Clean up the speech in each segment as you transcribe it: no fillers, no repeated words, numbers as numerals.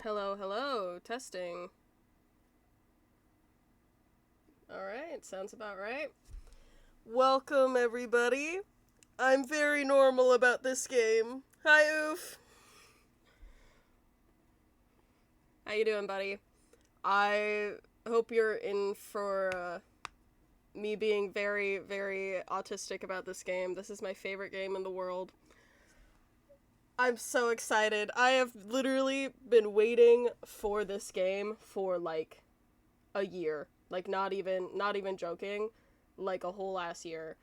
Hello, hello, testing. Alright, sounds about right. Welcome, everybody. I'm very normal about this game. Hi, Oof. How you doing, buddy? I hope you're in for, me being very, very autistic about this game. This is my favorite game in the world. I'm so excited. I have literally been waiting for this game for, like, a year. Like, not even joking. Like, a whole last year.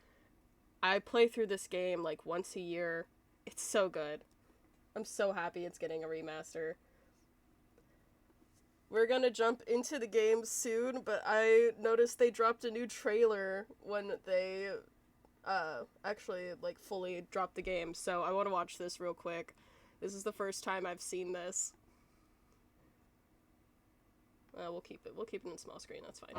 I play through this game, like, once a year. It's so good. I'm so happy it's getting a remaster. We're gonna jump into the game soon, but I noticed they dropped a new trailer when they, actually, like, fully dropped the game, so I want to watch this real quick. This is the first time I've seen this. We'll keep it in small screen, that's fine.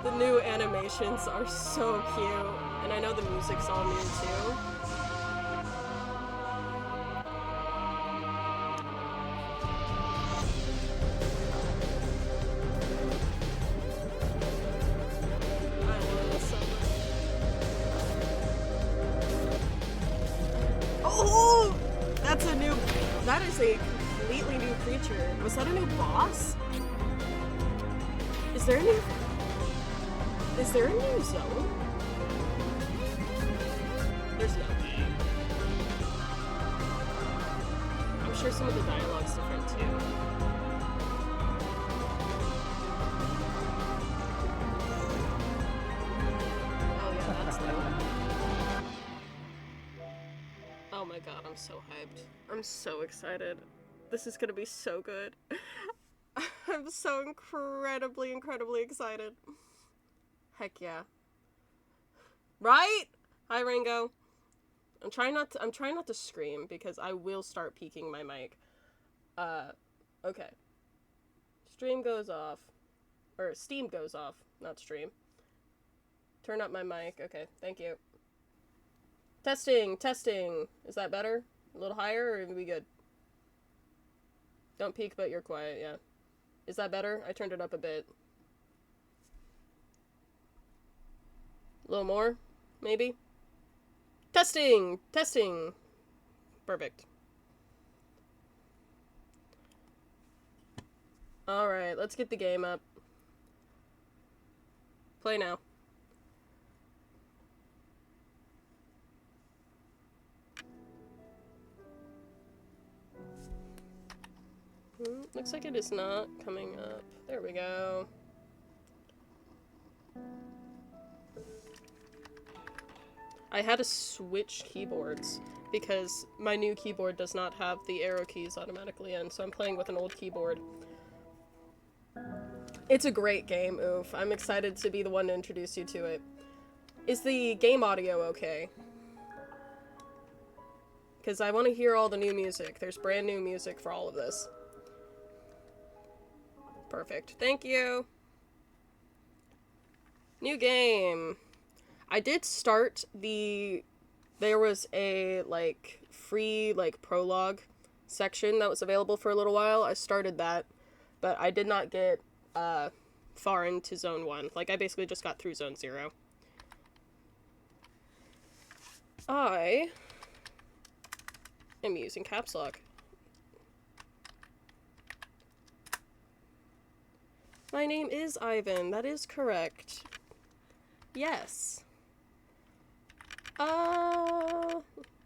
The new animations are so cute, and I know the music's all new too. I love this so much. Oh! That is a completely new creature. Was that a new boss? Is there a new zone? There's no way. I'm sure some of the dialogue's different too. Oh yeah, that's new. Oh my god, I'm so hyped. I'm so excited. This is gonna be so good. I'm so incredibly excited. Heck yeah. Right? Hi, Ringo. I'm trying not to scream because I will start peaking my mic. Okay. Stream goes off. Or Steam goes off, not stream. Turn up my mic. Okay, thank you. Testing. Is that better? A little higher, or are we good? Don't peek, but you're quiet, yeah. Is that better? I turned it up a bit. A little more, maybe? Testing! Perfect. Alright, let's get the game up. Play now. Looks like it is not coming up. There we go. I had to switch keyboards because my new keyboard does not have the arrow keys automatically in, so I'm playing with an old keyboard. It's a great game, Oof. I'm excited to be the one to introduce you to it. Is the game audio okay? Because I want to hear all the new music. There's brand new music for all of this. Perfect. Thank you. New game. I did start there was a, like, free, like, prologue section that was available for a little while. I started that, but I did not get, far into Zone 1. Like, I basically just got through Zone 0. I am using caps lock. My name is Ivan. That is correct. Yes.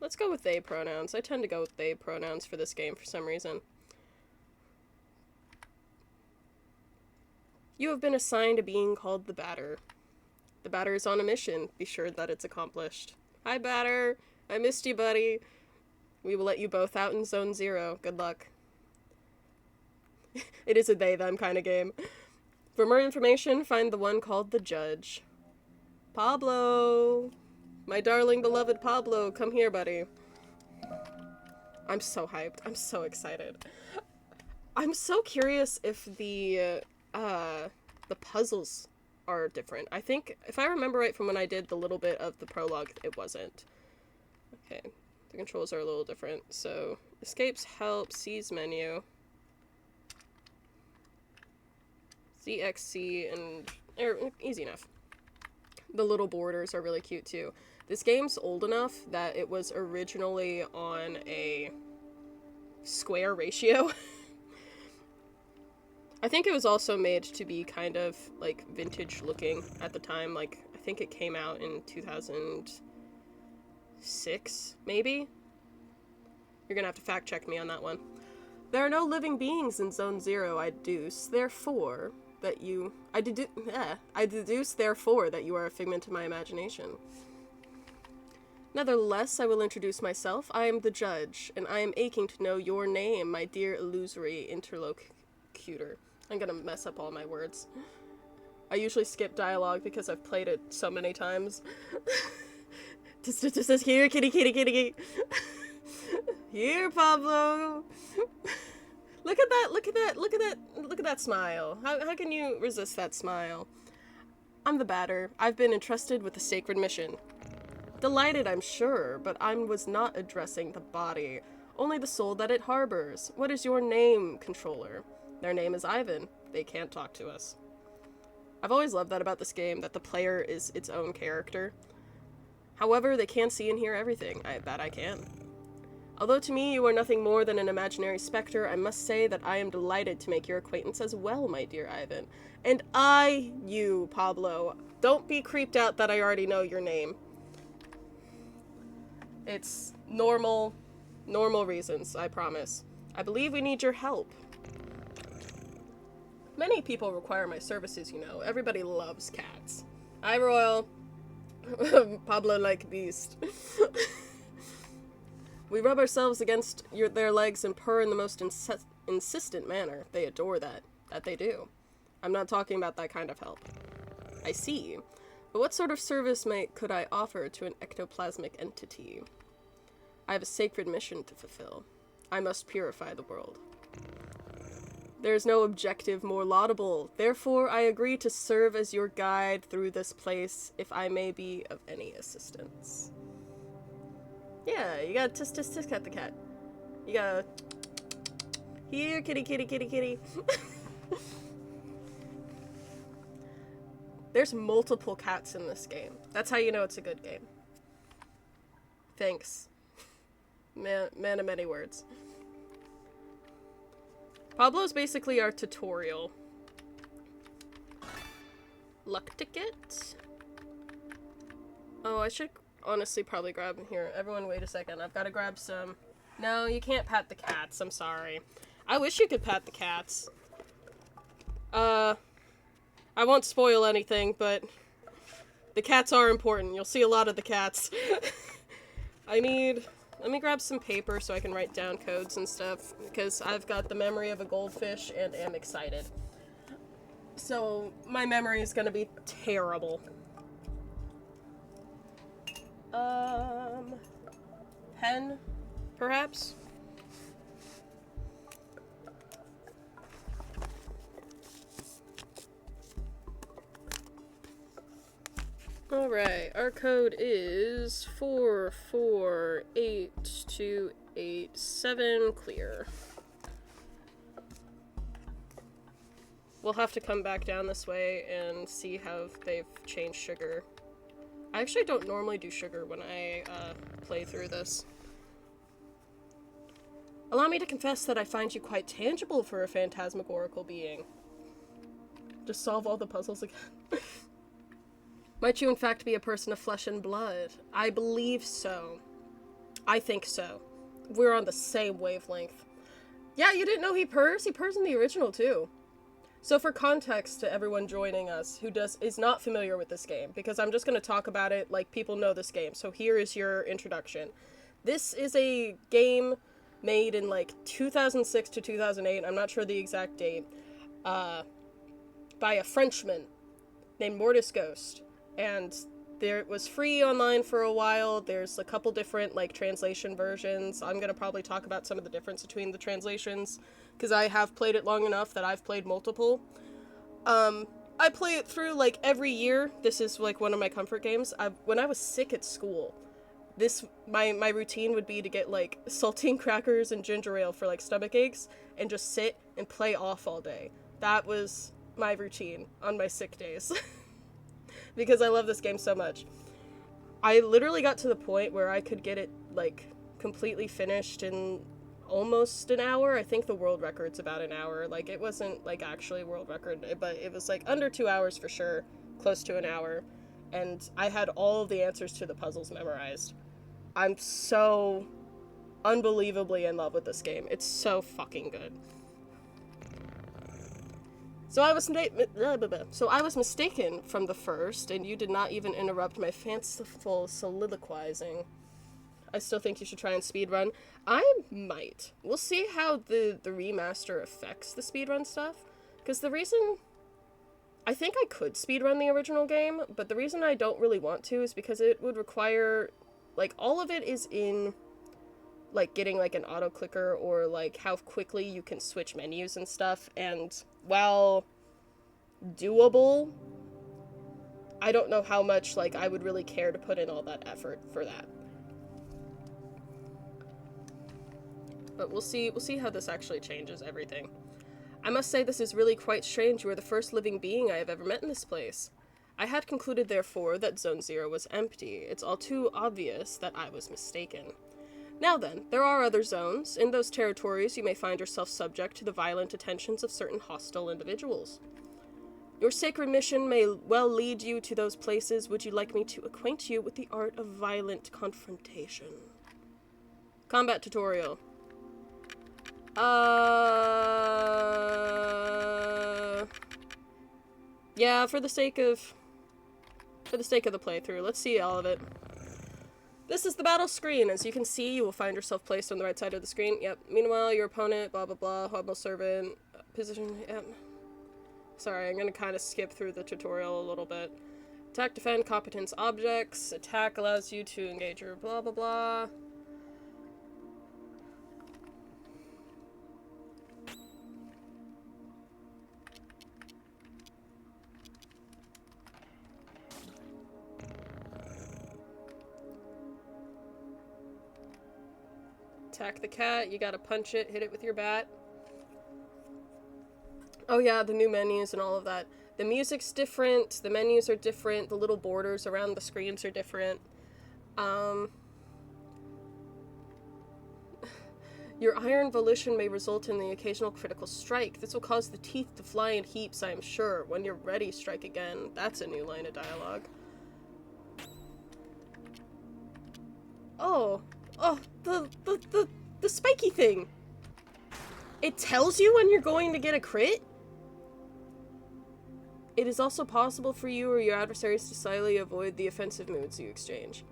Let's go with they pronouns. I tend to go with they pronouns for this game for some reason. You have been assigned a being called the Batter. The Batter is on a mission. Be sure that it's accomplished. Hi, Batter. I missed you, buddy. We will let you both out in Zone 0. Good luck. It is a they-them kind of game. For more information, find the one called the Judge. Pablo! My darling beloved Pablo, come here, buddy. I'm so hyped. I'm so excited. I'm so curious if the puzzles are different. I think, if I remember right from when I did the little bit of the prologue, it wasn't. Okay. The controls are a little different. So, escapes, help, C's menu. ZXC, and easy enough. The little borders are really cute too. This game's old enough that it was originally on a square ratio. I think it was also made to be kind of, like, vintage looking at the time. Like, I think it came out in 2006, maybe? You're gonna have to fact check me on that one. There are no living beings in Zone 0, I deduce, therefore, that you... I deduce, therefore, that you are a figment of my imagination. Nevertheless, I will introduce myself. I am the judge, and I am aching to know your name, my dear illusory interlocutor. I'm gonna mess up all my words. I usually skip dialogue because I've played it so many times. Just here, kitty, kitty, kitty, kitty. Here, Pablo. Look at that, look at that, look at that, look at that smile. How can you resist that smile? I'm the batter. I've been entrusted with a sacred mission. Delighted, I'm sure, but I was not addressing the body, only the soul that it harbors. What is your name, controller? Their name is Ivan. They can't talk to us. I've always loved that about this game, that the player is its own character. However, they can't see and hear everything. That I can. Although to me you are nothing more than an imaginary specter, I must say that I am delighted to make your acquaintance as well, my dear Ivan. And you, Pablo. Don't be creeped out that I already know your name. It's normal reasons, I promise. I believe we need your help. Many people require my services, you know. Everybody loves cats. Hi, Royal. Pablo like beast. We rub ourselves against their legs and purr in the most insistent manner. They adore that. That they do. I'm not talking about that kind of help. I see. But what sort of service could I offer to an ectoplasmic entity? I have a sacred mission to fulfill. I must purify the world. There is no objective more laudable. Therefore, I agree to serve as your guide through this place, if I may be of any assistance. Yeah, you gotta tisk at the cat. You gotta... Here, kitty, kitty, kitty, kitty. There's multiple cats in this game. That's how you know it's a good game. Thanks. Man of many words. Pablo's basically our tutorial. Luck ticket? Oh, I should honestly probably grab them here. Everyone wait a second. I've got to grab some. No, you can't pat the cats. I'm sorry. I wish you could pat the cats. I won't spoil anything, but the cats are important. You'll see a lot of the cats. Let me grab some paper so I can write down codes and stuff, because I've got the memory of a goldfish and am excited. So, my memory is gonna be terrible. Pen, perhaps? Alright, our code is 448287, clear. We'll have to come back down this way and see how they've changed sugar. I actually don't normally do sugar when I play through this. Allow me to confess that I find you quite tangible for a phantasmagorical being. Just solve all the puzzles again. Might you in fact be a person of flesh and blood? I believe so. I think so. We're on the same wavelength. Yeah, you didn't know he purrs? He purrs in the original too. So for context to everyone joining us who is not familiar with this game, because I'm just going to talk about it like people know this game, so here is your introduction. This is a game made in like 2006 to 2008, I'm not sure the exact date, by a Frenchman named Mortis Ghost. And it was free online for a while. There's a couple different like translation versions. I'm gonna probably talk about some of the difference between the translations because I have played it long enough that I've played multiple. I play it through like every year. This is like one of my comfort games. When I was sick at school, my routine would be to get, like, saltine crackers and ginger ale for, like, stomach aches, and just sit and play off all day. That was my routine on my sick days. Because I love this game so much. I literally got to the point where I could get it, like, completely finished in almost an hour. I think the world record's about an hour. Like, it wasn't, like, actually a world record, but it was, like, under 2 hours for sure, close to an hour. And I had all of the answers to the puzzles memorized. I'm so unbelievably in love with this game. It's so fucking good. So I was mistaken from the first, and you did not even interrupt my fanciful soliloquizing. I still think you should try and speedrun. I might. We'll see how the remaster affects the speedrun stuff. Because the reason... I think I could speedrun the original game, but the reason I don't really want to is because it would require... Like, all of it is in... Like, getting, like, an auto-clicker, or, like, how quickly you can switch menus and stuff, and, while doable, I don't know how much, like, I would really care to put in all that effort for that. But we'll see how this actually changes everything. I must say this is really quite strange. You are the first living being I have ever met in this place. I had concluded, therefore, that Zone 0 was empty. It's all too obvious that I was mistaken. Now then, there are other zones. In those territories, you may find yourself subject to the violent attentions of certain hostile individuals. Your sacred mission may well lead you to those places. Would you like me to acquaint you with the art of violent confrontation? Combat tutorial. Yeah, for the sake of the playthrough, let's see all of it. This is the battle screen. As you can see, you will find yourself placed on the right side of the screen. Yep. Meanwhile, your opponent, blah, blah, blah, humble servant, position, yep. Sorry, I'm gonna kind of skip through the tutorial a little bit. Attack, defend, competence, objects. Attack allows you to engage your blah, blah, blah. Attack the cat, you gotta punch it, hit it with your bat. Oh yeah, the new menus and all of that. The music's different, the menus are different, the little borders around the screens are different. Your iron volition may result in the occasional critical strike. This will cause the teeth to fly in heaps, I am sure. When you're ready, strike again. That's a new line of dialogue. Oh, the spiky thing. It tells you when you're going to get a crit? It is also possible for you or your adversaries to slyly avoid the offensive moves you exchange.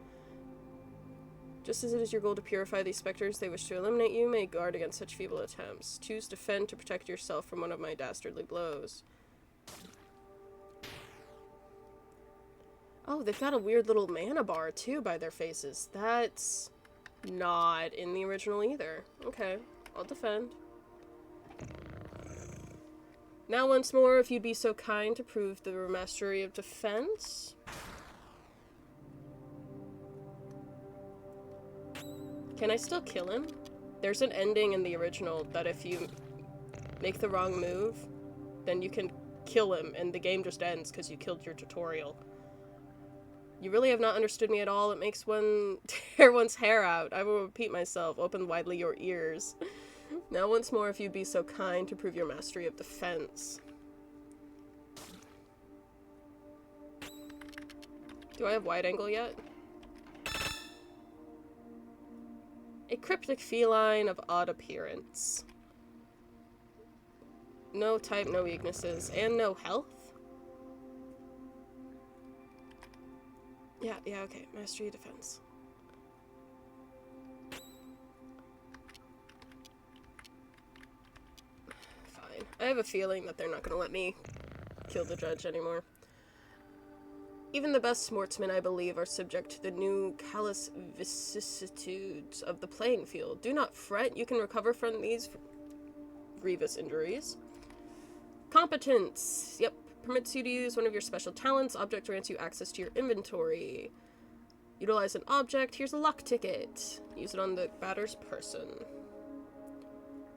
Just as it is your goal to purify these specters they wish to eliminate, you may guard against such feeble attempts. Choose defend to protect yourself from one of my dastardly blows. Oh, they've got a weird little mana bar, too, by their faces. That's not in the original either. Okay, I'll defend. Now once more, if you'd be so kind to prove the mastery of defense. Can I still kill him? There's an ending in the original that if you make the wrong move, then you can kill him and the game just ends because you killed your tutorial. You really have not understood me at all. It makes one tear one's hair out. I will repeat myself. Open widely your ears. Now once more, if you'd be so kind to prove your mastery of defense. Do I have wide angle yet? A cryptic feline of odd appearance. No type, no weaknesses, and no health? Yeah, okay. Mastery of defense. Fine. I have a feeling that they're not gonna let me kill the judge anymore. Even the best sportsmen, I believe, are subject to the new callous vicissitudes of the playing field. Do not fret, you can recover from these grievous injuries. Competence. Yep. Permits you to use one of your special talents. Object grants you access to your inventory. Utilize an object. Here's a luck ticket. Use it on the batter's person.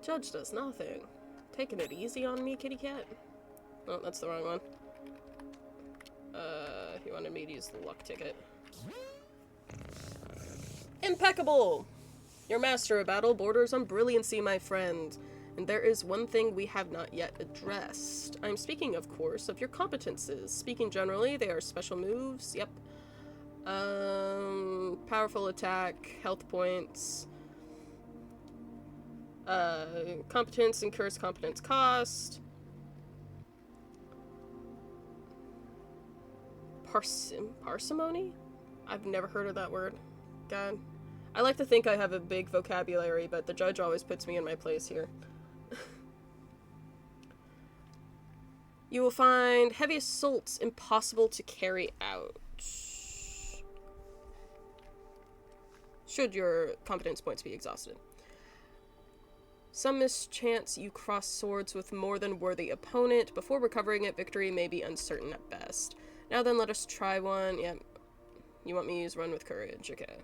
Judge does nothing. Taking it easy on me, kitty cat. Oh, that's the wrong one. He wanted me to use the luck ticket. Impeccable! Your master of battle borders on brilliancy, my friend. And there is one thing we have not yet addressed. I'm speaking, of course, of your competences. Speaking generally, they are special moves. Yep. Powerful attack, health points. Competence incurs competence cost. Parsimony? I've never heard of that word. God. I like to think I have a big vocabulary, but the judge always puts me in my place here. You will find heavy assaults impossible to carry out. Should your competence points be exhausted. Some mischance you cross swords with more than worthy opponent. Before recovering it, victory may be uncertain at best. Now then, let us try one. Yeah. You want me to use run with courage. Okay.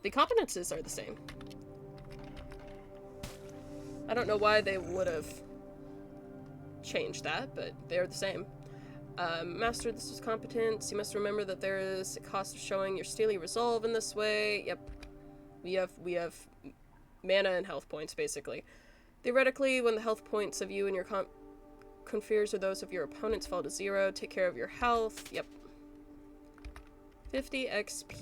The competences are the same. I don't know why they would have changed that, but they're the same. Master, this is competence. You must remember that there is a cost of showing your steely resolve in this way. Yep. We have mana and health points, basically. Theoretically, when the health points of you and your confers or those of your opponents fall to 0, take care of your health. Yep. 50 XP.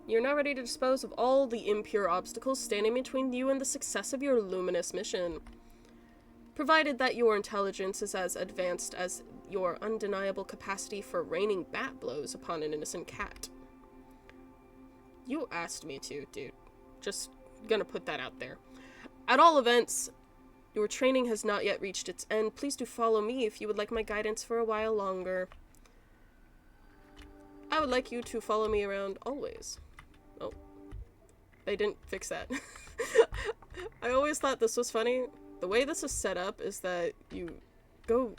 You're now ready to dispose of all the impure obstacles standing between you and the success of your luminous mission. Provided that your intelligence is as advanced as your undeniable capacity for raining bat blows upon an innocent cat. You asked me to, dude. Just gonna put that out there. At all events, your training has not yet reached its end. Please do follow me if you would like my guidance for a while longer. I would like you to follow me around always. Oh. They didn't fix that. I always thought this was funny. The way this is set up is that you go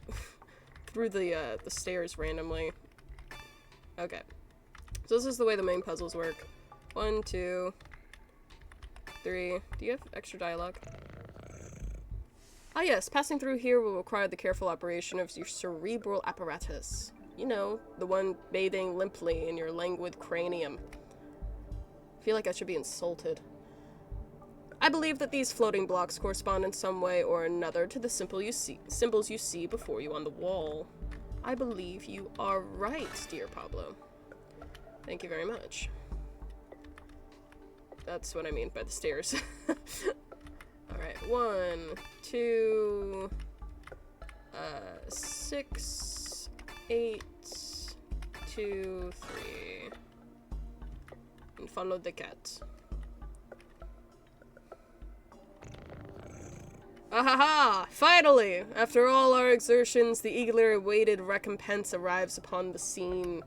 through the stairs randomly. Okay. So this is the way the main puzzles work. 1, 2, 3. Do you have extra dialogue? Ah yes, passing through here will require the careful operation of your cerebral apparatus. You know, the one bathing limply in your languid cranium. I feel like I should be insulted. I believe that these floating blocks correspond in some way or another to the symbols you see before you on the wall. I believe you are right, dear Pablo. Thank you very much. That's what I mean by the stairs. Alright, 1, 2, 6, 8, 2, 3. And follow the cat. Ahaha! Finally! After all our exertions, the eagerly awaited recompense arrives upon the scene.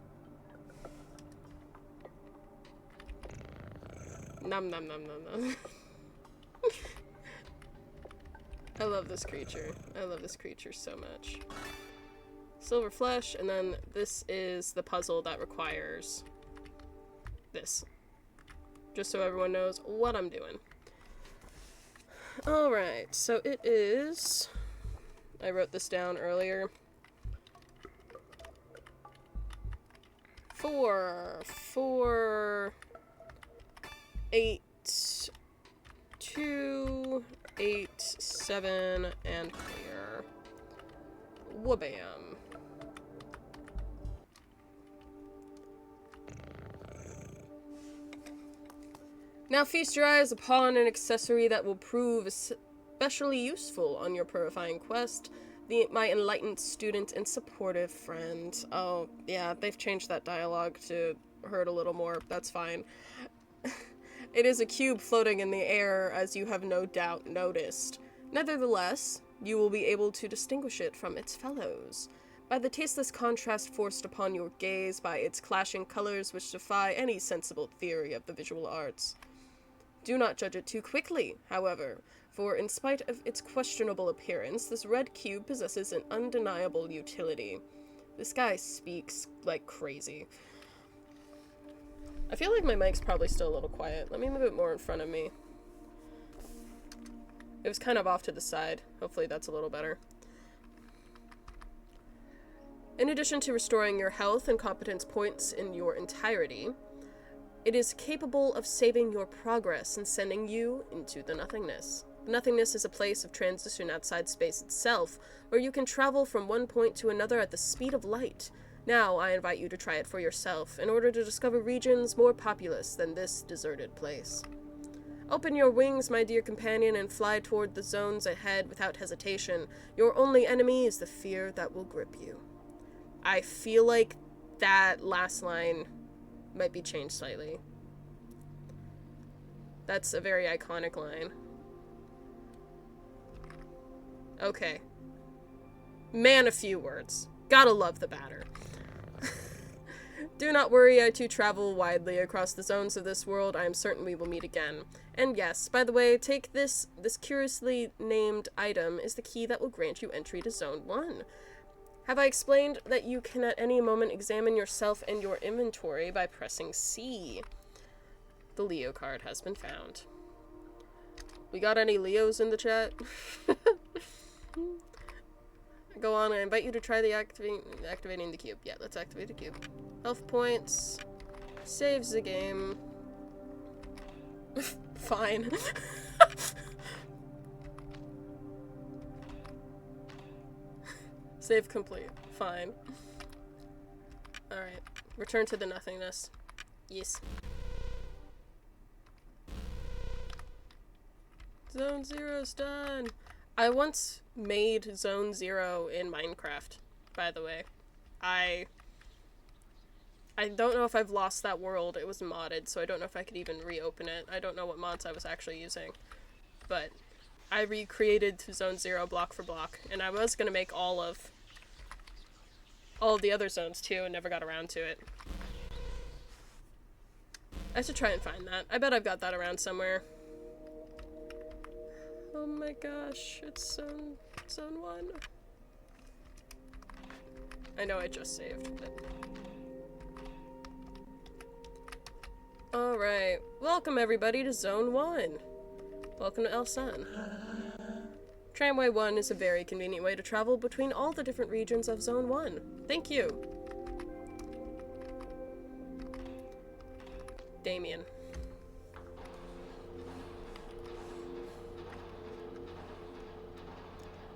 Nom nom nom nom nom. I love this creature. I love this creature so much. Silver flesh, and then this is the puzzle that requires this. Just so everyone knows what I'm doing. Alright, so it is... I wrote this down earlier. 4, 8, 2, 8, 7, and clear. Wabam. Now feast your eyes upon an accessory that will prove especially useful on your purifying quest. My enlightened student and supportive friend. Oh, yeah, they've changed that dialogue to hurt a little more. That's fine. It is a cube floating in the air, as you have no doubt noticed. Nevertheless, you will be able to distinguish it from its fellows. By the tasteless contrast forced upon your gaze by its clashing colors which defy any sensible theory of the visual arts. Do not judge it too quickly, however, for in spite of its questionable appearance, this red cube possesses an undeniable utility. This guy speaks like crazy. I feel like my mic's probably still a little quiet. Let me move it more in front of me. It was kind of off to the side. Hopefully that's a little better. In addition to restoring your health and competence points in your entirety, it is capable of saving your progress and sending you into the nothingness. The nothingness is a place of transition outside space itself, where you can travel from one point to another at the speed of light. Now, I invite you to try it for yourself, in order to discover regions more populous than this deserted place. Open your wings, my dear companion, and fly toward the zones ahead without hesitation. Your only enemy is the fear that will grip you. I feel like that last line might be changed slightly. That's a very iconic line. Okay. Man, a few words. Gotta love the batter. Do not worry, I too travel widely across the zones of this world. I am certain we will meet again. And yes, by the way, take this curiously named item is the key that will grant you entry to Zone 1. Have I explained that you can at any moment examine yourself and your inventory by pressing C? The Leo card has been found. We got any Leos in the chat? Go on, I invite you to try the activating the cube. Yeah, let's activate the cube. Health points. Saves the game. Fine. Save complete. Fine. Alright. Return to the nothingness. Yes. Zone 0's done! I once made Zone 0 in Minecraft, by the way. I don't know if I've lost that world. It was modded, so I don't know if I could even reopen it. I don't know what mods I was actually using. But I recreated Zone 0 block for block, and I was gonna make all of the other zones too, and never got around to it. I should try and find that. I bet I've got that around somewhere. Oh my gosh, it's zone 1. I know I just saved, but... Alright, welcome everybody to Zone 1. Welcome to El San. Tramway 1 is a very convenient way to travel between all the different regions of Zone 1. Thank you. Damien.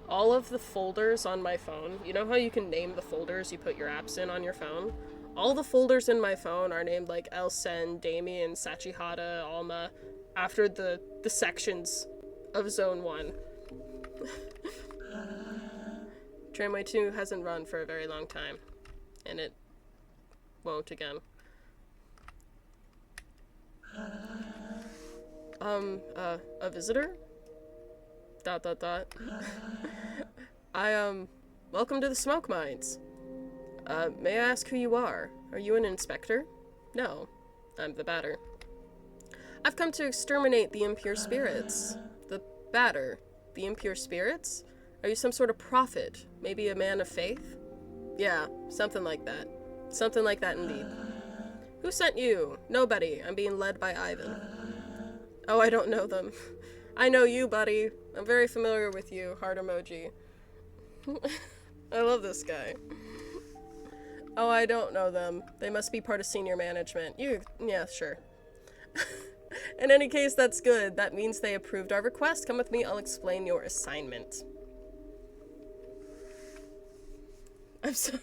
All of the folders on my phone, you know how you can name the folders you put your apps in on your phone? All the folders in my phone are named like Elsen, Damien, Sachihata, Alma, after the sections of Zone 1. Tramway 2 hasn't run for a very long time, and it won't again. A visitor? ... welcome to the smoke mines. May I ask who you are? Are you an inspector? No, I'm the batter. I've come to exterminate the impure spirits. The batter? The impure spirits? Are you some sort of prophet? Maybe a man of faith? Yeah, something like that. Something like that indeed. Who sent you? Nobody. I'm being led by Ivan. Oh, I don't know them. I know you, buddy. I'm very familiar with you. Heart emoji. I love this guy. Oh, I don't know them. They must be part of senior management. Yeah, sure. In any case, that's good. That means they approved our request. Come with me, I'll explain your assignment. I'm so...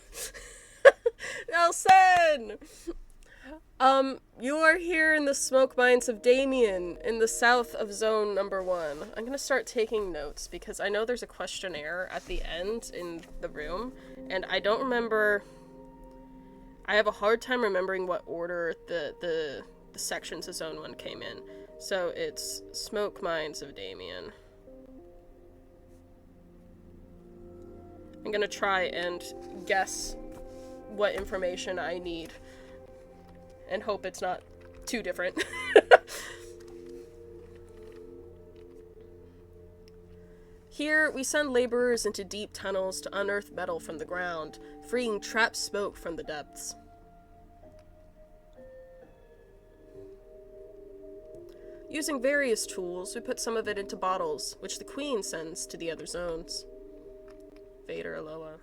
Nelson! You are here in the smoke mines of Damien, in the south of Zone number 1. I'm gonna start taking notes, because I know there's a questionnaire at the end in the room, and I don't remember... I have a hard time remembering what order the sections of Zone 1 came in. So it's smoke mines of Damien. I'm gonna try and guess what information I need and hope it's not too different. Here, we send laborers into deep tunnels to unearth metal from the ground. freeing trapped smoke from the depths. Using various tools, we put some of it into bottles, which the Queen sends to the other zones. Vader Aloha.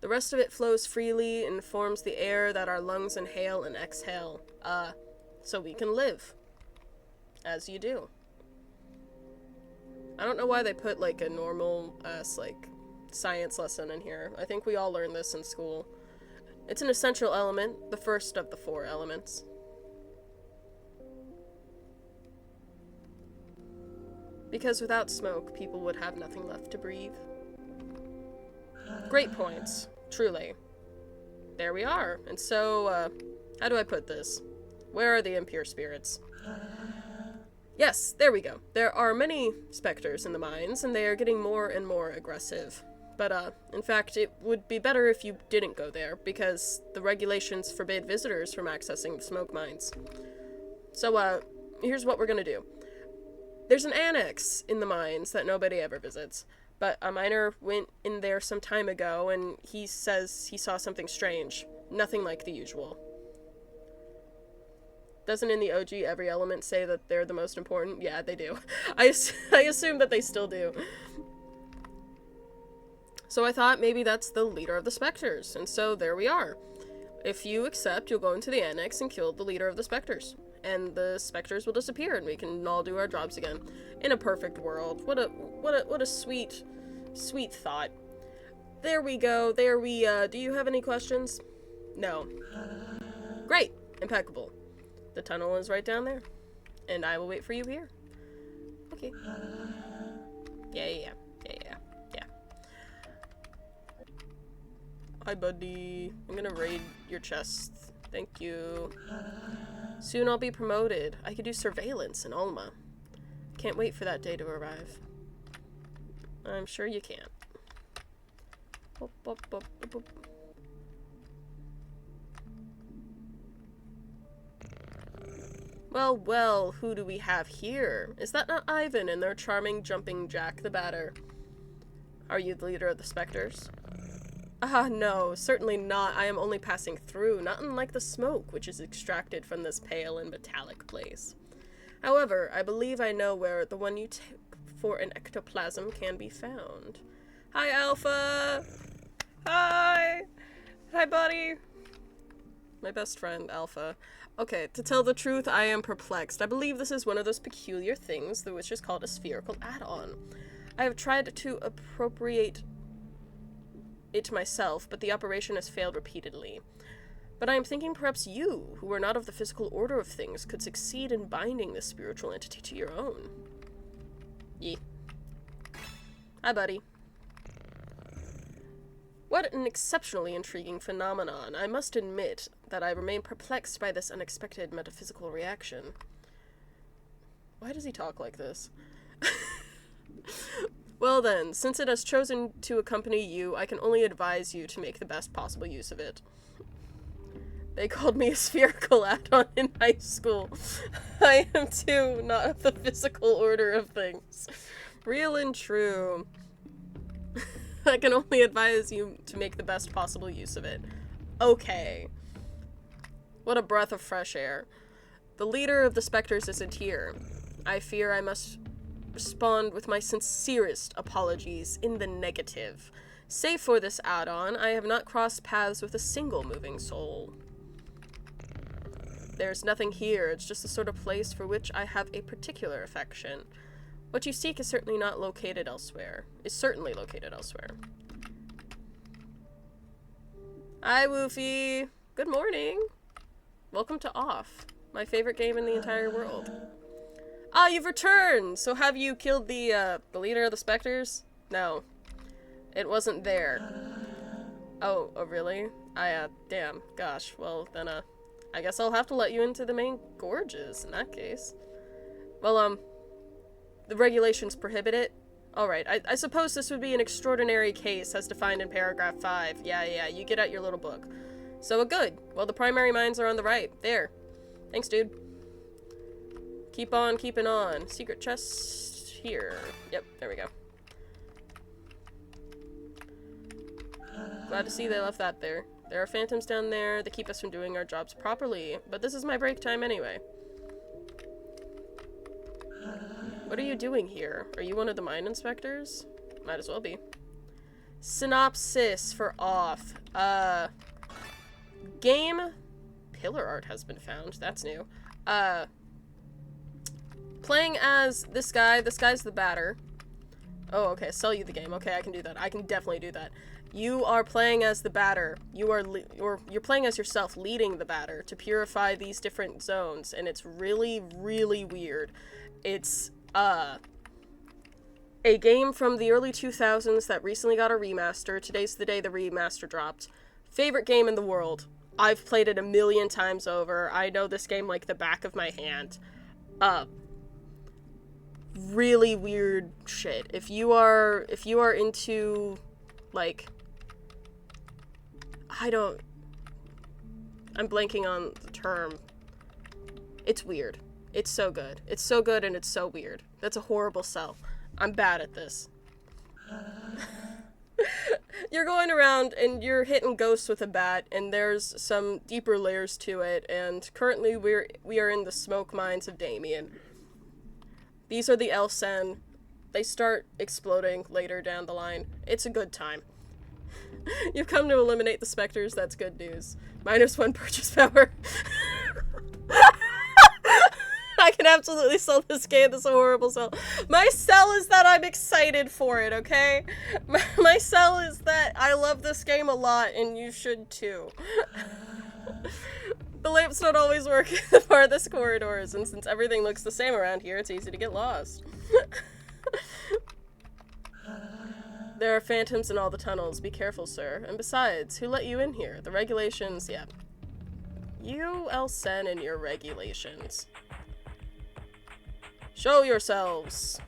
The rest of it flows freely and forms the air that our lungs inhale and exhale. So we can live. As you do. I don't know why they put, like, a normal-ass, like, science lesson in here. I think we all learned this in school. It's an essential element, the first of the 4 elements. Because without smoke, people would have nothing left to breathe. Great points, truly. There we are. And so, how do I put this? Where are the impure spirits? Yes, there we go. There are many specters in the mines, and they are getting more and more aggressive. But, in fact, it would be better if you didn't go there, because the regulations forbid visitors from accessing the smoke mines. So, here's what we're gonna do. There's an annex in the mines that nobody ever visits, but a miner went in there some time ago, and he says he saw something strange. Nothing like the usual. Doesn't in the OG every element say that they're the most important? Yeah, they do. I assume that they still do. So I thought maybe that's the leader of the Spectres, and so there we are. If you accept, you'll go into the annex and kill the leader of the Spectres. And the Spectres will disappear, and we can all do our jobs again. In a perfect world. What a sweet, sweet thought. There we go. Do you have any questions? No. Great. Impeccable. The tunnel is right down there. And I will wait for you here. Okay. Yeah. Hi, buddy. I'm gonna raid your chest. Thank you. Soon I'll be promoted. I could do surveillance in Ulma. Can't wait for that day to arrive. I'm sure you can. Boop, boop, boop, boop, boop. Well, who do we have here? Is that not Ivan and their charming jumping Jack the Batter? Are you the leader of the Spectres? No, certainly not. I am only passing through, not unlike the smoke which is extracted from this pale and metallic place. However, I believe I know where the one you take for an ectoplasm can be found. Hi, Alpha! Hi! Hi, buddy! My best friend, Alpha. Okay, to tell the truth, I am perplexed. I believe this is one of those peculiar things, which is called a spherical add-on. I have tried to appropriate it myself, but the operation has failed repeatedly. But I am thinking perhaps you, who are not of the physical order of things, could succeed in binding this spiritual entity to your own. Yee. Hi, buddy. What an exceptionally intriguing phenomenon. I must admit that I remain perplexed by this unexpected metaphysical reaction. Why does he talk like this? Well then, since it has chosen to accompany you, I can only advise you to make the best possible use of it. They called me a spherical add-on in high school. I am too not of the physical order of things. Real and true. I can only advise you to make the best possible use of it. Okay. What a breath of fresh air. The leader of the Spectres isn't here. I fear I must respond with my sincerest apologies in the negative. Save for this add-on, I have not crossed paths with a single moving soul. There's nothing here, it's just the sort of place for which I have a particular affection. What you seek is certainly located elsewhere. Hi, Woofy! Good morning! Welcome to Off, my favorite game in the entire world. Ah, you've returned! So have you killed the leader of the Spectres? No. It wasn't there. Oh, really? Damn. Gosh. Well, then, I guess I'll have to let you into the main gorges, in that case. Well, the regulations prohibit it. Alright, I suppose this would be an extraordinary case as defined in paragraph 5. Yeah, you get out your little book. So, good. Well, the primary mines are on the right. There. Thanks, dude. Keep on keeping on. Secret chest here. Yep, there we go. Glad to see they left that there. There are phantoms down there that keep us from doing our jobs properly, but this is my break time anyway. What are you doing here? Are you one of the mine inspectors? Might as well be. Synopsis for off. Game pillar art has been found. That's new. Playing as this guy. This guy's the batter. Oh, okay. Sell you the game. Okay, I can do that. I can definitely do that. You are playing as the batter. You're playing as yourself, leading the batter to purify these different zones, and it's really, really weird. It's a game from the early 2000s that recently got a remaster. Today's the day the remaster dropped. Favorite game in the world. I've played it a million times over. I know this game like the back of my hand. Really weird shit. If you are into, like, I'm blanking on the term. It's weird. It's so good. It's so good and it's so weird. That's a horrible sell. I'm bad at this. You're going around and you're hitting ghosts with a bat, and there's some deeper layers to it, and currently we are in the smoke mines of Damien. These are the Elsen. They start exploding later down the line. It's a good time. You've come to eliminate the specters, that's good news. -1 purchase power. I can absolutely sell this game. This is a horrible sell. My sell is that I'm excited for it, okay? My sell is that I love this game a lot, and you should too. The lamps don't always work in the farthest corridors, and since everything looks the same around here, it's easy to get lost. There are phantoms in all the tunnels. Be careful, sir. And besides, who let you in here? The regulations, yeah. You, Elsen, and your regulations. Show yourselves!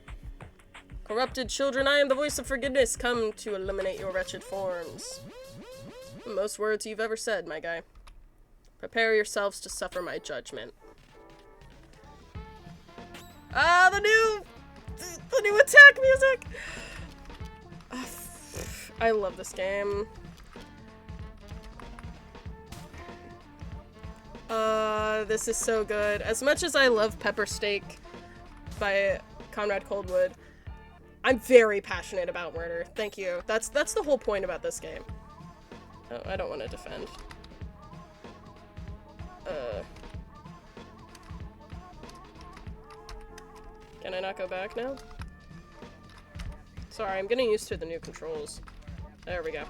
Corrupted children, I am the voice of forgiveness, come to eliminate your wretched forms. Most words you've ever said, my guy. Prepare yourselves to suffer my judgment. Ah, the new attack music! I love this game. This is so good. As much as I love Pepper Steak by Conrad Coldwood, I'm very passionate about murder. Thank you. That's the whole point about this game. Oh, I don't want to defend. Can I not go back now? Sorry, I'm getting used to the new controls. There we go.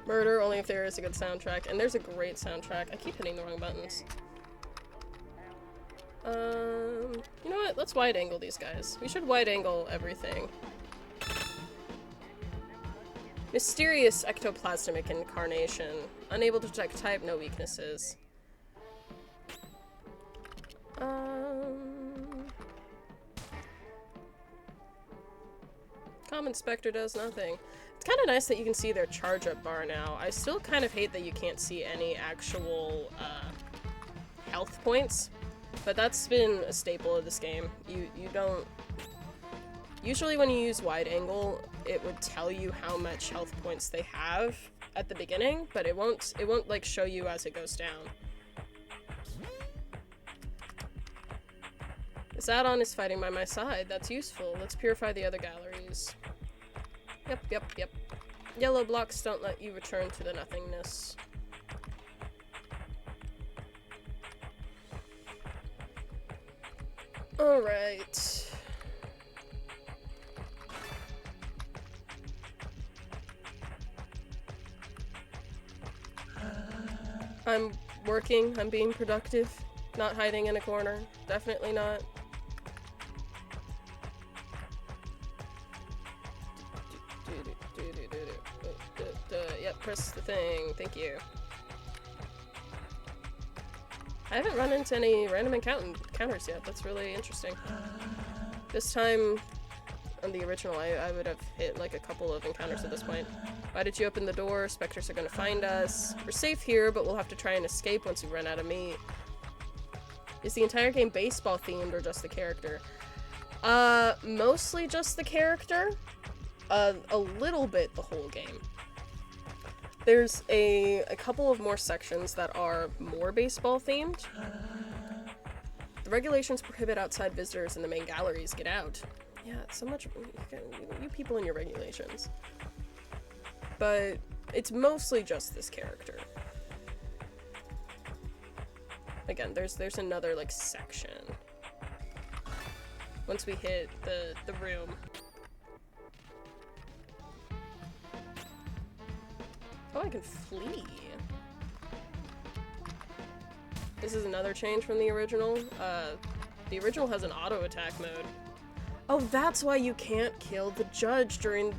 Murder only if there is a good soundtrack, and there's a great soundtrack. I keep hitting the wrong buttons. You know what? Let's wide angle these guys. We should wide angle everything. Mysterious ectoplasmic incarnation. Unable to detect type, no weaknesses. Common Spectre does nothing. It's kind of nice that you can see their charge up bar now. I still kind of hate that you can't see any actual health points, but that's been a staple of this game. You don't... Usually when you use wide angle, it would tell you how much health points they have at the beginning, but it won't like show you as it goes down. This add-on is fighting by my side. That's useful. Let's purify the other galleries. Yep. Yellow blocks don't let you return to the nothingness. Alright. I'm working, I'm being productive, not hiding in a corner. Definitely not. Yep, press the thing. Thank you. I haven't run into any random encounters yet. That's really interesting. This time, on the original, I would have hit like a couple of encounters at this point. Why did you open the door? Specters are gonna find us. We're safe here, but we'll have to try and escape once we run out of meat. Is the entire game baseball themed or just the character? Mostly just the character. A little bit the whole game. There's a couple of more sections that are more baseball themed. The regulations prohibit outside visitors in the main galleries. Get out. Yeah, it's so much, you people and your regulations. But it's mostly just this character. Again, there's another, like, section. Once we hit the room. Oh, I can flee. This is another change from the original. The original has an auto attack mode. Oh, that's why you can't kill the judge during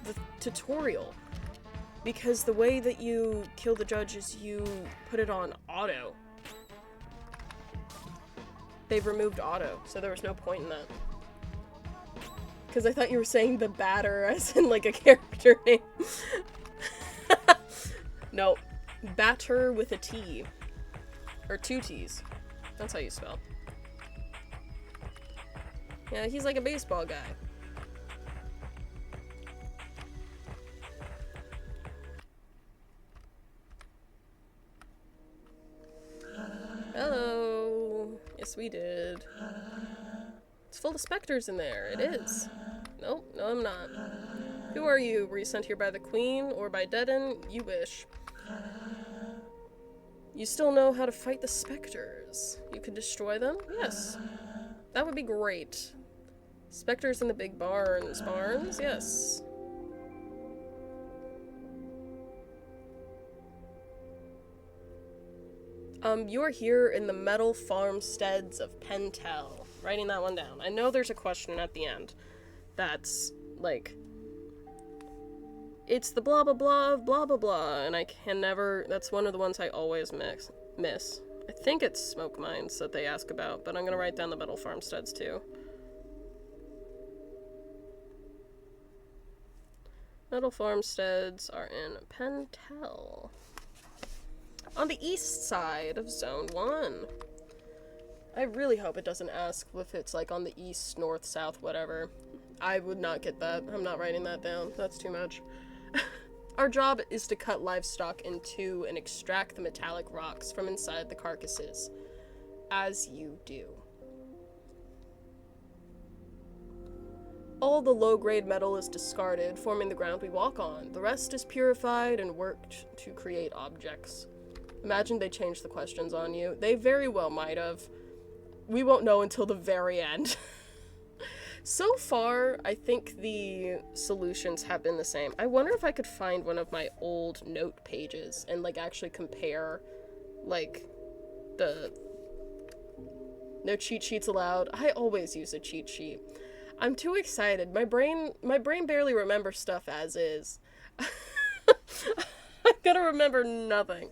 the tutorial. Because the way that you kill the judge is you put it on auto. They've removed auto, so there was no point in that. Because I thought you were saying the batter as in like a character name. No, batter with a T. Or 2 T's. That's how you spell. Yeah, he's like a baseball guy. Hello. Yes, we did. It's full of specters in there. It is. Nope, no I'm not. Who are you? Were you sent here by the Queen or by Deaden? You wish. You still know how to fight the specters. You could destroy them? Yes. That would be great. Specters in the big barns. Barns? Yes. You're here in the metal farmsteads of Pentel. Writing that one down. I know there's a question at the end that's, like, it's the blah blah blah of blah blah blah, and I can never, that's one of the ones I always miss. I think it's smoke mines that they ask about, but I'm gonna write down the metal farmsteads too. Metal farmsteads are in Pentel. On the east side of Zone 1. I really hope it doesn't ask if it's like on the east, north, south, whatever. I would not get that. I'm not writing that down. That's too much. Our job is to cut livestock in two and extract the metallic rocks from inside the carcasses. As you do. All the low-grade metal is discarded, forming the ground we walk on. The rest is purified and worked to create objects. Imagine they changed the questions on you. They very well might have. We won't know until the very end. So far, I think the solutions have been the same. I wonder if I could find one of my old note pages and, like, actually compare, like, the... No cheat sheets allowed. I always use a cheat sheet. I'm too excited. My brain barely remembers stuff as is. I'm gonna remember nothing.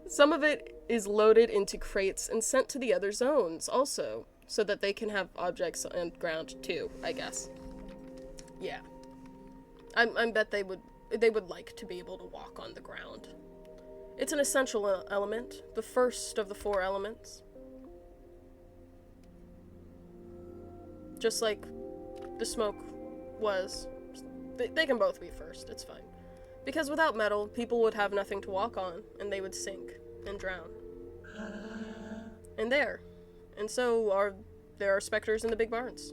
Some of it is loaded into crates and sent to the other zones also, so that they can have objects on ground too, I guess. Yeah. I bet they would like to be able to walk on the ground. It's an essential element, the first of the 4 elements. Just like the smoke was. They can both be first, it's fine. Because without metal, people would have nothing to walk on, and they would sink and drown. And there. And so there are specters in the big barns.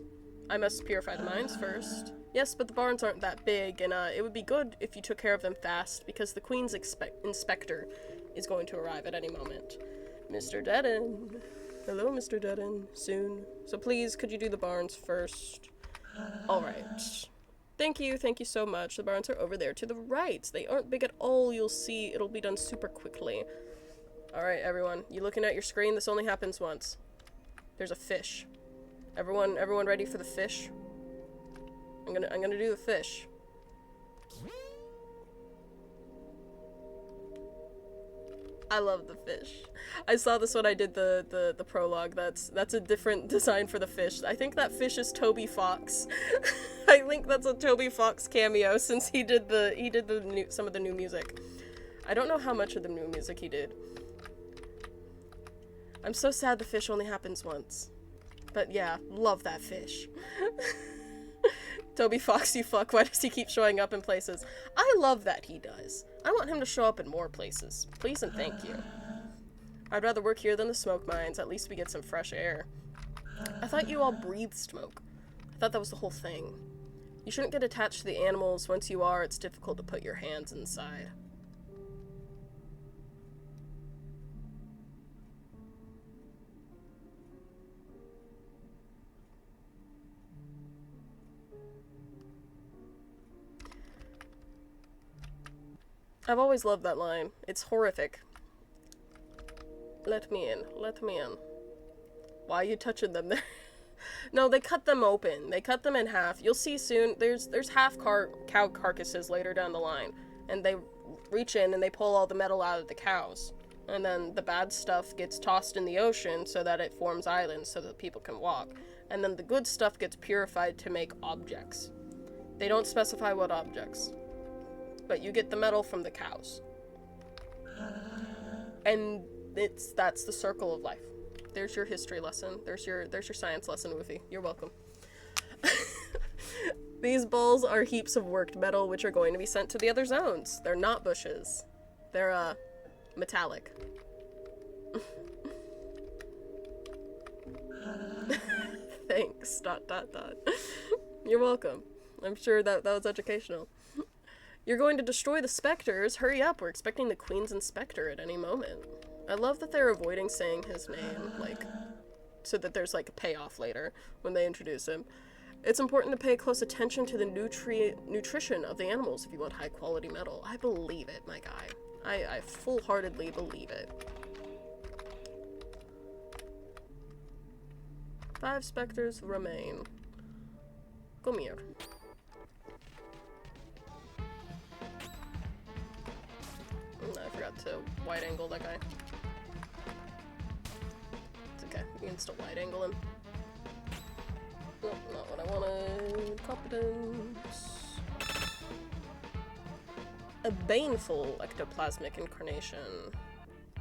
I must purify the mines first. Yes, but the barns aren't that big, and it would be good if you took care of them fast, because the Queen's inspector is going to arrive at any moment. Mr. Deaden. Hello, Mr. Deaden. Soon. So please, could you do the barns first? Alright. Thank you so much. The barns are over there to the right. They aren't big at all, you'll see. It'll be done super quickly. Alright, everyone. You looking at your screen? This only happens once. There's a fish. Everyone ready for the fish? I'm gonna do the fish. I love the fish. I saw this when I did the prologue. That's a different design for the fish. I think that fish is Toby Fox. I think that's a Toby Fox cameo since he did some of the new music. I don't know how much of the new music he did. I'm so sad the fish only happens once. But yeah, love that fish. Toby Fox, you fuck, why does he keep showing up in places? I love that he does. I want him to show up in more places. Please and thank you. I'd rather work here than the smoke mines. At least we get some fresh air. I thought you all breathe smoke. I thought that was the whole thing. You shouldn't get attached to the animals. Once you are, it's difficult to put your hands inside. I've always loved that line. It's horrific. Let me in. Let me in. Why are you touching them there? No, they cut them open. They cut them in half. You'll see soon. There's half cow carcasses later down the line. And they reach in and they pull all the metal out of the cows. And then the bad stuff gets tossed in the ocean so that it forms islands so that people can walk. And then the good stuff gets purified to make objects. They don't specify what objects. But you get the metal from the cows. And that's the circle of life. There's your history lesson. There's your science lesson, Woofy. You're welcome. These balls are heaps of worked metal which are going to be sent to the other zones. They're not bushes. They're metallic. Thanks. ... You're welcome. I'm sure that was educational. You're going to destroy the specters. Hurry up, we're expecting the Queen's Inspector at any moment. I love that they're avoiding saying his name, like, so that there's, like, a payoff later when they introduce him. It's important to pay close attention to the nutrition of the animals if you want high-quality metal. I believe it, my guy. I full-heartedly believe it. 5 specters remain. Come here. I forgot to wide angle that guy. It's okay, we can still wide angle him. Nope, not what I wanted. Competence. A baneful ectoplasmic incarnation.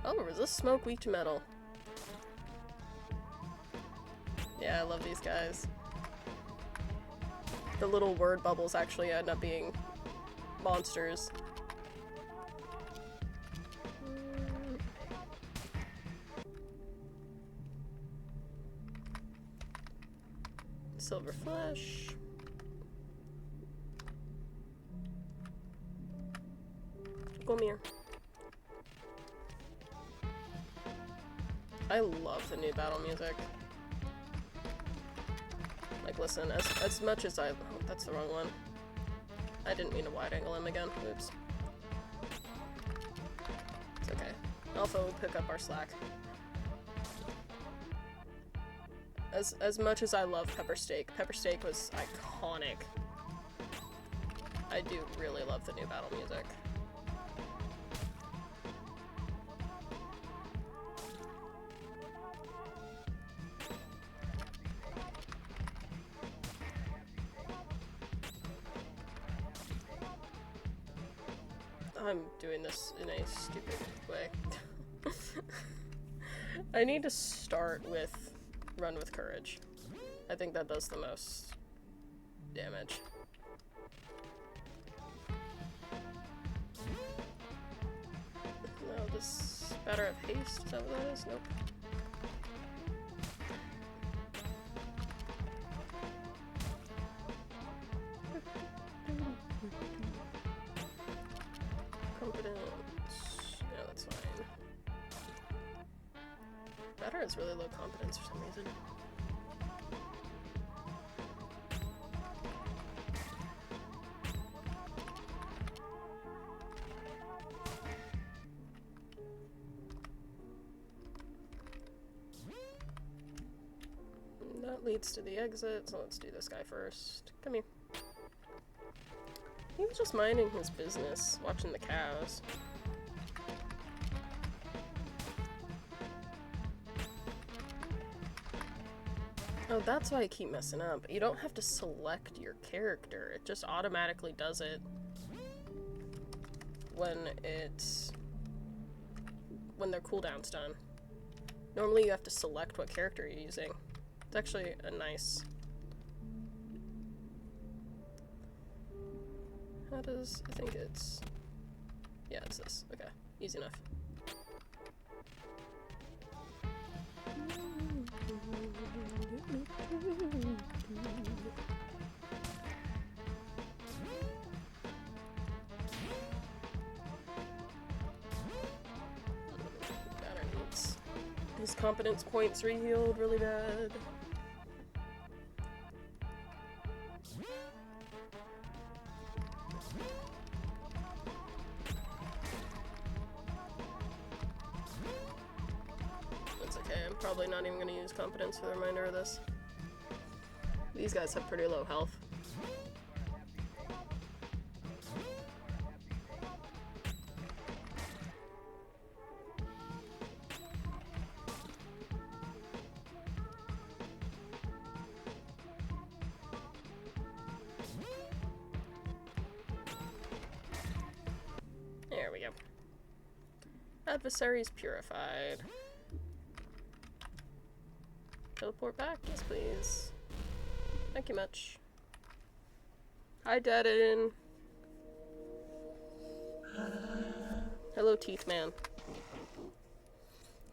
Oh, resist smoke, weak to metal. Yeah, I love these guys. The little word bubbles actually end up being monsters. Silver flesh. Come here. I love the new battle music. Like, listen, as much as oh, that's the wrong one. I didn't mean to wide angle him again. Oops. It's okay. Alpha will pick up our slack. As much as I love Pepper Steak was iconic. I do really love the new battle music. I'm doing this in a stupid way. I need to start with Run with Courage. I think that does the most damage. No, this Spatter of Haste, is that what that is? Nope. Competence. Yeah, that's fine. Spatter has really low competence for some reason. That leads to the exit, so let's do this guy first. Come here. He was just minding his business, watching the cows. Oh, that's why I keep messing up. You don't have to select your character. It just automatically does it when their cooldown's done. Normally you have to select what character you're using. It's actually a nice... How does... I think it's... Yeah, it's this. Okay. Easy enough. His competence points re-healed really bad. That's okay, I'm probably not even going to use competence for the remainder of this. These guys have pretty low health. There we go. Adversaries purified. Teleport back? Yes, please. Thank you much. Hi, Deaden. Hello, Teeth Man.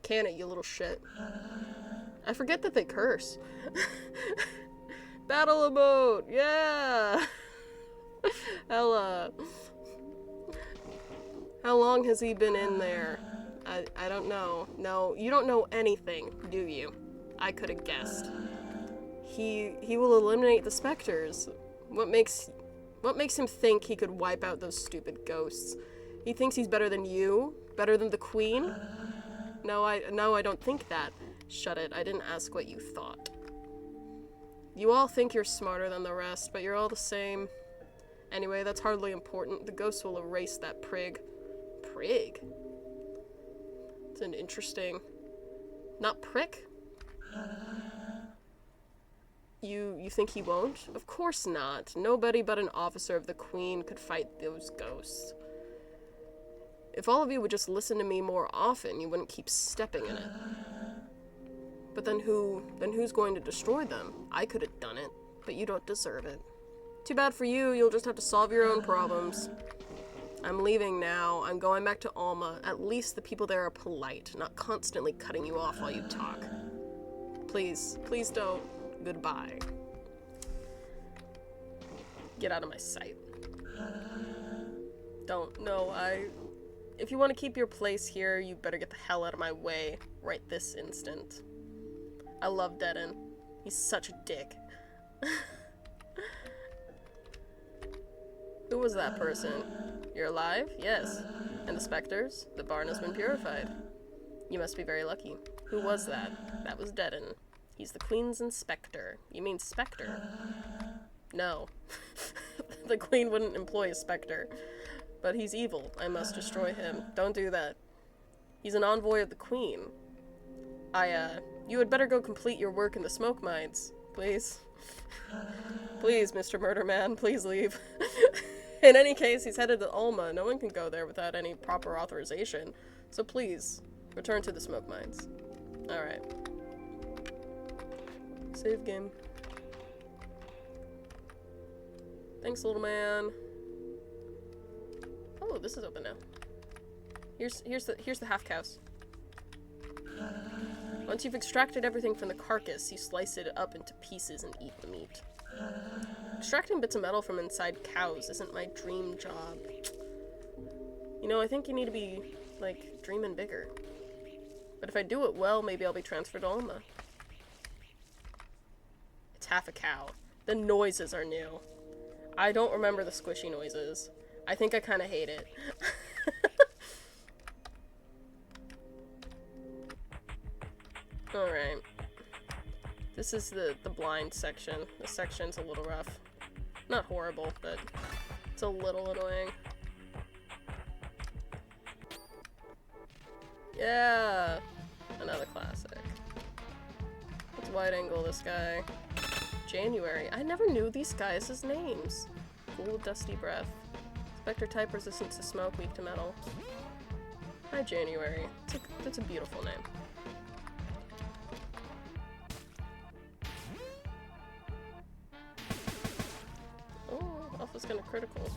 Can it, you little shit. I forget that they curse. Battle emote! Yeah! Hella. How long has he been in there? I don't know. No, you don't know anything, do you? I could have guessed. He will eliminate the specters. What makes him think he could wipe out those stupid ghosts? He thinks he's better than you? Better than the queen? No, I don't think that. Shut it. I didn't ask what you thought. You all think you're smarter than the rest, but you're all the same. Anyway, that's hardly important. The ghosts will erase that prig. Prig? It's an interesting... Not prick? You think he won't? Of course not. Nobody but an officer of the Queen could fight those ghosts. If all of you would just listen to me more often, you wouldn't keep stepping in it. But then who's going to destroy them? I could have done it, but you don't deserve it. Too bad for you, you'll just have to solve your own problems. I'm leaving now. I'm going back to Alma. At least the people there are polite, not constantly cutting you off while you talk. Please, please don't. Goodbye. Get out of my sight. Don't. No, if you want to keep your place here, you better get the hell out of my way right this instant. I love Deaden. He's such a dick. Who was that person? You're alive? Yes. And the specters? The barn has been purified. You must be very lucky. Who was that? That was Deaden. He's the Queen's inspector. You mean Spectre? No. The Queen wouldn't employ a Spectre. But he's evil. I must destroy him. Don't do that. He's an envoy of the Queen. You had better go complete your work in the smoke mines. Please. Please, Mr. Murder Man, please leave. In any case, he's headed to Alma. No one can go there without any proper authorization. So please, return to the smoke mines. Alright. Save game. Thanks, little man. Oh, this is open now. Here's the half cows. Once you've extracted everything from the carcass, you slice it up into pieces and eat the meat. Extracting bits of metal from inside cows isn't my dream job. You know, I think you need to be, like, dreaming bigger. But if I do it well, maybe I'll be transferred to Alma. It's half a cow. The noises are new. I don't remember the squishy noises. I think I kind of hate it. Alright. This is the blind section. This section's a little rough. Not horrible, but it's a little annoying. Yeah! Another classic. What's wide angle this guy. January. I never knew these guys' names. Cool, dusty breath. Spectre type, resistant to smoke, weak to metal. Hi, January. That's a beautiful name. Oh, Alpha's kind of critical.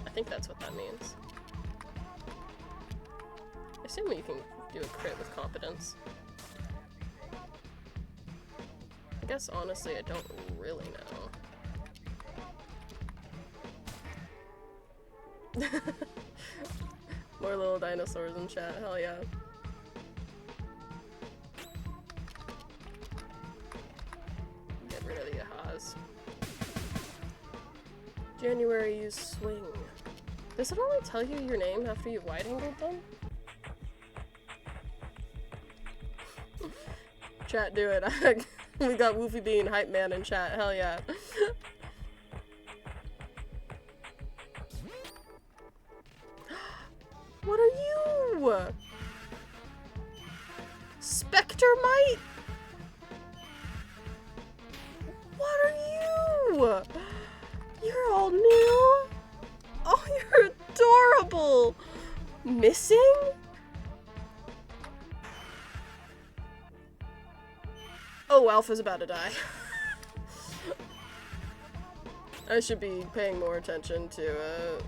I think that's what that means. I assume you can do a crit with competence. I guess, honestly, I don't really know. More little dinosaurs in chat, hell yeah. Get rid of the ahas. January, use swing. Does it only tell you your name after you've wide-angled them? Chat, do it. We got Woofy Bean Hype Man in chat, hell yeah. What are you? Spectre Mite? What are you? You're all new? Oh, you're adorable! Missing? Oh, Alpha's about to die. I should be paying more attention to it.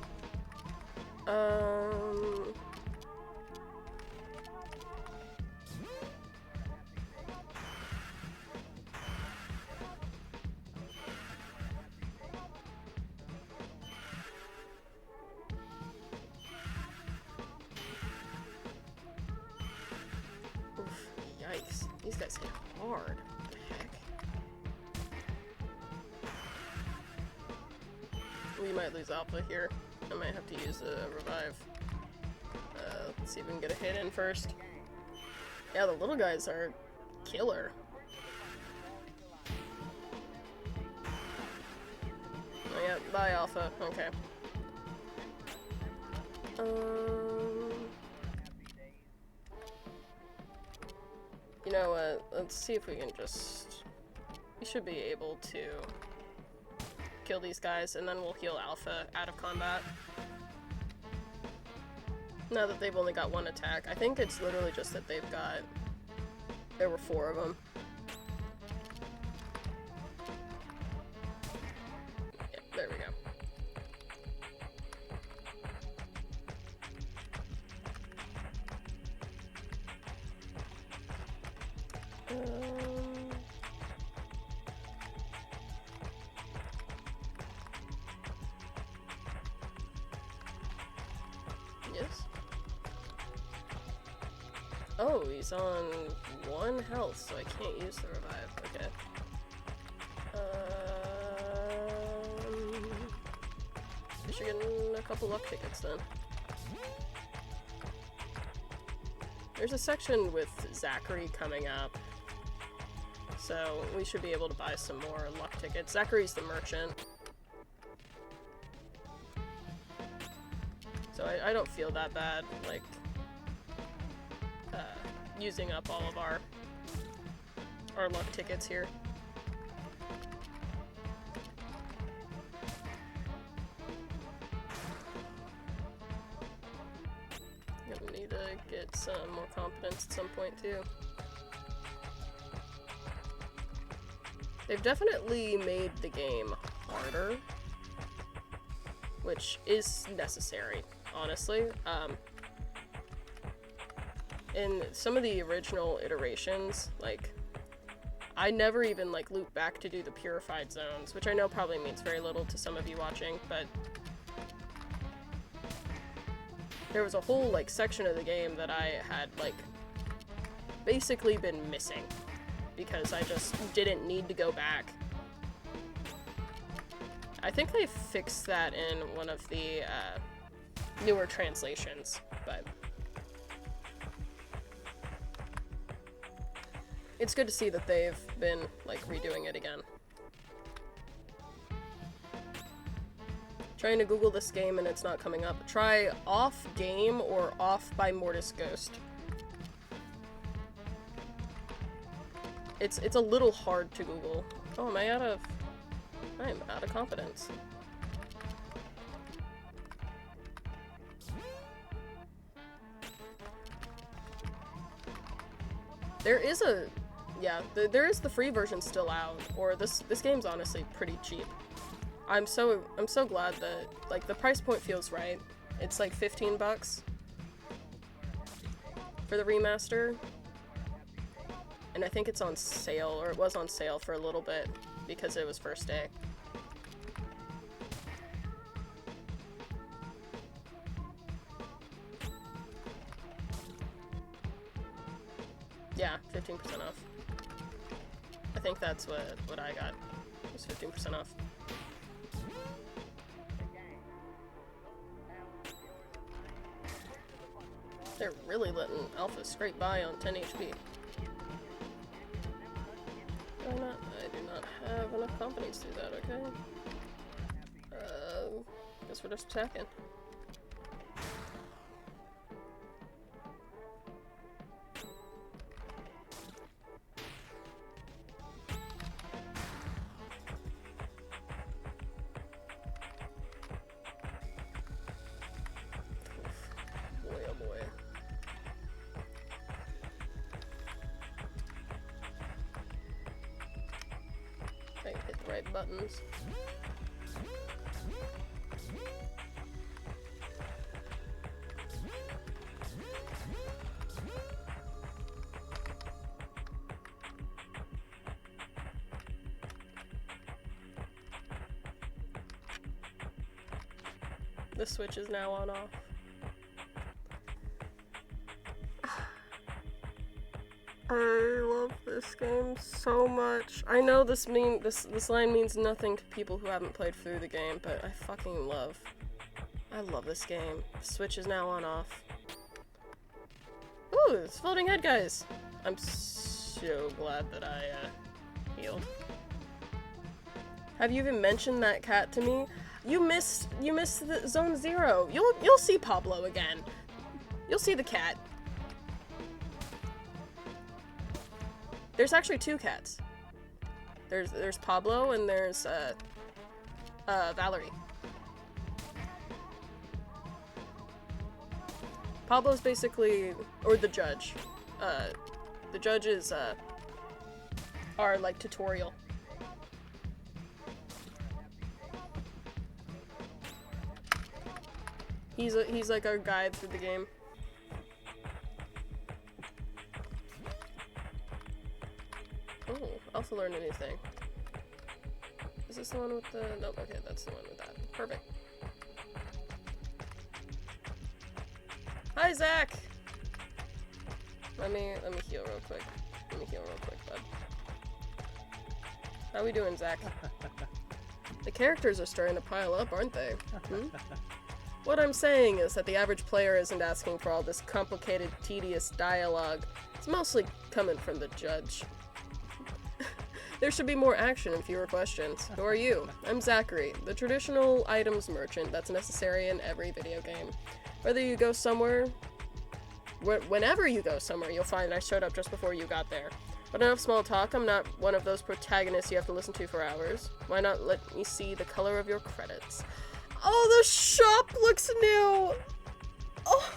Oof, yikes. These guys hit hard. What the heck? We might lose Alpha here. I might have to use a revive. Let's see if we can get a hit in first. Yeah, the little guys are killer. Oh yeah, bye Alpha. Okay. You know what? Let's see if we can just... We should be able to kill these guys, and then we'll heal Alpha out of combat. Now that they've only got one attack. I think it's literally just that they've got... There were 4 of them. Yeah, there we go. Yes. Oh, he's on 1 health, so I can't use the revive. Okay. We should get a couple luck tickets then. There's a section with Zachary coming up, so we should be able to buy some more luck tickets. Zachary's the merchant. So I don't feel that bad, like, using up all of our luck tickets here. Gonna need to get some more competence at some point too. They've definitely made the game harder, which is necessary, honestly. In some of the original iterations, like, I never even, like, looped back to do the purified zones, which I know probably means very little to some of you watching, but there was a whole, like, section of the game that I had, like, basically been missing, because I just didn't need to go back. I think they fixed that in one of the newer translations, but it's good to see that they've been, like, redoing it again. Trying to Google this game and it's not coming up. Try Off Game or Off by Mortis Ghost. It's a little hard to Google. Oh, am I out of... I'm out of confidence. There is a... Yeah, there is the free version still out, or this game's honestly pretty cheap. I'm so glad that, like, the price point feels right. It's like 15 bucks for the remaster. And I think it's on sale, or it was on sale for a little bit because it was first day. Yeah, 15% off. I think that's what I got. It was 15% off. They're really letting Alpha scrape by on 10 HP. I do not have enough confidence to do that, okay? Guess we're just attacking. Boy, oh boy. I hit the right buttons. The switch is now on off. I love this game so much. I know this line means nothing to people who haven't played through the game, but I fucking love this game. The switch is now on off. Ooh, it's floating head guys. I'm so glad that I healed. Have you even mentioned that cat to me? You missed the Zone 0. You'll see Pablo again. You'll see the cat. There's actually two cats. There's Pablo and there's Valerie. Pablo's basically, or the judge. The judge is our like tutorial. He's like our guide through the game. Oh, Alpha learned a new thing. Is this the one with the... Nope, okay, that's the one with that. Perfect. Hi, Zach! Let me heal real quick. Bud. How we doing, Zach? The characters are starting to pile up, aren't they? Hmm? What I'm saying is that the average player isn't asking for all this complicated, tedious dialogue. It's mostly coming from the judge. There should be more action and fewer questions. Who are you? I'm Zachary, the traditional items merchant that's necessary in every video game. Whether you go somewhere, whenever you go somewhere, you'll find I showed up just before you got there. But enough small talk, I'm not one of those protagonists you have to listen to for hours. Why not let me see the color of your credits? Oh, the shop looks new! Oh,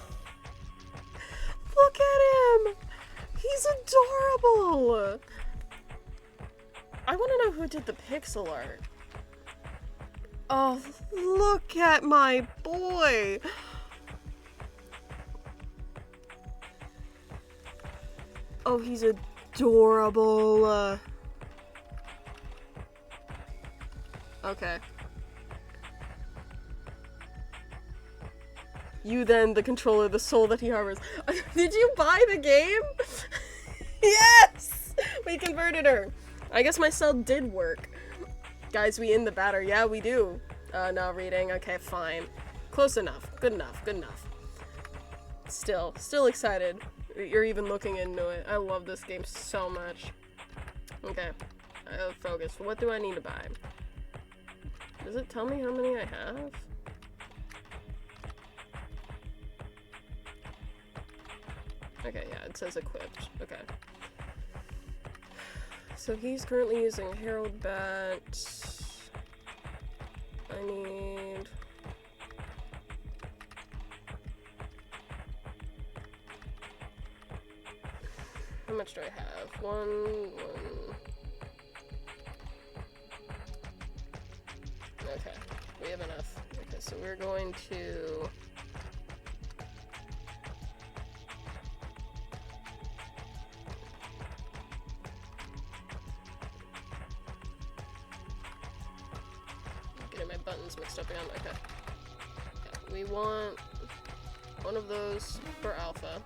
look at him! He's adorable! I want to know who did the pixel art. Oh, look at my boy! Oh, he's adorable. Okay. You then, the controller, the soul that he harbors. Did you buy the game? Yes! We converted her. I guess my cell did work. Guys, we in the batter. Yeah, we do. No reading. Okay, fine. Close enough. Good enough. Good enough. Still excited. You're even looking into it. I love this game so much. Okay. Focus. What do I need to buy? Does it tell me how many I have? Okay, yeah, it says equipped. Okay. So he's currently using Herald Bat. I need... How much do I have? One. Okay, we have enough. Okay, so we're going to... Getting my buttons mixed up again. Okay. We want one of those for alpha.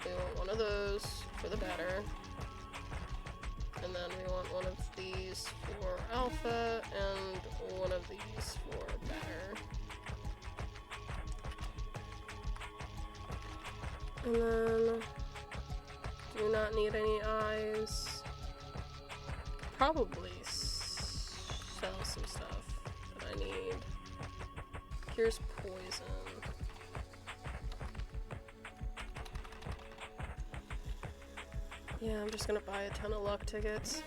We want one of those for the batter. And then we want one of these for alpha and one of these for batter. And then do not need any eyes. Probably sell some stuff that I need. Here's poison. Yeah, I'm just gonna buy a ton of luck tickets.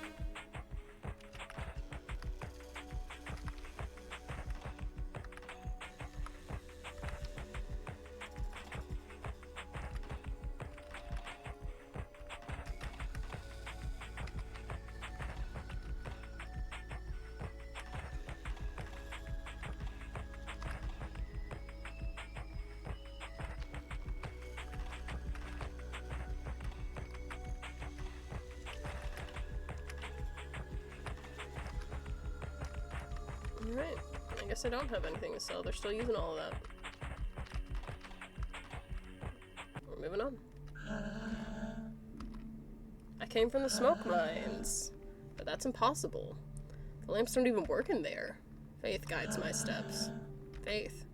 Alright, I guess I don't have anything to sell. They're still using all of that. We're moving on. I came from the smoke mines, but that's impossible. The lamps don't even work in there. Faith guides my steps. Faith.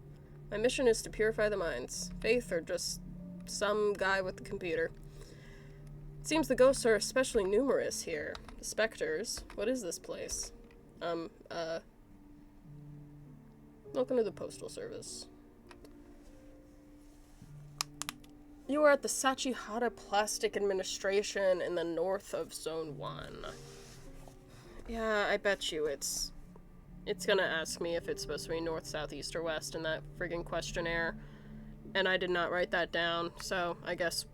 My mission is to purify the mines. Faith or just some guy with the computer. It seems the ghosts are especially numerous here. The specters. What is this place? Welcome to the Postal Service. You are at the Sachihara Plastic Administration in the north of Zone 1. Yeah, I bet you it's gonna ask me if it's supposed to be north, south, east, or west in that friggin' questionnaire. And I did not write that down, so I guess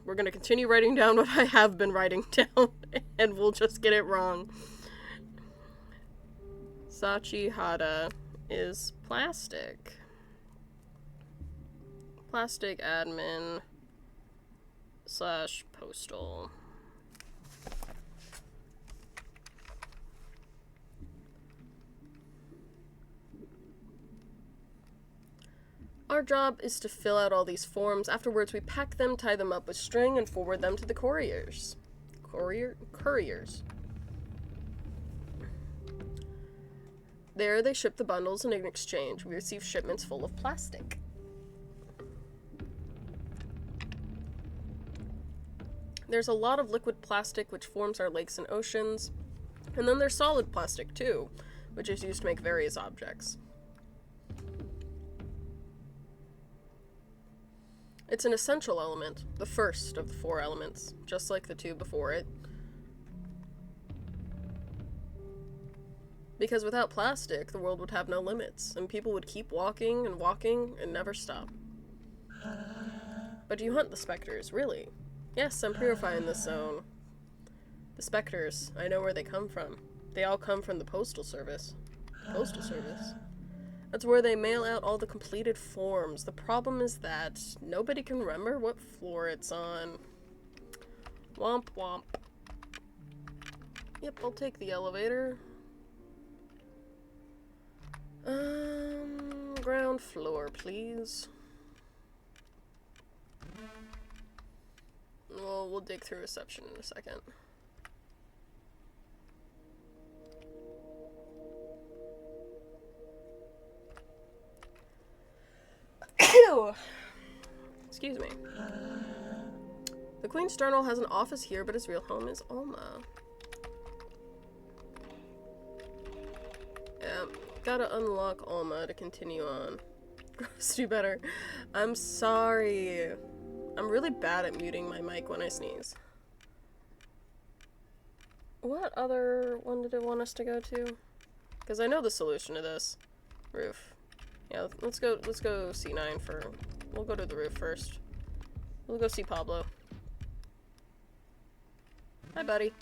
we're gonna continue writing down what I have been writing down, and we'll just get it wrong. Sachihara is plastic. Plastic admin / postal. Our job is to fill out all these forms. Afterwards, we pack them, tie them up with string, and forward them to the couriers. Couriers. There, they ship the bundles, and in exchange, we receive shipments full of plastic. There's a lot of liquid plastic, which forms our lakes and oceans. And then there's solid plastic, too, which is used to make various objects. It's an essential element, the first of the 4 elements, just like the 2 before it. Because without plastic, the world would have no limits, and people would keep walking and never stop. But you hunt the specters, really? Yes, I'm purifying this zone. The specters, I know where they come from. They all come from the Postal Service. Postal Service? That's where they mail out all the completed forms. The problem is that nobody can remember what floor it's on. Womp womp. Yep, I'll take the elevator. Ground floor, please. Well, we'll dig through reception in a second. Excuse me. The Queen's Journal has an office here, but his real home is Alma. Yeah, gotta unlock Alma to continue on. Gross, do better. I'm sorry. I'm really bad at muting my mic when I sneeze. What other one did it want us to go to? Because I know the solution to this. Roof. Yeah, let's go C9 for... We'll go to the roof first. We'll go see Pablo. Hi, buddy.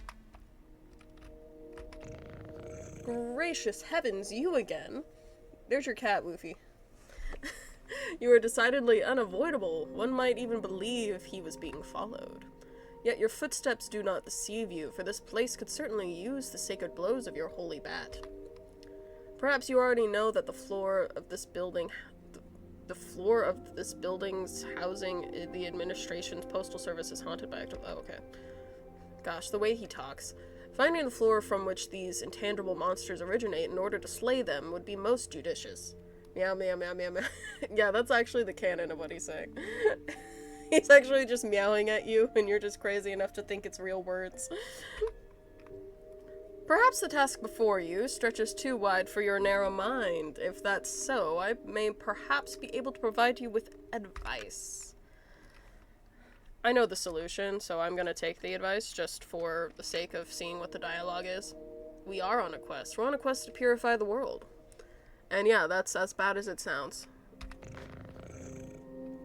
Gracious heavens, you again? There's your cat, Woofy. You are decidedly unavoidable. One might even believe he was being followed. Yet your footsteps do not deceive you, for this place could certainly use the sacred blows of your holy bat. Perhaps you already know that the floor of this building's housing the administration's postal service is haunted by oh, okay. Gosh, the way he talks. Finding the floor from which these intangible monsters originate in order to slay them would be most judicious. Meow, meow, meow, meow, meow. Yeah, that's actually the canon of what he's saying. He's actually just meowing at you, and you're just crazy enough to think it's real words. Perhaps the task before you stretches too wide for your narrow mind. If that's so, I may perhaps be able to provide you with advice. I know the solution, so I'm gonna take the advice just for the sake of seeing what the dialogue is. We are on a quest. We're on a quest to purify the world. And yeah, that's as bad as it sounds.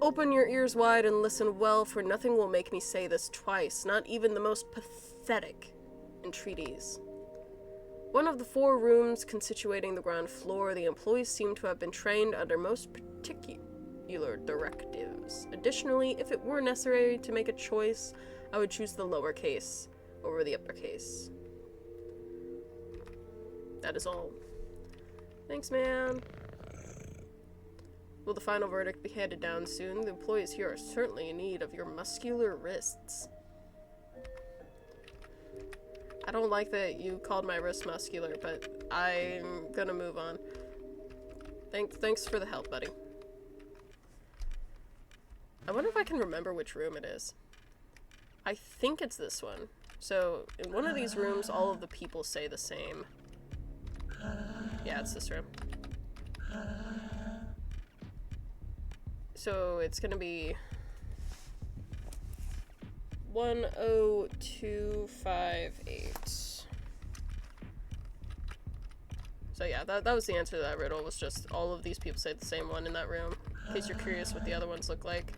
Open your ears wide and listen well, for nothing will make me say this twice, not even the most pathetic entreaties. One of the 4 rooms constituting the ground floor, the employees seem to have been trained under most particular directives. Additionally, if it were necessary to make a choice, I would choose the lowercase over the uppercase. That is all. Thanks, man. Will the final verdict be handed down soon? The employees here are certainly in need of your muscular wrists. I don't like that you called my wrist muscular, but I'm gonna move on. Thanks for the help, buddy. I wonder if I can remember which room it is. I think it's this one. So, in one of these rooms, all of the people say the same. Yeah, it's this room. So, it's gonna be 10258. So yeah, that was the answer to that riddle, was just all of these people say the same one in that room. In case you're curious what the other ones look like.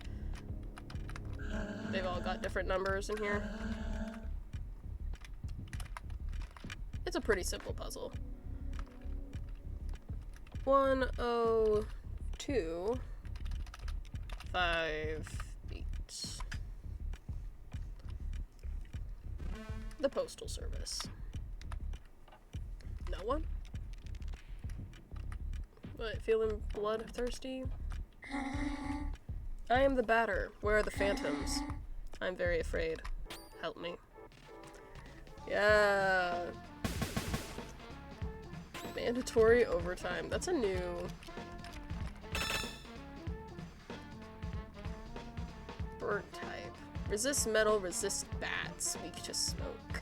They've all got different numbers in here. It's a pretty simple puzzle. 10258. The Postal Service. No one? What, feeling bloodthirsty? I am the batter. Where are the phantoms? I'm very afraid. Help me. Yeah. Mandatory overtime. That's a new... bird type. Resist metal, resist bats. Weak to smoke.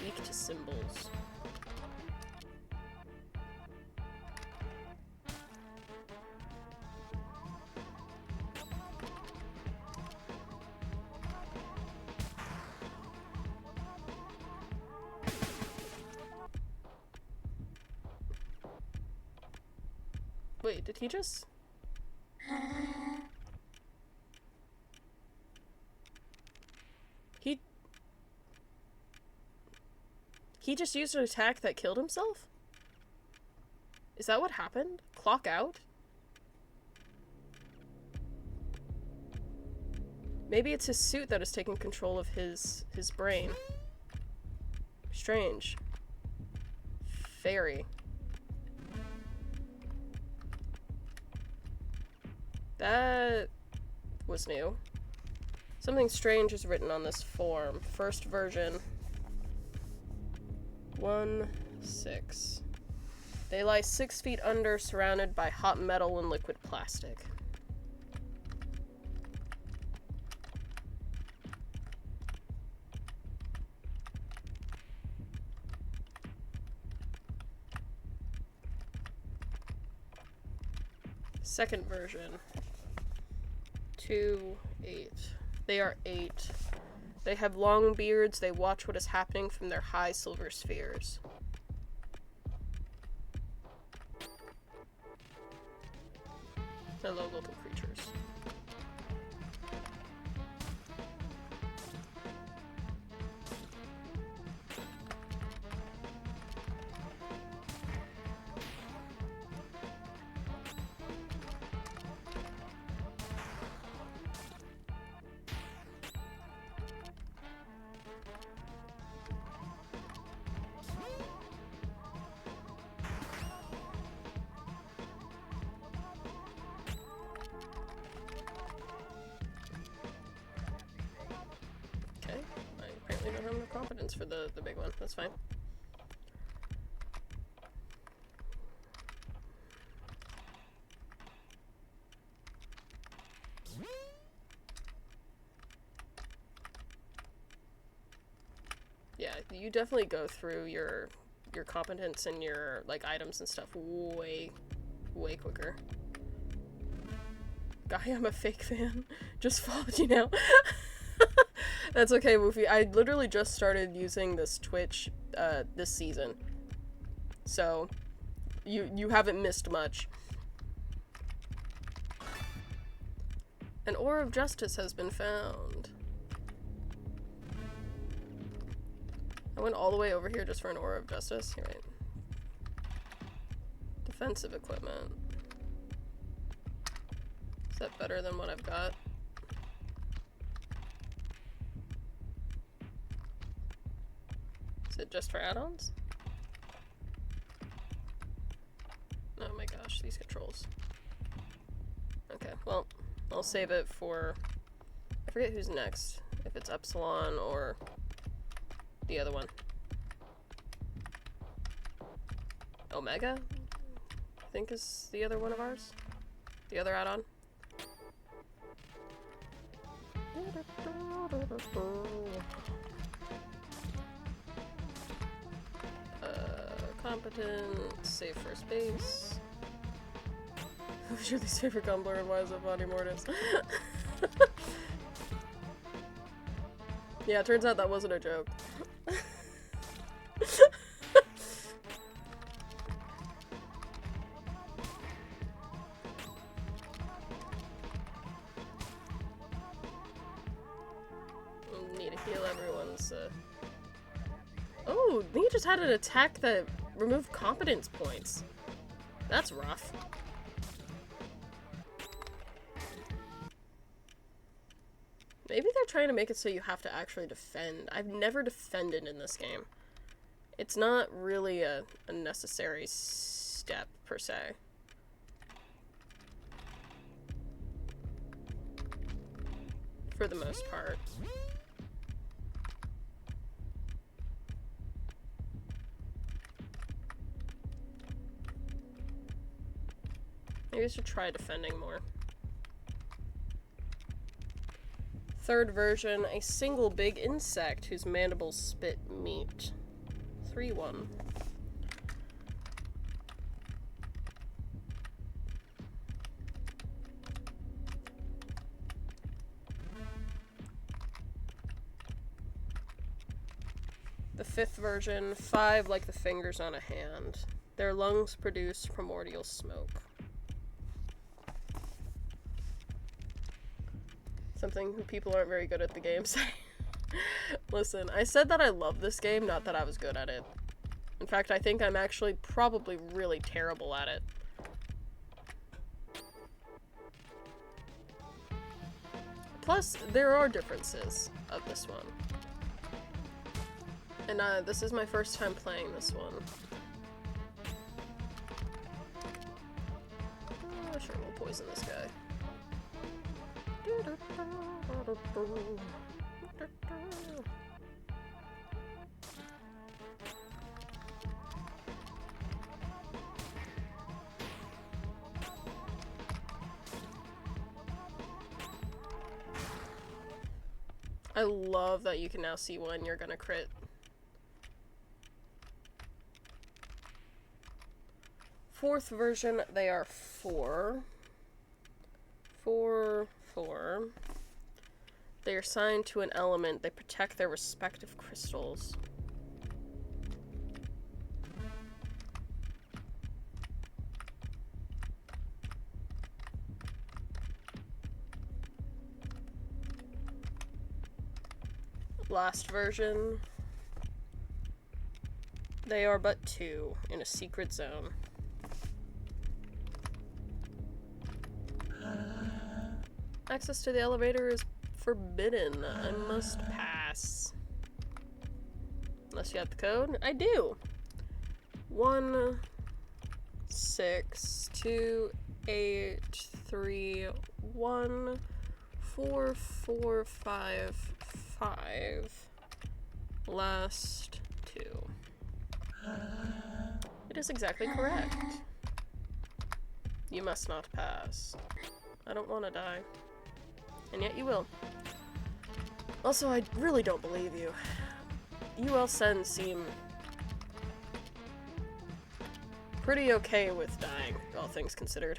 Weak to symbols. Wait, did he just... He just used an attack that killed himself? Is that what happened? Clock out? Maybe it's his suit that is taking control of his brain. Strange. Fairy. That was new. Something strange is written on this form. First version. 1-6. They lie 6 feet under, surrounded by hot metal and liquid plastic. Second version. 2-8. They are 8 They have long beards. They watch what is happening from their high silver spheres. Hello, little creatures. We don't have enough competence for the big one. That's fine. Yeah, you definitely go through your competence and your like items and stuff way quicker. Guy, I'm a fake fan. Just followed you now. That's okay, Woofy. I literally just started using this Twitch this season. So you haven't missed much. An Ore of Justice has been found. I went all the way over here just for an Ore of Justice. Here, wait. Defensive equipment. Is that better than what I've got? Is it just for add-ons? Oh my gosh, these controls. Okay, well, I'll save it for... I forget who's next. If it's Epsilon or the other one. Omega? I think is the other one of ours. The other add-on. Competent, save for space. Who's your least favorite Gumbler and why is it Body Mortis? Yeah, it turns out that wasn't a joke. Need to heal everyone's, Oh, he just had an attack that removed competence points. That's rough. Maybe they're trying to make it so you have to actually defend. I've never defended in this game. It's not really a necessary step, per se. For the most part. Maybe I should try defending more. Third version, a single big insect whose mandibles spit meat. 3-1. The fifth version, 5 like the fingers on a hand. Their lungs produce primordial smoke. Something people aren't very good at the game say. Listen, I said that I love this game, not that I was good at it. In fact, I think I'm actually probably really terrible at it. Plus, there are differences of this one. And this is my first time playing this one. Oh, sure, we'll poison this guy. I love that you can now see when you're gonna crit. Fourth version, they are 4. 4. They are assigned to an element. They protect their respective crystals. Last version. They are but 2 in a secret zone. Access to the elevator is forbidden. I must pass. Unless you have the code. I do. 1 6 2 8 3 1 4 4 5 5. Last 2. It is exactly correct. You must not pass. I don't want to die. And yet you will. Also, I really don't believe you. UL Sen seem pretty okay with dying, all things considered.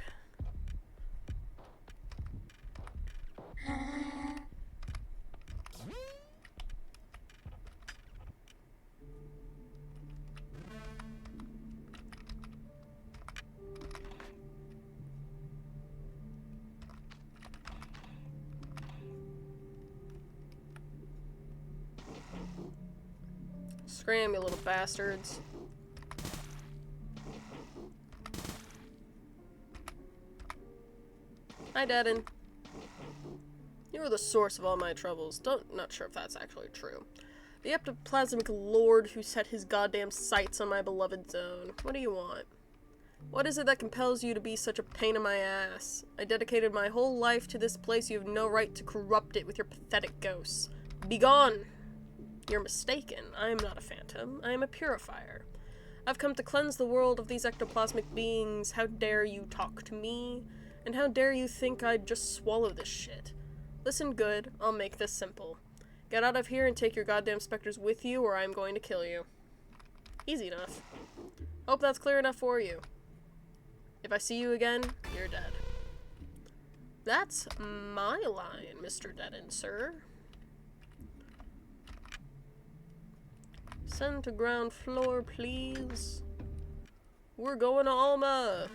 Scram, you little bastards. Hi, Devin. You are the source of all my troubles. Not sure if that's actually true. The ectoplasmic lord who set his goddamn sights on my beloved zone. What do you want? What is it that compels you to be such a pain in my ass? I dedicated my whole life to this place. You have no right to corrupt it with your pathetic ghosts. Begone! You're mistaken. I am not a phantom. I am a purifier. I've come to cleanse the world of these ectoplasmic beings. How dare you talk to me? And how dare you think I'd just swallow this shit? Listen good. I'll make this simple. Get out of here and take your goddamn specters with you, or I'm going to kill you. Easy enough. Hope that's clear enough for you. If I see you again, you're dead. That's my line, Mr. Deaden, sir. Send to ground floor, please. We're going to Alma.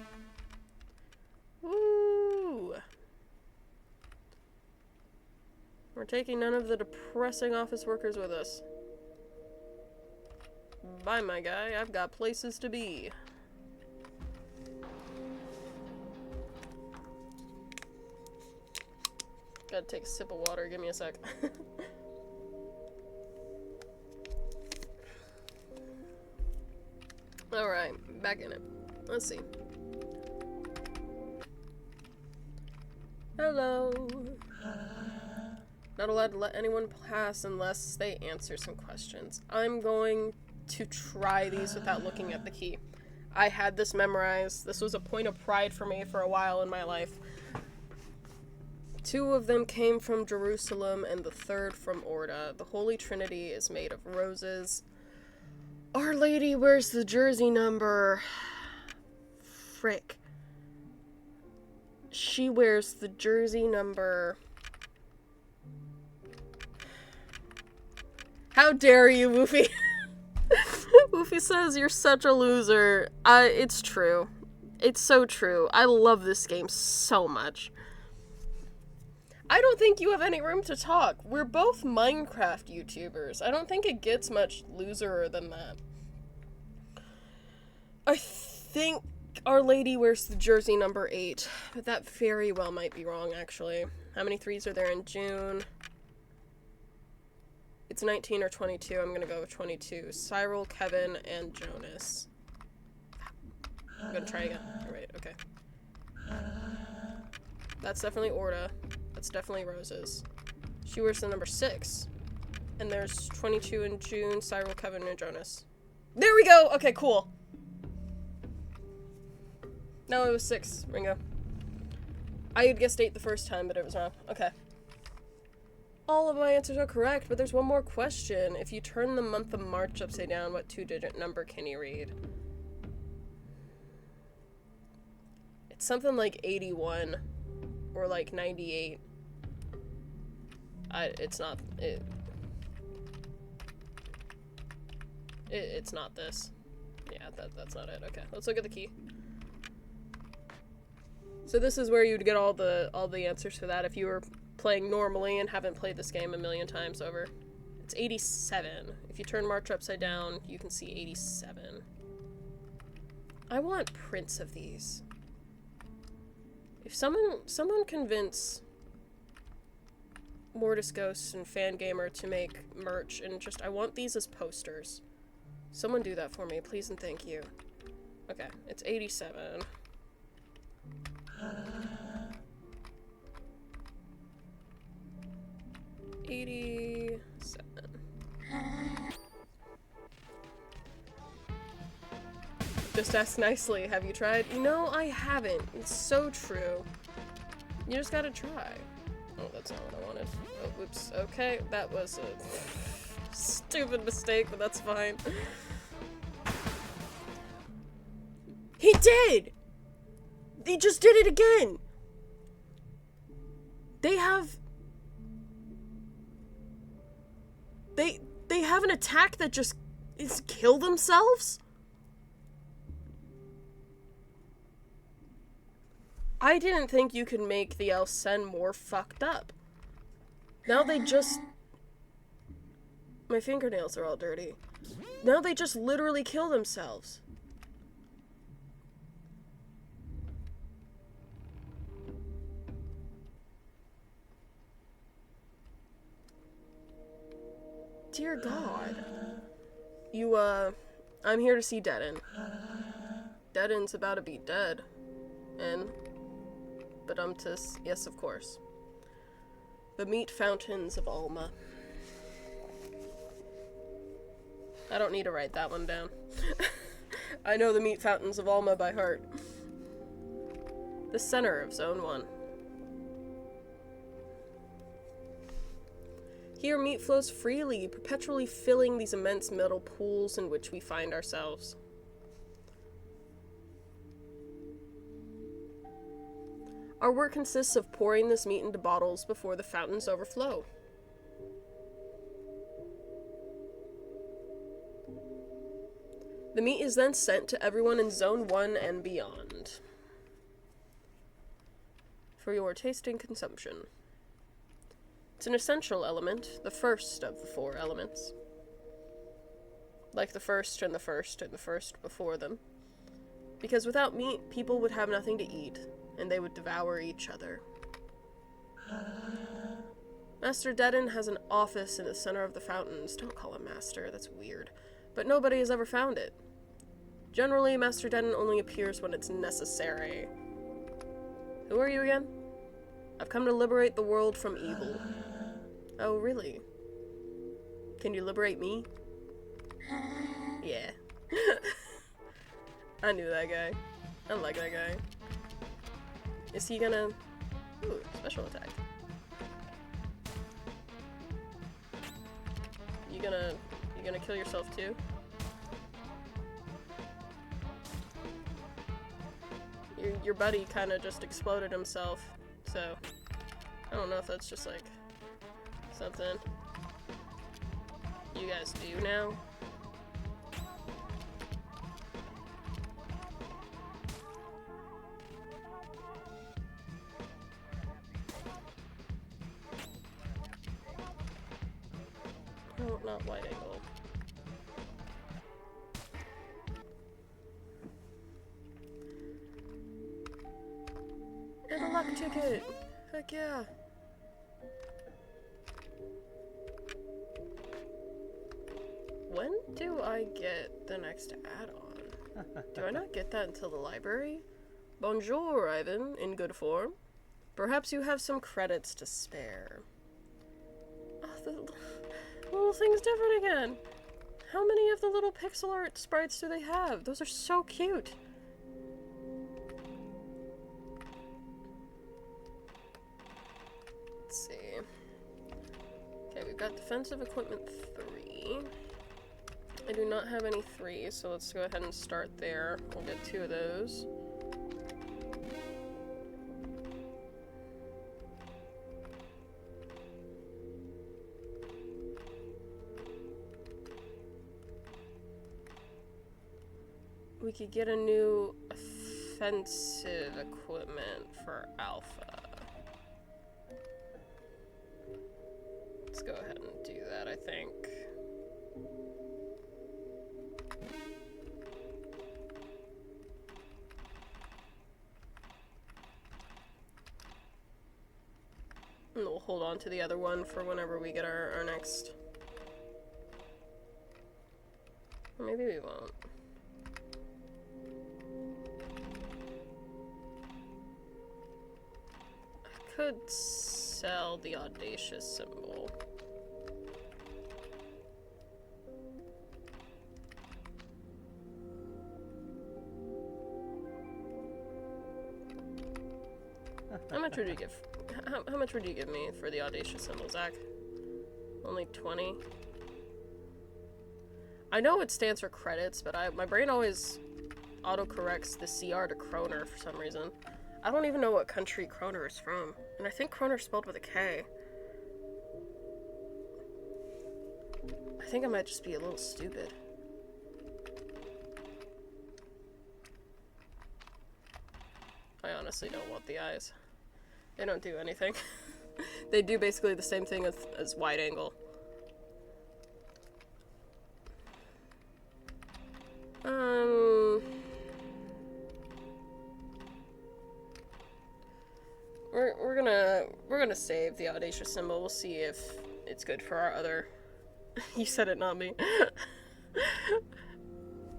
Woo! We're taking none of the depressing office workers with us. Bye, my guy. I've got places to be. Gotta take a sip of water. Give me a sec. Alright, back in it. Let's see. Hello. Not allowed to let anyone pass unless they answer some questions. I'm going to try these without looking at the key. I had this memorized. This was a point of pride for me for a while in my life. 2 of them came from Jerusalem and the 3rd from Orda. The Holy Trinity is made of roses. Our Lady wears the jersey number. Frick. She wears the jersey number. How dare you, Woofy? Woofy says you're such a loser. It's true. It's so true. I love this game so much. I don't think you have any room to talk. We're both Minecraft YouTubers. I don't think it gets much loserer than that. I think Our Lady wears the jersey number 8, but that very well might be wrong, actually. How many 3s are there in June? It's 19 or 22. I'm gonna go with 22. Cyril, Kevin, and Jonas. I'm gonna try again. Alright, okay. That's definitely Orda. That's definitely Roses. She wears the number 6. And there's 22 in June, Cyril, Kevin, and Jonas. There we go! Okay, cool. No, it was 6, Ringo. I had guessed 8 the first time, but it was wrong. Okay. All of my answers are correct, but there's one more question. If you turn the month of March upside down, what 2-digit number can you read? It's something like 81. Or like 98. It's not, it's not this. Yeah, that's not it. Okay, let's look at the key. So this is where you'd get all the answers for that if you were playing normally and haven't played this game a million times over. It's 87. If you turn March upside down, you can see 87. I want prints of these. If someone convince Mortis Ghost and Fangamer to make merch and just, I want these as posters. Someone do that for me, please and thank you. Okay, it's 87. Just ask nicely, have you tried? No, I haven't. It's so true. You just gotta try. Oh, that's not what I wanted. Oh, whoops. Okay, that was a stupid mistake, but that's fine. He did! He just did it again! They have... They have an attack that just is kill themselves? I didn't think you could make the El Sen more fucked up. Now they just... My fingernails are all dirty. Now they just literally kill themselves. Dear God. I'm here to see Deaden. Deaden's about to be dead. And... Badumtus, yes of course. The meat fountains of Alma. I don't need to write that one down. I know the meat fountains of Alma by heart. The center of Zone 1. Here meat flows freely, perpetually filling these immense metal pools in which we find ourselves. Our work consists of pouring this meat into bottles before the fountains overflow. The meat is then sent to everyone in Zone 1 and beyond. For your tasting consumption. It's an essential element, the first of the 4 elements. Like the first and the first and the first before them. Because without meat, people would have nothing to eat, and they would devour each other. Master Deaden has an office in the center of the fountains. Don't call him Master, that's weird. But nobody has ever found it. Generally, Master Deaden only appears when it's necessary. Who are you again? I've come to liberate the world from evil. Oh, really? Can you liberate me? Yeah. I knew that guy. I like that guy. Is he gonna... Ooh, special attack. You gonna kill yourself too? Your buddy kinda just exploded himself, so... I don't know if that's just like... something you guys do now. No, not wide angle. And a luck ticket! Heck yeah! When do I get the next add-on? Do I not get that until the library? Bonjour, Ivan, in good form. Perhaps you have some credits to spare. Oh, the little thing's different again. How many of the little pixel art sprites do they have? Those are so cute. Let's see. Okay, we've got defensive equipment 3. I do not have any 3, so let's go ahead and start there. We'll get 2 of those. We could get a new offensive equipment for Alpha. Let's go ahead and do that, I think. And we'll hold on to the other one for whenever we get our next. Or maybe we won't. I could sell the audacious symbol. How much would you give? How much would you give me for the audacious symbol, Zach? Only 20? I know it stands for credits, but my brain always autocorrects the CR to kroner for some reason. I don't even know what country kroner is from. And I think kroner is spelled with a K. I think I might just be a little stupid. I honestly don't want the eyes. They don't do anything. They do basically the same thing as wide angle. We're gonna save the audacious symbol. We'll see if it's good for our other. You said it, not me.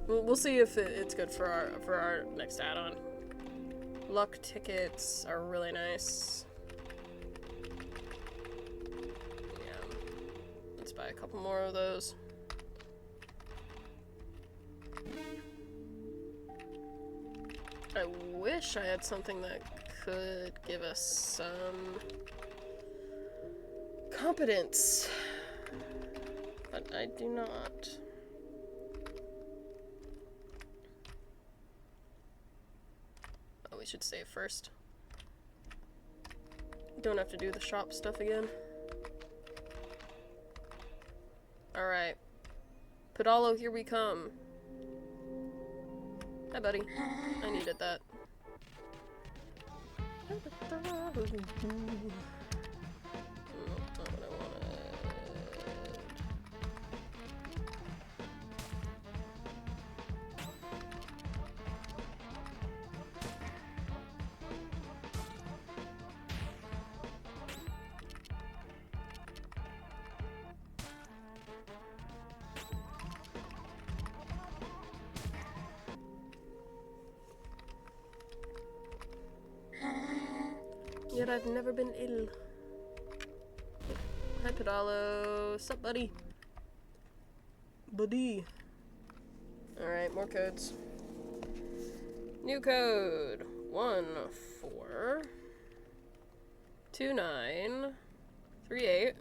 We'll see if it's good for our next add-on. Luck tickets are really nice. Yeah, let's buy a couple more of those. I wish I had something that could give us some competence, but I do not. Oh, we should save first. Don't have to do the shop stuff again. Alright. Pedalo, here we come. Hi, buddy. I needed that. Yet I've never been ill. Hi, Pedalo. Sup, buddy? Buddy. Alright, more codes. New code. 142938.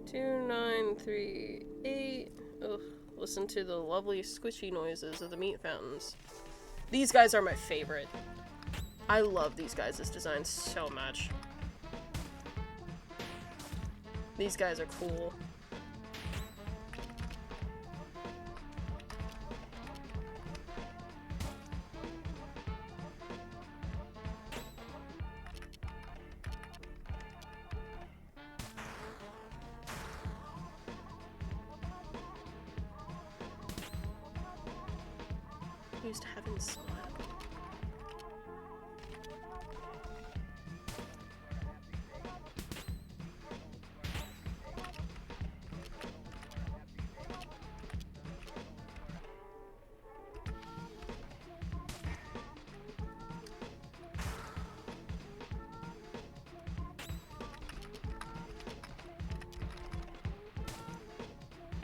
2938. Ugh. Listen to the lovely squishy noises of the meat fountains. These guys are my favorite. I love these guys' designs so much. These guys are cool. Used heaven's smile.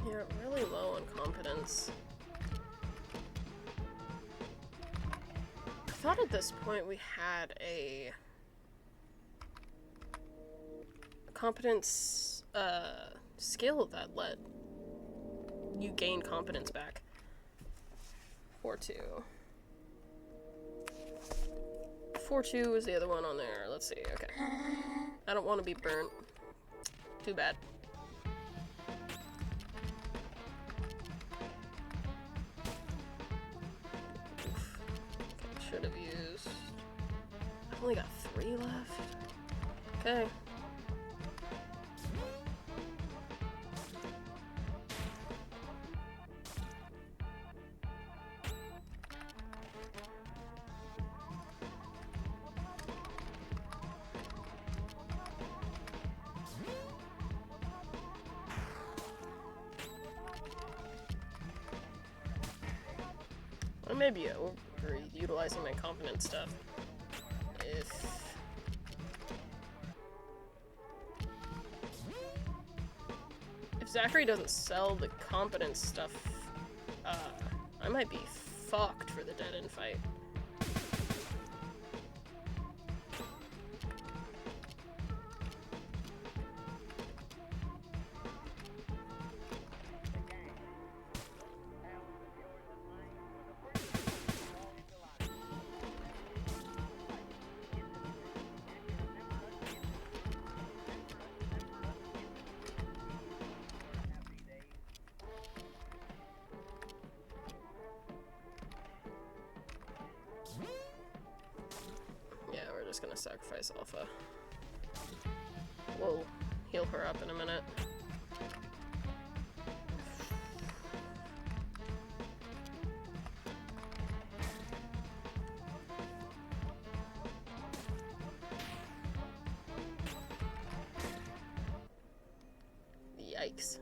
You're really low on competence. I thought at this point we had a competence skill that let you gain competence back. 4-2. 4-2 is the other one on there. Let's see. Okay. I don't want to be burnt. Too bad. should have used. I've only got 3 left. Okay. I may be over-utilizing my confidence stuff. If Zachary doesn't sell the competence stuff, I might be fucked for the dead-end fight. Just gonna sacrifice Alpha. We'll heal her up in a minute. Yikes.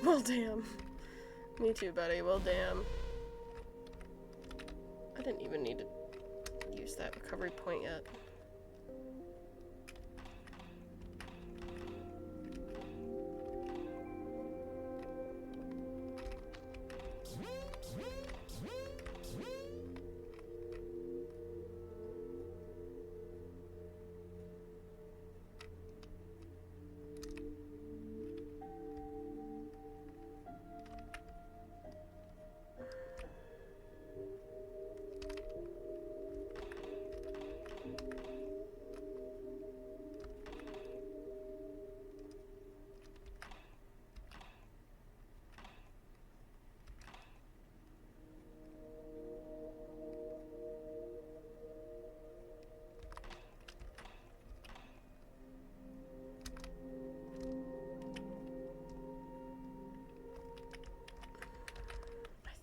Well, damn. Me too, buddy. Well, damn. I didn't even need to use that recovery point yet.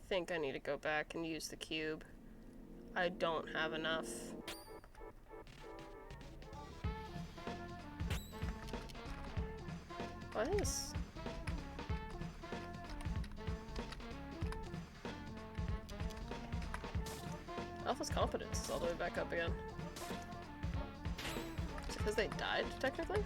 I think I need to go back and use the cube. I don't have enough. What is... Alpha's competence is all the way back up again. Is it because they died, technically?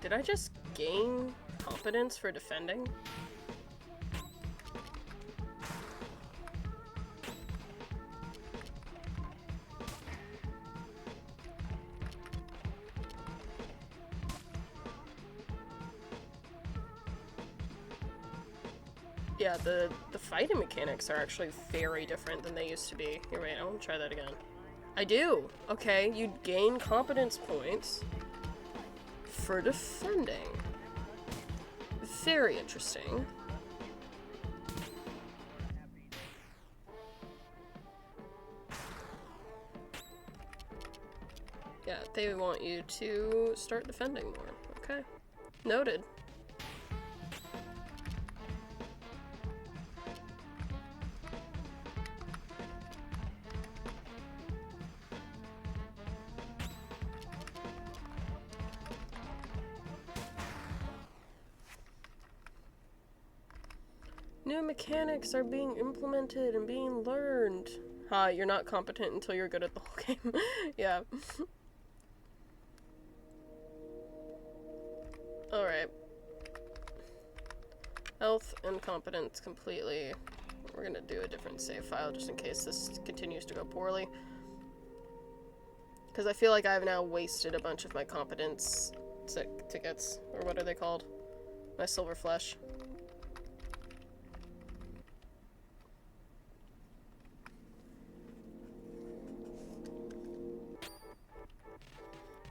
Did I just gain competence for defending? Yeah, the fighting mechanics are actually very different than they used to be. You're right, I want to try that again. I do! Okay, you gain competence points for defending. Very interesting. Yeah, they want you to start defending more. Okay. Noted. New mechanics are being implemented and being learned. You're not competent until you're good at the whole game. Yeah. Alright. Health and competence completely. We're gonna do a different save file just in case this continues to go poorly. Because I feel like I've now wasted a bunch of my competence tickets, or what are they called? My silver flesh.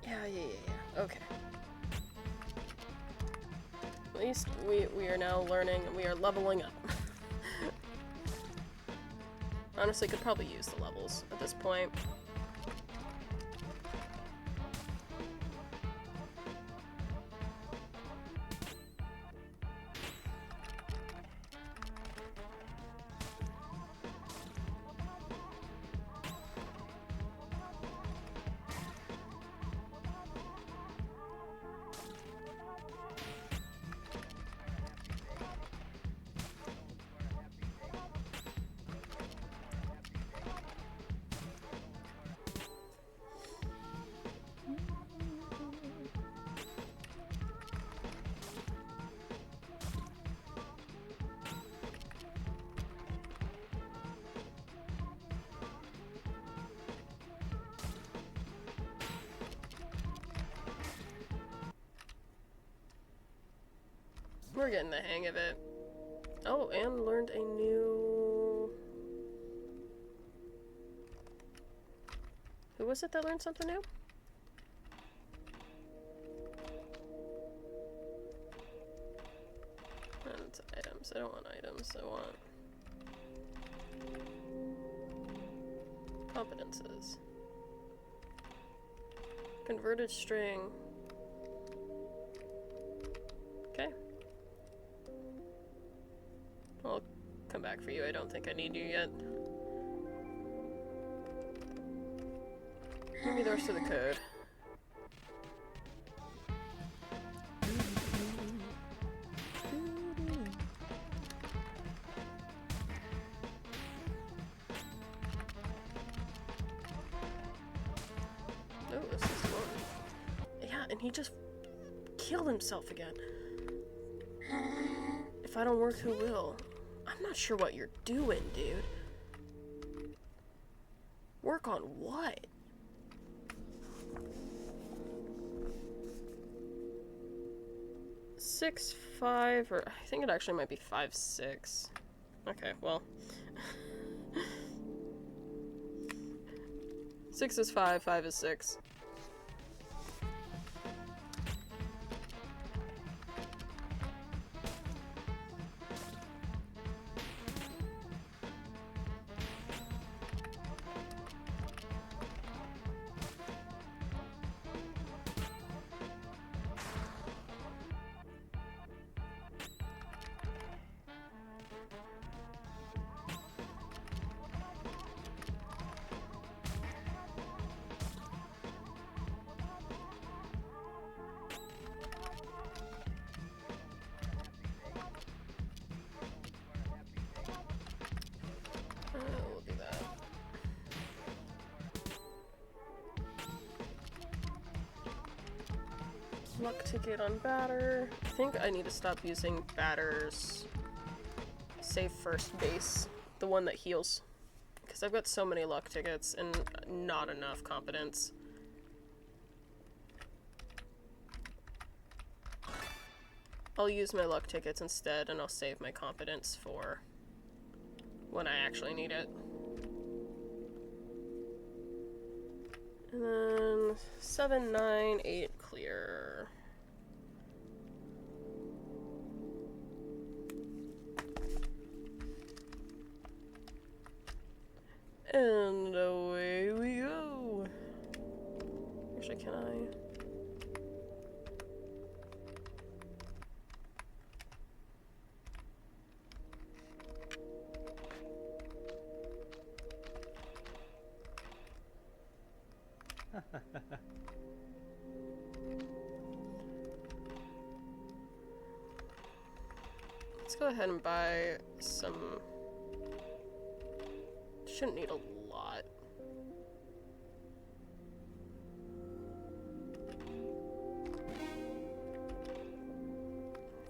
Yeah. Okay. At least we are now learning and we are leveling up. Honestly, could probably use the levels at this point. We're getting the hang of it. Oh, and learned a new... Who was it that learned something new? That's items. I don't want items. I want... competences. Converted string. Okay. I'll come back for you. I don't think I need you yet. Give me the rest of the code. Oh, this is fun. Yeah, and he just killed himself again. If I don't work, who will? I'm not sure what you're doing, dude. Work on what? Six, 5, or I think it actually might be 5, 6. Okay, well. 6 is 5, 5 is 6. We'll do that. Luck ticket on batter. I think I need to stop using batter's save first base, the one that heals, because I've got so many luck tickets and not enough competence. I'll use my luck tickets instead, and I'll save my competence for when I actually need it. And then 7, 9, 8 clear. And away we go. Actually, can I? Let's go ahead and buy some. Shouldn't need a lot.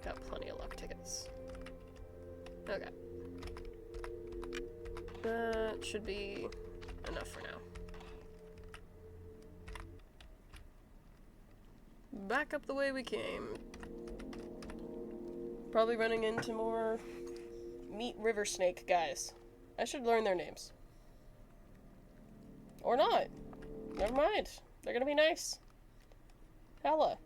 Got plenty of luck tickets. Okay. That should be enough for now. back up the way we came. Probably running into more meat river snake guys. I should learn their names. Or not. Never mind. They're gonna be nice. Hella.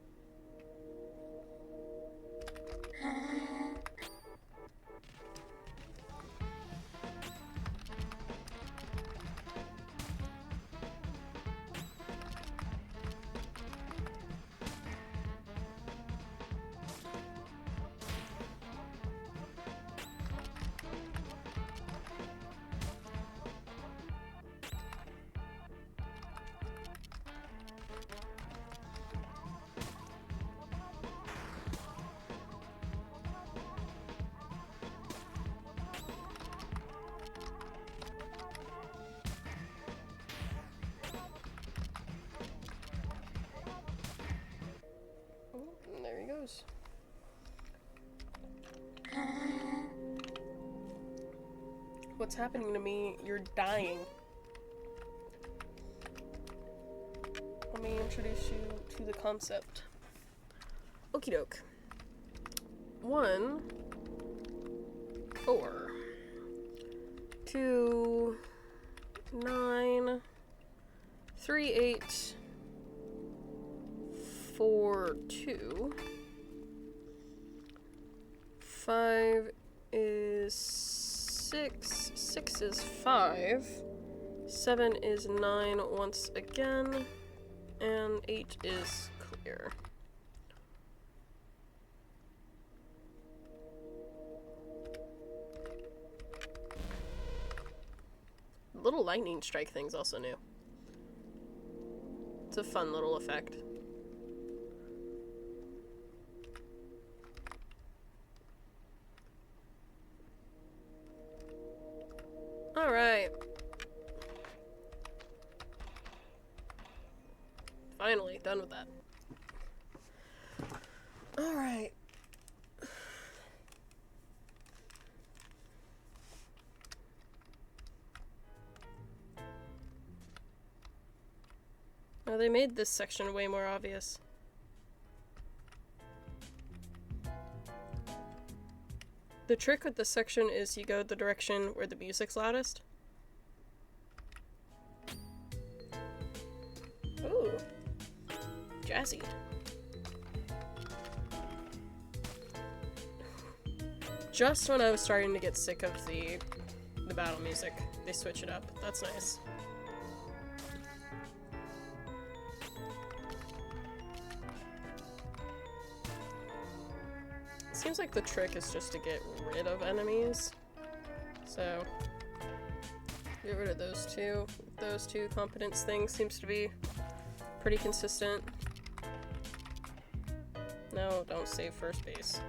There he goes. What's happening to me? You're dying. Let me introduce you to the concept. Okie doke. 1, 4, 2, 9, 3, 8, 4, 2. 5 is 6. 6 is 5. 7 is 9 once again. And 8 is clear. Little lightning strike thing's also new. It's a fun little effect. Alright. Finally, done with that. Alright. Now they made this section way more obvious. The trick with this section is you go the direction where the music's loudest. Ooh. Jazzy. Just when I was starting to get sick of the battle music, they switch it up. That's nice. Seems like the trick is just to get rid of enemies. So, get rid of those two. Those two competence things seems to be pretty consistent. No, don't save first base.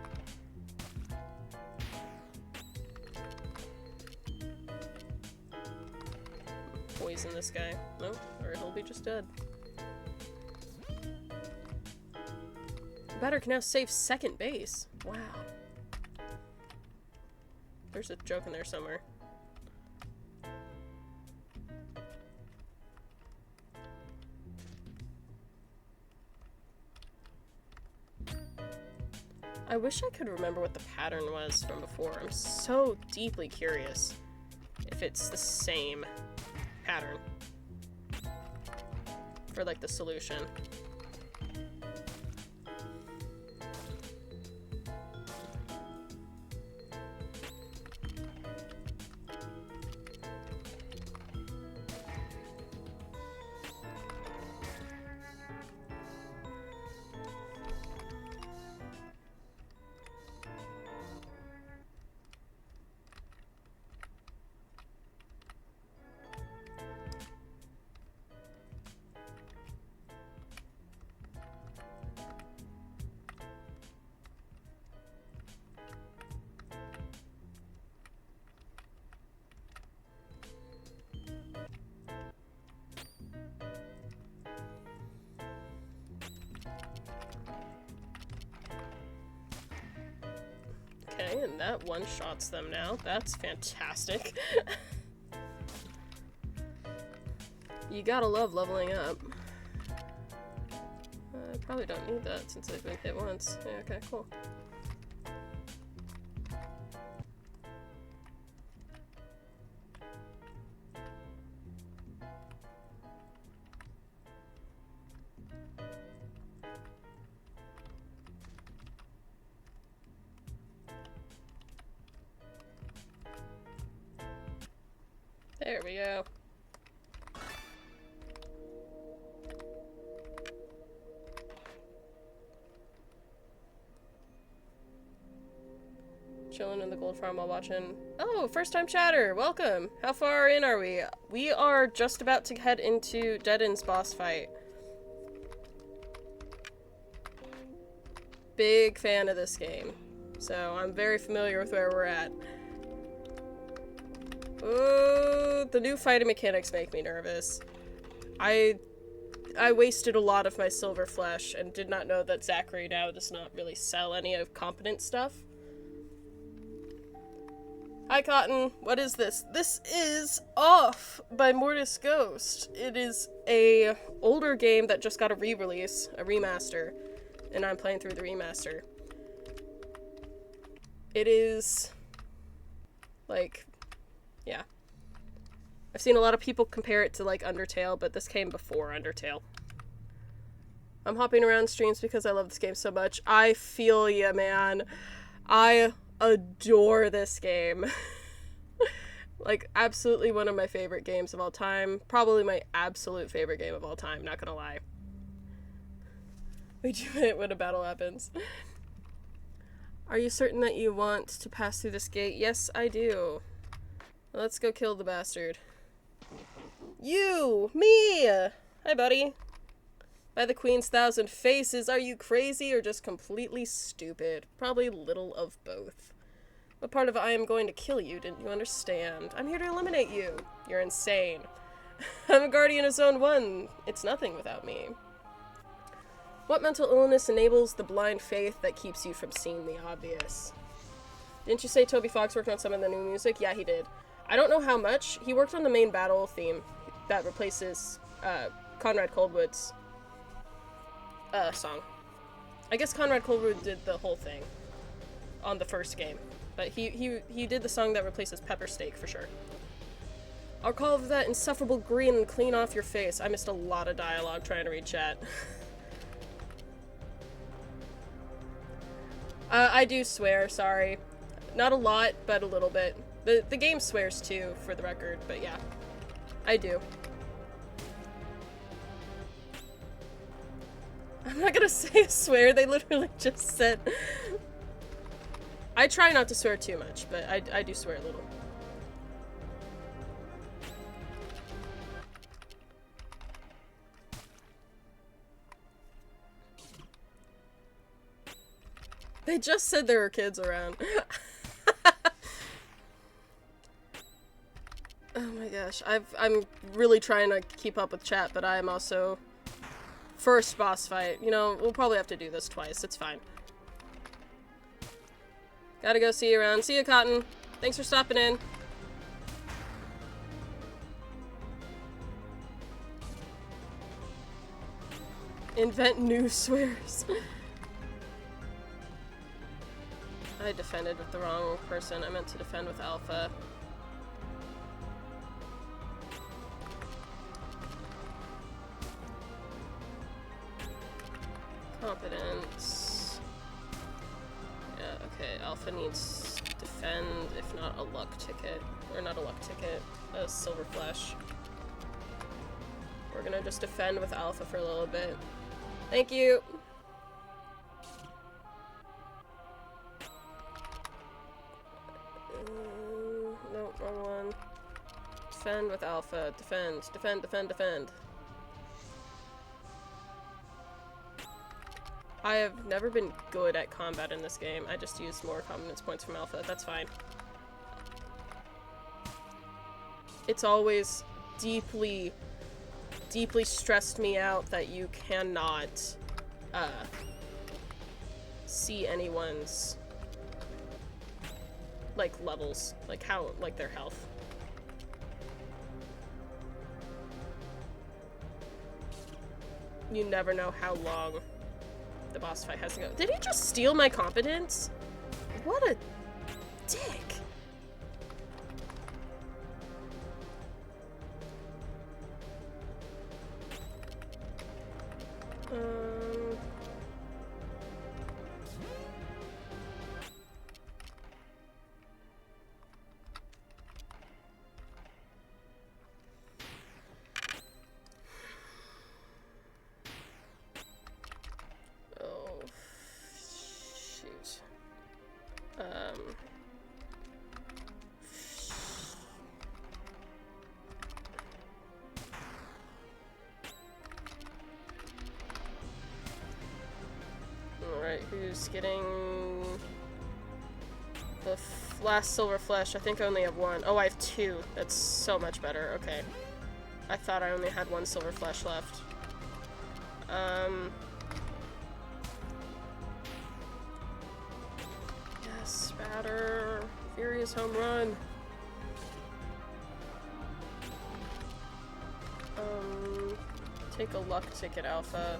Poison this guy. Nope, or he'll be just dead. The batter can now save second base. Wow. There's a joke in there somewhere. I wish I could remember what the pattern was from before. I'm so deeply curious if it's the same pattern for like the solution. Okay, and that one-shots them now. That's fantastic. You gotta love leveling up. Probably don't need that since I've been hit once. Yeah, okay, cool. There we go. Chilling in the gold farm while watching. Oh, first time chatter! Welcome! How far in are we? We are just about to head into Dead End's boss fight. Big fan of this game. So I'm very familiar with where we're at. Oh, the new fighting mechanics make me nervous. I wasted a lot of my silver flesh and did not know that Zachary now does not really sell any of competent stuff. Hi Cotton, what is this? This is Off by Mortis Ghost. It is a older game that just got a re-release, a remaster, and I'm playing through the remaster. It is, like, yeah. I've seen a lot of people compare it to, like, Undertale, but this came before Undertale. I'm hopping around streams because I love this game so much. I feel ya, man. I adore this game. Like, absolutely one of my favorite games of all time. Probably my absolute favorite game of all time, not gonna lie. Wait a minute when a battle happens. Are you certain that you want to pass through this gate? Yes, I do. Let's go kill the bastard. You! Me! Hi, buddy. By the Queen's 1,000 faces, are you crazy or just completely stupid? Probably little of both. What part of I am going to kill you didn't you understand? I'm here to eliminate you. You're insane. I'm a guardian of Zone 1. It's nothing without me. What mental illness enables the blind faith that keeps you from seeing the obvious? Didn't you say Toby Fox worked on some of the new music? Yeah, he did. I don't know how much. He worked on the main battle theme that replaces Conrad Coldwood's song. I guess Conrad Coldwood did the whole thing on the first game, but he did the song that replaces Pepper Steak for sure. I'll call that insufferable green and clean off your face. I missed a lot of dialogue trying to read chat. I do swear, sorry. Not a lot, but a little bit. The game swears too, for the record, but yeah. I do. I'm not gonna say a swear, they literally just said... I try not to swear too much, but I do swear a little. They just said there were kids around. Oh my gosh, I'm really trying to keep up with chat, but I am also... First boss fight. You know, we'll probably have to do this twice, it's fine. Gotta go see you around. See you, Cotton. Thanks for stopping in. Invent new swears. I defended with the wrong person. I meant to defend with Alpha. Competence. Yeah, okay. Alpha needs defend, if not a luck ticket. Or not a luck ticket, a silver flesh. We're gonna just defend with Alpha for a little bit. Thank you! No, wrong one. Defend with Alpha. Defend. Defend, defend, defend. I have never been good at combat in this game. I just used more competence points from Alpha. That's fine. It's always deeply, deeply stressed me out that you cannot see anyone's like levels, like how, like their health. You never know how long boss fight has to go. Did he just steal my competence? What a dick. Oh, shoot. Alright, who's getting the last silver flesh? I think I only have one. Oh, I have two. That's so much better. Okay. I thought I only had one silver flesh left. Yes, batter. Furious home run. Take a luck ticket, Alpha.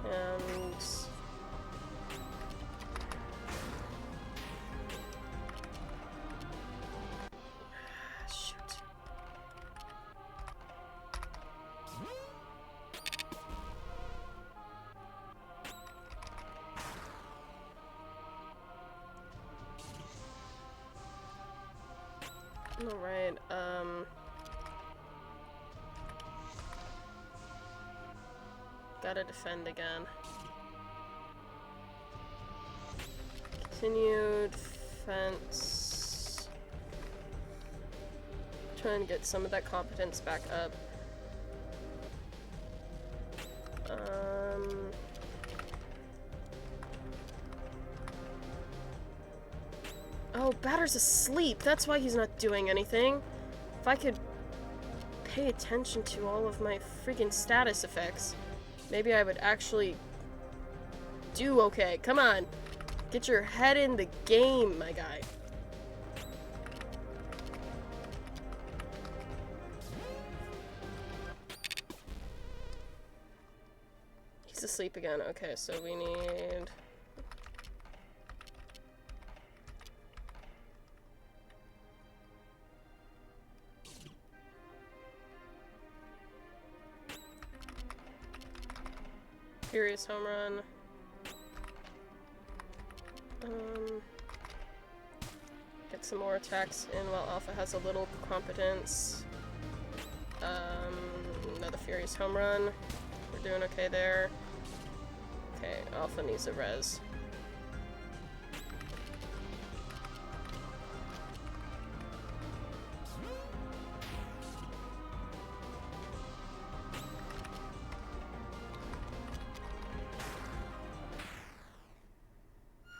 And... shoot. Alright, gotta defend again. Continued defense. Trying to get some of that competence back up. Oh, Batter's asleep. That's why he's not doing anything. If I could pay attention to all of my freaking status effects, maybe I would actually do okay. Come on. Get your head in the game, my guy. He's asleep again. Okay, so we need... Furious home run. Get some more attacks in while Alpha has a little competence. Another Furious home run. We're doing okay there. Okay, Alpha needs a res.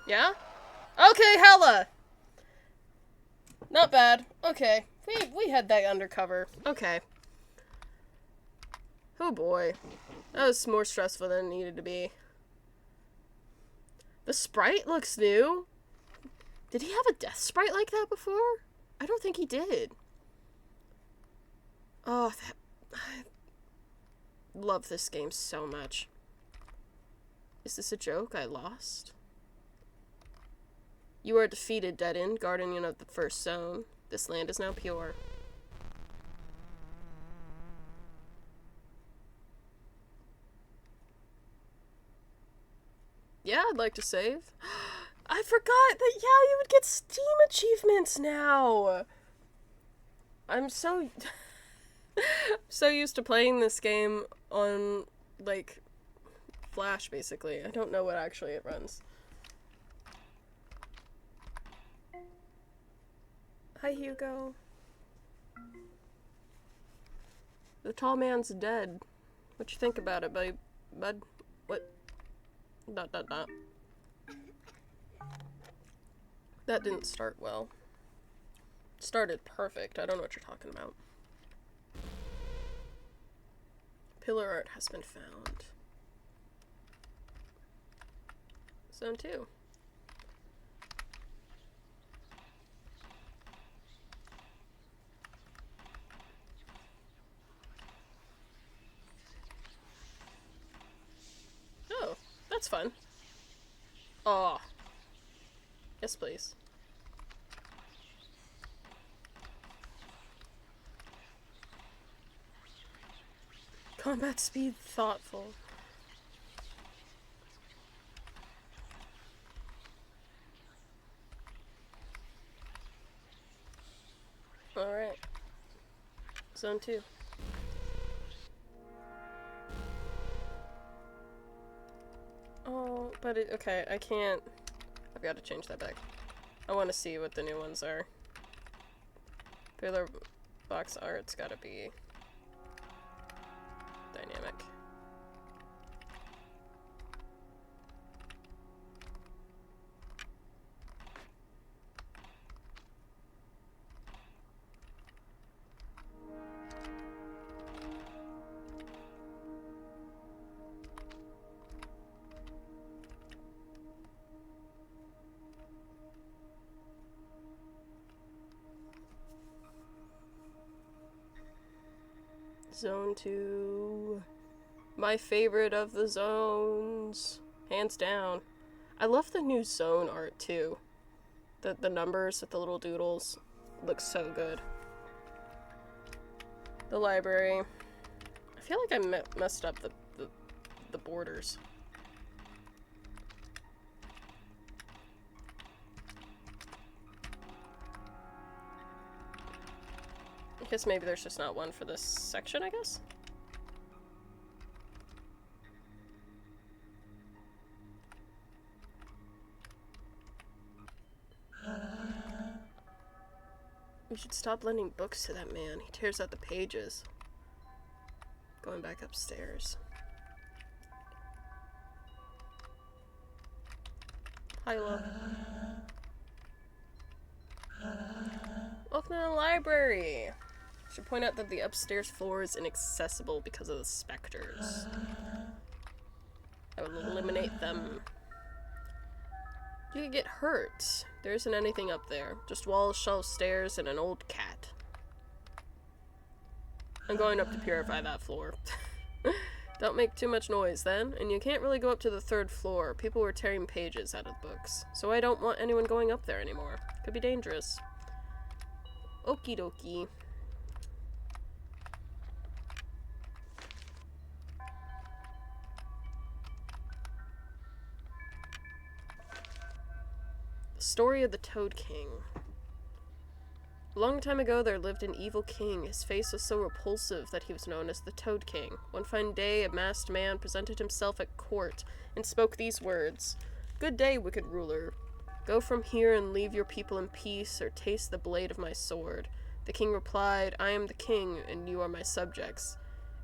Yeah? Okay, hella! Not bad. Okay. We had that undercover. Okay. Oh boy. That was more stressful than it needed to be. The sprite looks new. Did he have a death sprite like that before? I don't think he did. Oh, I love this game so much. Is this a joke? I lost? You are defeated, Dead End, guardian of the first zone. This land is now pure. Yeah, I'd like to save. I forgot that, yeah, you would get Steam achievements now! I'm so... so used to playing this game on, like, Flash, basically. I don't know what actually it runs. Hi, Hugo. The tall man's dead. What you think about it, bud? What? ... That didn't start well. It started perfect. I don't know what you're talking about. Pillar art has been found. Zone 2. That's fun. Oh. Yes, please. Combat speed thoughtful. Alright. Zone 2. Oh, but okay, I can't. I've got to change that back. I want to see what the new ones are. Pillar box art's gotta be dynamic. Zone 2. My favorite of the zones. Hands down. I love the new zone art too. The numbers with the little doodles look so good. The library. I feel like I messed up the borders. I guess maybe there's just not one for this section, I guess? We should stop lending books to that man. He tears out the pages. Going back upstairs. Hi, love. Welcome to the library! Should point out that the upstairs floor is inaccessible because of the specters. I would eliminate them. You could get hurt. There isn't anything up there. Just walls, shelves, stairs, and an old cat. I'm going up to purify that floor. Don't make too much noise then, and you can't really go up to the 3rd floor. People were tearing pages out of books. So I don't want anyone going up there anymore. Could be dangerous. Okie dokie. The story of the Toad King. A long time ago there lived an evil king. His face was so repulsive that he was known as the Toad King. One fine day, a masked man presented himself at court and spoke these words. "Good day, wicked ruler. Go from here and leave your people in peace, or taste the blade of my sword." The king replied, "I am the king, and you are my subjects.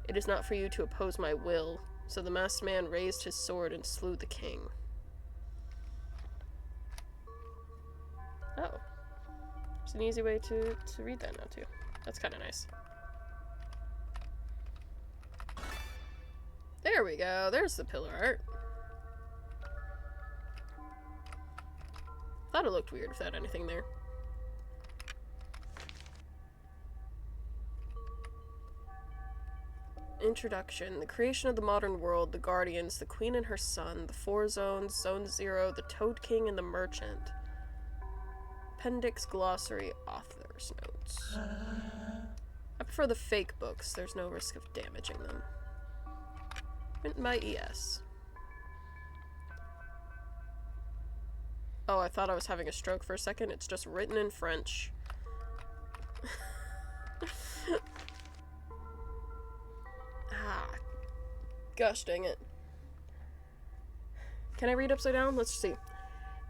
It is not for you to oppose my will." So the masked man raised his sword and slew the king. Oh. It's an easy way to read that now, too. That's kind of nice. There we go. There's the pillar art. Thought it looked weird without anything there. Introduction. The creation of the modern world, the Guardians, the Queen and her son, the 4 zones, Zone 0, the Toad King, and the Merchant. Appendix, glossary, author's notes. I prefer the fake books. There's no risk of damaging them. Written by ES. Oh, I thought I was having a stroke for a second. It's just written in French. Ah. Gosh dang it. Can I read upside down? Let's see.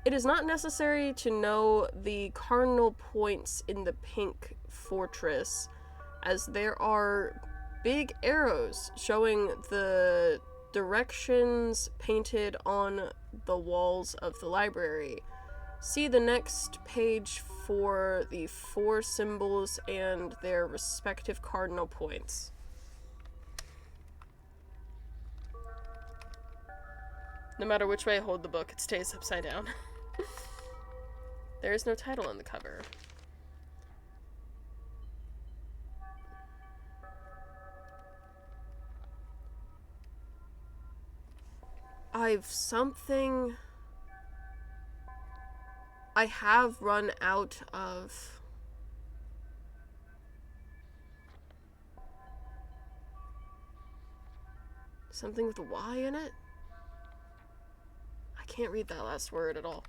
It is not necessary to know the cardinal points in the pink fortress, as there are big arrows showing the directions painted on the walls of the library. See the next page for the 4 symbols and their respective cardinal points. No matter which way I hold the book, it stays upside down. There is no title on the cover. I've something... I have run out of... something with a Y in it? I can't read that last word at all.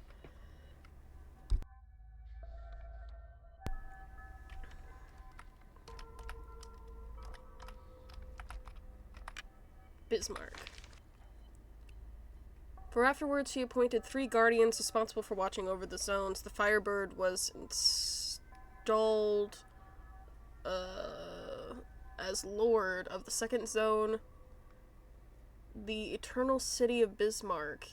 Bismarck. For afterwards, he appointed 3 guardians responsible for watching over the zones. The Firebird was installed as Lord of the 2nd Zone, the Eternal City of Bismarck.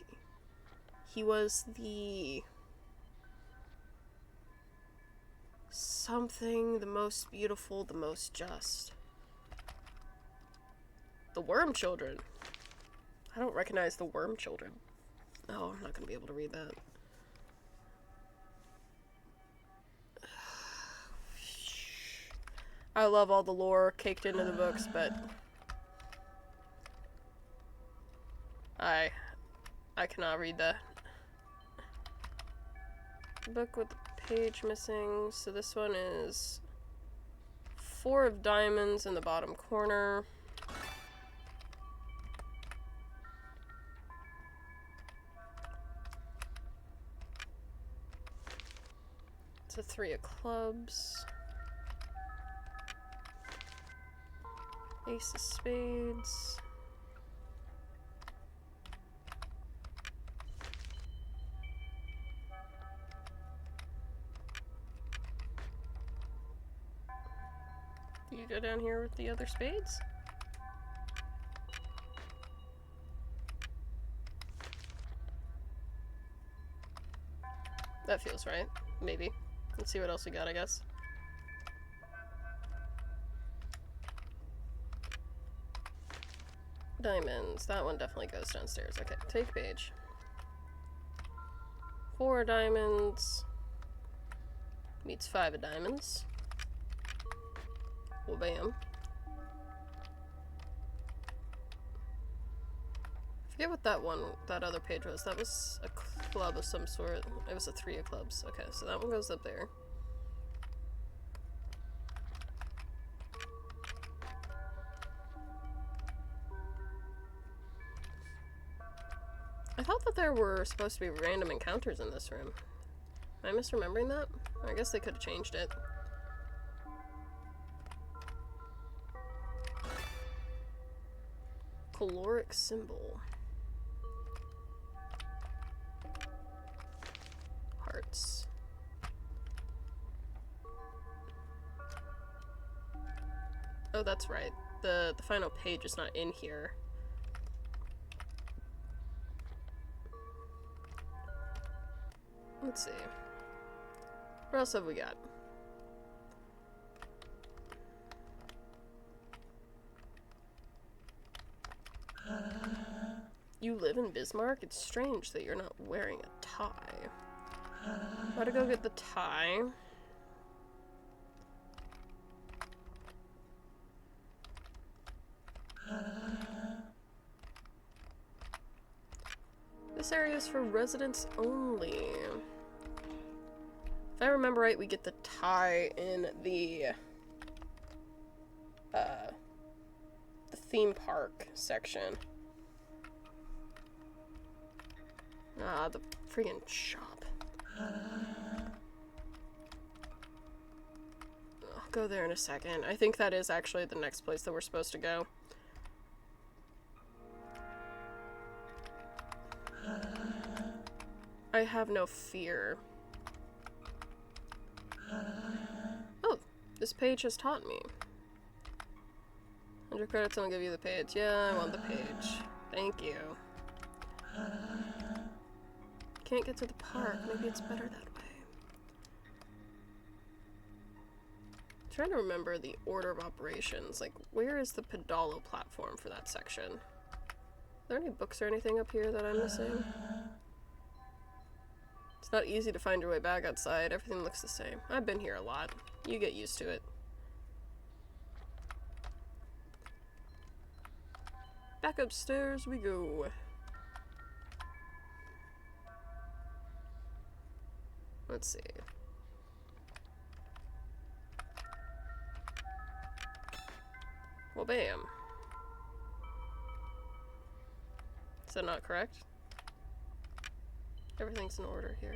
He was the... something, the most beautiful, the most just. The Worm Children. I don't recognize the Worm Children. Oh, I'm not gonna be able to read that. I love all the lore caked into the books, but I cannot read that. Book with the page missing. So this one is 4 of diamonds in the bottom corner. It's a 3 of clubs. Ace of spades. Do you go down here with the other spades? That feels right. Maybe. Let's see what else we got, I guess. Diamonds. That one definitely goes downstairs. Okay, take page. 4 diamonds. Meets 5 of diamonds. Well, bam. Forget what that other page was. That was a club of some sort. It was a 3 of clubs. Okay, so that one goes up there. I thought that there were supposed to be random encounters in this room. Am I misremembering that? I guess they could have changed it. Caloric symbol. Hearts. Oh, that's right. The final page is not in here. Let's see. What else have we got? You live in Bismarck? It's strange that you're not wearing a tie. Gotta go get the tie. This area is for residents only. If I remember right, we get the tie in the theme park section. Ah, the friggin' shop. I'll go there in a second. I think that is actually the next place that we're supposed to go. I have no fear. Oh, this page has taught me. 100 credits, I'll give you the page. Yeah, I want the page. Thank you. Can't get to the park. Maybe it's better that way. I'm trying to remember the order of operations. Like, where is the pedalo platform for that section? Are there any books or anything up here that I'm missing? It's not easy to find your way back outside. Everything looks the same. I've been here a lot. You get used to it. Back upstairs we go. Let's see. Well, bam. Is that not correct? Everything's in order here.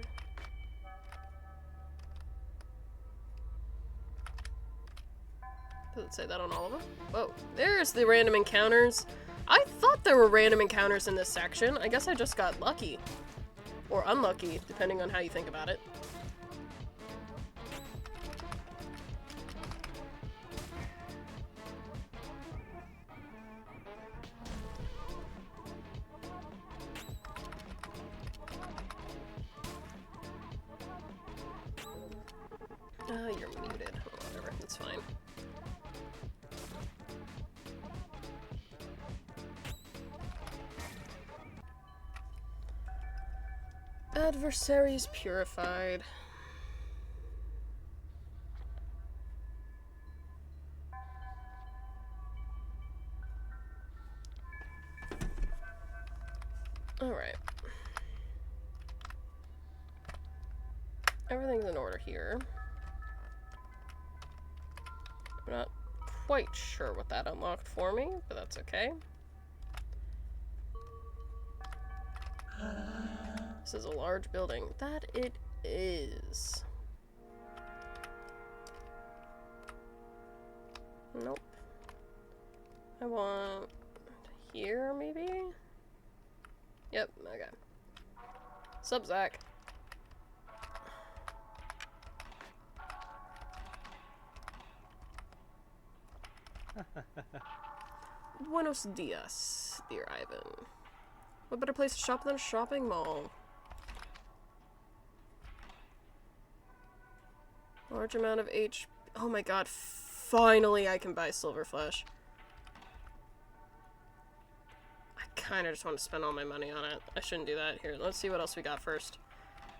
Does it say that on all of them? Whoa, there's the random encounters. I thought there were random encounters in this section. I guess I just got lucky. Or unlucky, depending on how you think about it. You're muted. Oh, whatever, it's fine. Adversaries purified. Alright. Everything's in order here. I'm not quite sure what that unlocked for me, but that's okay. This is a large building. That it is. Nope. I want here, maybe? Yep, okay. Sup, Zach? Buenos dias, dear Ivan. What better place to shop than a shopping mall? Large amount of H. Oh my god, finally I can buy Silver Flesh. I kinda just want to spend all my money on it. I shouldn't do that. Here, let's see what else we got first.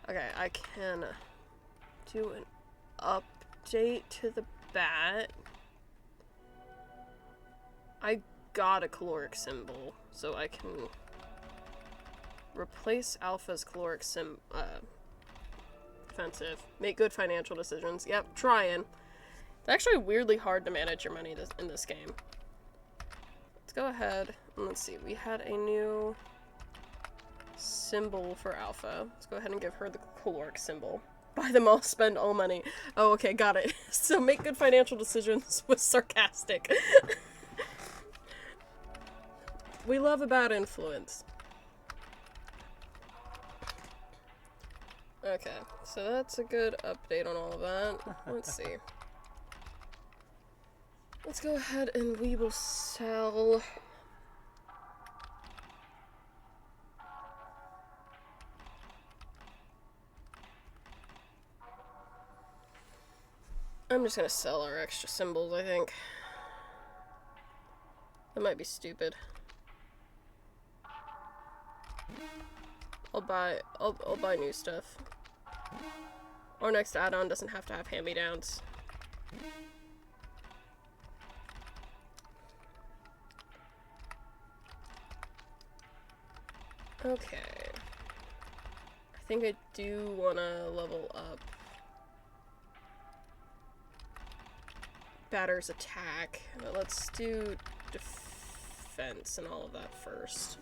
Okay, I can do an update to the bat. I got a caloric symbol, so I can replace Alpha's caloric defensive. Make good financial decisions. Yep, trying. It's actually weirdly hard to manage your money in this game. Let's go ahead and let's see. We had a new symbol for Alpha. Let's go ahead and give her the caloric symbol. Buy them all, spend all money. Oh, okay, got it. So make good financial decisions was sarcastic. We love a bad influence. Okay, so that's a good update on all of that. Let's see. Let's go ahead and we will sell... I'm just gonna sell our extra symbols, I think. That might be stupid. I'll buy new stuff. Our next add-on doesn't have to have hand-me-downs. Okay. I think I do want to level up Batter's attack, but let's do defense and all of that first.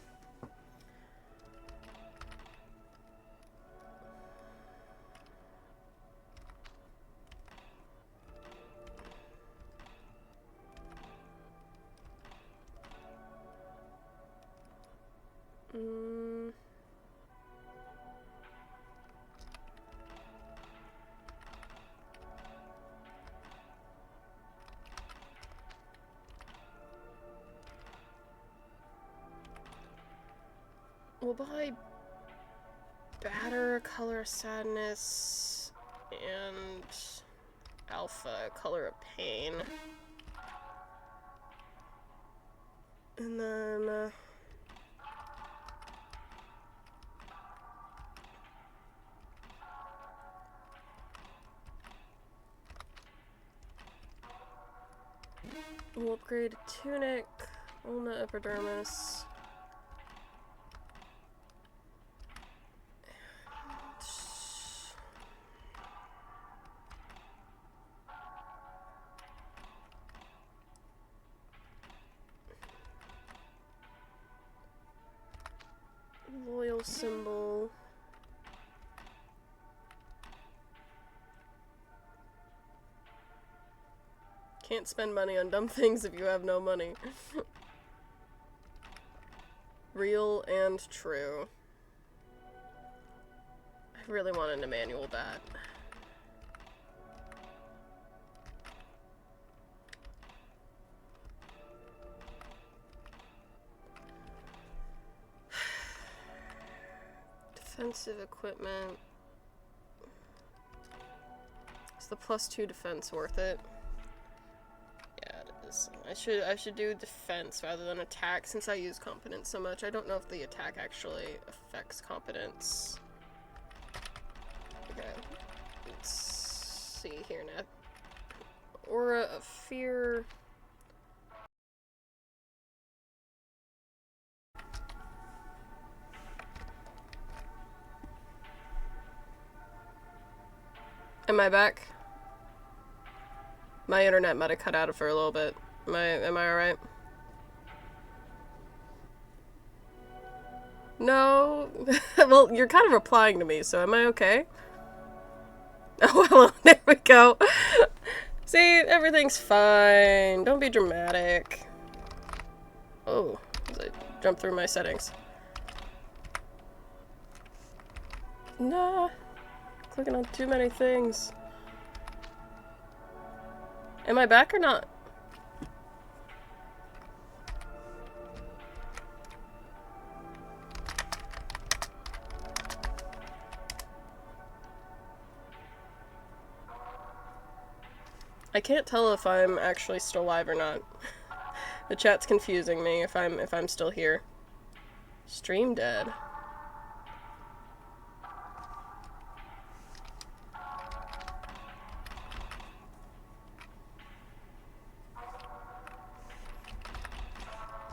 We'll buy Batter, Color of Sadness, and Alpha, Color of Pain. And then... we'll upgrade Tunic, Ulna Epidermis. Real symbol. Can't spend money on dumb things if you have no money. Real and true. I really want an Emmanuel bat. Defensive equipment. Is the +2 defense worth it? Yeah, it is. I should do defense rather than attack since I use competence so much. I don't know if the attack actually affects competence. Okay. Let's see here now. Aura of Fear. Am I back? My internet might have cut out for a little bit. Am I alright? No. Well, you're kind of replying to me, so am I okay? Oh, hello. There we go. See, everything's fine. Don't be dramatic. Oh, I jumped through my settings. Nah. Clicking on too many things. Am I back or not? I can't tell if I'm actually still live or not. The chat's confusing me if I'm still here. Stream dead.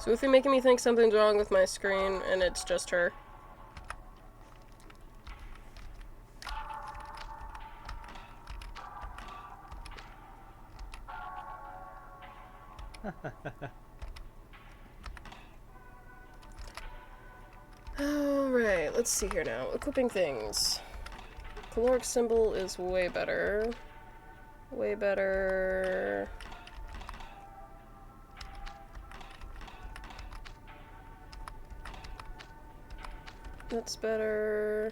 So if you're making me think something's wrong with my screen and it's just her. Alright, let's see here now. Equipping things. Caloric symbol is way better. Way better. That's better.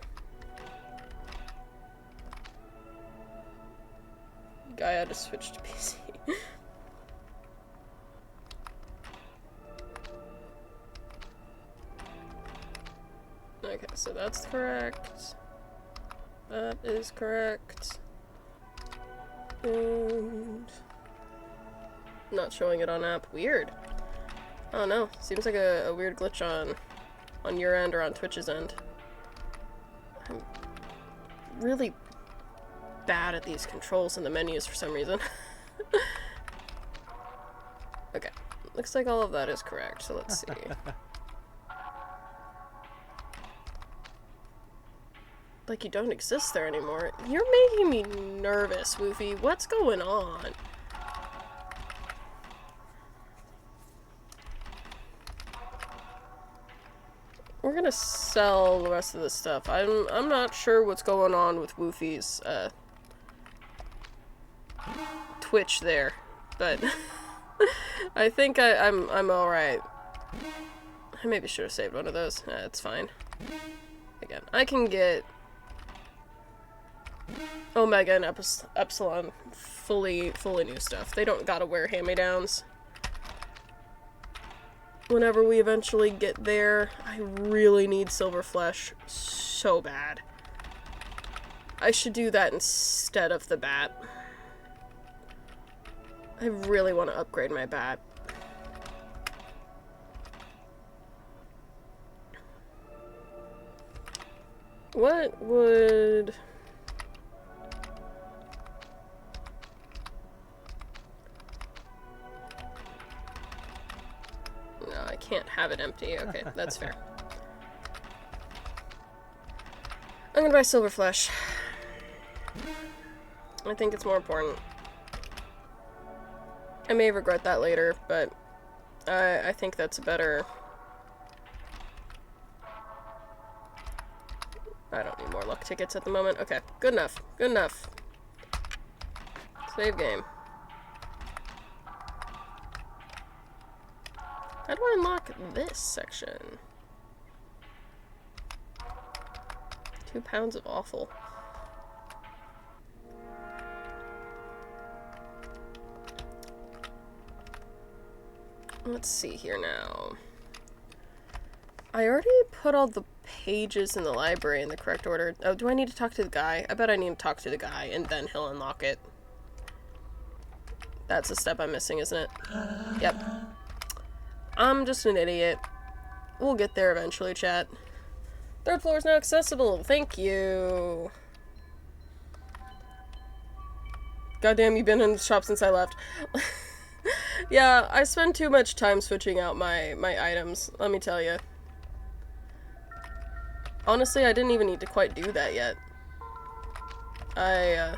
Guy had to switch to PC. Okay, so that's correct. That is correct. And not showing it on app. Weird. Oh no, seems like a weird glitch on your end or on Twitch's end. I'm really bad at these controls in the menus for some reason. Okay, looks like all of that is correct, so let's see. Like you don't exist there anymore. You're making me nervous, Woofy. What's going on? We're gonna sell the rest of this stuff. I'm not sure what's going on with Woofy's Twitch there, but I think I'm alright. I maybe should have saved one of those. It's fine. Again, I can get Omega and Epsilon fully new stuff. They don't gotta wear hand-me-downs. Whenever we eventually get there, I really need Silver Flesh so bad. I should do that instead of the bat. I really want to upgrade my bat. What would... No, I can't have it empty. Okay, that's fair. I'm gonna buy Silver Flesh. I think it's more important. I may regret that later, but I think that's a better I don't need more luck tickets at the moment. Okay, good enough. Good enough. Save game. How do I unlock this section? 2 pounds of awful. Let's see here now. I already put all the pages in the library in the correct order. Oh, do I need to talk to the guy? I bet I need to talk to the guy, and then he'll unlock it. That's a step I'm missing, isn't it? Yep. I'm just an idiot. We'll get there eventually, chat. 3rd floor is now accessible. Thank you. Goddamn, you've been in the shop since I left. Yeah, I spend too much time switching out my items, let me tell you. Honestly, I didn't even need to quite do that yet. I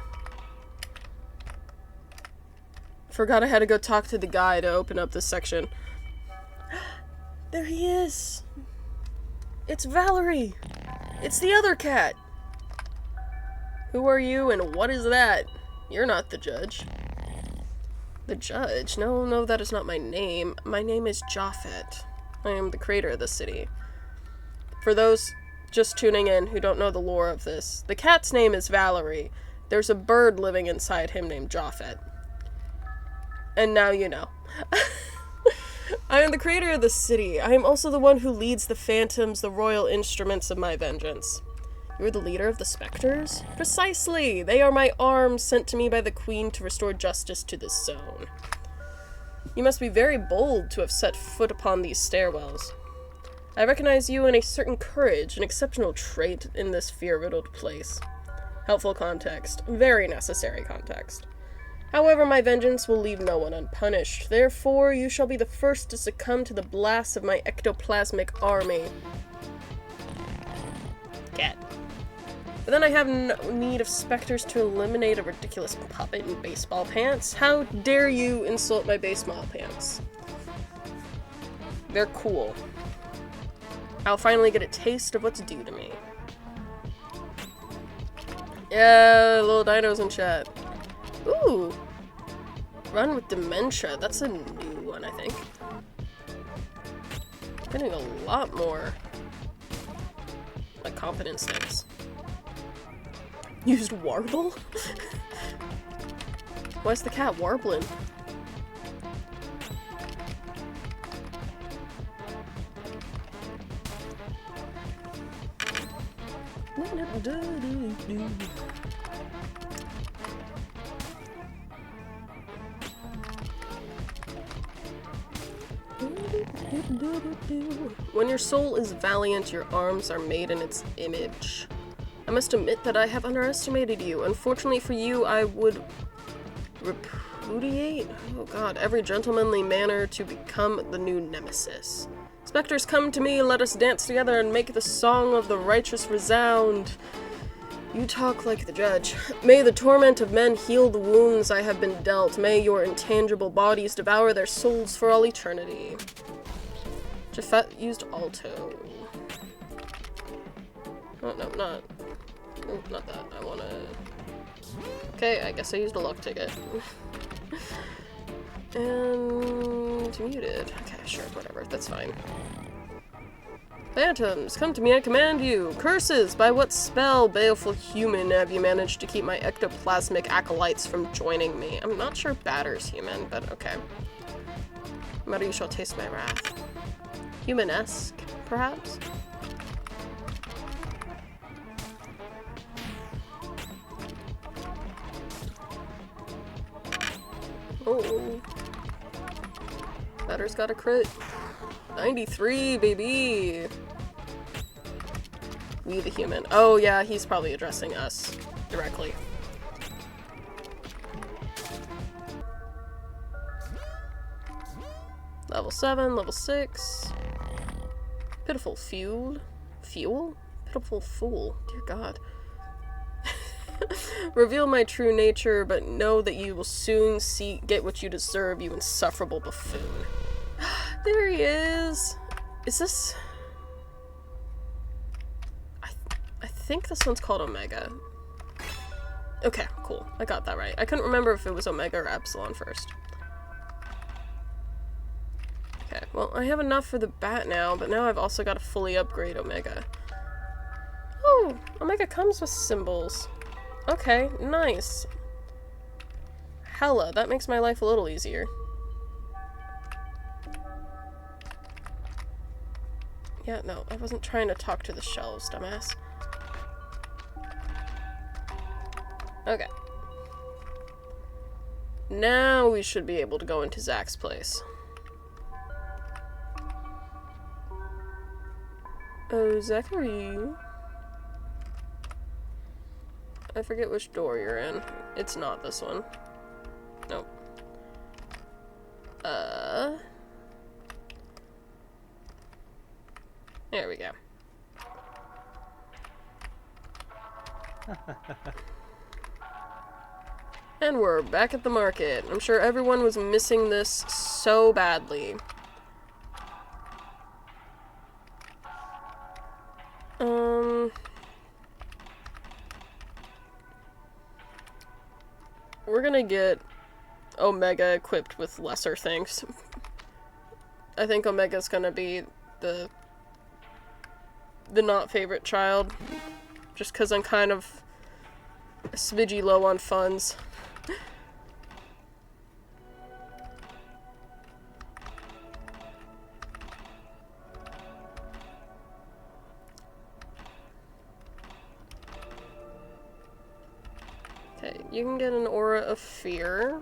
forgot I had to go talk to the guy to open up this section. There he is! It's Valerie! It's the other cat! Who are you and what is that? You're not the judge. The judge? No, that is not my name. My name is Japhet. I am the creator of the city. For those just tuning in who don't know the lore of this, the cat's name is Valerie. There's a bird living inside him named Japhet. And now you know. I am the creator of the city. I am also the one who leads the phantoms, the royal instruments of my vengeance. You're the leader of the specters? Precisely! They are my arms sent to me by the queen to restore justice to this zone. You must be very bold to have set foot upon these stairwells. I recognize you in a certain courage, an exceptional trait in this fear-riddled place. Helpful context. Very necessary context. However, my vengeance will leave no one unpunished. Therefore, you shall be the first to succumb to the blasts of my ectoplasmic army. Cat. But then I have no need of specters to eliminate a ridiculous puppet in baseball pants. How dare you insult my baseball pants? They're cool. I'll finally get a taste of what's due to me. Yeah, little dinos in chat. Ooh. Run with dementia. That's a new one, I think. Getting a lot more like confidence things. Used warble? Why's the cat warbling? When your soul is valiant, your arms are made in its image. I must admit that I have underestimated you. Unfortunately for you, I would repudiate, oh god, every gentlemanly manner to become the new nemesis. Spectres, come to me, let us dance together and make the song of the righteous resound. You talk like the judge. May the torment of men heal the wounds I have been dealt. May your intangible bodies devour their souls for all eternity. Japhet used alto. Oh, no, not that. I wanna... Okay, I guess I used a luck ticket. And... muted. Okay, sure, whatever, that's fine. Phantoms, come to me, I command you! Curses! By what spell, baleful human, have you managed to keep my ectoplasmic acolytes from joining me? I'm not sure batter's human, but okay. No matter, you shall taste my wrath. Human-esque, perhaps? Oh. Batter's got a crit. 93, baby! We the human. Oh yeah, he's probably addressing us directly. Level 7, level 6. Pitiful fuel? Fuel? Pitiful fool. Dear God. Reveal my true nature, but know that you will soon get what you deserve, you insufferable buffoon. There he is! Is this... I think this one's called Omega. Okay, cool. I got that right. I couldn't remember if it was Omega or Epsilon first. Okay, well, I have enough for the bat now, but now I've also got to fully upgrade Omega. Oh, Omega comes with symbols. Okay, nice. Hella, that makes my life a little easier. Yeah, no, I wasn't trying to talk to the shelves, dumbass. Okay. Now we should be able to go into Zach's place. Oh, Zachary. I forget which door you're in. It's not this one. Nope. There we go. And we're back at the market. I'm sure everyone was missing this so badly. We're gonna get Omega equipped with lesser things. I think Omega's gonna be the not favorite child, just because I'm kind of a smidgy low on funds. Okay, you can get an aura of fear.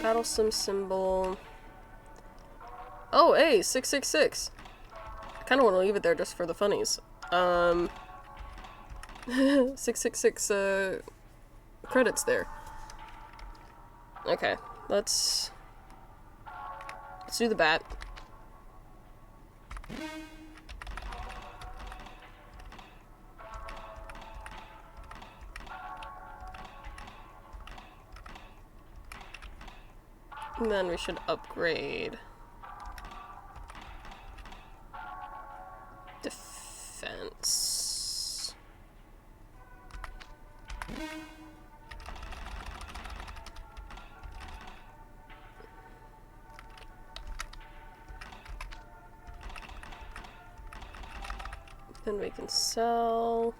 Battlesome symbol. Oh, hey, 666. I kind of want to leave it there just for the funnies. 666 credits there. Okay, let's do the bat. And then we should upgrade defense. Then we can sell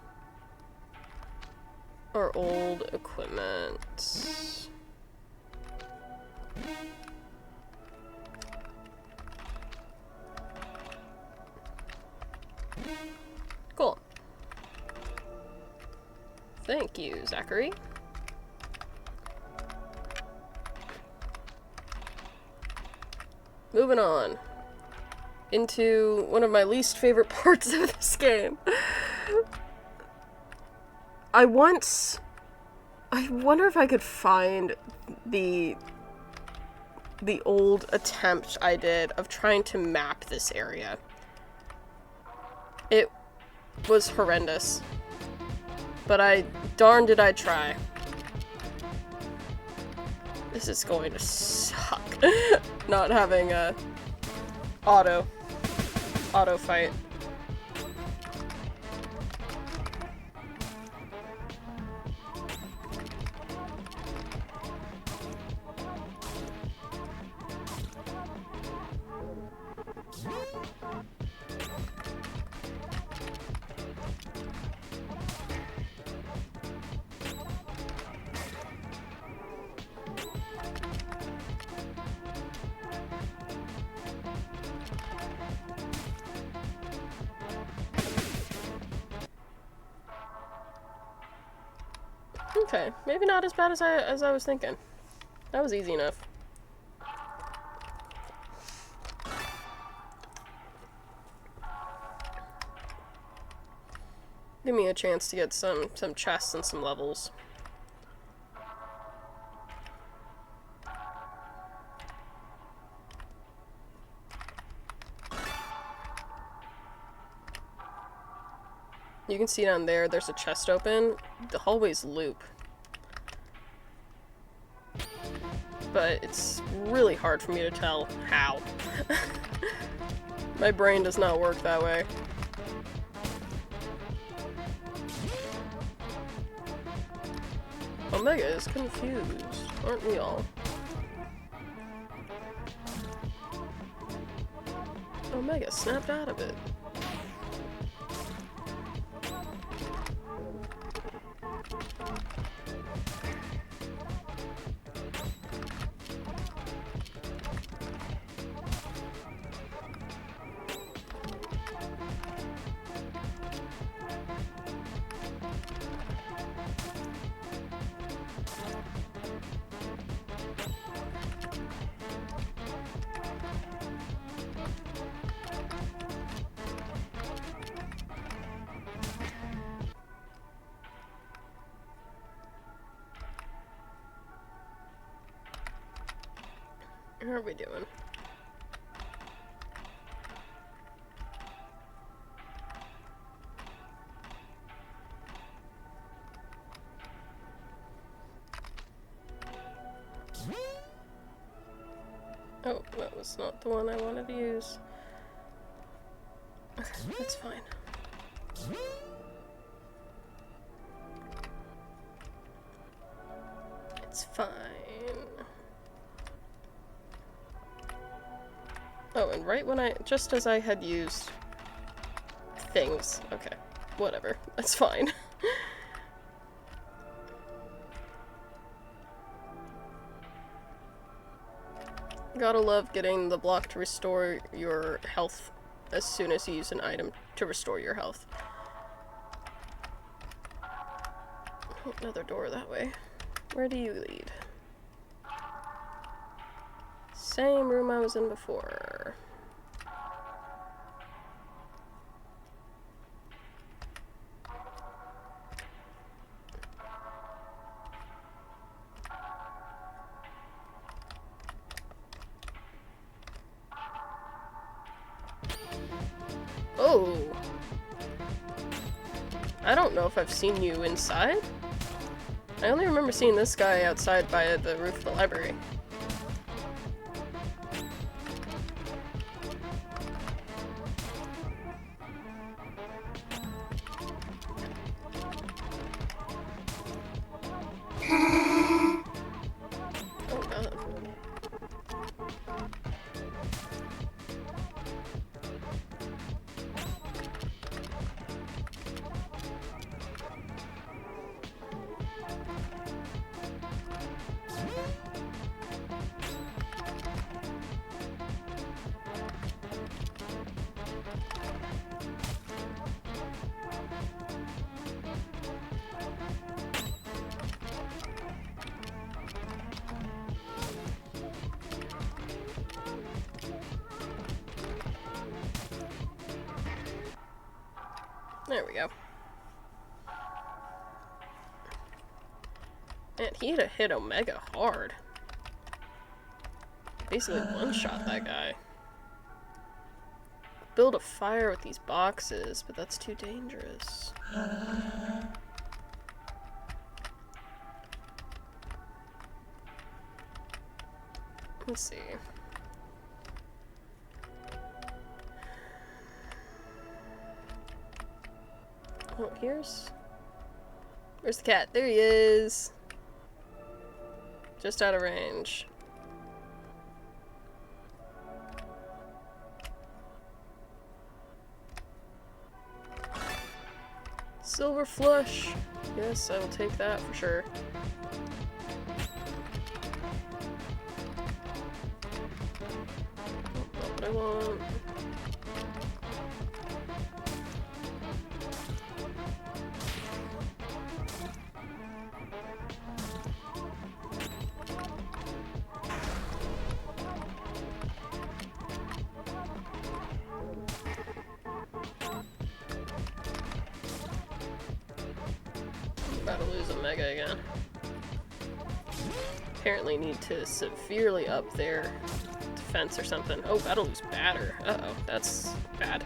our old equipment. Cool. Thank you, Zachary. Moving on into one of my least favorite parts of this game. I wonder if I could find the old attempt I did of trying to map this area. It was horrendous. But darn did I try. This is going to suck. Not having a auto fight. Okay, maybe not as bad as I was thinking. That was easy enough. Give me a chance to get some chests and some levels. You can see down there, there's a chest open. The hallways loop. But it's really hard for me to tell how. My brain does not work that way. Omega is confused, aren't we all? Omega snapped out of it. How are we doing? Oh, that was not the one I wanted to use. Okay, that's fine. It's fine. Oh, and right when just as I had used things. Okay, whatever. That's fine. Gotta love getting the block to restore your health as soon as you use an item to restore your health. Oh, another door that way. Where do you lead? Same room I was in before. Oh! I don't know if I've seen you inside. I only remember seeing this guy outside by the roof of the library. There we go. Man, he had to hit Omega hard. Basically one-shot that guy. Build a fire with these boxes, but that's too dangerous. Let's see. Oh, where's the cat? There he is! Just out of range. Silver flush! Yes, I will take that for sure. Not what I want. About to lose Omega again. Apparently need to severely up their defense or something. Oh, battle lose batter. Uh-oh, that's bad.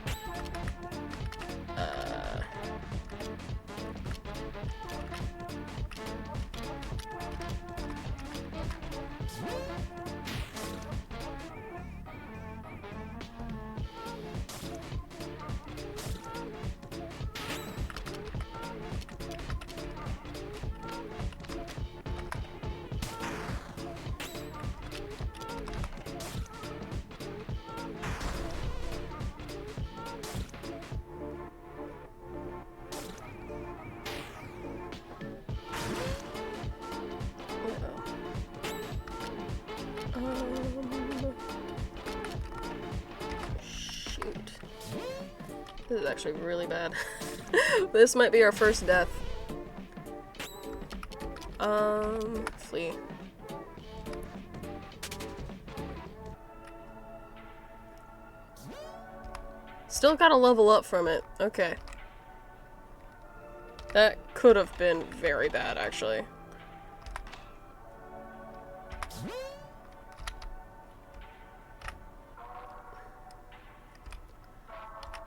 Shoot. This is actually really bad. This might be our first death. Flee. Still gotta level up from it. Okay. That could have been very bad, actually.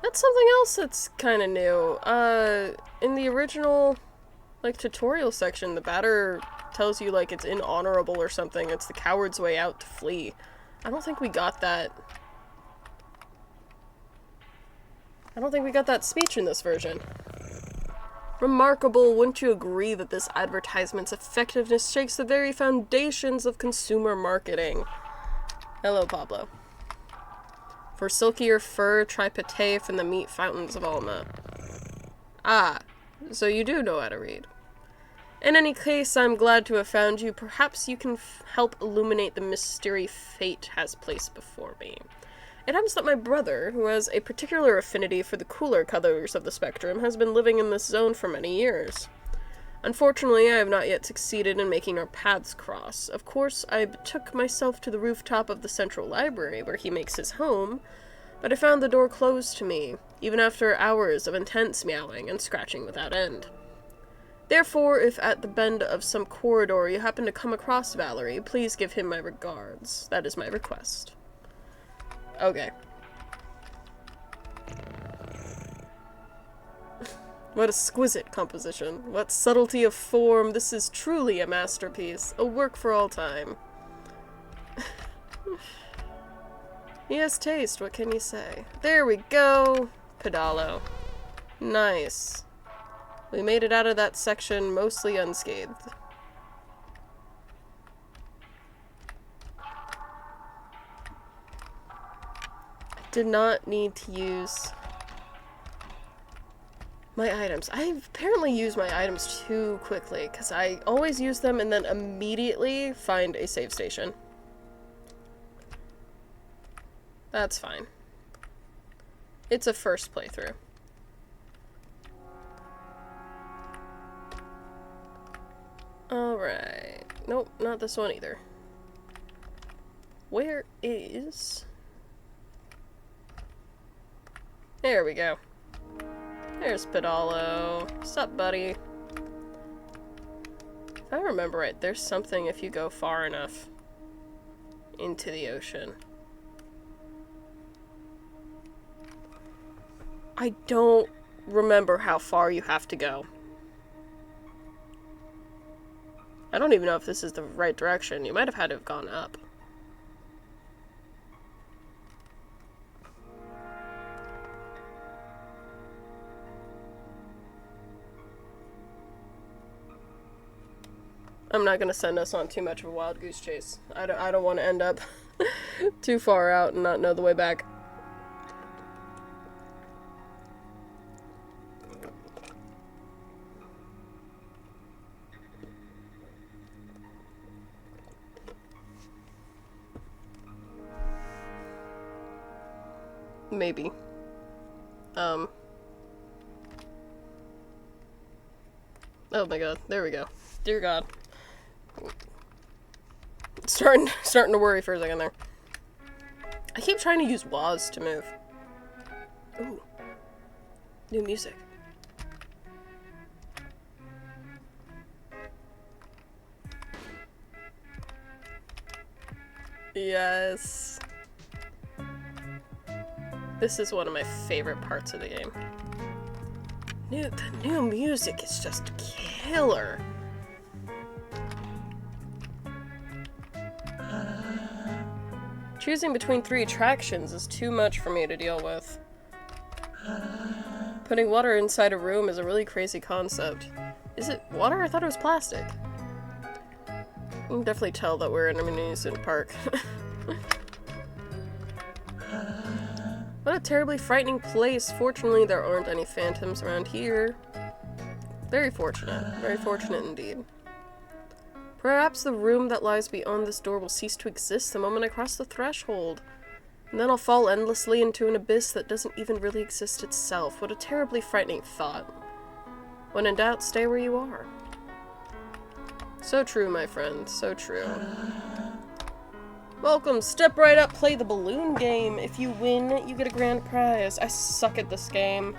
That's something else that's kind of new. In the original, like, tutorial section, the batter tells you, like, it's inhonorable or something. It's the coward's way out to flee. I don't think we got that. I don't think we got that speech in this version. Remarkable, wouldn't you agree that this advertisement's effectiveness shakes the very foundations of consumer marketing? Hello, Pablo. For silkier fur, try pate from the meat fountains of Alma. Ah, so you do know how to read. In any case, I'm glad to have found you. Perhaps you can help illuminate the mystery fate has placed before me. It happens that my brother, who has a particular affinity for the cooler colors of the spectrum, has been living in this zone for many years. Unfortunately, I have not yet succeeded in making our paths cross. Of course, I betook myself to the rooftop of the central library, where he makes his home, but I found the door closed to me, even after hours of intense meowing and scratching without end. Therefore, if at the bend of some corridor you happen to come across Valerie, please give him my regards. That is my request. Okay. What exquisite composition. What subtlety of form. This is truly a masterpiece. A work for all time. He has taste, what can you say? There we go. Pedalo. Nice. We made it out of that section mostly unscathed. Did not need to use my items. I apparently use my items too quickly because I always use them and then immediately find a save station. That's fine. It's a first playthrough. Alright. Nope, not this one either. Where is... There we go. There's Pedalo. Sup, buddy? If I remember right, there's something if you go far enough into the ocean. I don't remember how far you have to go. I don't even know if this is the right direction. You might have had to have gone up. I'm not gonna send us on too much of a wild goose chase. I don't want to end up too far out and not know the way back. Maybe. Oh my god, there we go. Dear God. Starting to worry for a second there. I keep trying to use WAS to move. Ooh. New music. Yes. This is one of my favorite parts of the game. The new music is just killer. Choosing between 3 attractions is too much for me to deal with. Putting water inside a room is a really crazy concept. Is it water? I thought it was plastic. You can definitely tell that we're in an amusement park. What a terribly frightening place. Fortunately, there aren't any phantoms around here. Very fortunate. Very fortunate indeed. Perhaps the room that lies beyond this door will cease to exist the moment I cross the threshold. And then I'll fall endlessly into an abyss that doesn't even really exist itself. What a terribly frightening thought. When in doubt, stay where you are. So true, my friend. So true. Welcome. Step right up, play the balloon game. If you win, you get a grand prize. I suck at this game.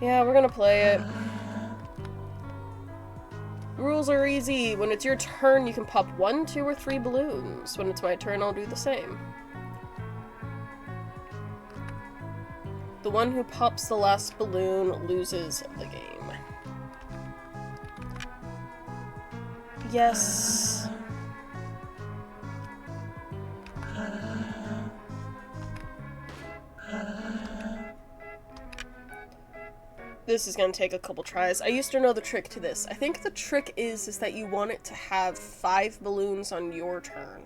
Yeah, we're gonna play it. The rules are easy. When it's your turn, you can pop 1, 2, or 3 balloons. When it's my turn, I'll do the same. The one who pops the last balloon loses the game. Yes. This is gonna take a couple tries. I used to know the trick to this. I think the trick is that you want it to have 5 balloons on your turn.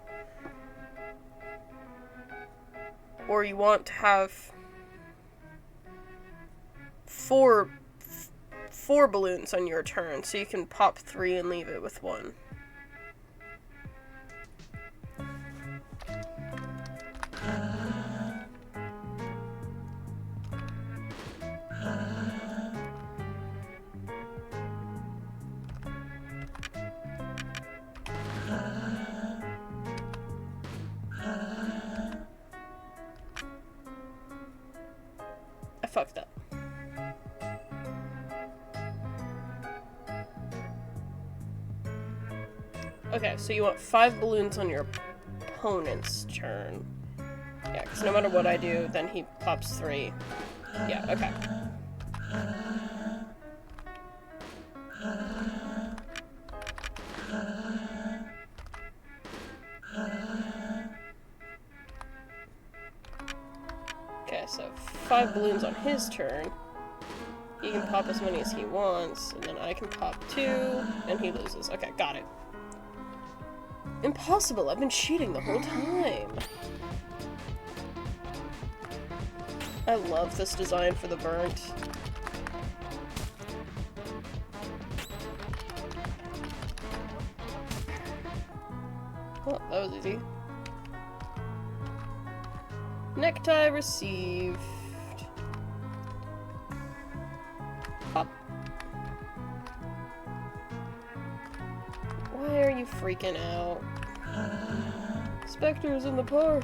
Or you want to have 4 balloons on your turn, so you can pop 3 and leave it with 1. I fucked up. Okay, so you want 5 balloons on your opponent's turn. Yeah, because no matter what I do, then he pops 3. Yeah, okay. Okay, so 5 balloons on his turn. He can pop as many as he wants, and then I can pop 2, and he loses. Okay, got it. Impossible! I've been cheating the whole time! I love this design for the burnt. Oh, that was easy. Necktie received. Pop. Why are you freaking out? Spectre's in the park.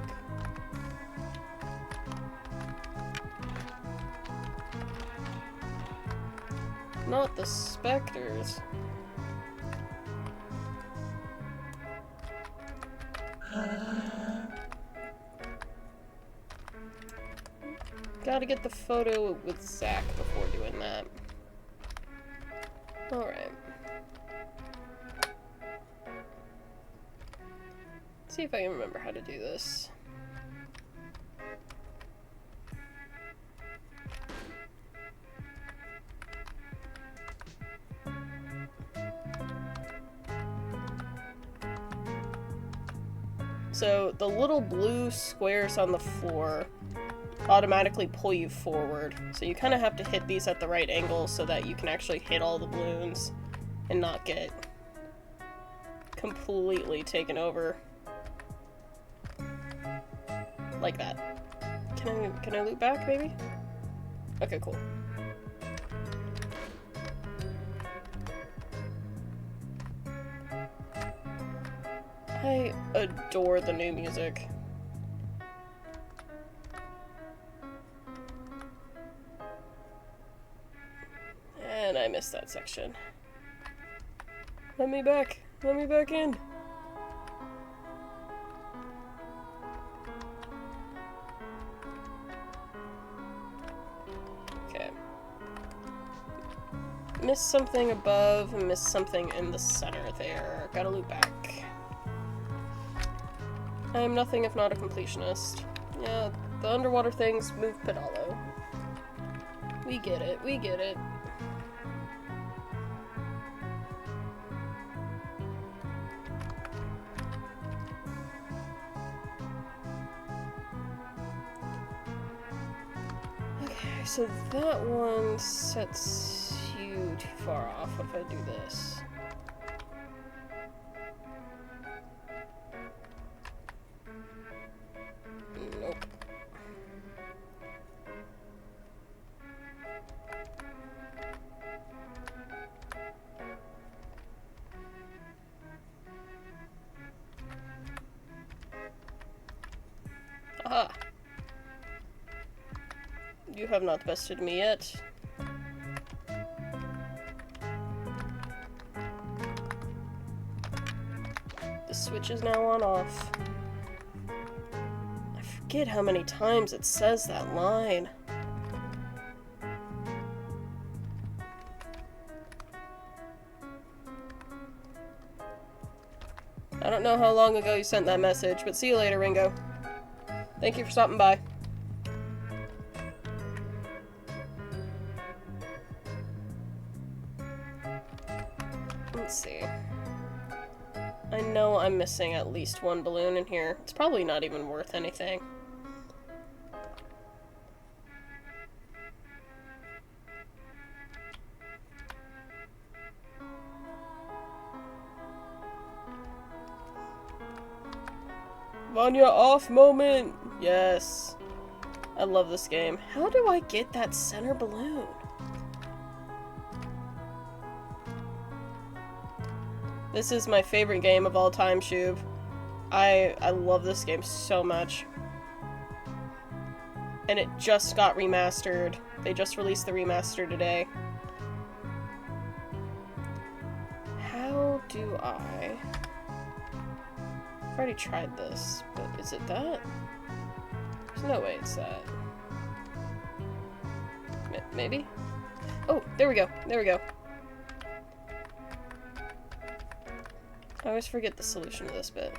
Not the specters. Gotta get the photo with Zach before doing that. Alright. See if I can remember how to do this. So the little blue squares on the floor automatically pull you forward. So you kind of have to hit these at the right angle so that you can actually hit all the balloons and not get completely taken over. Like that. Can I loop back, maybe? Okay, cool. I adore the new music. And I missed that section. Let me back. Let me back in. Okay. missed something above and missed something in the center there. Gotta loop back. I am nothing if not a completionist. Yeah, the underwater things move pedalo. We get it, we get it. Okay, so that one sets you too far off. What if I do this? Nope. Aha! You have not bested me yet. The switch is now on off. I forget how many times it says that line. I don't know how long ago you sent that message, but see you later, Ringo. Thank you for stopping by. Let's see. I know I'm missing at least one balloon in here. It's probably not even worth anything. Vanya off moment! Yes. I love this game. How do I get that center balloon? This is my favorite game of all time, Shub. I love this game so much. And it just got remastered. They just released the remaster today. How do I... I've already tried this, but is it that? There's no way it's that. Maybe? Oh, there we go. There we go. I always forget the solution to this bit.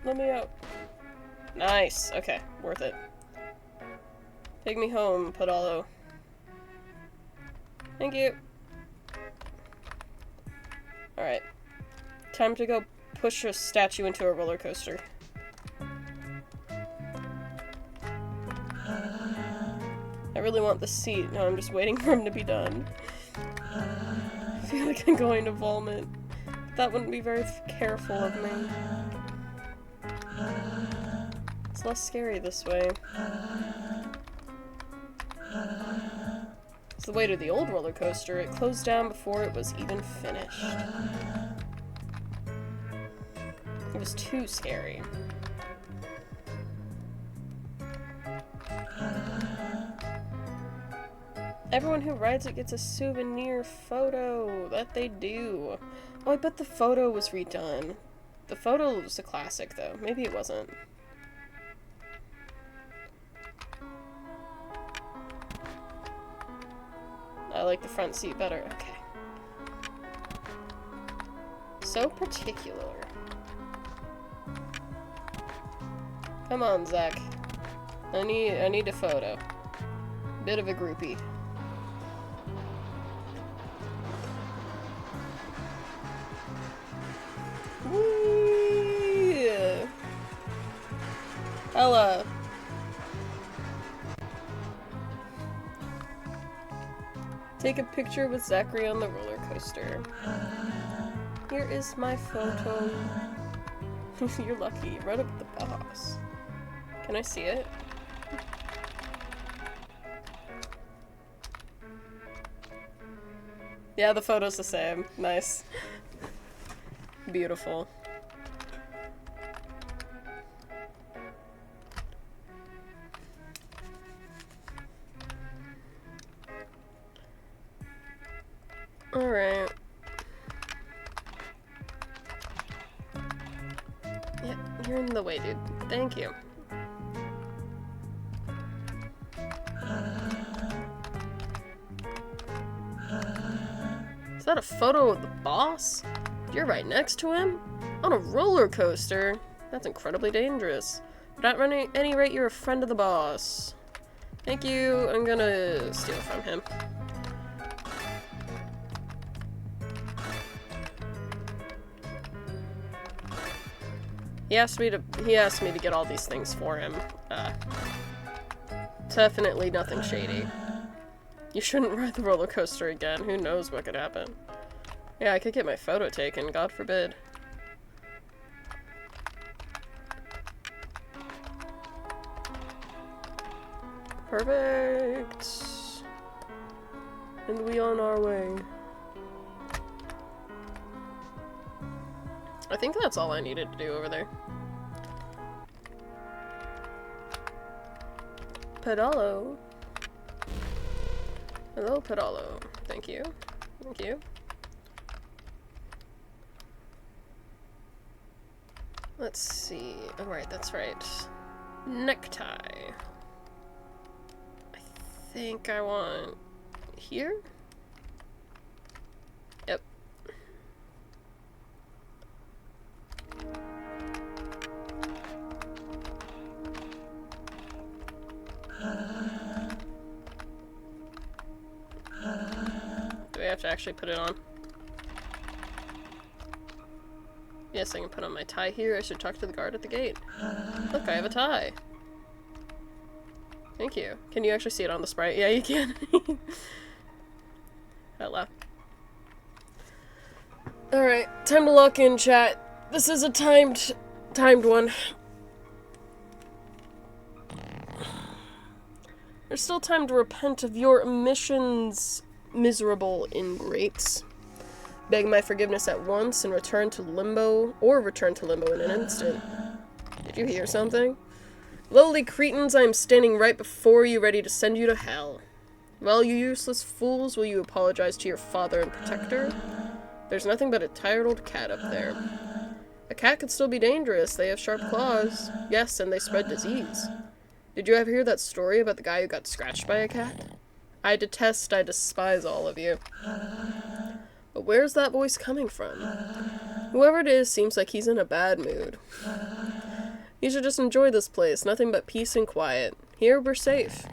Let me out. Nice. Okay, worth it. Take me home, Pedalo. Thank you. Alright. Time to go push a statue into a roller coaster. I really want the seat. No, I'm just waiting for him to be done. I feel like I'm going to vomit. That wouldn't be very careful of me. It's less scary this way. It's the way to the old roller coaster. It closed down before it was even finished. It was too scary. Everyone who rides it gets a souvenir photo. That they do. Oh, I bet the photo was redone. The photo was a classic, though. Maybe it wasn't. I like the front seat better. Okay. So particular. Come on, Zach. I need a photo. Bit of a groupie. Whee! Hello. Take a picture with Zachary on the roller coaster. Here is my photo. You're lucky. Right up the boss. Can I see it? Yeah, the photo's the same. Nice. Beautiful. Alright. Yeah, you're in the way, dude. Thank you. Is that a photo of the boss? You're right next to him? On a roller coaster? That's incredibly dangerous. But at any rate, you're a friend of the boss. Thank you. I'm gonna steal from him. He asked me to get all these things for him. Definitely nothing shady. You shouldn't ride the roller coaster again. Who knows what could happen? Yeah, I could get my photo taken, God forbid. Perfect. And we on our way. I think that's all I needed to do over there. Pedalo. Hello, Pedalo. Thank you. Thank you. Let's see. Oh, right, that's right. Necktie. I think I want here? Yep. Do I have to actually put it on? Yes, I can put on my tie here. I should talk to the guard at the gate. Look, I have a tie. Thank you. Can you actually see it on the sprite? Yeah, you can. Hello. Alright, time to lock in, chat. This is a timed one. There's still time to repent of your omissions, miserable ingrates. Beg my forgiveness at once and return to limbo in an instant. Did you hear something? Lowly cretins, I am standing right before you, ready to send you to hell. Well, you useless fools, will you apologize to your father and protector? There's nothing but a tired old cat up there. A cat could still be dangerous. They have sharp claws. Yes, and they spread disease. Did you ever hear that story about the guy who got scratched by a cat? I despise all of you. But where's that voice coming from? Whoever it is seems like he's in a bad mood. You should just enjoy this place, nothing but peace and quiet. Here we're safe.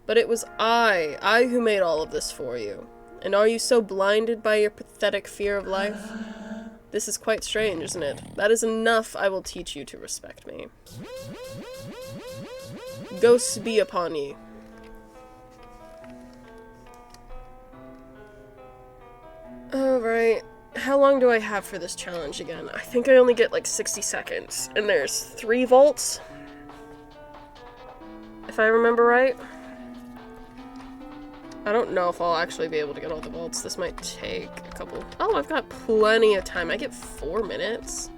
But it was I who made all of this for you. And are you so blinded by your pathetic fear of life? This is quite strange, isn't it? That is enough. I will teach you to respect me. Ghosts be upon ye. Alright. How long do I have for this challenge again? I think I only get like 60 seconds. And there's 3 vaults. If I remember right. I don't know if I'll actually be able to get all the vaults. This might take a couple. Oh, I've got plenty of time. I get 4 minutes.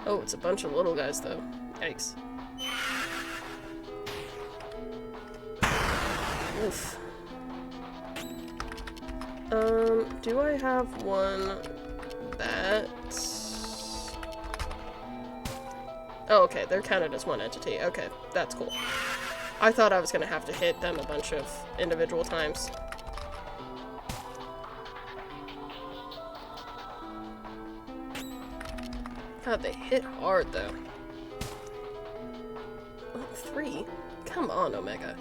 Oh, it's a bunch of little guys though. Yikes. Oof. Do I have one that... Oh, okay, they're counted as one entity. Okay, that's cool. I thought I was gonna have to hit them a bunch of individual times. God, they hit hard though. Oh, 3? Come on, Omega.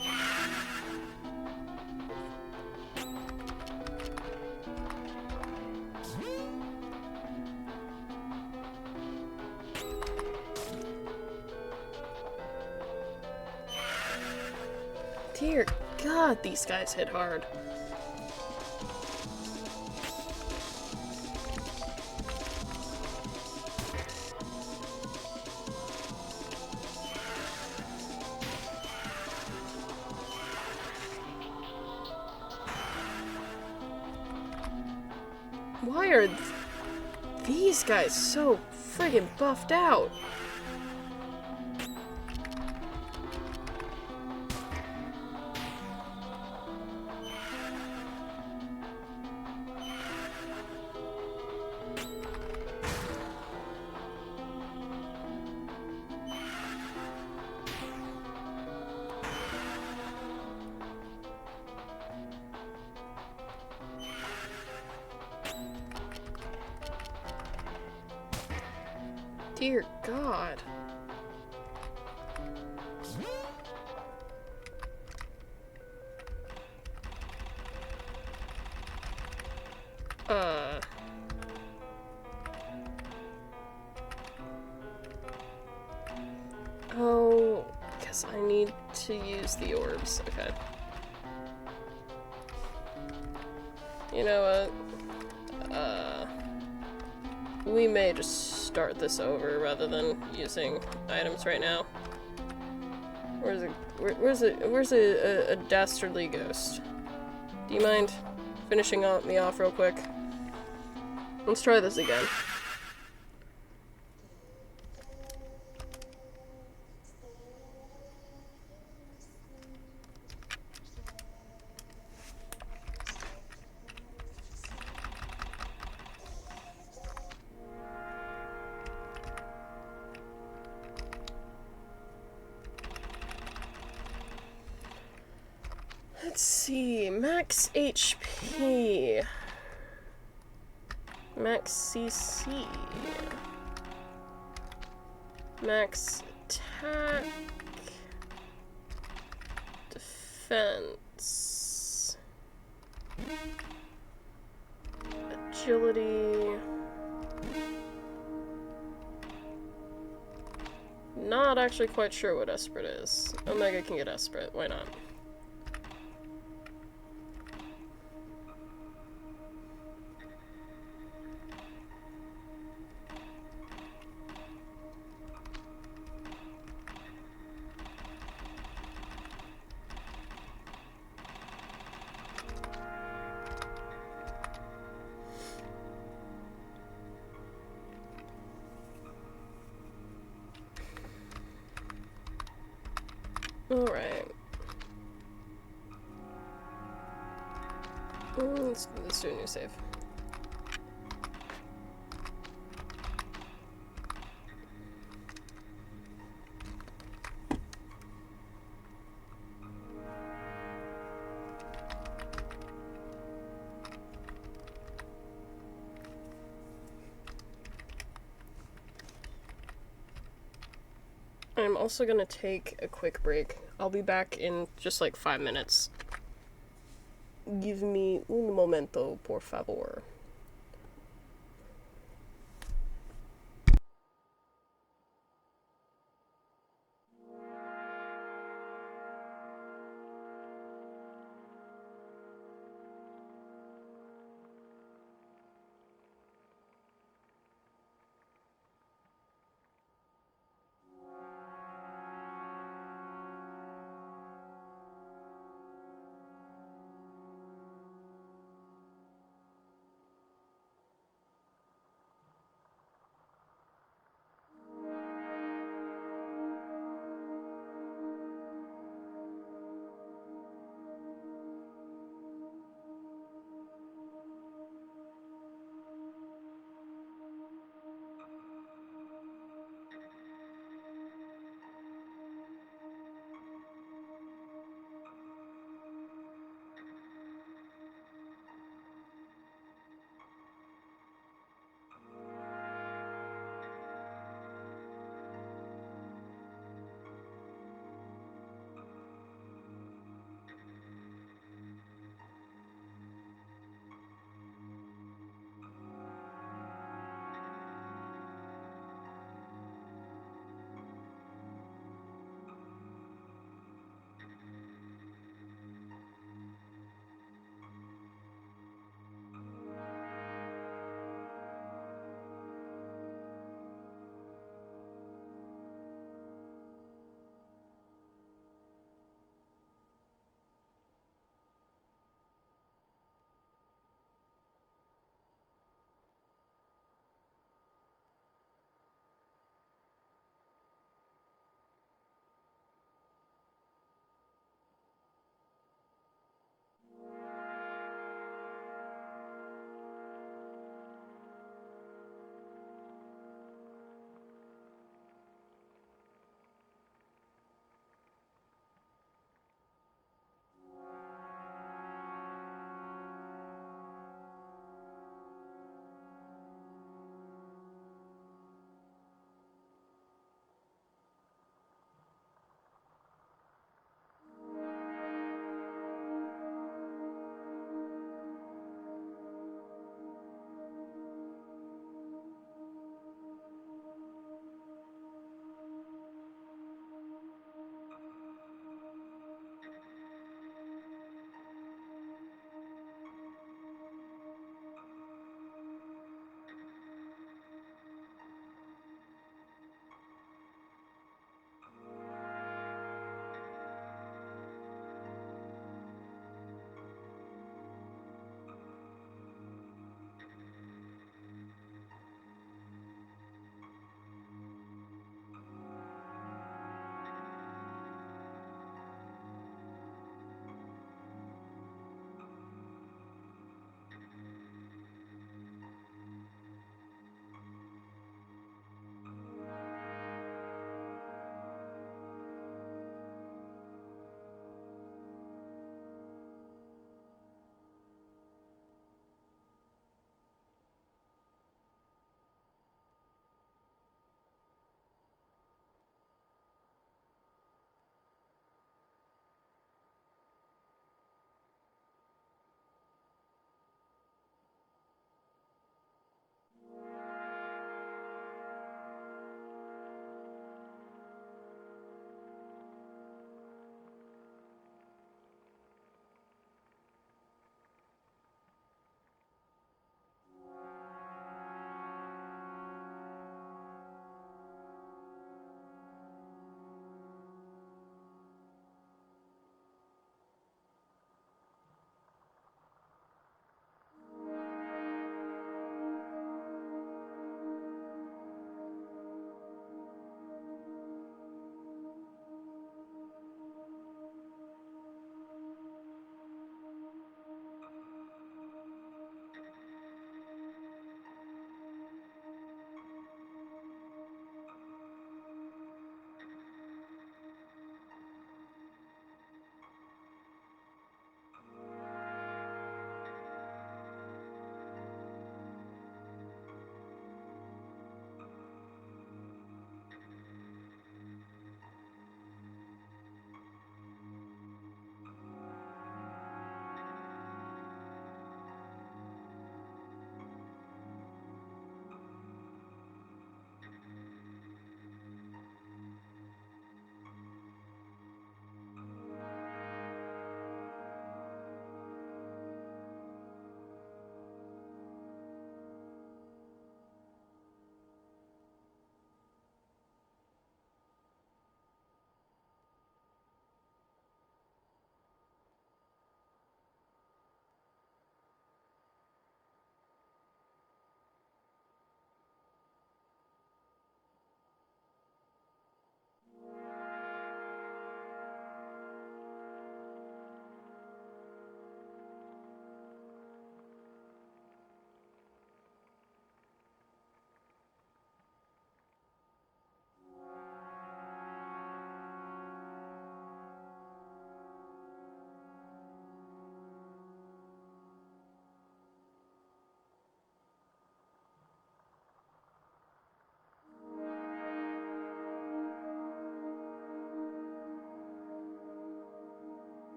Dear God, these guys hit hard. Why are these guys so friggin' buffed out? Dear God. Oh, because I need to use the orbs. Okay. You know what? We may just start this over rather than using items right now. Where's a dastardly ghost? Do you mind finishing me off real quick? Let's try this again. Let's see, max HP. Max CC. Max attack. Defense. Agility. Not actually quite sure what Esprit is. Omega can get Esprit, why not? Alright. Let's do a new save. I'm also gonna take a quick break. I'll be back in just like 5 minutes. Give me un momento, por favor.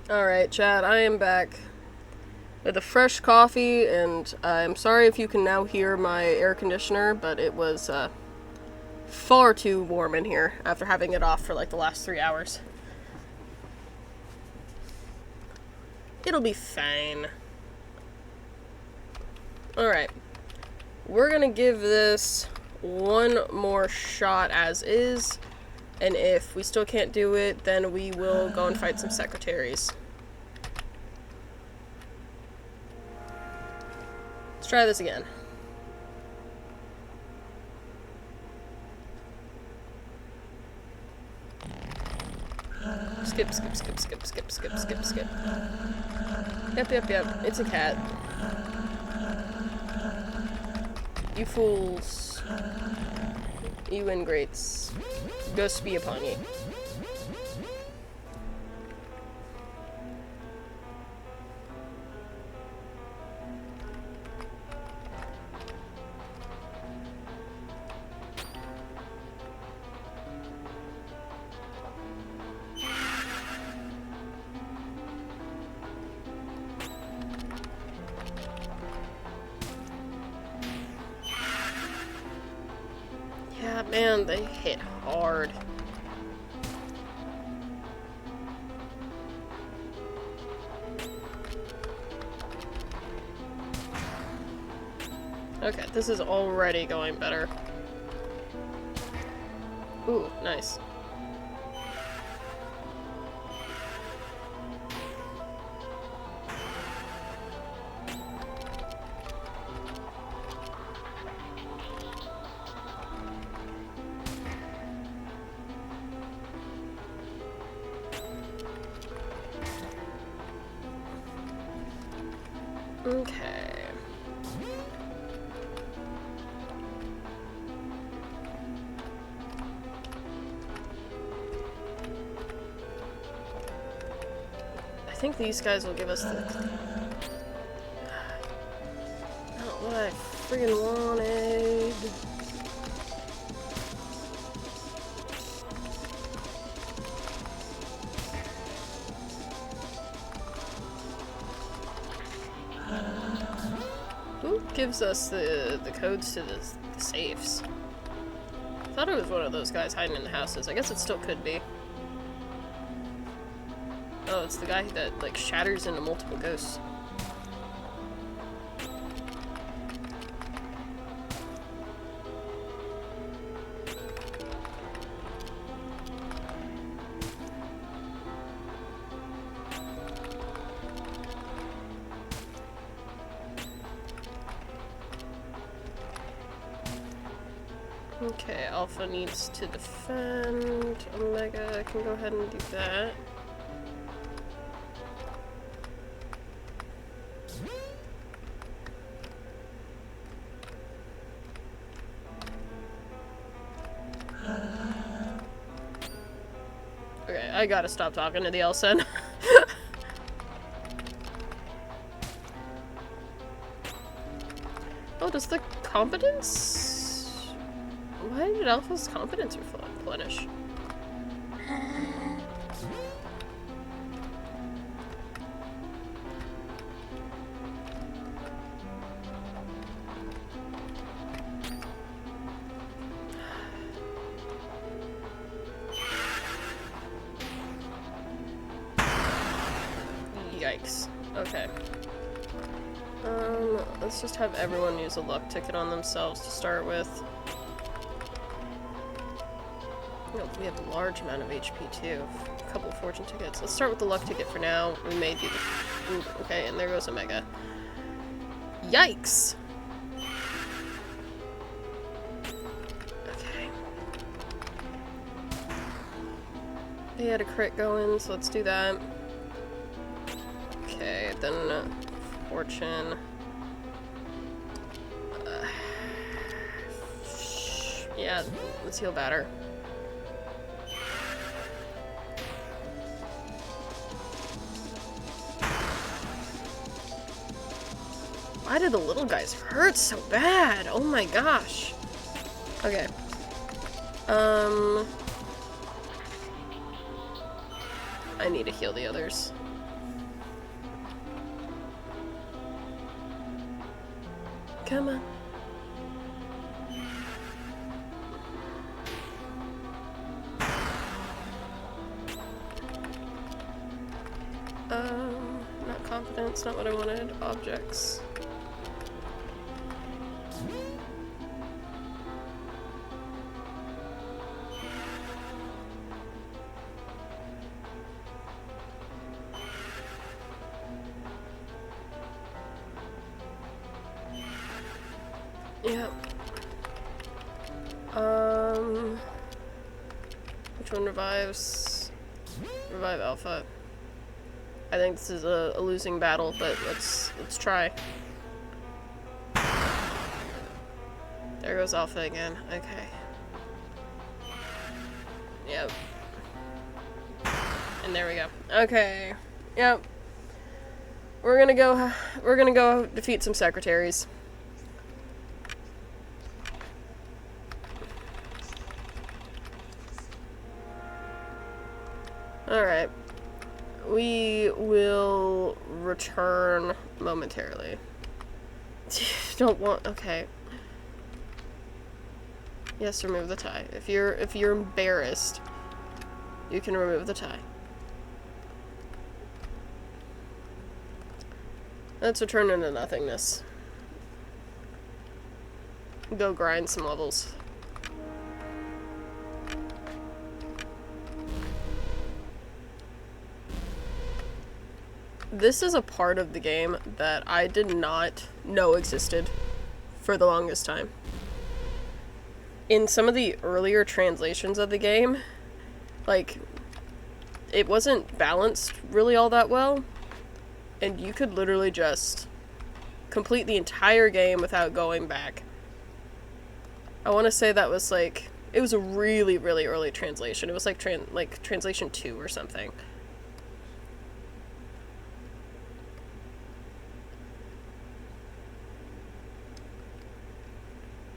Alright, Chad, I am back with a fresh coffee, and I'm sorry if you can now hear my air conditioner, but it was far too warm in here after having it off for like the last 3 hours. It'll be fine. Alright. We're gonna give this one more shot as is, and if we still can't do it, then we will go and fight some secretaries. Let's try this again. Skip, skip, skip, skip, skip, skip, skip, skip. Yep. It's a cat. You fools. You ingrates. Go spy upon ye. Yeah, man, they hit hard. Okay, this is already going better. Ooh, nice. Okay. I think these guys will give us the... Not what I friggin' wanted. Who gives us the codes to the safes? I thought it was one of those guys hiding in the houses. I guess it still could be. Oh, it's the guy that, like, shatters into multiple ghosts. Okay, Alpha needs to defend. Omega can go ahead and do that. Okay, I gotta stop talking to the Elsen. Oh, does the competence... Why did Alpha's competence replenish? Yikes. Okay. Let's just have everyone use a luck ticket on themselves to start with. Oh, we have a large amount of HP too. A couple of fortune tickets. Let's start with the luck ticket for now. We may do the... Ooh, okay, and there goes Omega. Yikes! Okay. They had a crit going, so let's do that. Okay, then fortune. Yeah, let's heal batter. Why do the little guys hurt so bad? Oh my gosh. Okay. I need to heal the others. Come on. Not confidence, not what I wanted. Objects. Yep. Which one revives? Revive Alpha. I think this is a losing battle, but let's try. There goes Alpha again. Okay. Yep. And there we go. Okay. Yep. We're gonna go defeat some secretaries. Alright. We will return momentarily. Don't want, okay. Yes, remove the tie. If you're embarrassed, you can remove the tie. Let's return into nothingness. Go grind some levels. This is a part of the game that I did not know existed for the longest time. In some of the earlier translations of the game, like, it wasn't balanced really all that well, and you could literally just complete the entire game without going back. I want to say that was like, it was a really, really early translation. It was like translation 2 or something.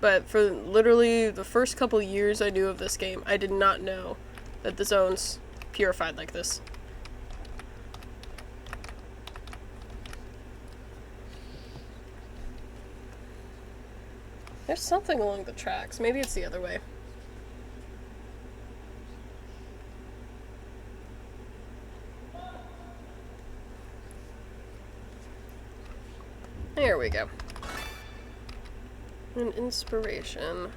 But for literally the first couple years I knew of this game, I did not know that the zone's purified like this. There's something along the tracks. Maybe it's the other way. There we go. An inspiration.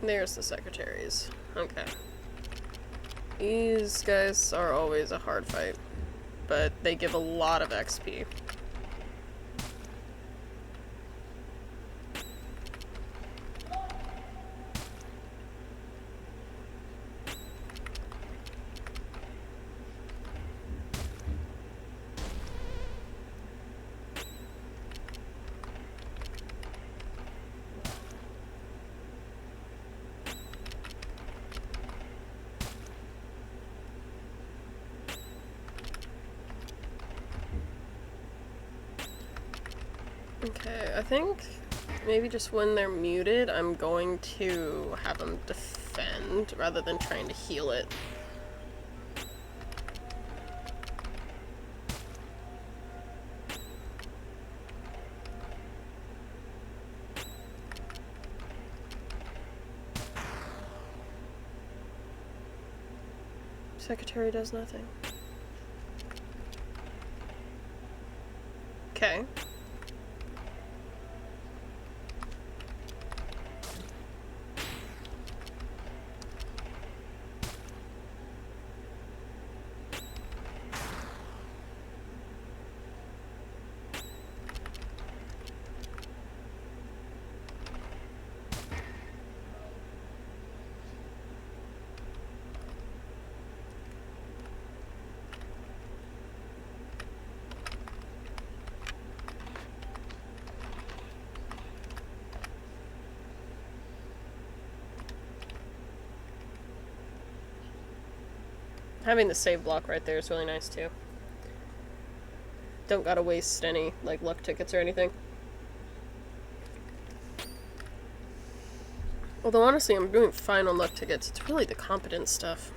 There's the secretaries. Okay. These guys are always a hard fight, but they give a lot of XP. Okay, I think maybe just when they're muted, I'm going to have them defend rather than trying to heal it. Secretary does nothing. Okay. Having the save block right there is really nice too. Don't gotta waste any, like, luck tickets or anything. Although honestly, I'm doing fine on luck tickets. It's really the competence stuff.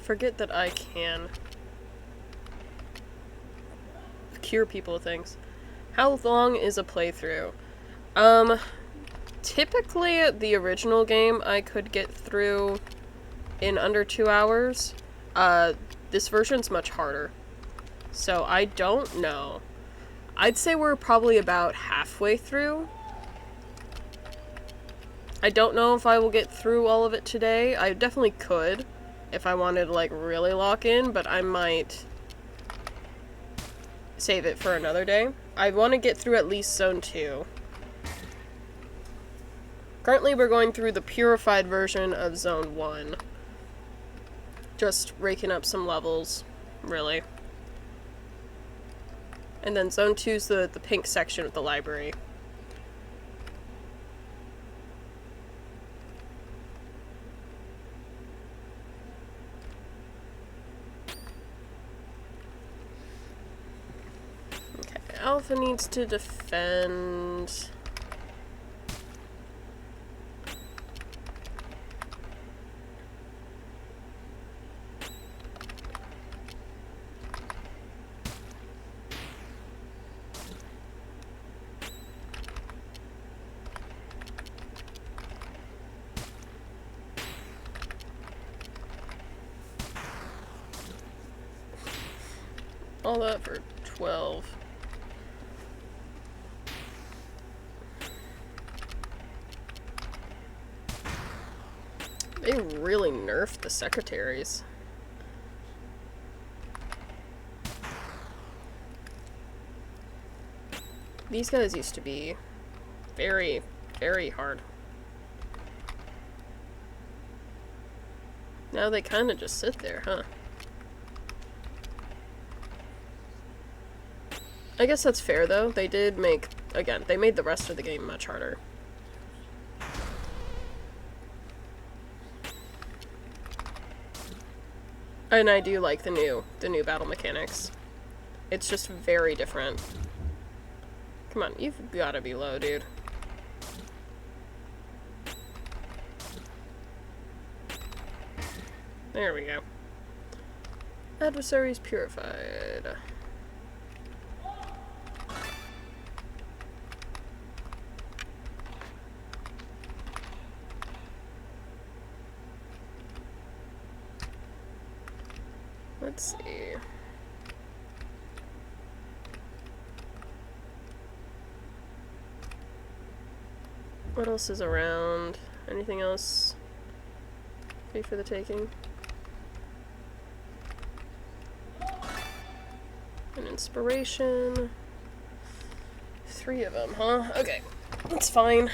Forget that I can cure people of things. How long is a playthrough? Typically the original game I could get through in under 2 hours. This version's much harder. So I don't know. I'd say we're probably about halfway through. I don't know if I will get through all of it today. I definitely could if I wanted to, like, really lock in, but I might save it for another day. I want to get through at least Zone 2. Currently, we're going through the purified version of Zone 1. Just raking up some levels, really. And then Zone 2's the pink section of the library. Alpha needs to defend. All that for 12. They really nerfed the secretaries. These guys used to be very, very hard. Now they kind of just sit there, huh? I guess that's fair, though. They did make, again, they made the rest of the game much harder. And I do like the new battle mechanics. It's just very different. Come on, you've gotta be low, dude. There we go. Adversaries purified. Let's see. What else is around? Anything else free for the taking? An inspiration. 3 of them, huh? Okay, that's fine.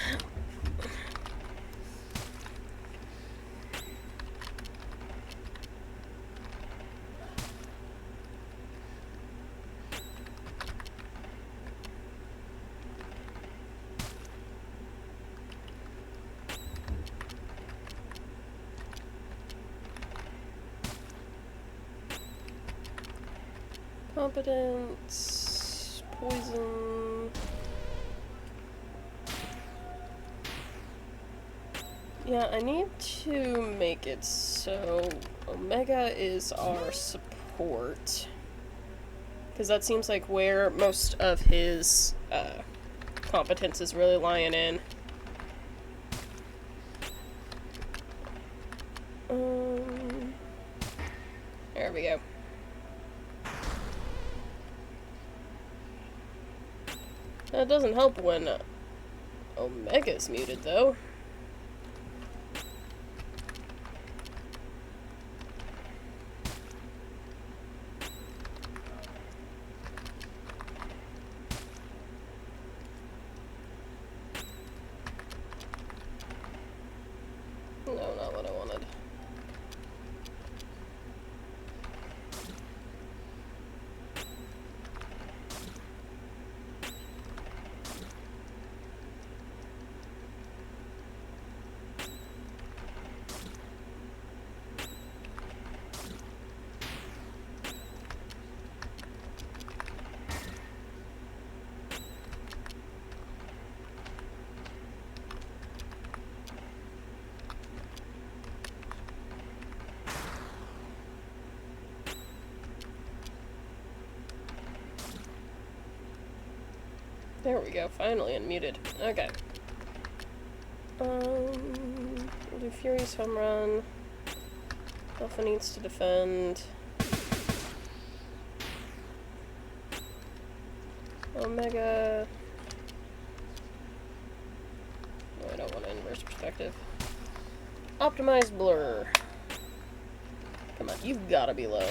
Competence, poison. Yeah, I need to make it so Omega is our support. Because that seems like where most of his competence is really lying in. There we go. That doesn't help when Omega's muted, though. No, not what I wanted. There we go, finally unmuted. Okay. We'll do Furious Home Run. Alpha needs to defend. Omega. No, I don't want inverse perspective. Optimize blur. Come on, you've gotta be low.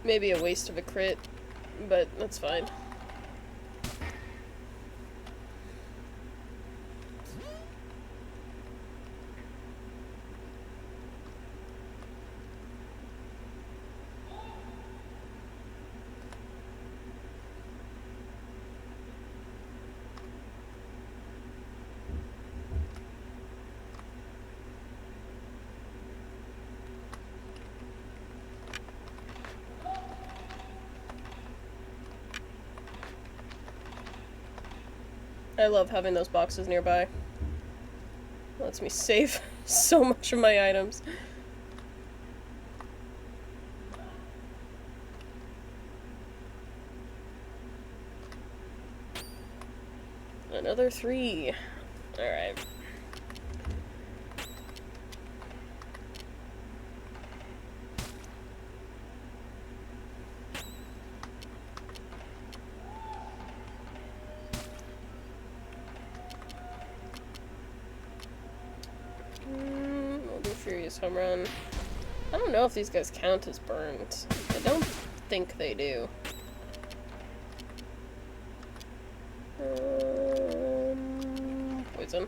Maybe a waste of a crit, but that's fine. I love having those boxes nearby. Lets me save so much of my items. Another 3. Alright. We'll do Furious Home Run. I don't know if these guys count as burned. I don't think they do. Poison.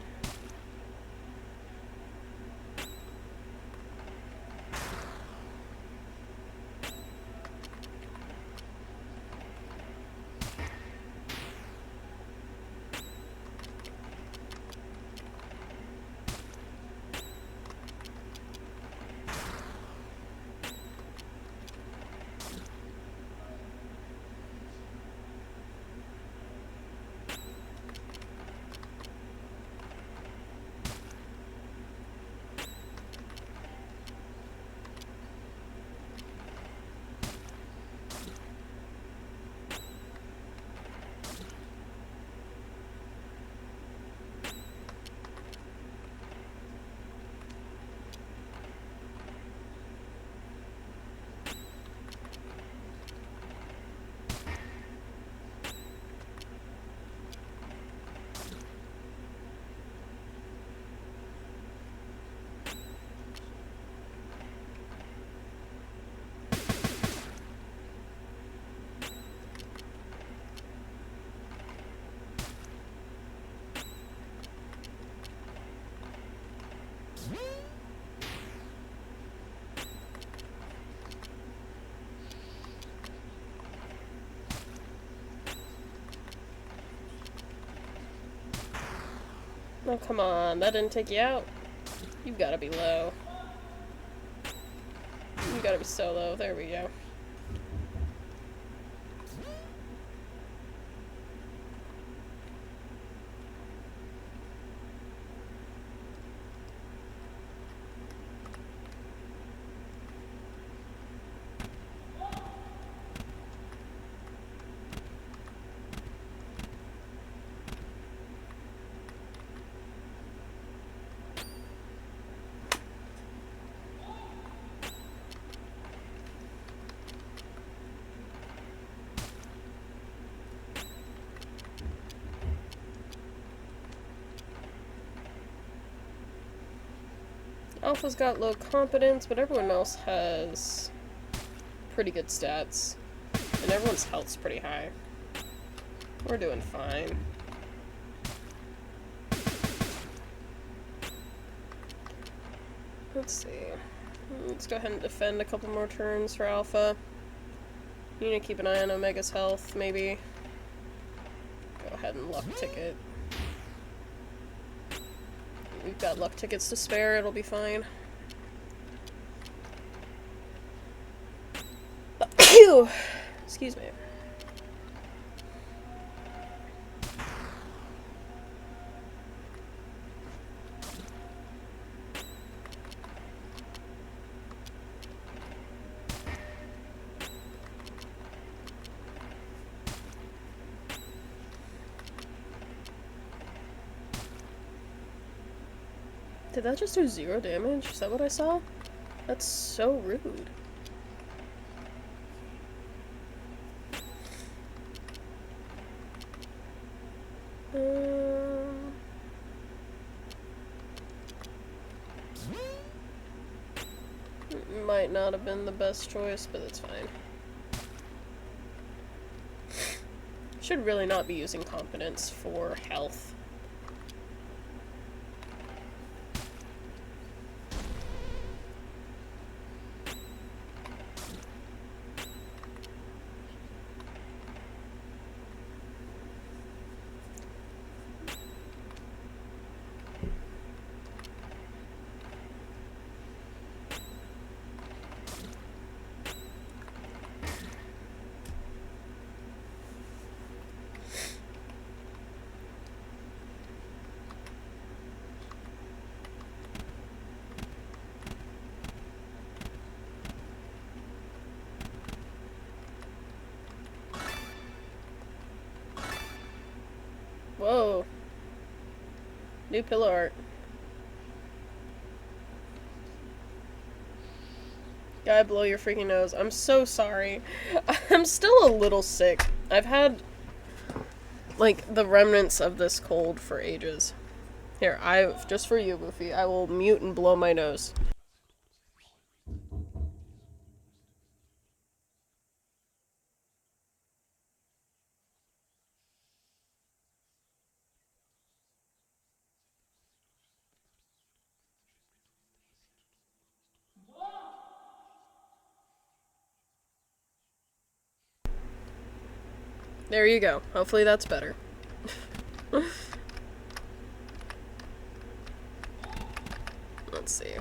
Oh, come on. That didn't take you out. You've got to be low. You gotta be so low. There we go. Alpha's got low competence, but everyone else has pretty good stats. And everyone's health's pretty high. We're doing fine. Let's see. Let's go ahead and defend a couple more turns for Alpha. You need to keep an eye on Omega's health, maybe. Go ahead and luck ticket. We've got luck tickets to spare, it'll be fine. Excuse me. Did that just do 0 damage? Is that what I saw? That's so rude. Might not have been the best choice, but it's fine. Should really not be using competence for health. Whoa. New pillow art. Guy, blow your freaking nose. I'm so sorry. I'm still a little sick. I've had, like, the remnants of this cold for ages. Here, just for you, Goofy, I will mute and blow my nose. There you go. Hopefully that's better. Let's see.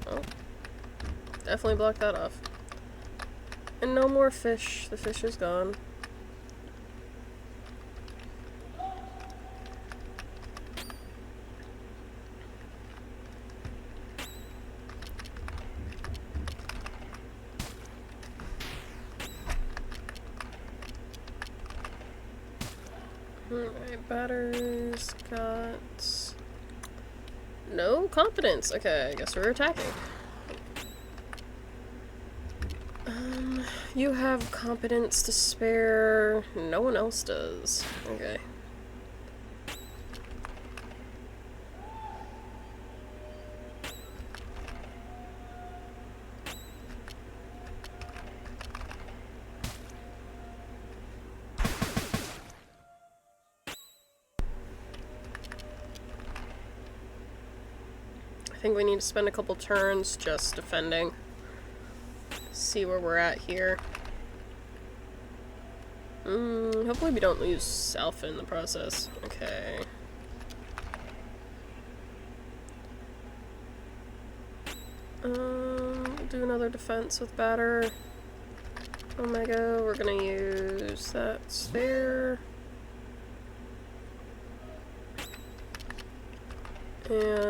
Oh. Definitely blocked that off. And no more fish. The fish is gone. Alright, batter's got no competence. Okay, I guess we're attacking. You have competence to spare. No one else does. Okay. I think we need to spend a couple turns just defending. See where we're at here. Hopefully we don't lose alpha in the process. Okay. Do another defense with batter. Omega, we're gonna use that there. And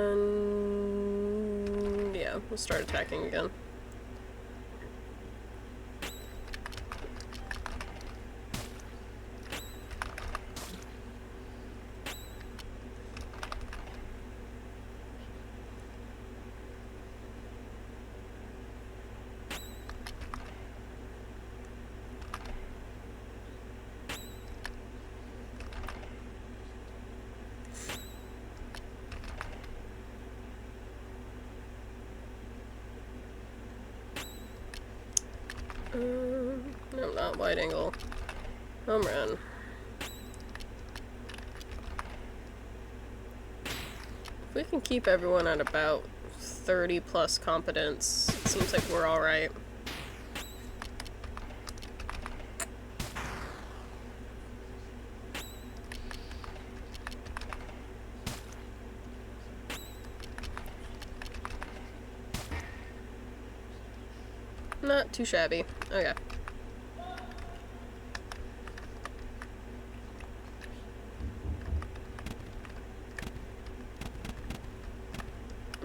yeah, we'll start attacking again. No, not wide angle. Home run. If we can keep everyone at about 30 plus competence, it seems like we're alright. Not too shabby. Okay.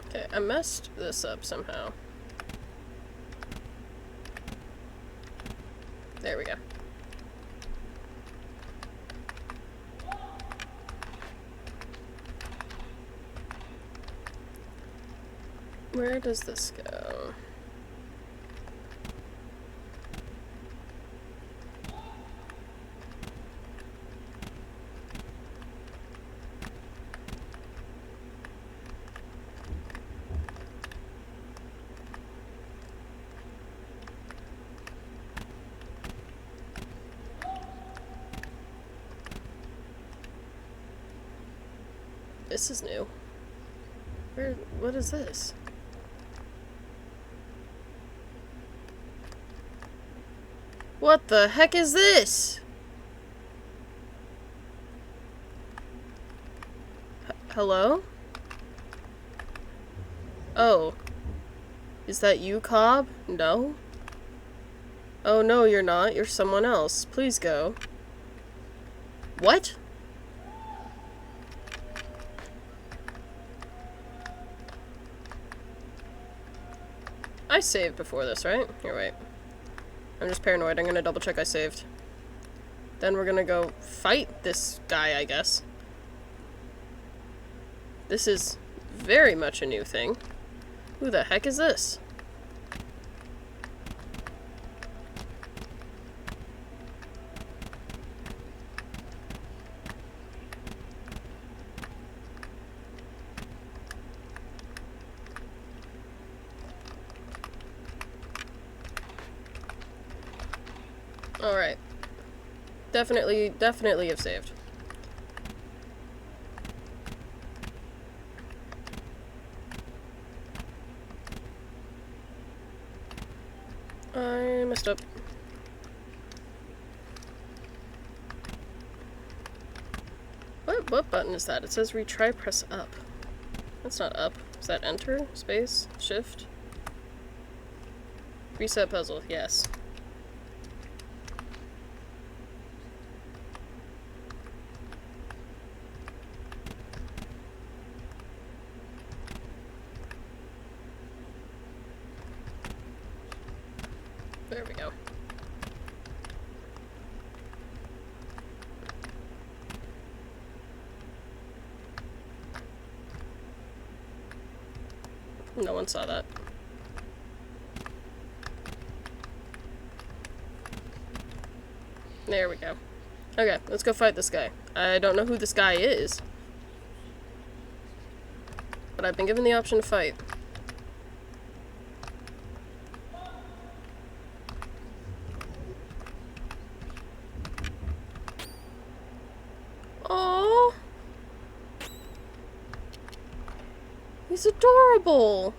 Okay, I messed this up somehow. There we go. Where does this go? This is new. What is this? What the heck is this? Hello? Oh. Is that you, Cobb? No? Oh no, you're not. You're someone else. Please go. What? I saved before this, right? Here, wait. I'm just paranoid. I'm gonna double check I saved. Then we're gonna go fight this guy, I guess. This is very much a new thing. Who the heck is this? Alright. Definitely have saved. I messed up. What button is that? It says retry, press up. That's not up. Is that enter? Space? Shift? Reset puzzle, yes. There we go. No one saw that. There we go. Okay, let's go fight this guy. I don't know who this guy is, but I've been given the option to fight. Aww. He's adorable.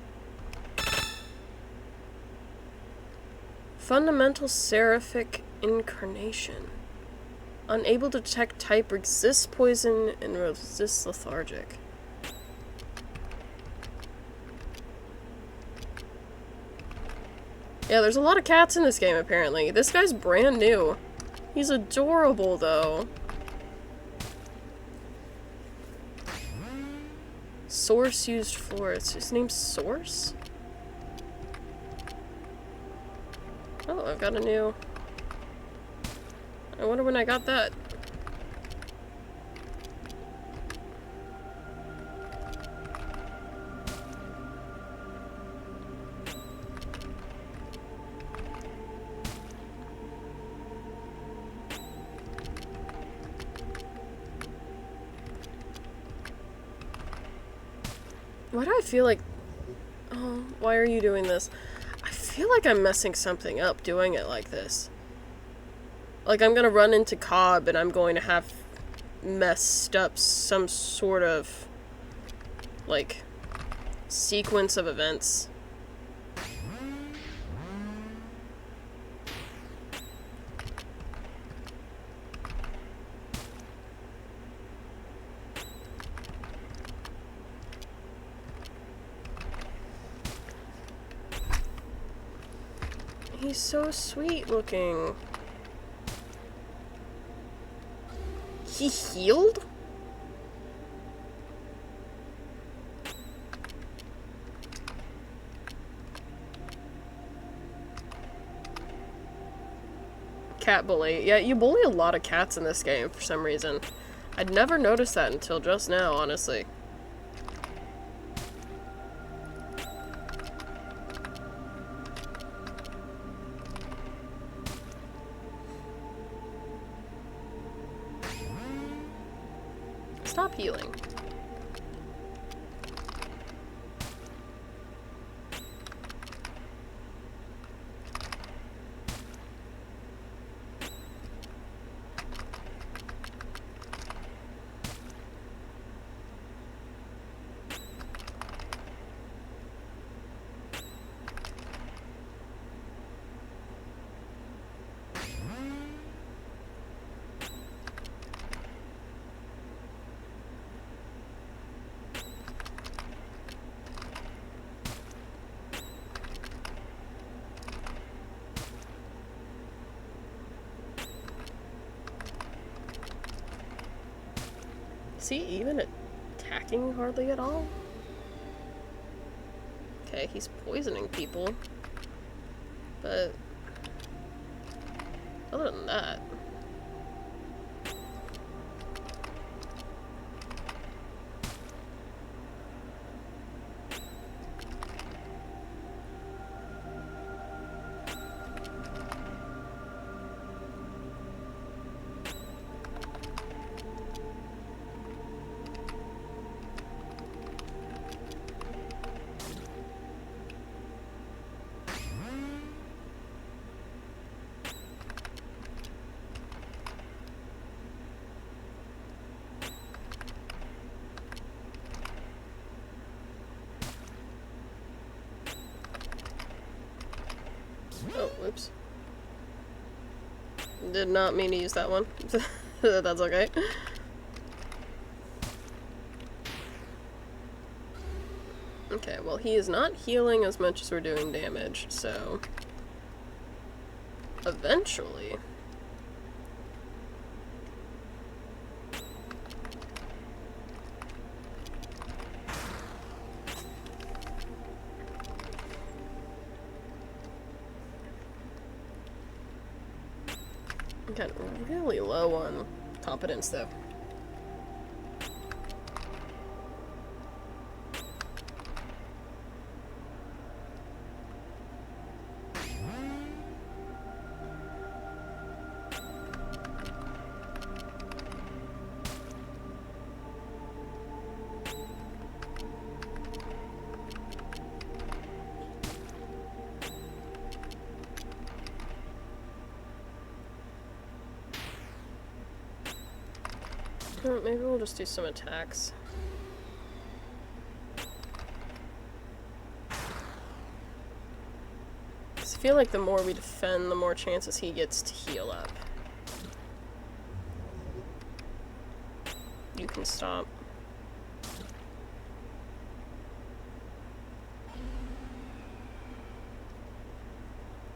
Fundamental Seraphic Incarnation. Unable to detect type, resists poison, and resists lethargic. Yeah, there's a lot of cats in this game, apparently. This guy's brand new. He's adorable, though. Source used florist. His name's Source? Oh, I've got a new... I wonder when I got that. Why do I feel like... Oh, why are you doing this? I feel like I'm messing something up doing it like this. Like, I'm gonna run into Cobb and I'm going to have messed up some sort of, like, sequence of events. He's so sweet looking. He healed? Cat bully. Yeah, you bully a lot of cats in this game for some reason. I'd never noticed that until just now, honestly. Stop healing. Is he even attacking hardly at all? Okay, he's poisoning people. But other than that... Oh, whoops. Did not mean to use that one. That's okay. Okay, well he is not healing as much as we're doing damage, so... eventually... Got really low on competence, though. Maybe we'll just do some attacks. I feel like the more we defend, the more chances he gets to heal up. You can stop.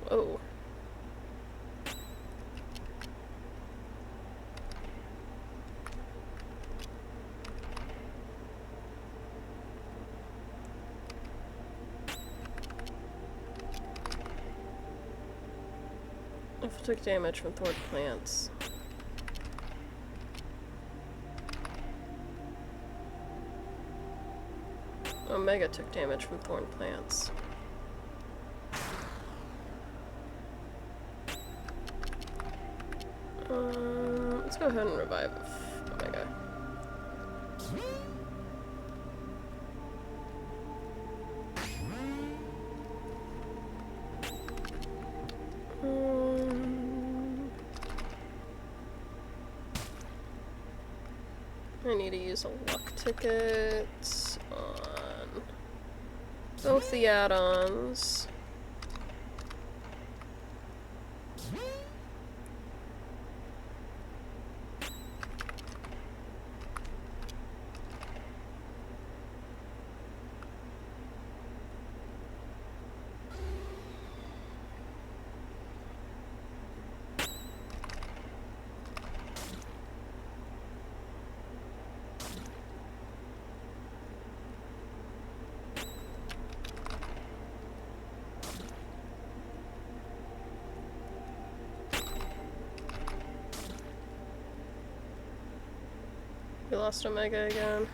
Whoa. If took damage from thorned plants. Omega took damage from thorned plants. Let's go ahead and revive Omega. I need to use a luck ticket on both the add-ons. We lost Omega again.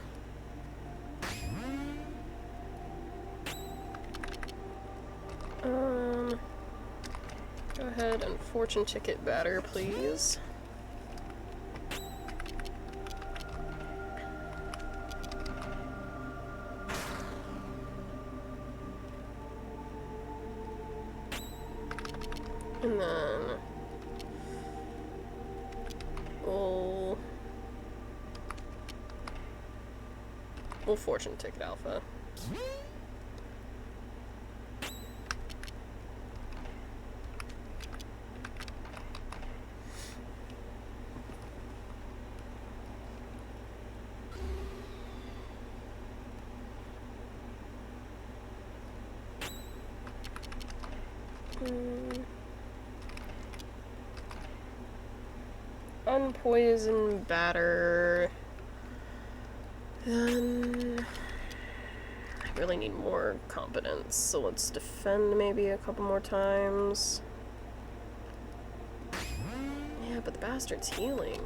Go ahead and fortune ticket batter, please. And then we'll fortune ticket alpha. Unpoison batter. Then I really need more competence, so let's defend maybe a couple more times. Yeah, but the bastard's healing.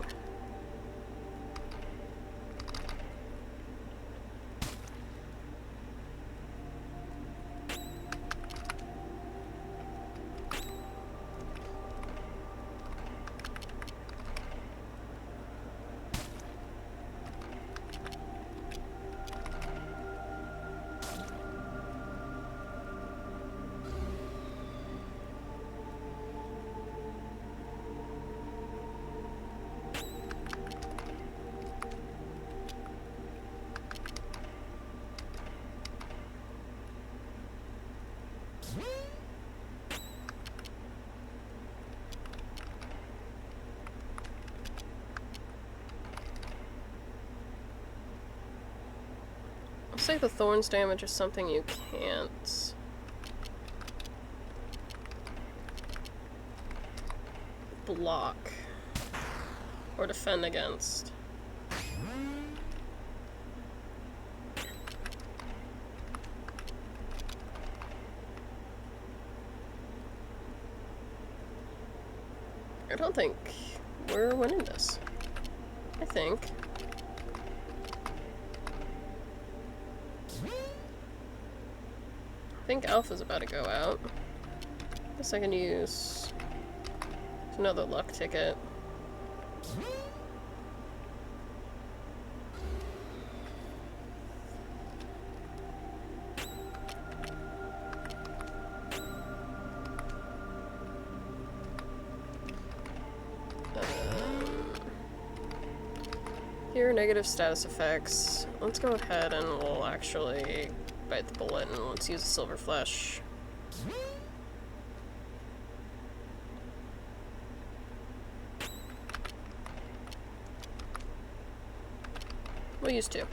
I'll say the thorns damage is something you can't block or defend against. I don't think we're winning this. I think. I think Alpha's about to go out. Guess I can use another luck ticket. Here are negative status effects. Let's go ahead and we'll actually bite the bullet and let's use a silver flesh. We'll use 2.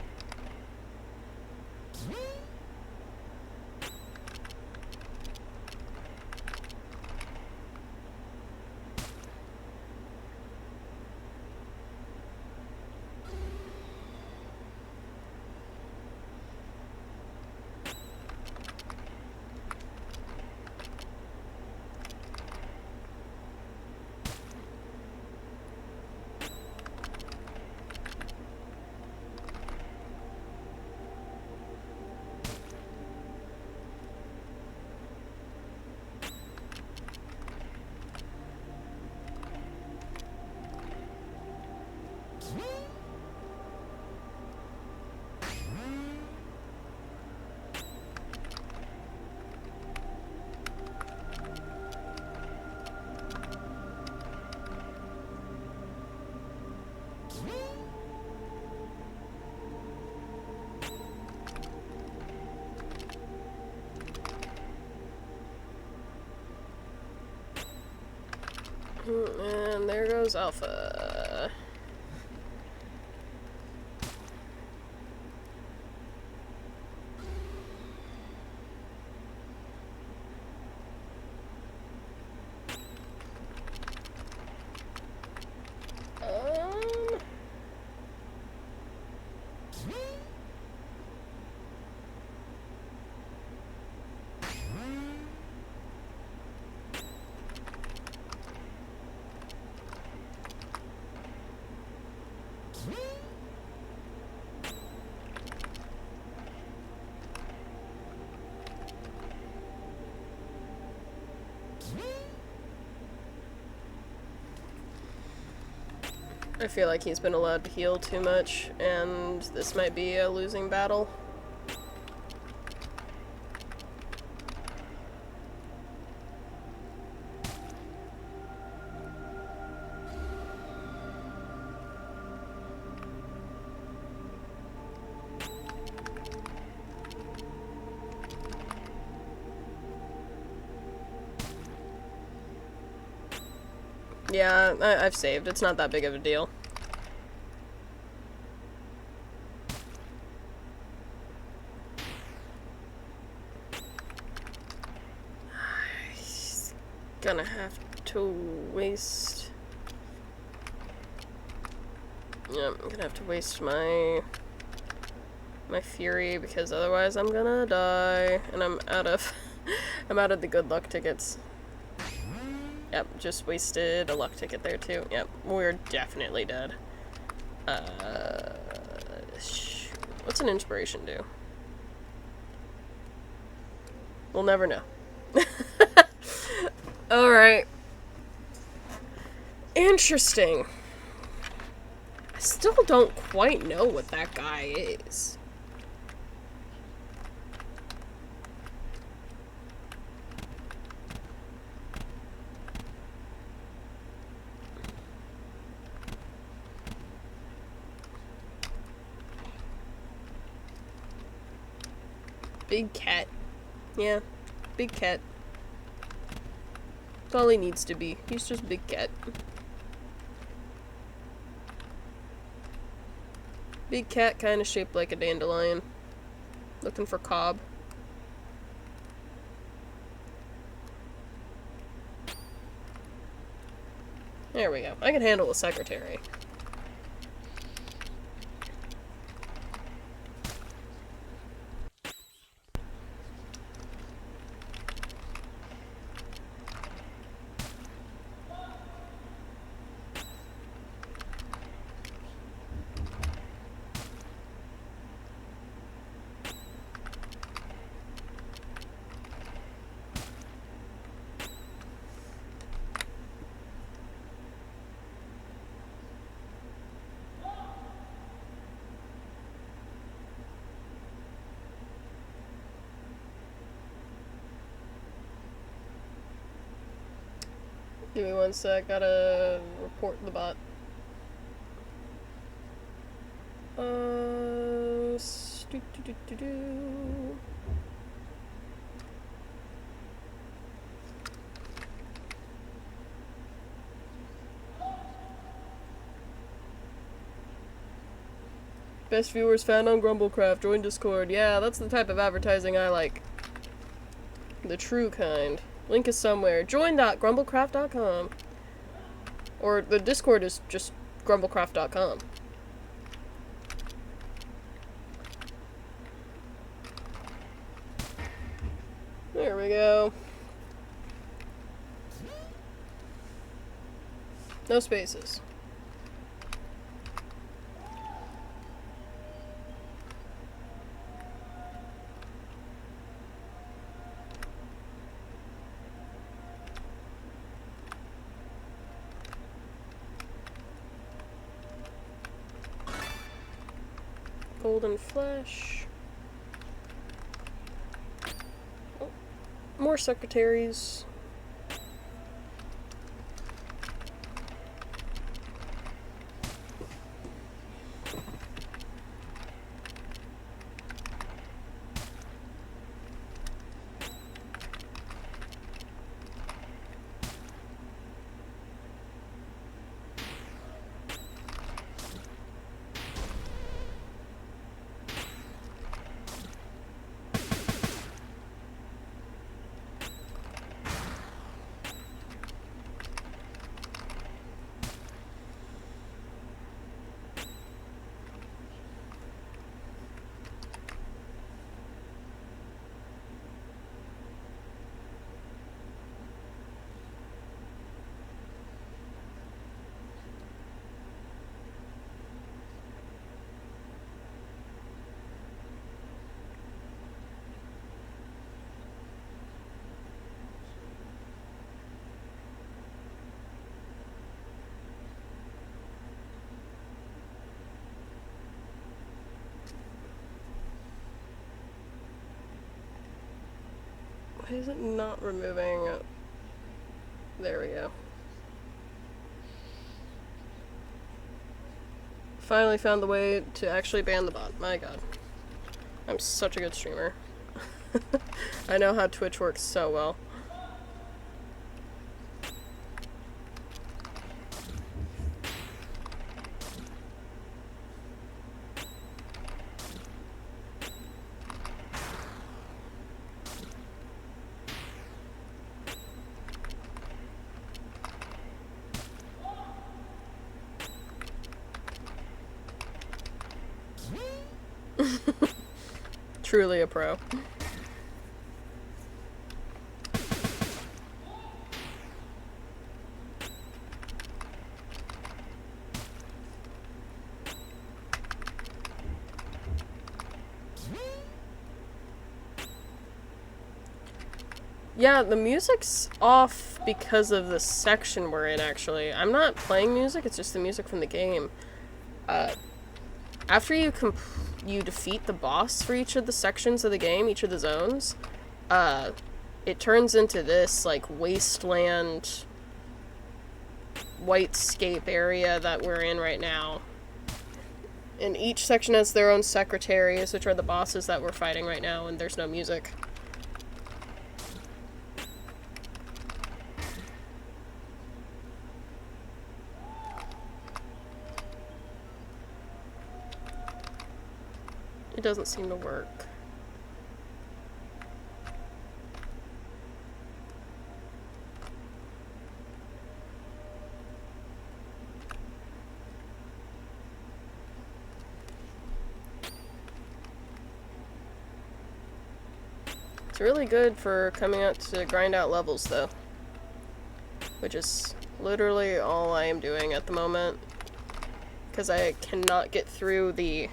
And there goes Alpha. I feel like he's been allowed to heal too much, and this might be a losing battle. Yeah, I've saved. It's not that big of a deal. He's gonna have to waste... Yeah, I'm gonna have to waste my fury, because otherwise I'm gonna die. And I'm out of... I'm out of the good luck tickets. Yep, just wasted a luck ticket there too. Yep, we're definitely dead. What's an inspiration do? We'll never know. Alright. Interesting. I still don't quite know what that guy is. Big cat. Yeah, big cat. That's all he needs to be. He's just big cat. Big cat, kind of shaped like a dandelion. Looking for Cobb. There we go. I can handle a secretary. Give me one sec, gotta report the bot. Best viewers found on Grumblecraft. Join Discord. Yeah, that's the type of advertising I like. The true kind. Link is somewhere. Join.grumblecraft.com. Or the Discord is just grumblecraft.com. There we go. No spaces. Golden flesh. Oh, more secretaries. Why is it not removing? There we go. Finally found the way to actually ban the bot. My god. I'm such a good streamer. I know how Twitch works so well. Truly a pro. Yeah, the music's off because of the section we're in, actually. I'm not playing music, it's just the music from the game. After you defeat the boss for each of the sections of the game, each of the zones, it turns into this, like, wasteland, whitescape area that we're in right now. And each section has their own secretaries, which are the bosses that we're fighting right now, and there's no music. It doesn't seem to work. It's really good for coming out to grind out levels, though. Which is literally all I am doing at the moment. Because I cannot get through the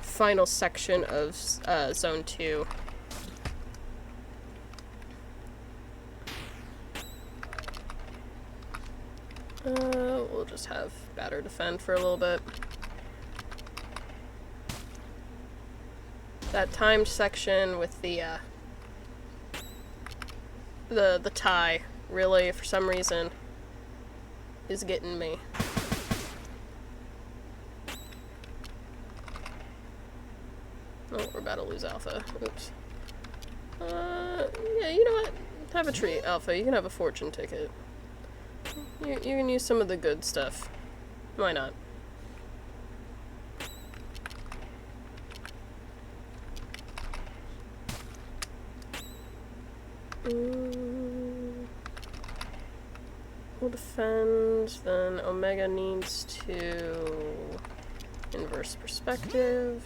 final section of Zone 2. We'll just have Batter defend for a little bit. That timed section with the tie, really, for some reason, is getting me. Oh, we're about to lose Alpha. Oops. Yeah, you know what? Have a treat, Alpha. You can have a fortune ticket. You can use some of the good stuff. Why not? We'll defend, then Omega needs to inverse perspective.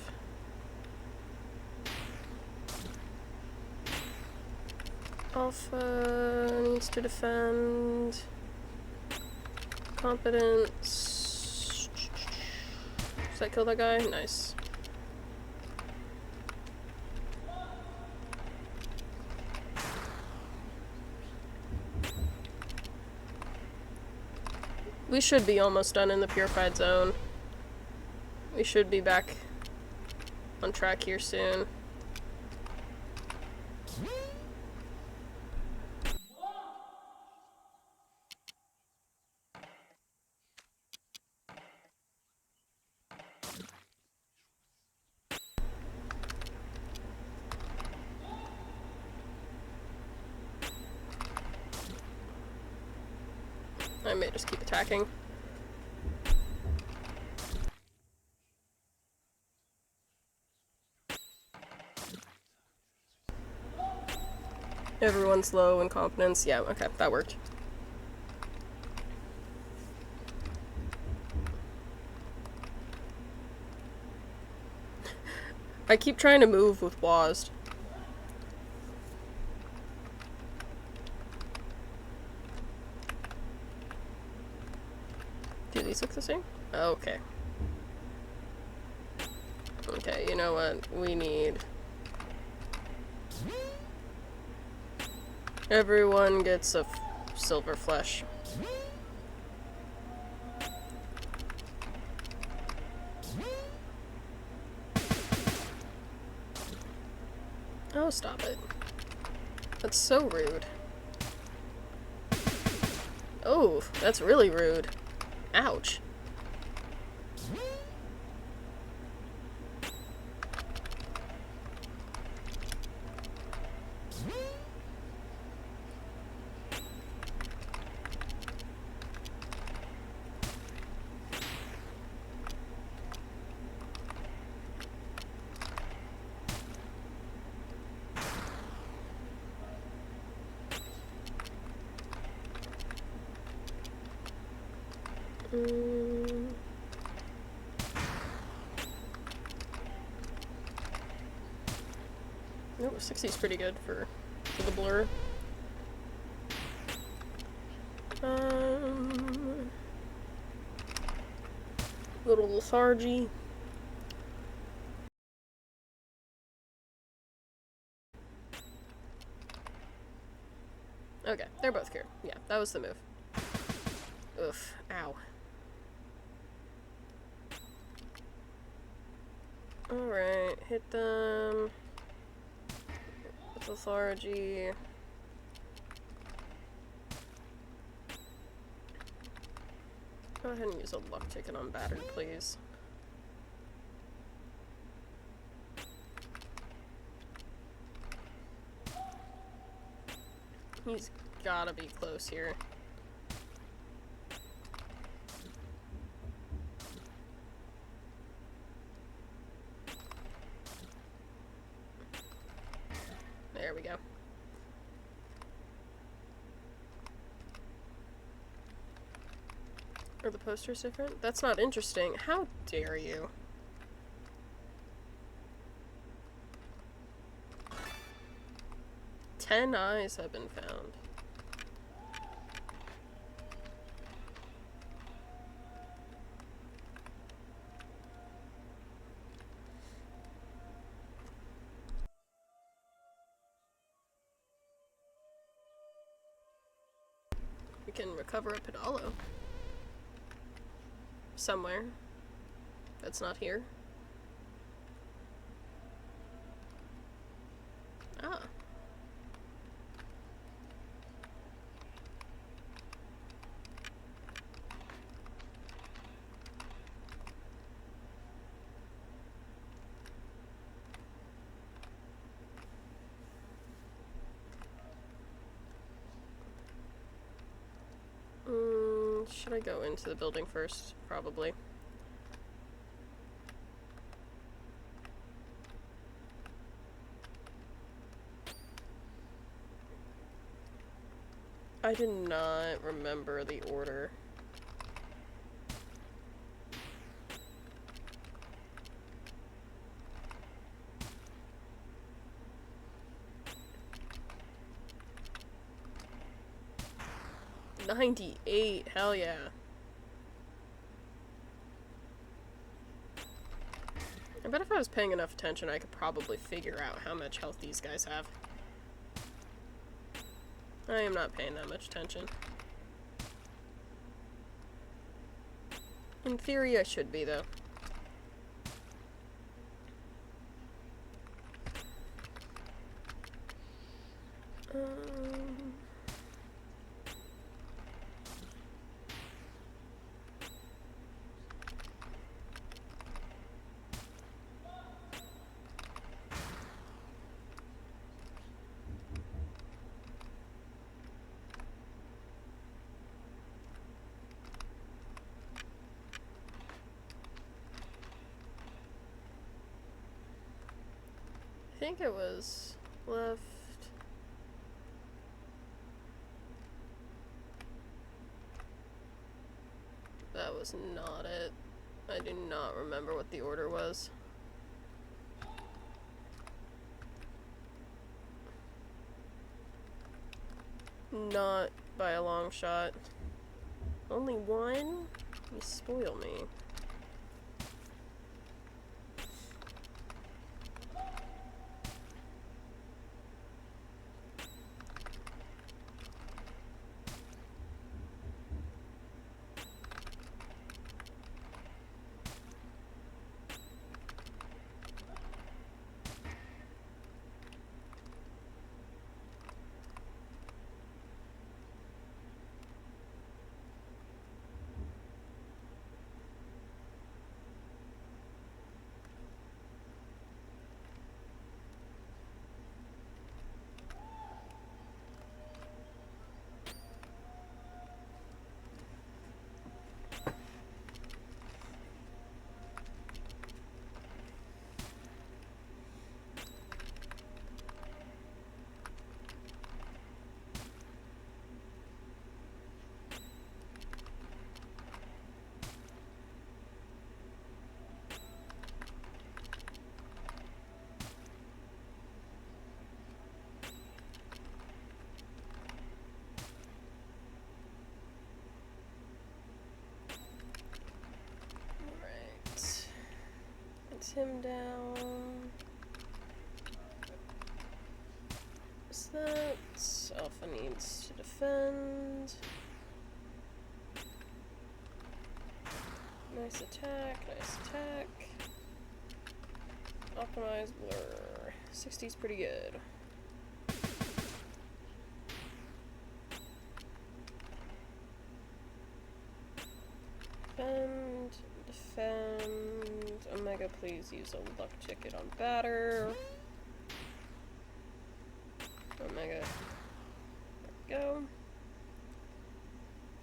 Alpha needs to defend. Competence. Does that kill that guy? Nice. We should be almost done in the purified zone. We should be back on track here soon. I may just keep attacking. Everyone's low in competence. Yeah, okay, that worked. I keep trying to move with WASD. Do these look the same? Okay. Okay, you know what? We need... Everyone gets a silver flesh. Oh, stop it. That's so rude. Oh, that's really rude. Ouch. No, 60 is pretty good for the blur. Little lethargy. Okay, they're both cured. Yeah, that was the move. Oof. Ow. Alright, hit them. With lethargy. Go ahead and use a luck ticket on battered, please. He's gotta be close here. There we go. Are the posters different? That's not interesting. How dare you? Ten eyes have been found. We can recover a pedalo. Somewhere. That's not here. Ah. Should I go into the building first? Probably. I did not remember the order. $98, hell yeah. I bet if I was paying enough attention, I could probably figure out how much health these guys have. I am not paying that much attention. In theory, I should be, though. I think it was left. That was not it. I do not remember what the order was. Not by a long shot. Only one? You spoil me. Him down. What's that? Alpha needs to defend. Nice attack, nice attack. Optimize blur. 60's pretty good. Defend, defend. Omega, please use a luck ticket on batter. Omega. There we go.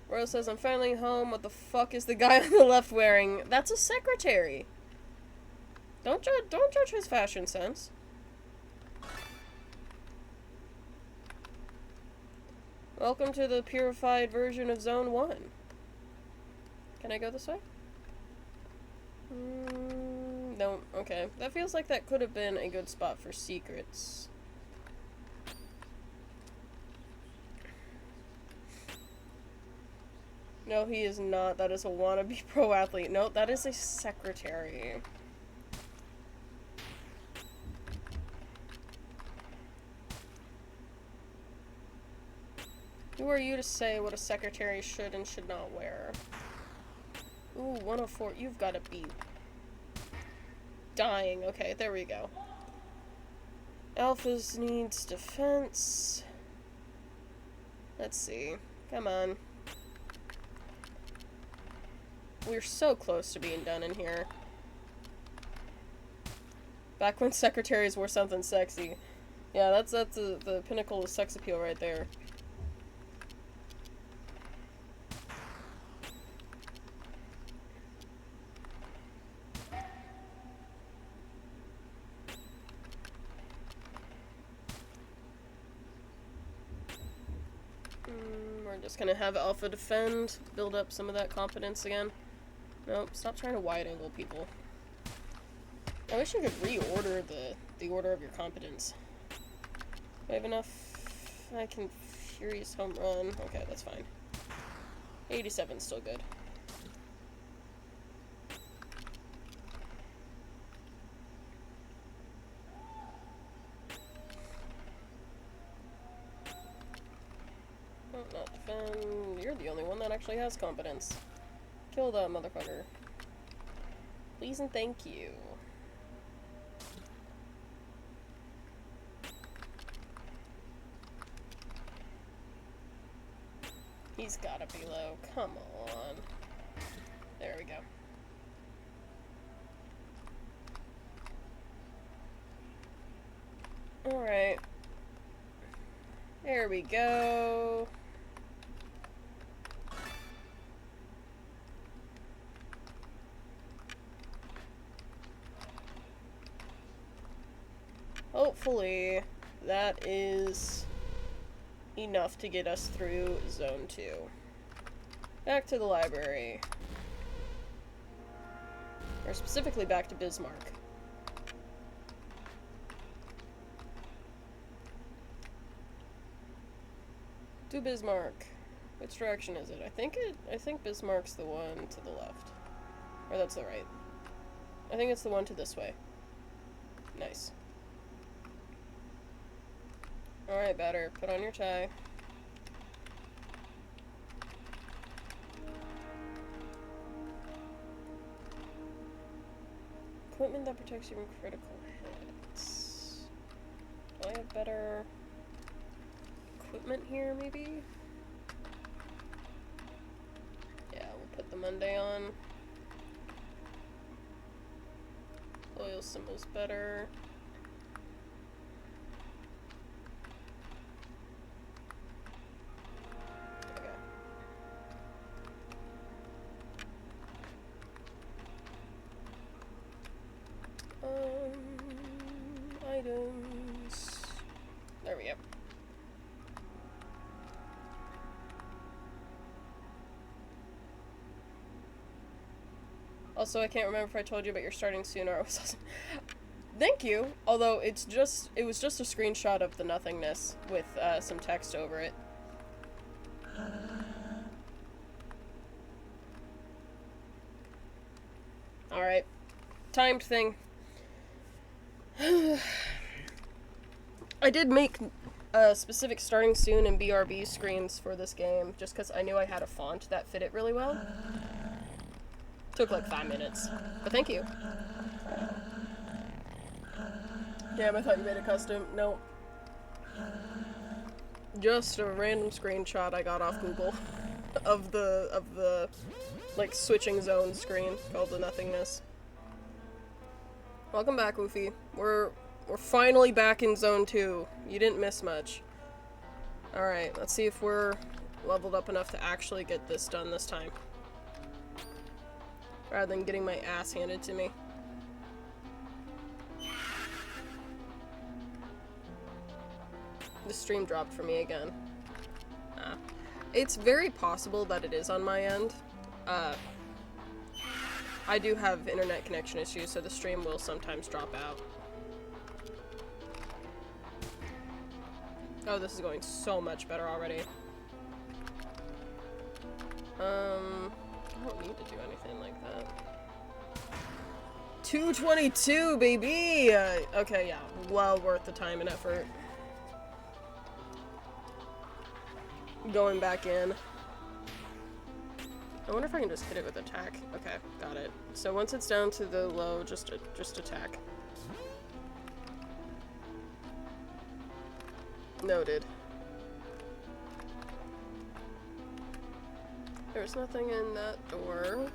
Rose says, I'm finally home. What the fuck is the guy on the left wearing? That's a secretary. Don't judge his fashion sense. Welcome to the purified version of Zone 1. Can I go this way? No, okay. That feels like that could have been a good spot for secrets. No, he is not. That is a wannabe pro athlete. No, that is a secretary. Who are you to say what a secretary should and should not wear? Ooh, 104. You've got to be dying. Okay, there we go. Alphas needs defense. Let's see. Come on. We're so close to being done in here. Back when secretaries wore something sexy. Yeah, that's the pinnacle of sex appeal right there. We're just gonna have Alpha defend, build up some of that competence again. Nope, stop trying to wide-angle people. I wish you could reorder the order of your competence. Do I have enough? I can Furious Home Run. Okay, that's fine. 87's still good. Oh, not defend. You're the only one that actually has competence. Kill that motherfucker. Please and thank you. He's gotta be low. Come on. There we go. Alright. There we go. Hopefully, that is enough to get us through Zone 2. Back to the library. Or specifically back to Bismarck. To Bismarck. Which direction is it? I think Bismarck's the one to the left. Or that's the right. I think it's the one to this way. Nice. Alright, batter. Put on your tie. Equipment that protects you from critical hits. Do I have better equipment here, maybe? Yeah, we'll put the Monday on. Oil symbol's better. Items. There we go. Also, I can't remember if I told you, but you're starting soon, or it was awesome. Thank you. Although it was just a screenshot of the nothingness with some text over it. All right, timed thing. I did make specific starting soon and BRB screens for this game, just because I knew I had a font that fit it really well. Took like 5 minutes, but thank you. Damn, I thought you made a custom. No. Just a random screenshot I got off Google of the like switching zone screen called the nothingness. Welcome back, Woofy. We're finally back in Zone 2. You didn't miss much. Alright, let's see if we're leveled up enough to actually get this done this time. Rather than getting my ass handed to me. The stream dropped for me again. It's very possible that it is on my end. I do have internet connection issues, so the stream will sometimes drop out. Oh, this is going so much better already. I don't need to do anything like that. 222, baby! Okay, yeah, well worth the time and effort. Going back in. I wonder if I can just hit it with attack. Okay, got it. So once it's down to the low, just attack. Noted. There's nothing in that door.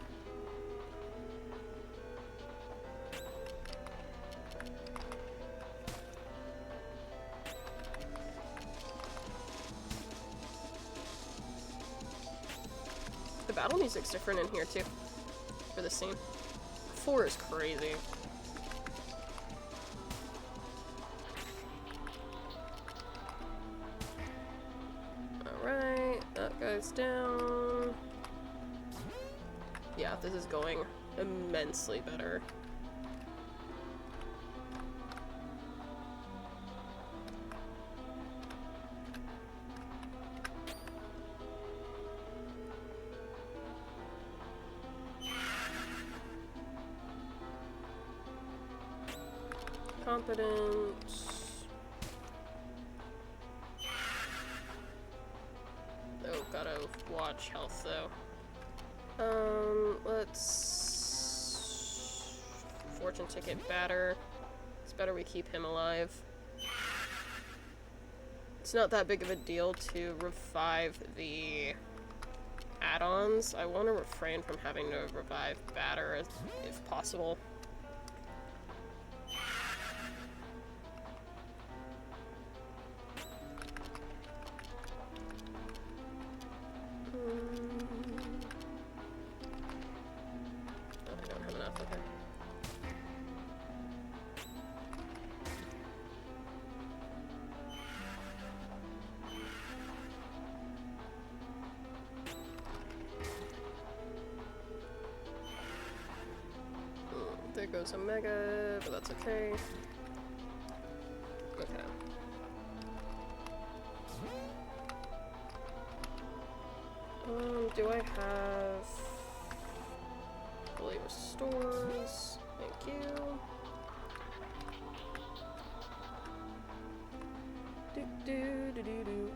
The battle music's different in here too, for this scene. 4 is crazy. Alright, that guy's guys down. Yeah, this is going immensely better. Competent. Oh, gotta watch health though. Let's fortune ticket batter. It's better we keep him alive. It's not that big of a deal to revive the add-ons. I want to refrain from having to revive batter if possible. There goes a mega, but that's okay. Okay. Do I have fully restores? Thank you. Do do do do do.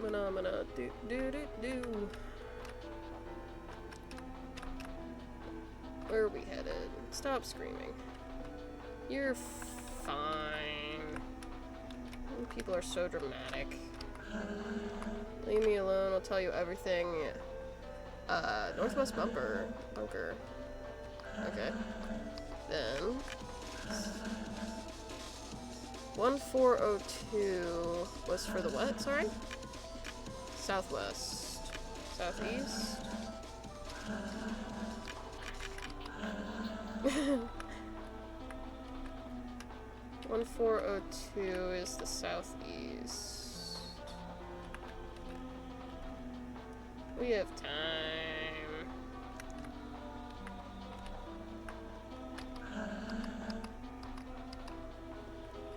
Mana do do do do. Where are we headed? Stop screaming. You're fine. People are so dramatic. Leave me alone, I'll tell you everything. Northwest bunker. Okay. Then 1402 was for the what, sorry? Southwest. Southeast? 1402 is the southeast. We have time.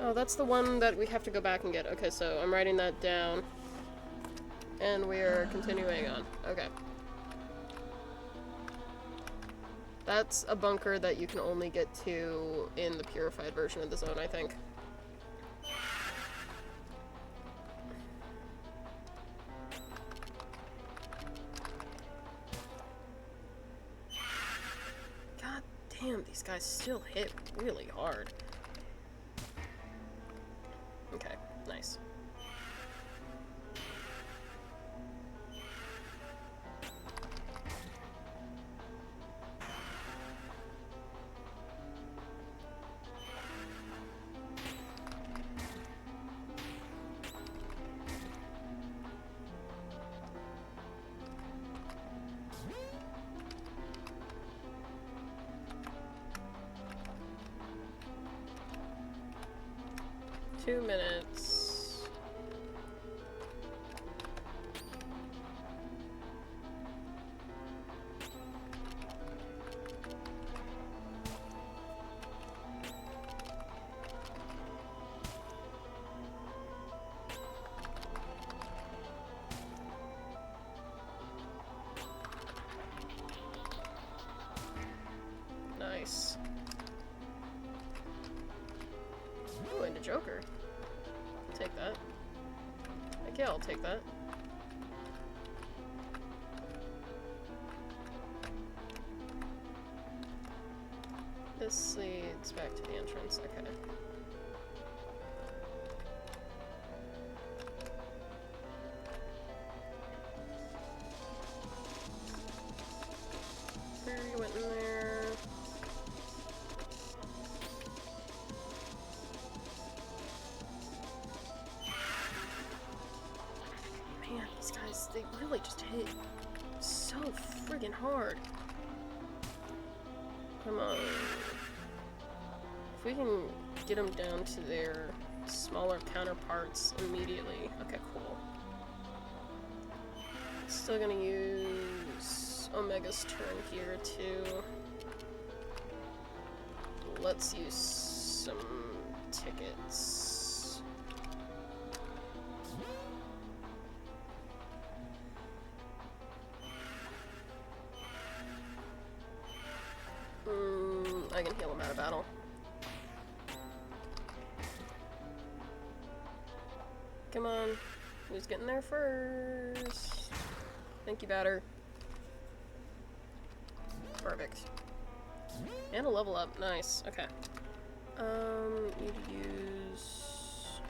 Oh, that's the one that we have to go back and get. Okay, so I'm writing that down. And we are continuing on. Okay. That's a bunker that you can only get to in the purified version of the zone, I think. God damn, these guys still hit really hard. Okay, nice. Two minutes. Nice. Oh, and a Joker. Take that. Heck yeah, I'll take that. This leads back to the entrance, okay. Where you went in there? Man, these guys, they really just hit so friggin' hard. Come on. If we can get them down to their smaller counterparts immediately. Okay, cool. Still gonna use Omega's turn here too. Let's use some tickets. I can heal him out of battle. Come on. Who's getting there first? Thank you, batter. Perfect. And a level up. Nice. Okay. Need to use...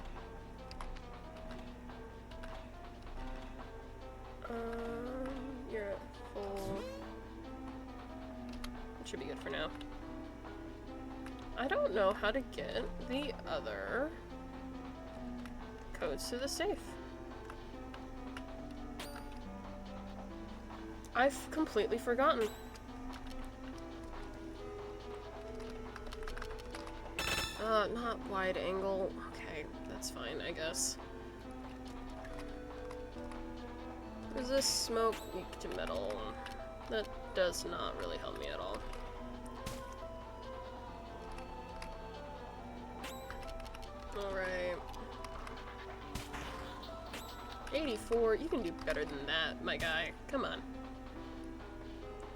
You're at full... It should be good for now. I don't know how to get the other codes to the safe. I've completely forgotten. Not wide angle. Okay, that's fine, I guess. Resist smoke, weak to metal. That does not really help me at all. Alright. 84, you can do better than that, my guy. Come on.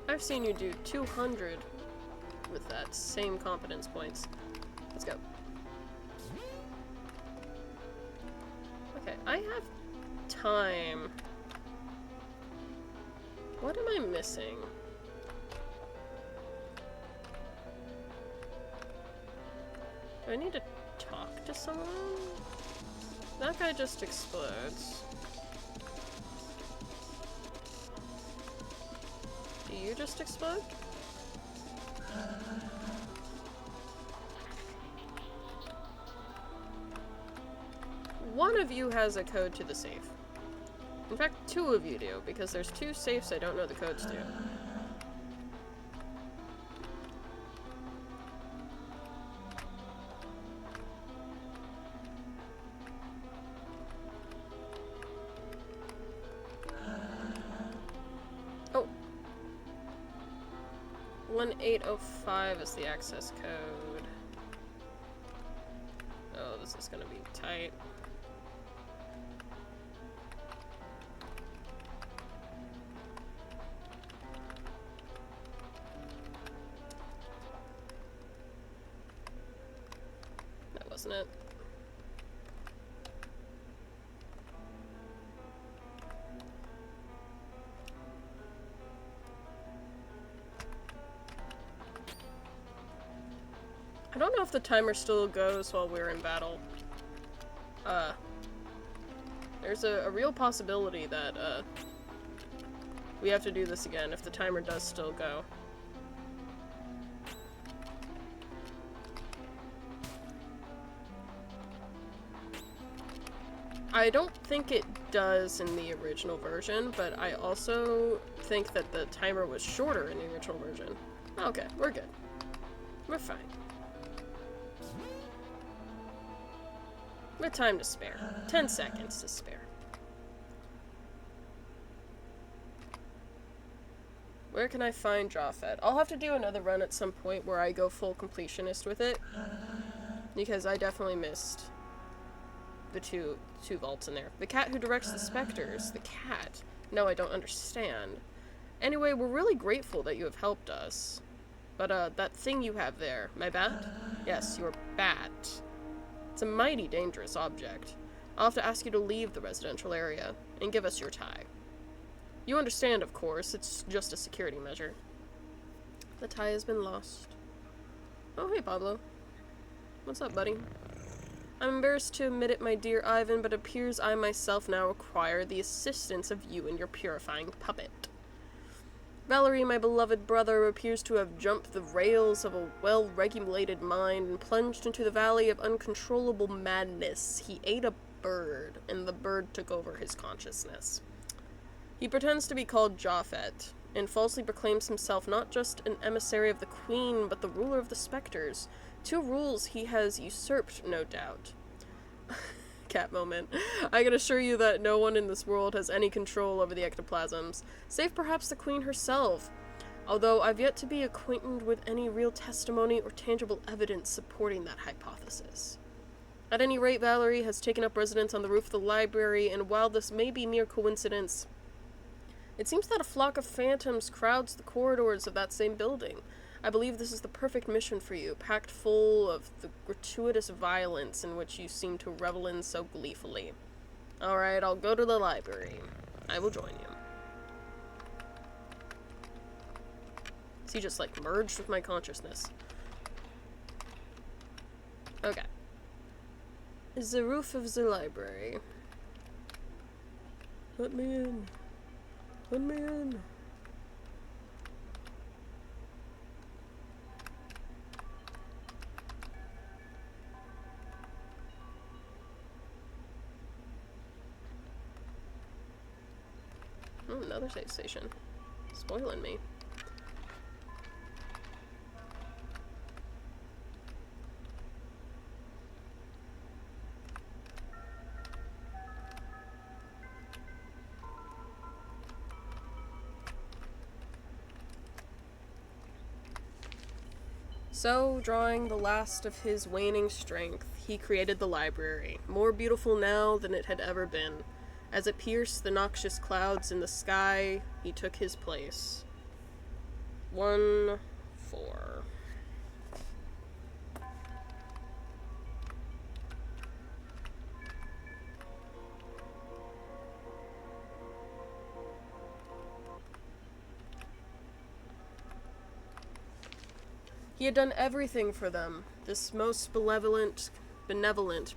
I've seen you do 200 with that same competence points. Let's go. Okay, I have time. What am I missing? Do I need to talk to someone? That guy just explodes. Do you just explode? One of you has a code to the safe. In fact, two of you do, because there's two safes I don't know the codes to. Oh. 1805 is the access code. Oh, this is gonna be tight. Wasn't it? I don't know if the timer still goes while we're in battle. There's a real possibility that, we have to do this again if the timer does still go. I don't think it does in the original version, but I also think that the timer was shorter in the original version. Okay, we're good. We're fine. We have time to spare. 10 seconds to spare. Where can I find Japheth? I'll have to do another run at some point where I go full completionist with it, because I definitely missed the two vaults in there. The cat who directs the specters. The cat. No, I don't understand. Anyway, we're really grateful that you have helped us. But, that thing you have there, my bat? Yes, your bat. It's a mighty dangerous object. I'll have to ask you to leave the residential area and give us your tie. You understand, of course, it's just a security measure. The tie has been lost. Oh, hey, Pablo. What's up, buddy? I'm embarrassed to admit it, my dear Ivan, but it appears I myself now require the assistance of you and your purifying puppet. Valerie, my beloved brother, appears to have jumped the rails of a well-regulated mind and plunged into the valley of uncontrollable madness. He ate a bird, and the bird took over his consciousness. He pretends to be called Japheth, and falsely proclaims himself not just an emissary of the Queen, but the ruler of the specters. Two rules he has usurped, no doubt. Cat moment. I can assure you that no one in this world has any control over the ectoplasms, save perhaps the Queen herself. Although I've yet to be acquainted with any real testimony or tangible evidence supporting that hypothesis. At any rate, Valerie has taken up residence on the roof of the library, and while this may be mere coincidence, it seems that a flock of phantoms crowds the corridors of that same building. I believe this is the perfect mission for you, packed full of the gratuitous violence in which you seem to revel in so gleefully. Alright, I'll go to the library. I will join you. He just, like, merged with my consciousness. Okay. The roof of the library. Let me in. Let me in. Oh, another save station. Spoiling me. So, drawing the last of his waning strength, he created the library, more beautiful now than it had ever been. As it pierced the noxious clouds in the sky, he took his place. 1-4. He had done everything for them. This most benevolent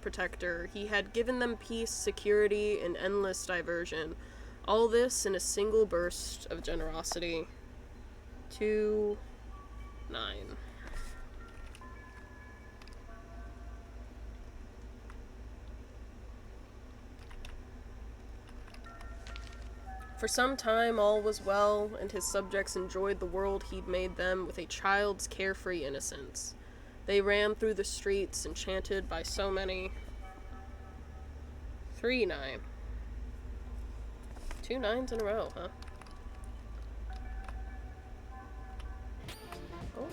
protector. He had given them peace, security, and endless diversion. All this in a single burst of generosity. 2-9. For some time all was well, and his subjects enjoyed the world he'd made them with a child's carefree innocence. They ran through the streets, enchanted by so many. 3-9. 2 9s in a row, huh? Oh.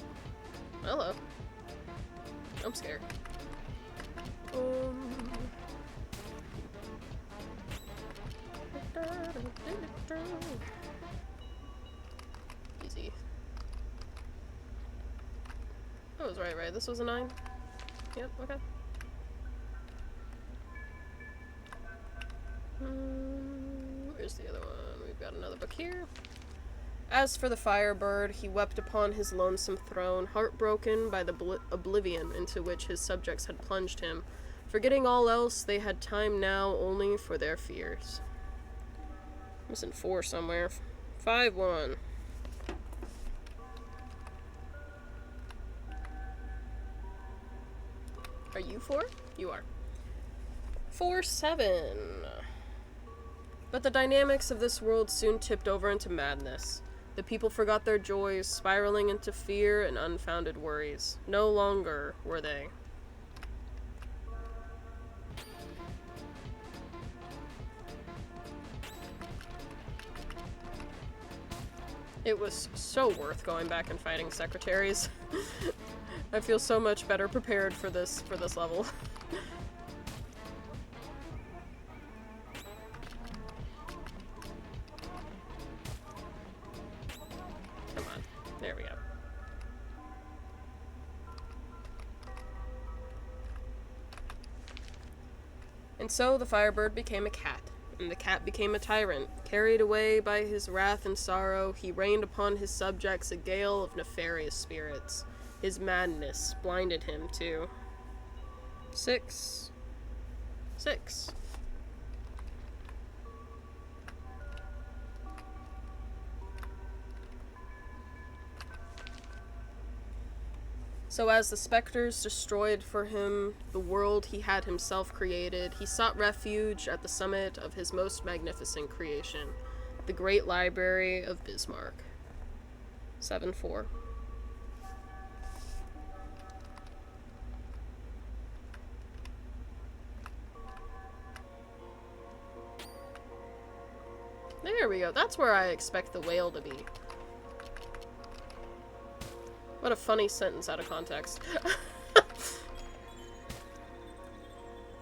Hello. I'm scared. Easy. I was right. This was a 9? Yep, okay. Where's the other one? We've got another book here. As for the Firebird, he wept upon his lonesome throne, heartbroken by the oblivion into which his subjects had plunged him. Forgetting all else, they had time now only for their fears. Missing 4 somewhere. 5-1. Are you 4? You are. 4-7. But the dynamics of this world soon tipped over into madness. The people forgot their joys, spiraling into fear and unfounded worries. No longer were they. It was so worth going back and fighting secretaries. I feel so much better prepared for this level. Come on. There we go. And so the Firebird became a cat. And the cat became a tyrant. Carried away by his wrath and sorrow, he rained upon his subjects a gale of nefarious spirits. His madness blinded him too. 6. So as the specters destroyed for him the world he had himself created, he sought refuge at the summit of his most magnificent creation, the great library of Bismarck. 7-4. There we go. That's where I expect the whale to be. What a funny sentence out of context.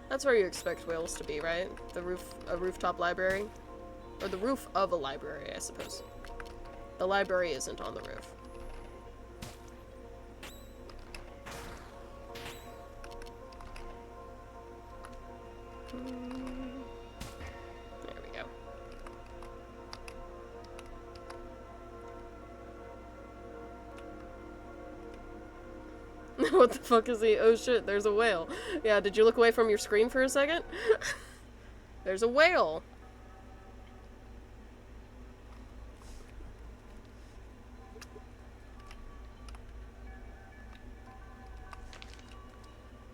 That's where you expect whales to be, right? A rooftop library? Or the roof of a library, I suppose. The library isn't on the roof. There we go. What the fuck is the— oh shit, there's a whale. Yeah, did you look away from your screen for a second? There's a whale.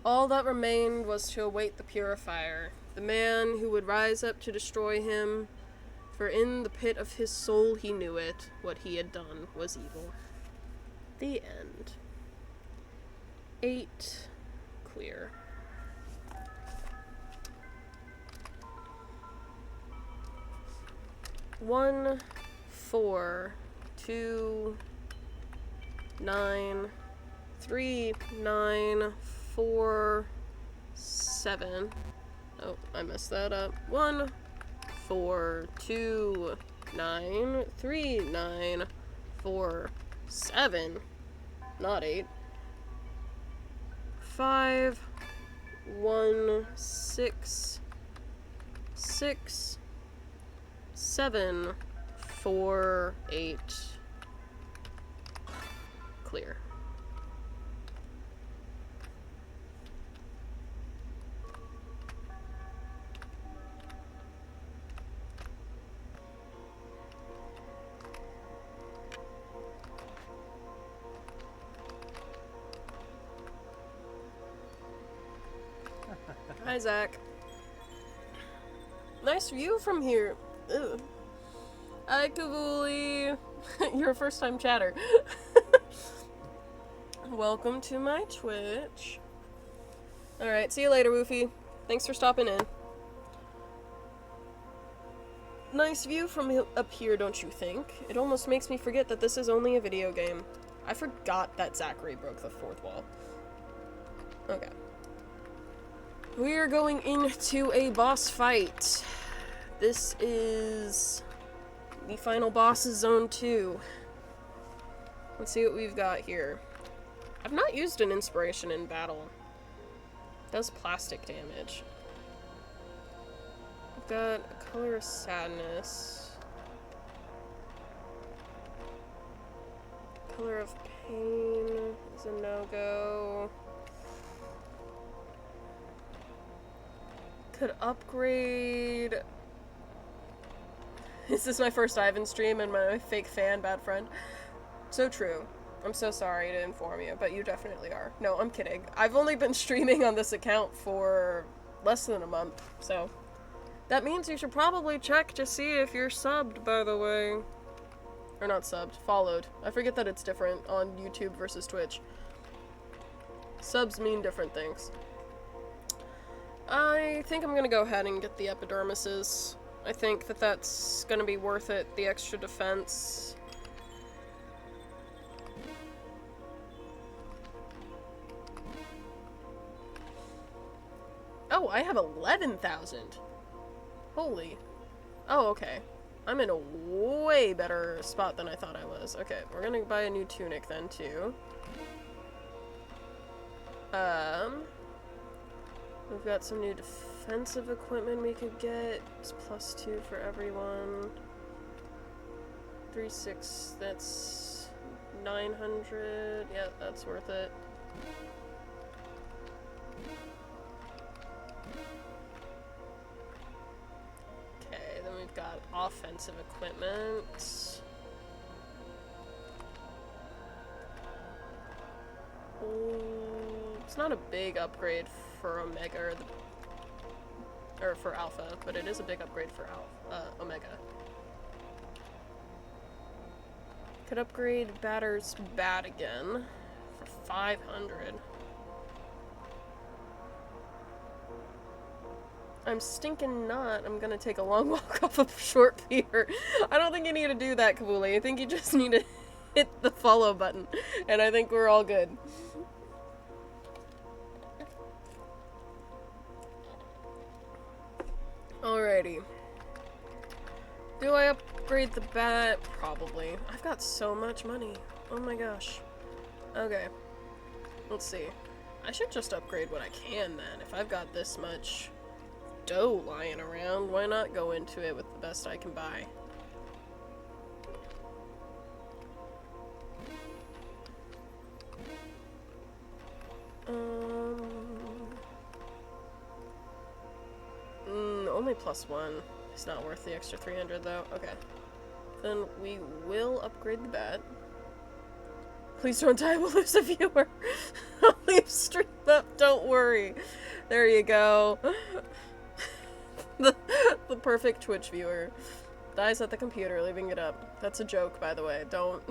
All that remained was to await the purifier, the man who would rise up to destroy him, for in the pit of his soul he knew it, what he had done was evil. The end. 8 clear. One, 4, 2, 9, 3, 9, 4, 7. Oh, I messed that up. 1, 4, 2, 9, 3, 9, 4, 7. Not 8. 5, 1, 6, 6, 7, 4, 8. Clear. Hi, Zach. Nice view from here. Ugh. Hi, Kavuli. You're a first-time chatter. Welcome to my Twitch. Alright, see you later, Woofy. Thanks for stopping in. Nice view from up here, don't you think? It almost makes me forget that this is only a video game. I forgot that Zachary broke the fourth wall. Okay. We are going into a boss fight. This is the final boss of Zone 2. Let's see what we've got here. I've not used an inspiration in battle. It does plastic damage. We've got a color of sadness. Color of pain is a no-go. Could upgrade. This is my first Ivan stream and my fake fan, bad friend. So true. I'm so sorry to inform you, but you definitely are. No, I'm kidding. I've only been streaming on this account for less than a month, so that means you should probably check to see if you're subbed, by the way. Or not subbed, followed. I forget that it's different on YouTube versus Twitch. Subs mean different things. I think I'm gonna go ahead and get the epidermises. I think that that's gonna be worth it, the extra defense. Oh, I have 11,000. Holy. Oh, okay. I'm in a way better spot than I thought I was. Okay, we're gonna buy a new tunic then, too. We've got some new defensive equipment we could get. It's +2 for everyone. 3, 6, that's 900. Yeah, that's worth it. Okay, then we've got offensive equipment. It's not a big upgrade for Omega, or for Alpha, but it is a big upgrade for Omega. Could upgrade Batter's Bat again for 500. I'm stinking not. I'm gonna take a long walk off a short pier. I don't think you need to do that, Kabuli. I think you just need to hit the follow button. And I think we're all good. Alrighty. Do I upgrade the bat? Probably. I've got so much money. Oh my gosh. Okay. Let's see. I should just upgrade what I can then. If I've got this much dough lying around, why not go into it with the best I can buy? Only +1. It's not worth the extra 300 though. Okay. Then we will upgrade the bat. Please don't die, we'll lose a viewer. I'll leave stream up, don't worry. There you go. the perfect Twitch viewer. Dies at the computer, leaving it up. That's a joke, by the way. Don't.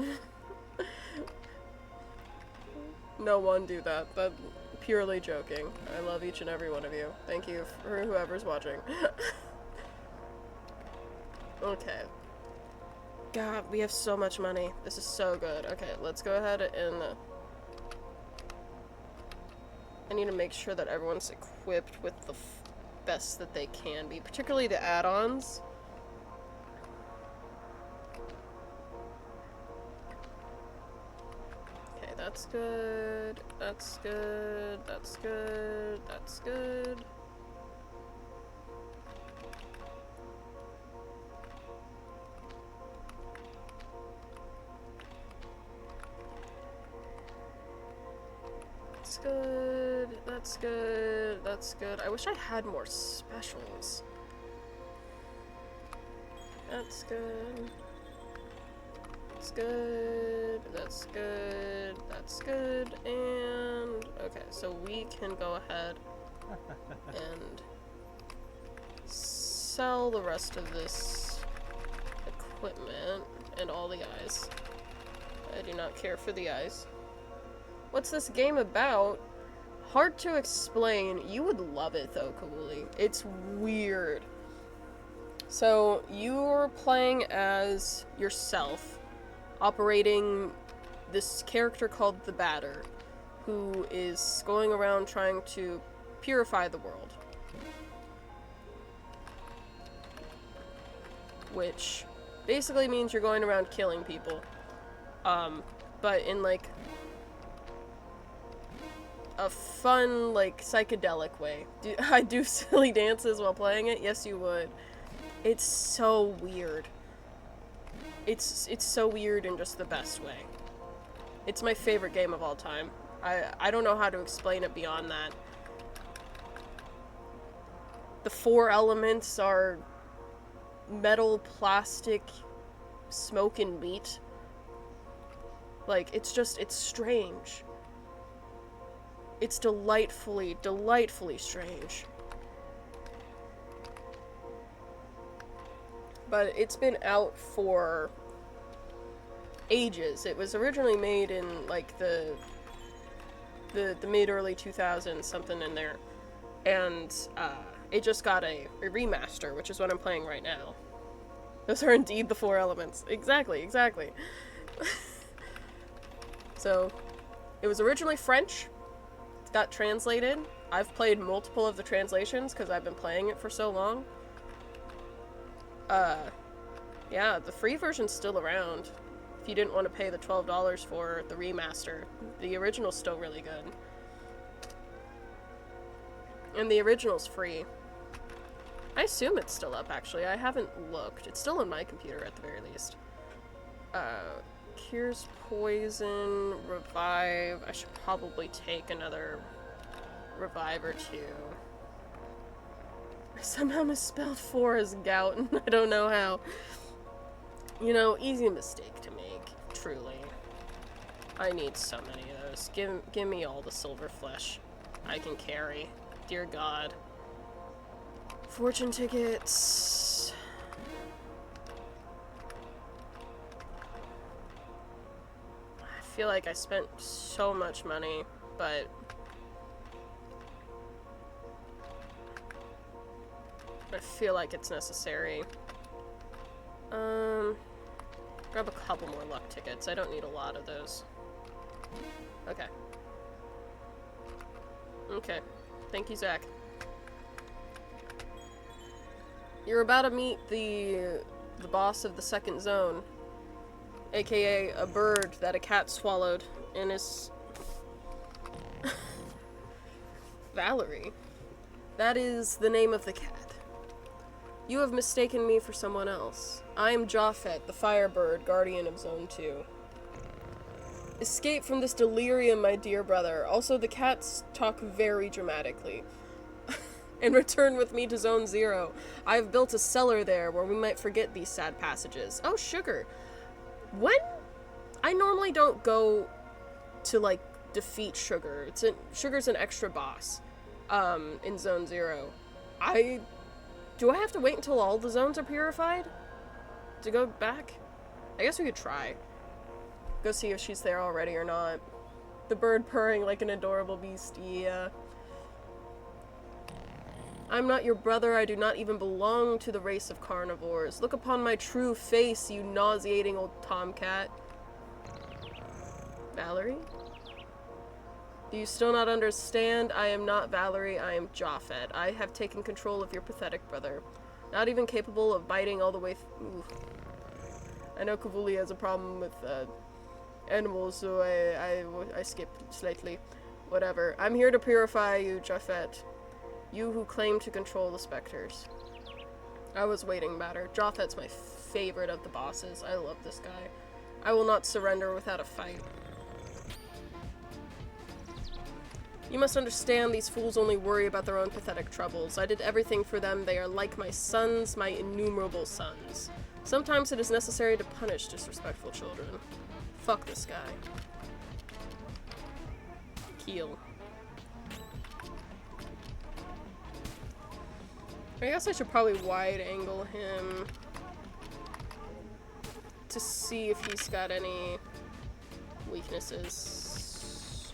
No one do that. But purely joking. I love each and every one of you. Thank you for whoever's watching. Okay. God, we have so much money. This is so good. Okay, let's go ahead and... I need to make sure that everyone's equipped with the best that they can be, particularly the add-ons. Okay, that's good. That's good. That's good. That's good. That's good. That's good. That's good. I wish I had more specials. That's good. That's good. That's good. That's good. And okay, so we can go ahead and sell the rest of this equipment and all the eyes. I do not care for the eyes. What's this game about? Hard to explain. You would love it though, Kabuli. It's weird. So you're playing as yourself, operating this character called the Batter, who is going around trying to purify the world. Which basically means you're going around killing people. But in like a fun, like, psychedelic way. I do silly dances while playing it? Yes, you would. It's so weird. It's so weird in just the best way. It's my favorite game of all time. I don't know how to explain it beyond that. The 4 elements are metal, plastic, smoke, and meat. Like, it's strange. It's delightfully, delightfully strange. But it's been out for ages. It was originally made in, like, the mid-early 2000s, something in there. And, it just got a remaster, which is what I'm playing right now. Those are indeed the 4 elements. Exactly, exactly. So, it was originally French. It got translated. I've played multiple of the translations because I've been playing it for so long. Yeah, the free version's still around. If you didn't want to pay the $12 for the remaster, the original's still really good. And the original's free. I assume it's still up, actually. I haven't looked. It's still on my computer, at the very least. Cures poison, revive. I should probably take another revive or 2. I somehow misspelled 4 as gout, and I don't know how. You know, easy mistake to make, truly. I need so many of those. Give me all the silver flesh I can carry. Dear God. Fortune tickets. I feel like I spent so much money, but I feel like it's necessary. Grab a couple more luck tickets. I don't need a lot of those. Okay. Okay. Thank you, Zach. You're about to meet the boss of the second zone, aka a bird that a cat swallowed and is Valerie. That is the name of the cat. You have mistaken me for someone else. I am Japhet, the Firebird, guardian of Zone 2. Escape from this delirium, my dear brother. Also, the cats talk very dramatically. And return with me to Zone 0. I have built a cellar there where we might forget these sad passages. Oh, Sugar. When? I normally don't go to, like, defeat Sugar. Sugar's an extra boss, in Zone 0. Do I have to wait until all the zones are purified to go back? I guess we could try. Go see if she's there already or not. The bird purring like an adorable beast, yeah. I'm not your brother, I do not even belong to the race of carnivores. Look upon my true face, you nauseating old tomcat. Valerie? Do you still not understand? I am not Valerie, I am Japhet. I have taken control of your pathetic brother. Not even capable of biting all the way through. I know Kavuli has a problem with animals, so I skipped slightly. Whatever. I'm here to purify you, Japhet. You who claim to control the specters. I was waiting, matter. Japhet's my favorite of the bosses. I love this guy. I will not surrender without a fight. You must understand, these fools only worry about their own pathetic troubles. I did everything for them. They are like my sons, my innumerable sons. Sometimes it is necessary to punish disrespectful children. Fuck this guy. Keel. I guess I should probably wide angle him to see if he's got any weaknesses.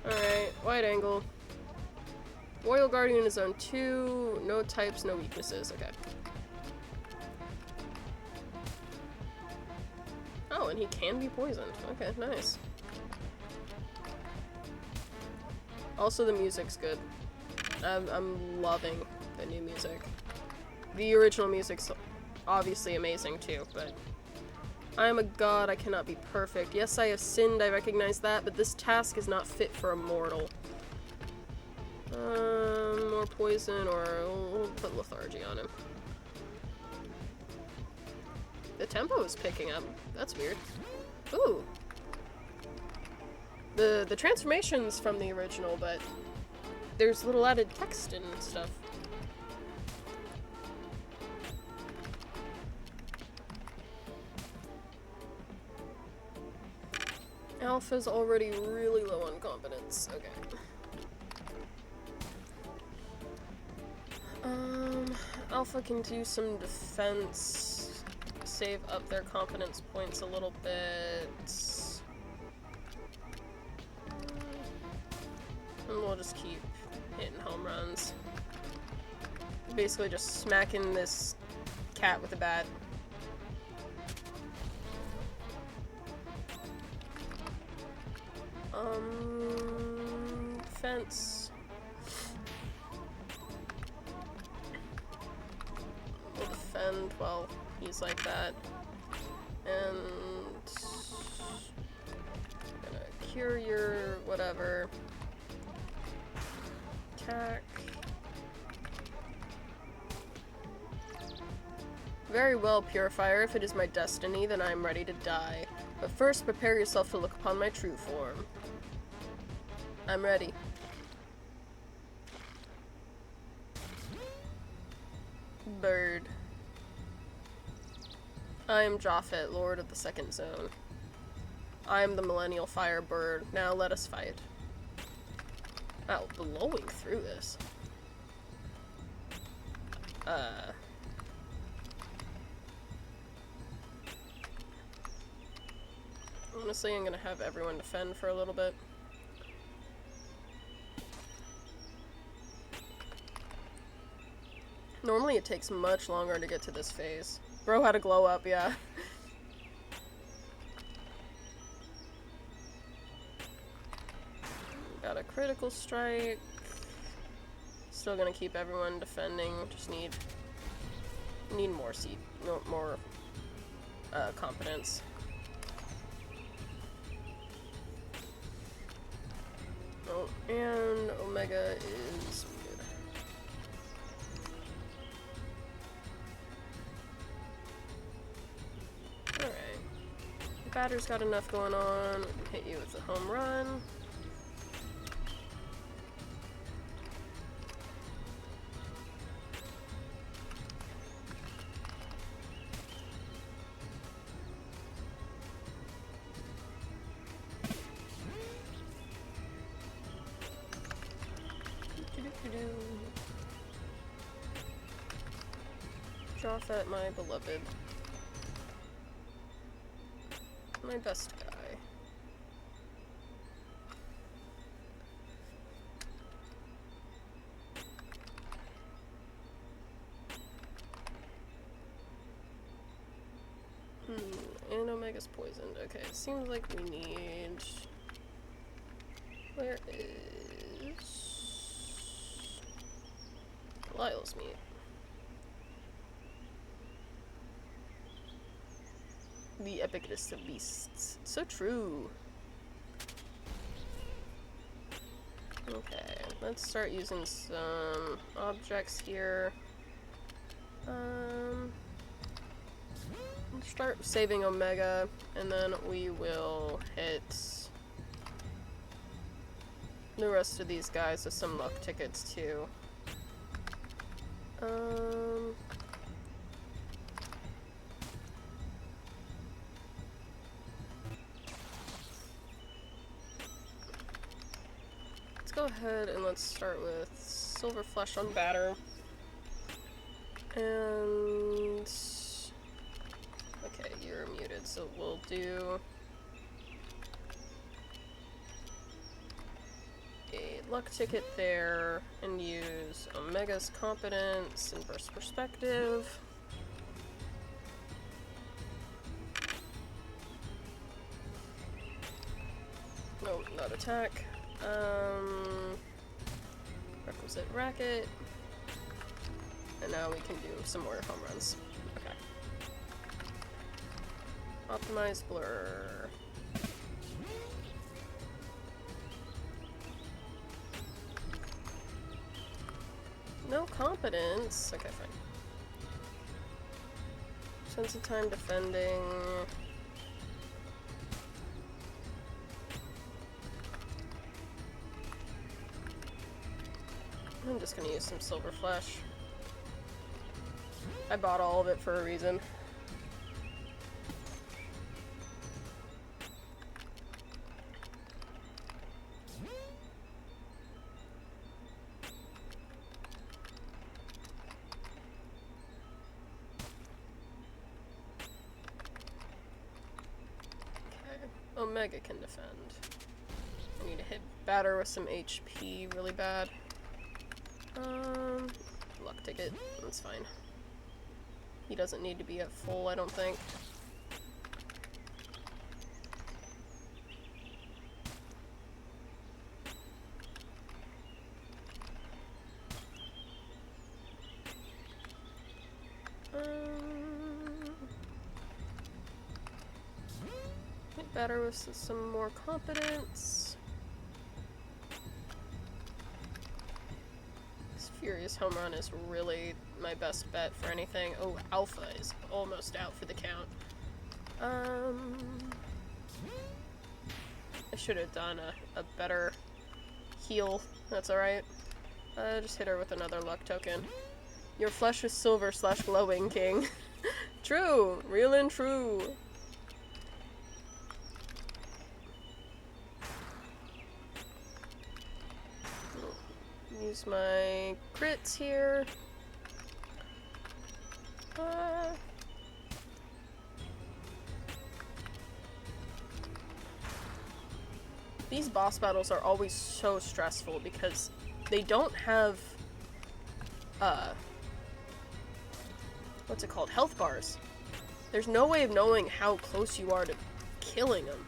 Alright, wide angle. Royal Guardian is Zone 2. No types, no weaknesses. Okay. Oh, and he can be poisoned. Okay, nice. Also, the music's good. I'm loving the new music. The original music's obviously amazing too, but I am a god, I cannot be perfect. Yes, I have sinned, I recognize that, but this task is not fit for a mortal. More poison, or we'll put lethargy on him. The tempo is picking up. That's weird. Ooh. The transformation's from the original, but there's little added text and stuff. Alpha's already really low on competence. Okay. Alpha can do some defense, save up their competence points a little bit. And we'll just keep hitting home runs. Basically just smacking this cat with a bat. Defense. We'll defend while he's like that. And I'm gonna cure your whatever. Attack. Very well, Purifier. If it is my destiny, then I am ready to die. But first, prepare yourself to look upon my true form. I'm ready. Bird. I am Japhet, Lord of the Second Zone. I am the Millennial Firebird. Now let us fight. Wow, blowing through this. Honestly, I'm gonna have everyone defend for a little bit. Normally it takes much longer to get to this phase. Bro had a glow up, yeah. Got a critical strike. Still gonna keep everyone defending. Just need more more competence. Oh, and Omega is good. Alright. Batter's got enough going on. Hit you with a home run. Off at my beloved. My best guy. And Omega's poisoned. Okay, it seems like we need... Where is... Lyle's meat? The epicness of beasts. So true. Okay, let's start using some objects here. Let's start saving Omega, and then we will hit the rest of these guys with some luck tickets too. Let's go ahead and let's start with Silver Flesh on Batter. And... okay, you're muted, so we'll do a luck ticket there and use Omega's Competence and Burst Perspective. No, not attack. Requisite Racket. And now we can do some more home runs. Okay. Optimize Blur. No competence. Okay, fine. Sense of time defending. I'm just gonna use some Silver Flesh. I bought all of it for a reason. Okay, Omega can defend. I need to hit Batter with some HP really bad. Luck ticket, that's fine. He doesn't need to be at full, I don't think. Get better with some more competence. Furious Home Run is really my best bet for anything. Oh, Alpha is almost out for the count. I should have done a better heal. That's alright. Just hit her with another luck token. Your flesh is silver / glowing, King. True! Real and true! Use my crits here. These boss battles are always so stressful because they don't have what's it called? Health bars. There's no way of knowing how close you are to killing them.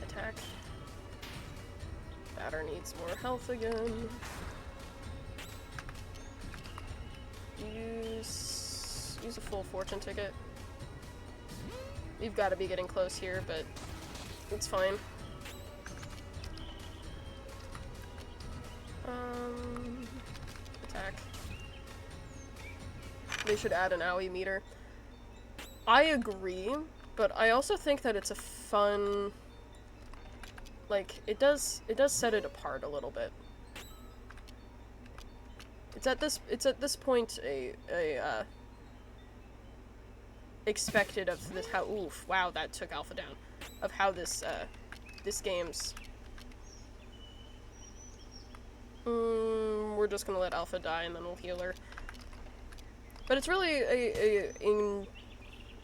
Attack. Batter needs more health again. Use a full fortune ticket. You've got to be getting close here, but it's fine. Attack. They should add an AOE meter. I agree, but I also think that it's a fun, like, it does set it apart a little bit. It's at this point expected of this, how, oof, wow, that took alpha down, of how this game's, we're just gonna let alpha die and then we'll heal her. But it's really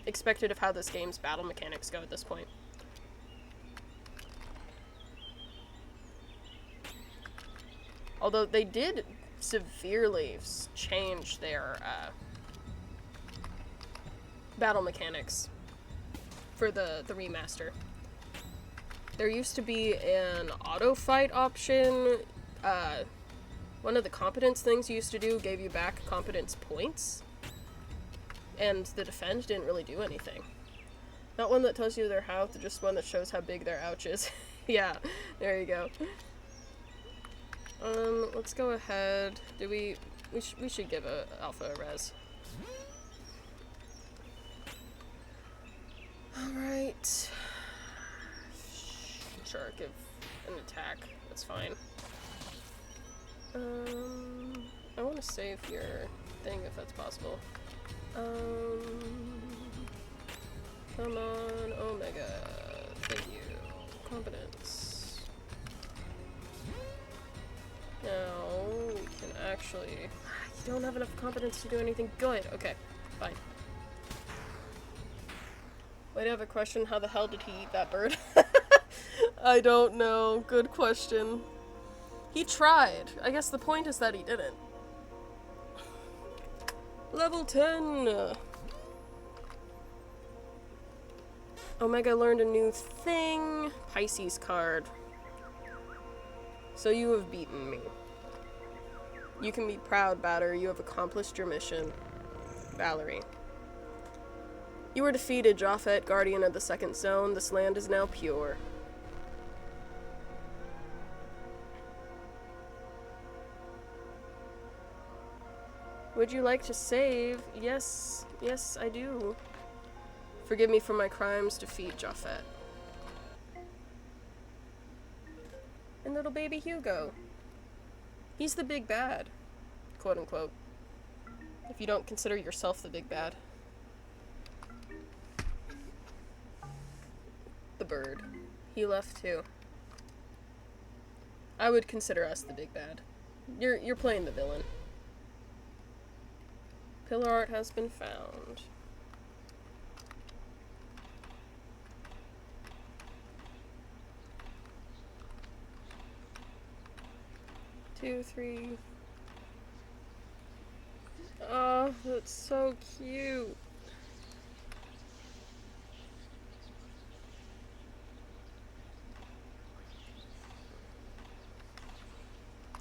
expected of how this game's battle mechanics go at this point. Although they did severely change their battle mechanics for the remaster. There used to be an auto fight option. One of the competence things you used to do gave you back competence points, and the defend didn't really do anything. Not one that tells you their health, just one that shows how big their ouch is. Yeah, there you go. Let's go ahead. We should give alpha a res. Alright. Sure, give an attack. That's fine. I want to save your thing if that's possible. Come on, Omega. Thank you. Competence. Now, we can actually... You don't have enough competence to do anything good. Okay, fine. Wait, I have a question. How the hell did he eat that bird? I don't know. Good question. He tried. I guess the point is that he didn't. Level 10! Omega learned a new thing. Pisces card. So you have beaten me. You can be proud, Batter. You have accomplished your mission. Valerie. You were defeated, Japhet, guardian of the second zone. This land is now pure. Would you like to save? Yes. Yes, I do. Forgive me for my crimes, defeat Japhet. And little baby Hugo. He's the big bad. Quote unquote. If you don't consider yourself the big bad. The bird. He left too. I would consider us the big bad. You're playing the villain. Pillar art has been found. Two, three. Oh, that's so cute.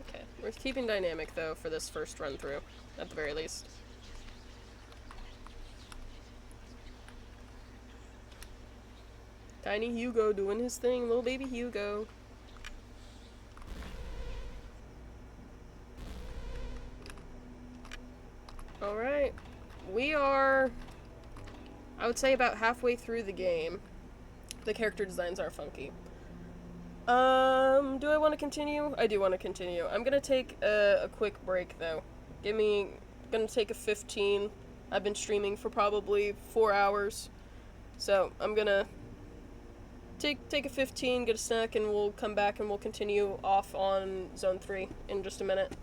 Okay, we're keeping dynamic though for this first run through, at the very least. Tiny Hugo doing his thing, little baby Hugo. Alright, we are, I would say, about halfway through the game. The character designs are funky. Do I want to continue? I do want to continue. I'm gonna take a quick break though. Gonna take a 15. I've been streaming for probably 4 hours. So, I'm gonna take a 15, get a snack, and we'll come back and we'll continue off on Zone 3 in just a minute.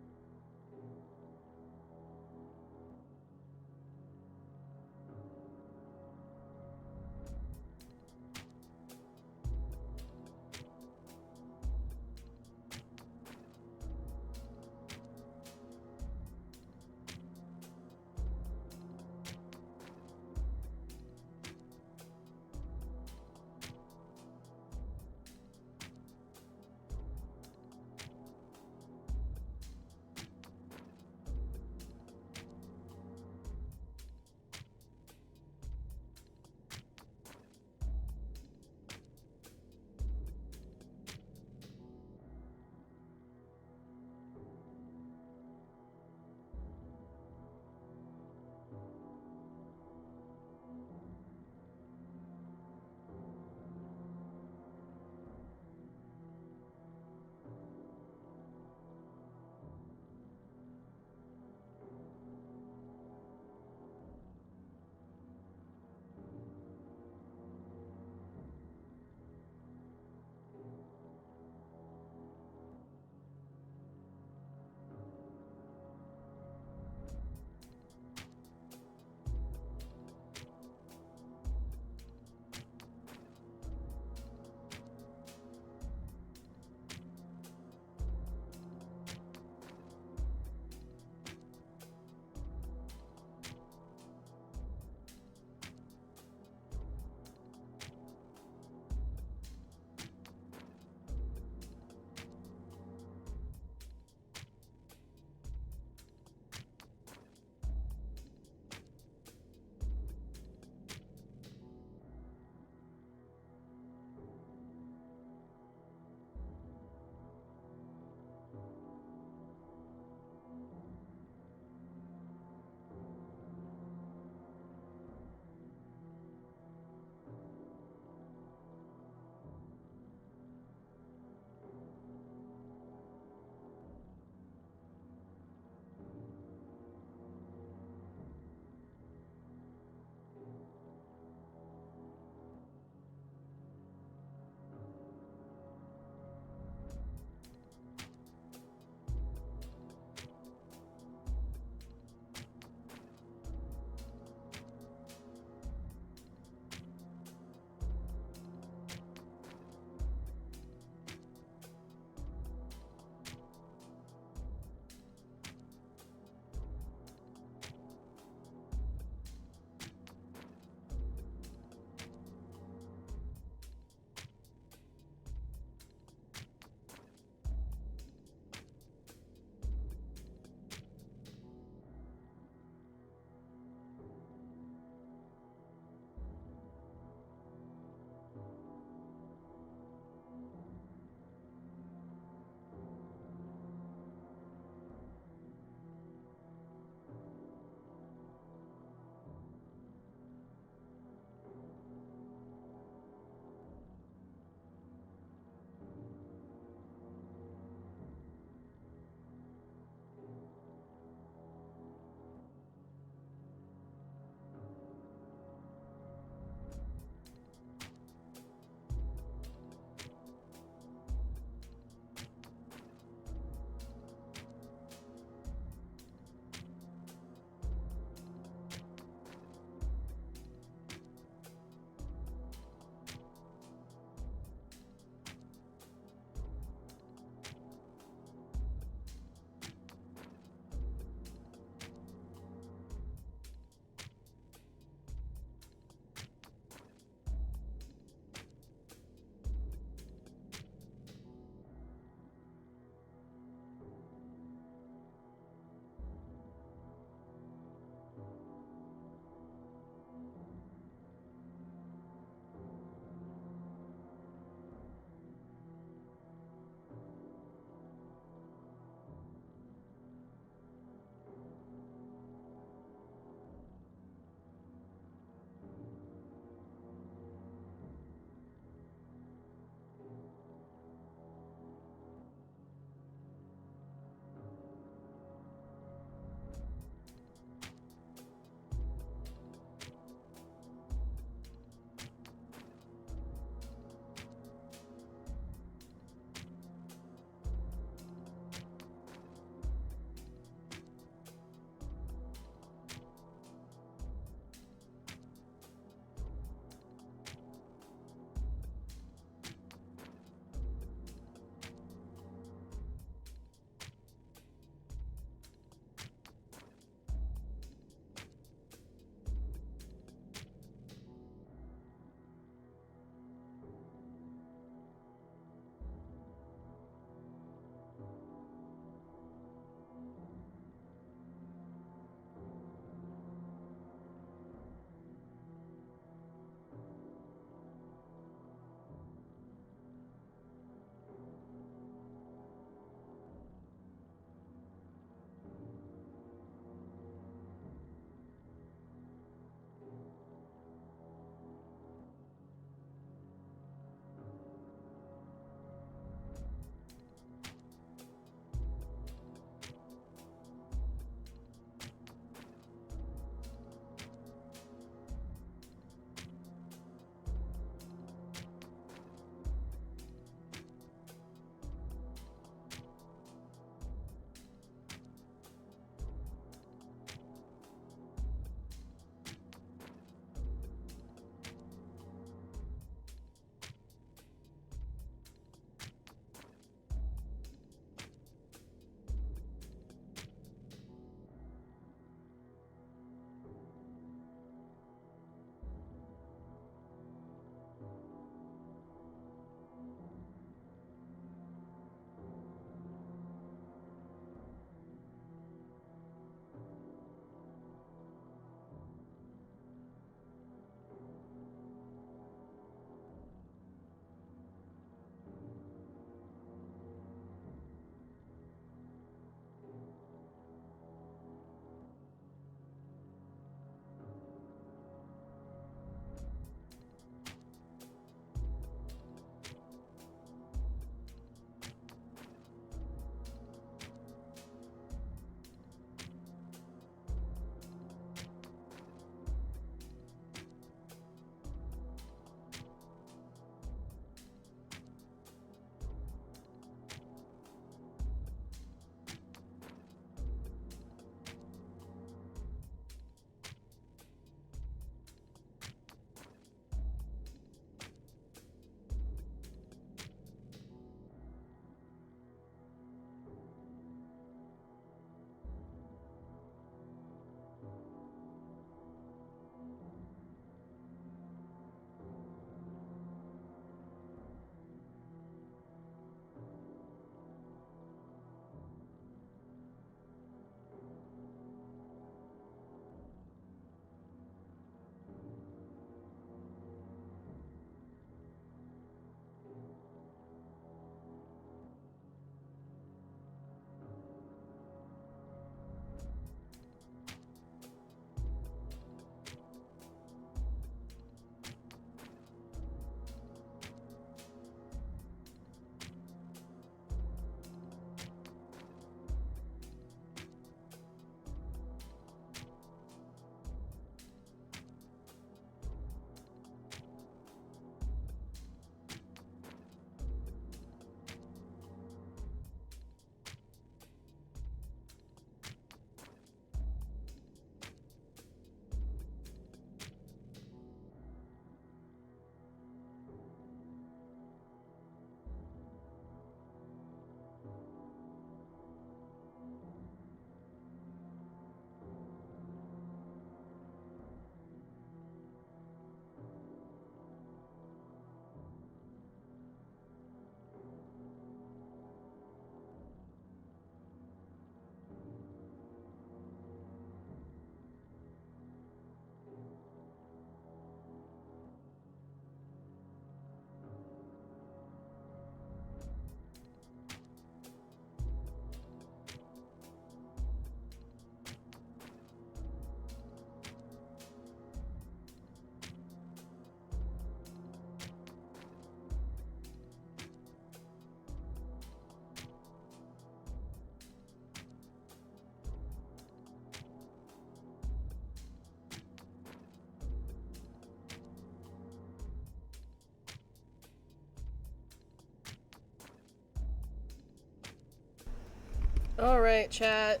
Alright, chat.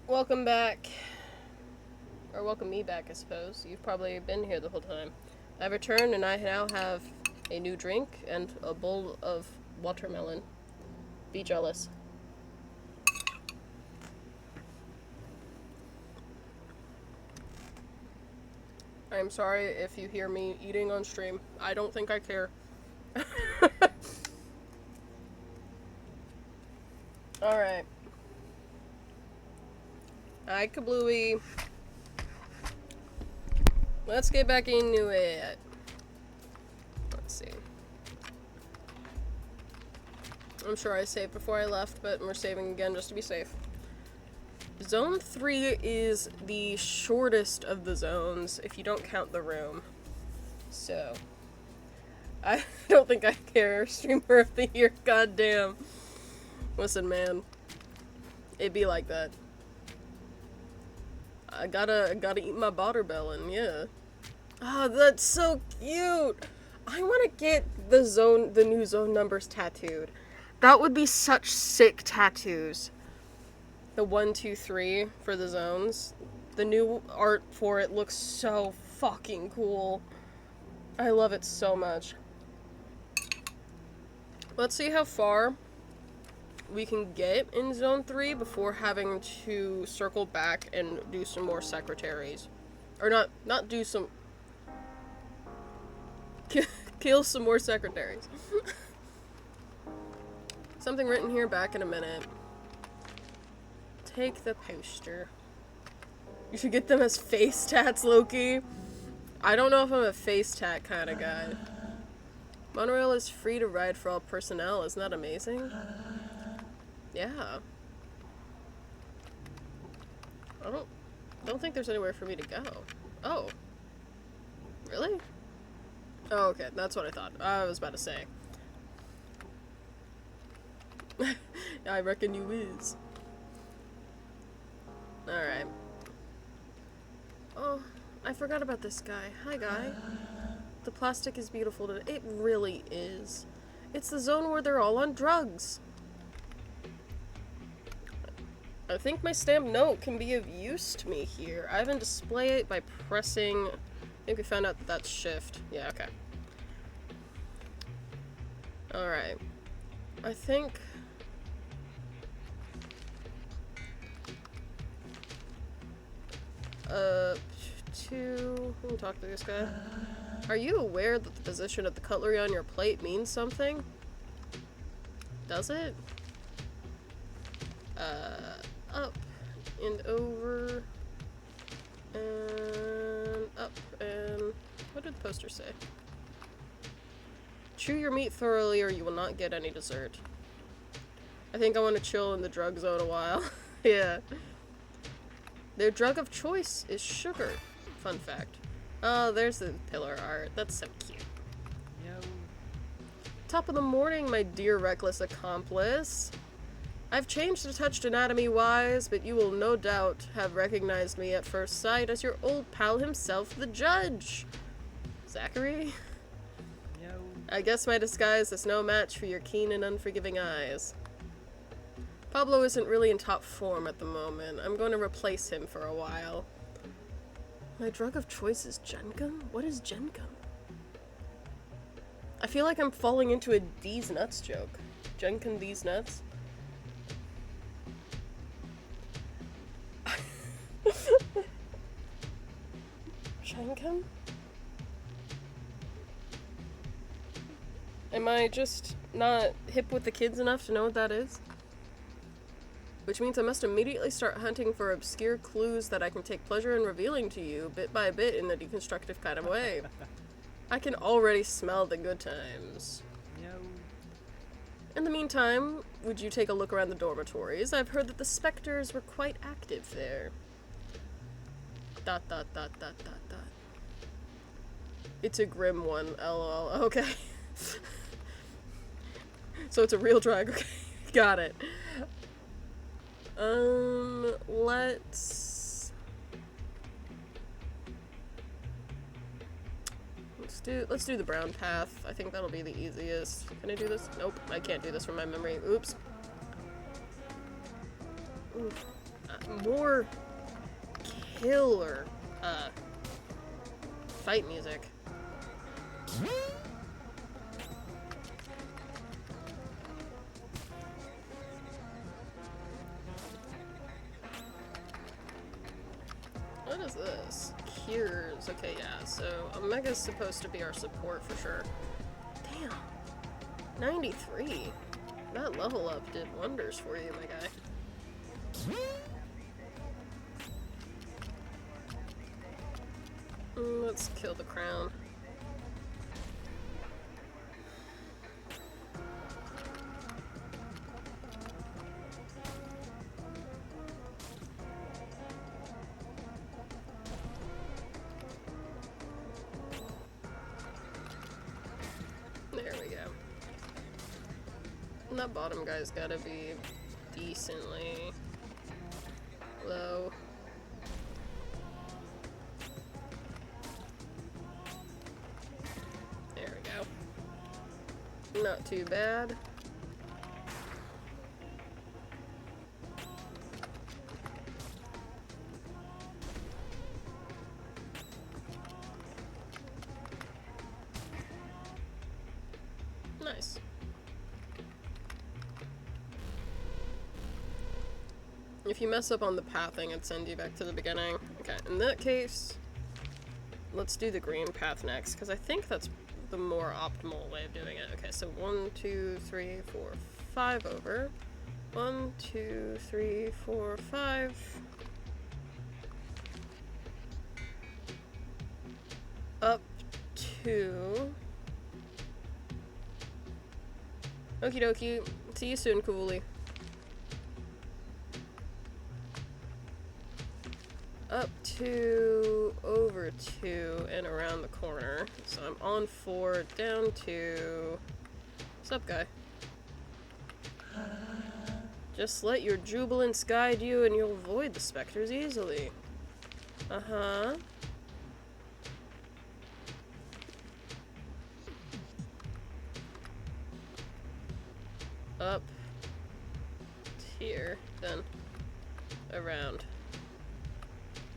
Welcome back. Or welcome me back, I suppose. You've probably been here the whole time. I've returned and I now have a new drink and a bowl of watermelon. Be jealous. I'm sorry if you hear me eating on stream. I don't think I care. Alright. Hi, Kablooey. Let's get back into it. Let's see. I'm sure I saved before I left, but we're saving again just to be safe. Zone 3 is the shortest of the zones, if you don't count the room. So, I don't think I care. Streamer of the year, goddamn. Listen, man. It'd be like that. I gotta eat my butterbellin, yeah. Ah, that's so cute! I wanna get the new zone numbers tattooed. That would be such sick tattoos. The 1, 2, 3 for the zones. The new art for it looks so fucking cool. I love it so much. Let's see how far we can get in Zone 3 before having to circle back and do some more secretaries. Or not do some... kill some more secretaries. Something written here, back in a minute. Take the poster. You should get them as face tats, Loki. I don't know if I'm a face tat kind of guy. Monorail is free to ride for all personnel. Isn't that amazing? Yeah. I don't think there's anywhere for me to go. Oh. Really? Oh, okay. That's what I thought. I was about to say. I reckon you is. Alright. Oh, I forgot about this guy. Hi, guy. The plastic is beautiful today. It really is. It's the zone where they're all on drugs. I think my stamped note can be of use to me here. I can display it by pressing... I think we found out that that's shift. Yeah, okay. Alright. I think... let me talk to this guy. Are you aware that the position of the cutlery on your plate means something? Does it? Up and over and up and... What did the poster say? Chew your meat thoroughly or you will not get any dessert. I think I want to chill in the drug zone a while. Yeah. Their drug of choice is sugar. Fun fact. Oh, there's the pillar art. That's so cute. Yo. Top of the morning, my dear reckless accomplice. I've changed a touch anatomy-wise, but you will no doubt have recognized me at first sight as your old pal himself, the judge. Zachary? Yo. I guess my disguise is no match for your keen and unforgiving eyes. Pablo isn't really in top form at the moment. I'm going to replace him for a while. My drug of choice is Gencum? What is Gencum? I feel like I'm falling into a D's nuts joke. Gencum D's nuts? Gencum? Am I just not hip with the kids enough to know what that is? Which means I must immediately start hunting for obscure clues that I can take pleasure in revealing to you, bit by bit, in a deconstructive kind of way. I can already smell the good times. No. In the meantime, would you take a look around the dormitories? I've heard that the specters were quite active there. ... It's a grim one, lol. Okay. So it's a real drug, okay. Got it. Let's do the brown path. I think that'll be the easiest. Can I do this? Nope, I can't do this from my memory. Oops. Ooh, more killer fight music. What is this? Cures. Okay, yeah, so Omega's supposed to be our support for sure. Damn. 93. That level up did wonders for you, my guy. Let's kill the crown. There we go. And that bottom guy's gotta be decently low. There we go. Not too bad. Nice. If you mess up on the pathing, it sends you back to the beginning. Okay, in that case, let's do the green path next, because I think that's the more optimal way of doing it. Okay, so 1, 2, 3, 4, 5 over. 1, 2, 3, 4, 5. Up to... Okie dokie. See you soon, Cooley. Up to over 2 and around the corner. So I'm on 4, down 2. What's up, guy? Just let your jubilance guide you and you'll avoid the specters easily. Uh-huh. Up here, then around.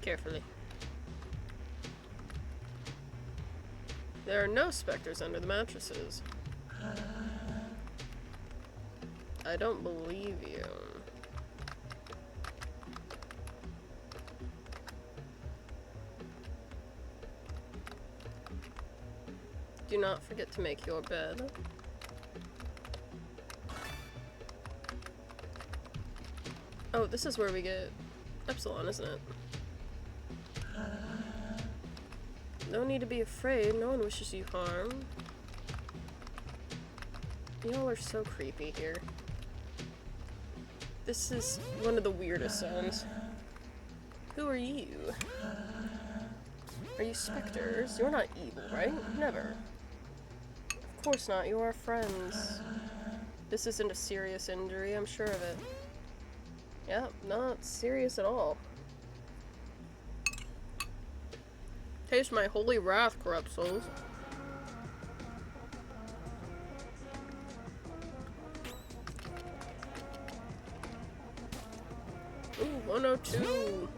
Carefully. There are no specters under the mattresses. I don't believe you. Do not forget to make your bed. Oh, this is where we get Epsilon, isn't it? No need to be afraid. No one wishes you harm. Y'all are so creepy here. This is one of the weirdest sounds. Who are you? Are you specters? You're not evil, right? Never. Of course not. You are friends. This isn't a serious injury. I'm sure of it. Yep, not serious at all. Taste my holy wrath, corrupt souls. Ooh, 102.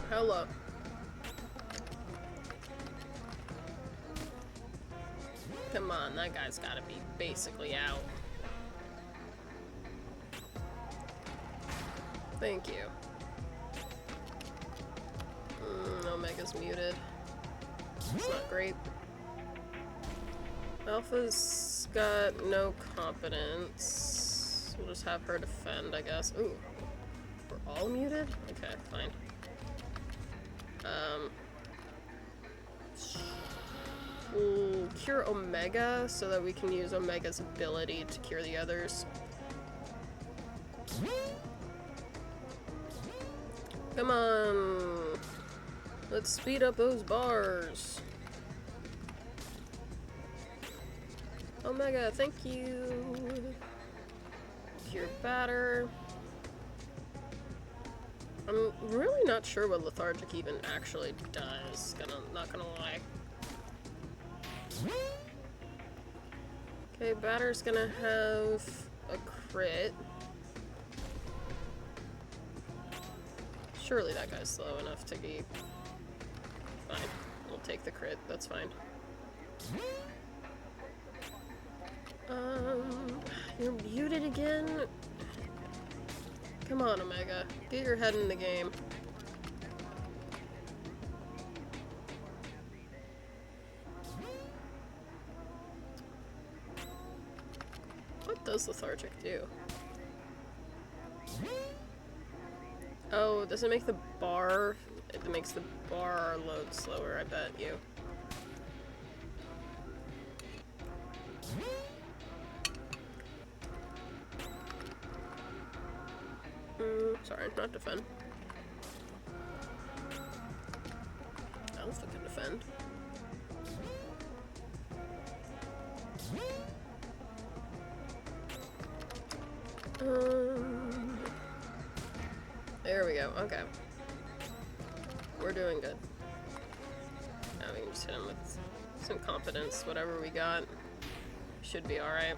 Hella. Come on, that guy's gotta be basically out. Thank you. Omega's muted. It's not great. Alpha's got no competence. We'll just have her defend, I guess. Ooh. We're all muted? Okay, fine. We'll cure Omega so that we can use Omega's ability to cure the others. Come on! Let's speed up those bars. Omega, thank you. Cure batter. I'm really not sure what lethargic even actually does. Not gonna lie. Okay, batter's gonna have a crit. Surely that guy's slow enough to be fine. We'll take the crit, that's fine. You're muted again? Come on, Omega. Get your head in the game. What does lethargic do? Oh, does it make the bar? It makes the bar load slower, I bet you. Sorry, not defend. Alpha can defend. There we go, okay. We're doing good. Now we can just hit him with some competence, whatever we got. Should be alright.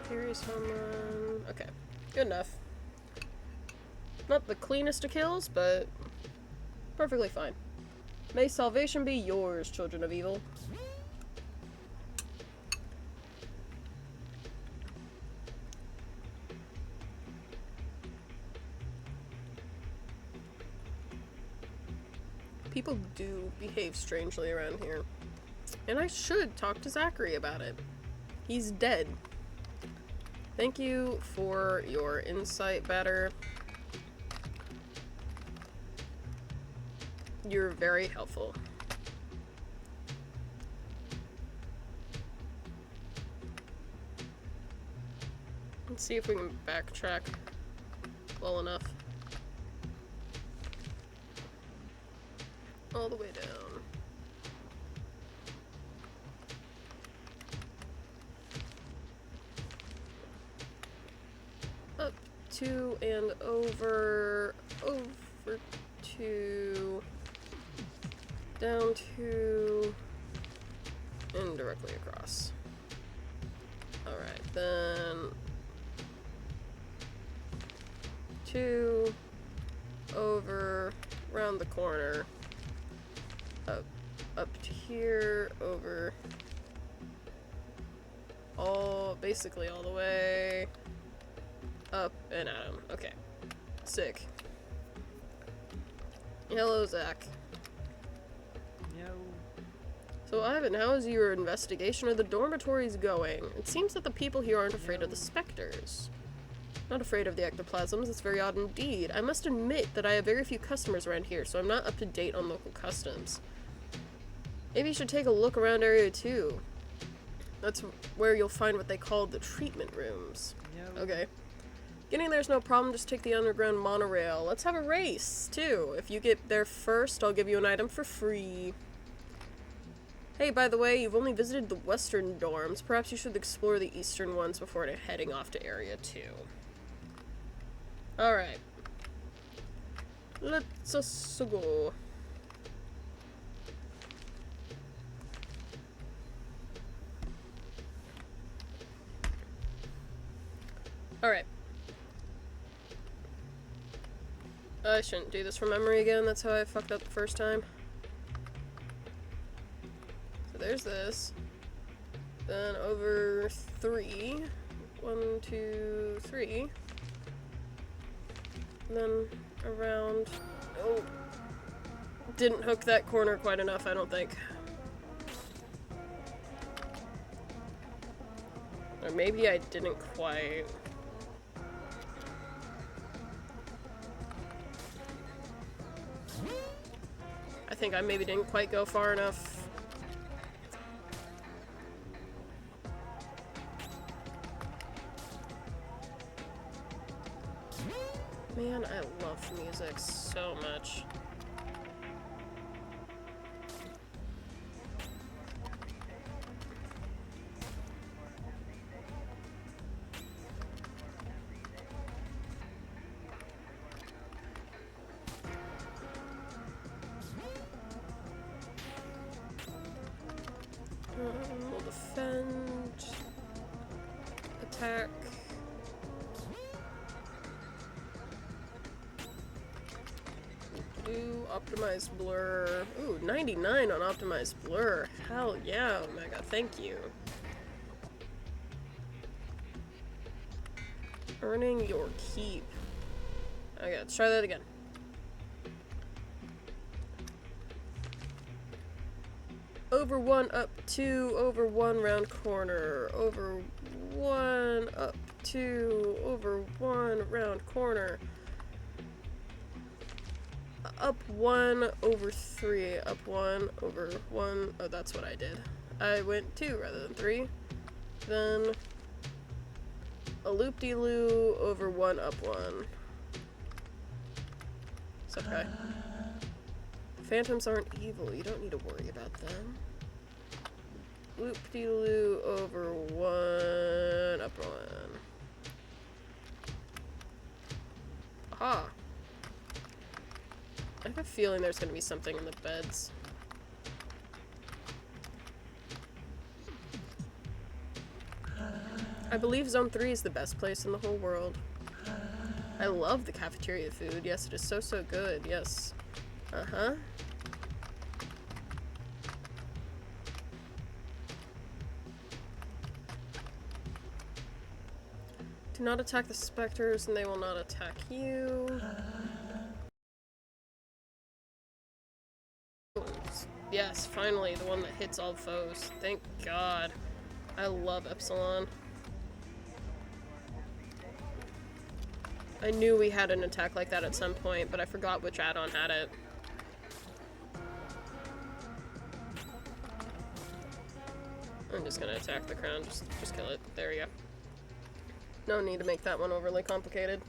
Furious home run. Okay, good enough. Not the cleanest of kills, but perfectly fine. May salvation be yours, children of evil. People do behave strangely around here. And I should talk to Zachary about it. He's dead. Thank you for your insight, Batter. You're very helpful. Let's see if we can backtrack well enough. All the way down. Up to and over to, down to, and directly across. Alright, then 2, over, round the corner, up to here, over, basically all the way, up and at him. Okay. Sick. Hello, Zach. Yo. So, Ivan, how is your investigation of the dormitories going? It seems that the people here aren't afraid of the specters. Not afraid of the ectoplasms, it's very odd indeed. I must admit that I have very few customers around here, so I'm not up to date on local customs. Maybe you should take a look around Area 2. That's where you'll find what they call the treatment rooms. Yo. Okay. Getting there's no problem, just take the underground monorail. Let's have a race, too. If you get there first, I'll give you an item for free. Hey, by the way, you've only visited the western dorms. Perhaps you should explore the eastern ones before heading off to Area 2. Alright. Let's go. Alright. I shouldn't do this from memory again, that's how I fucked up the first time. So there's this. Then over 3. 1, 2, 3. And then around... Oh. Didn't hook that corner quite enough, I don't think. Or maybe I didn't quite... I think I maybe didn't quite go far enough. Man, I love music so much. defend, attack. Do optimized blur. Ooh, 99 on optimized blur. Hell yeah, Omega. Thank you. Earning your keep. Okay, let's try that again. Over 1, up 2, over 1, round corner. Over 1, up 2, over 1, round corner. Up 1, over 3, up 1, over 1. Oh, that's what I did. I went 2 rather than 3. Then a loop-de-loo over 1, up 1. It's okay. Phantoms aren't evil. You don't need to worry about them. Loop-de-loo over 1, up 1. Aha. I have a feeling there's going to be something in the beds. I believe Zone 3 is the best place in the whole world. I love the cafeteria food. Yes, it is so, so good. Yes. Uh-huh. Do not attack the specters and they will not attack you. Yes, finally, the one that hits all foes. Thank God. I love Epsilon. I knew we had an attack like that at some point, but I forgot which add-on had it. I'm just gonna attack the crown, just kill it. There we go. No need to make that one overly complicated.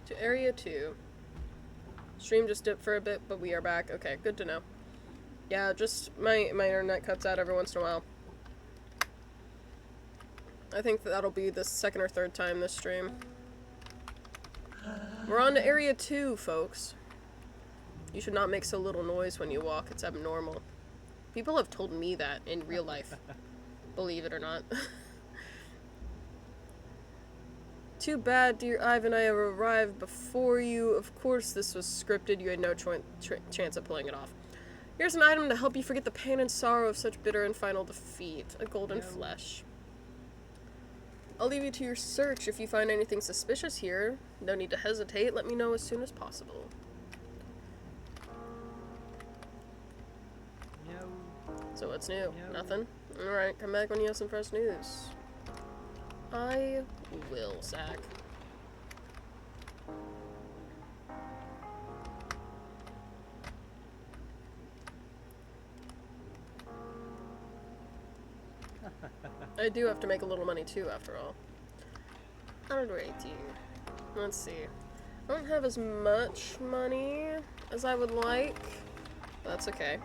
To Area 2. Stream just dipped for a bit, but we are back. Okay, good to know. Yeah, just my internet cuts out every once in a while. I think that'll be the second or third time this stream. We're on to Area 2, folks. You should not make so little noise when you walk. It's abnormal. People have told me that in real life. Believe it or not. Too bad, dear Ivan, I have arrived before you. Of course this was scripted. You had no chance of pulling it off. Here's an item to help you forget the pain and sorrow of such bitter and final defeat. A golden flesh. I'll leave you to your search. If you find anything suspicious here, no need to hesitate. Let me know as soon as possible. So what's new? Nothing? Alright, come back when you have some fresh news. I will, Zach. I do have to make a little money too, after all. Alrighty. Let's see. I don't have as much money as I would like. But that's okay.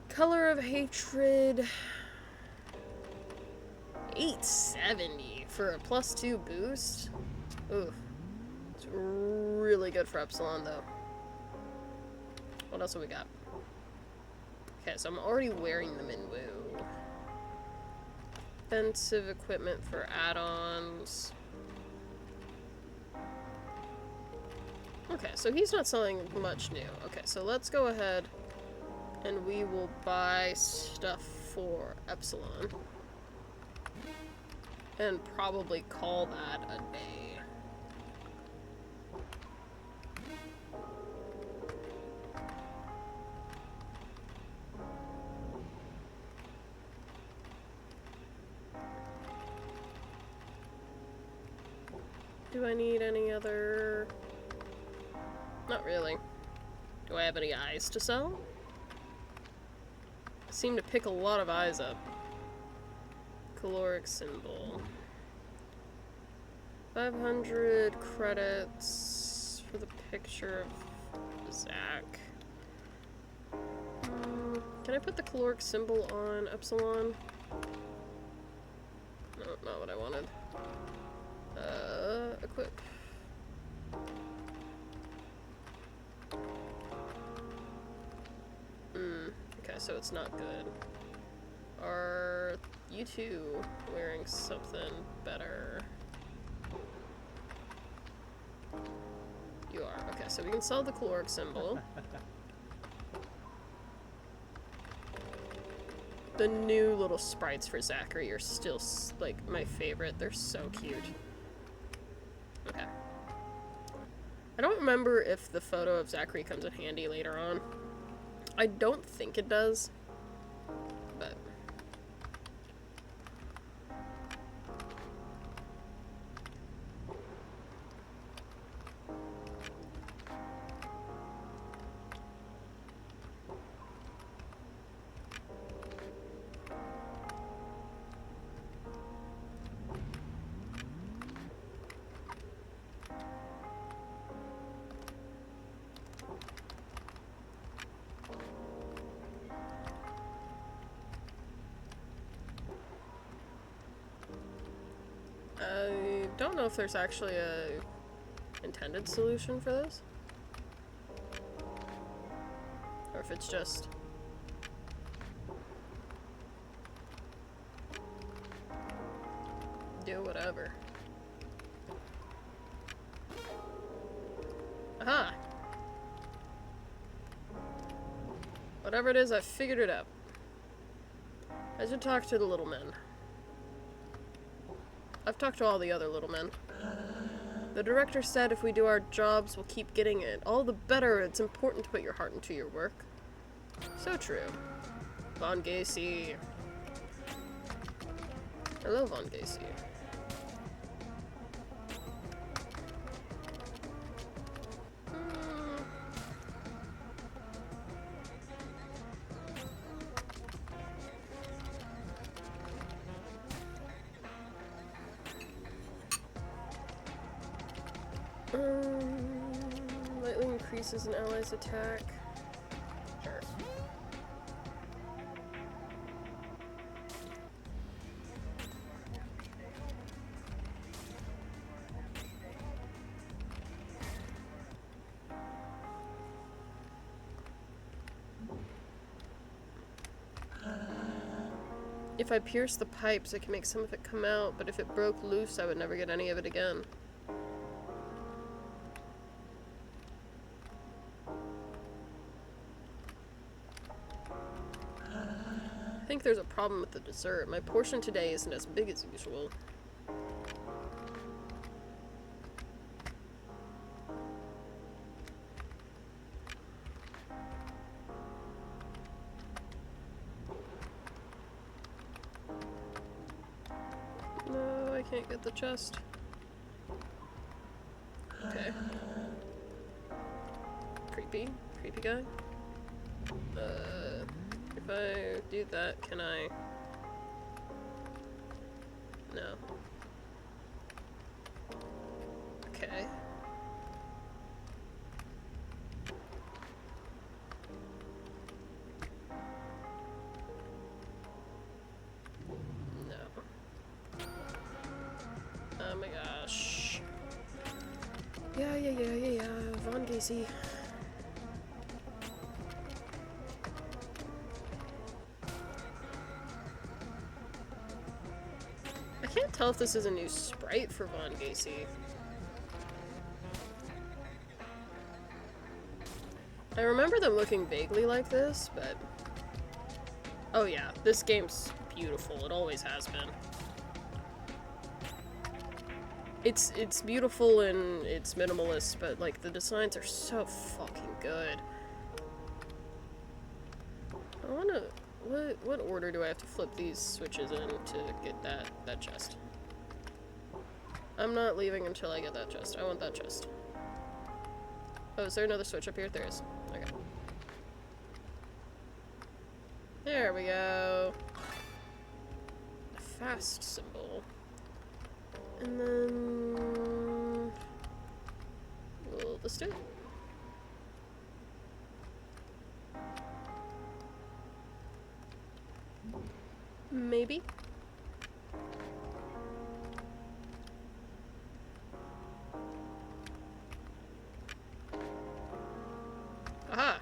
Color of Hatred. 870 for a +2 boost. Ooh. It's really good for Epsilon, though. What else have we got? Okay, so I'm already wearing the Minwoo. Defensive equipment for add-ons. Okay, so he's not selling much new. Okay, so let's go ahead and we will buy stuff for Epsilon. And probably call that a day. Do I need any other... Not really. Do I have any eyes to sell? I seem to pick a lot of eyes up. Caloric symbol. 500 credits for the picture of Zach. Can I put the caloric symbol on Epsilon? No, not what I wanted. Equip. Okay, so it's not good. Are you two wearing something better? You are. Okay, so we can sell the caloric symbol. The new little sprites for Zachary are still, like, my favorite. They're so cute. Okay. I don't remember if the photo of Zachary comes in handy later on. I don't think it does. But... I don't know if there's actually a intended solution for this. Or if it's just... do whatever. Aha! Whatever it is, I figured it out. I should talk to the little men. I've talked to all the other little men. The director said if we do our jobs, we'll keep getting it. All the better. It's important to put your heart into your work. So true. Von Gacy. Hello, Von Gacy. Lightly increases an ally's attack. Sure. If I pierce the pipes, I can make some of it come out, but if it broke loose, I would never get any of it again. I think there's a problem with the dessert. My portion today isn't as big as usual. No, I can't get the chest. Okay. Creepy. Creepy guy. If I do that, can I... No. Okay. No. Oh my gosh. Yeah, Von Gacy. I can't tell if this is a new sprite for Von Gacy. I remember them looking vaguely like this, but... Oh yeah, this game's beautiful. It always has been. It's beautiful and it's minimalist, but like the designs are so fucking good. I wanna... What order do I have to flip these switches in to get that chest? I'm not leaving until I get that chest. I want that chest. Oh, is there another switch up here? There is. Okay. There we go. Fast symbol. And then... Will this do it? Maybe. Aha!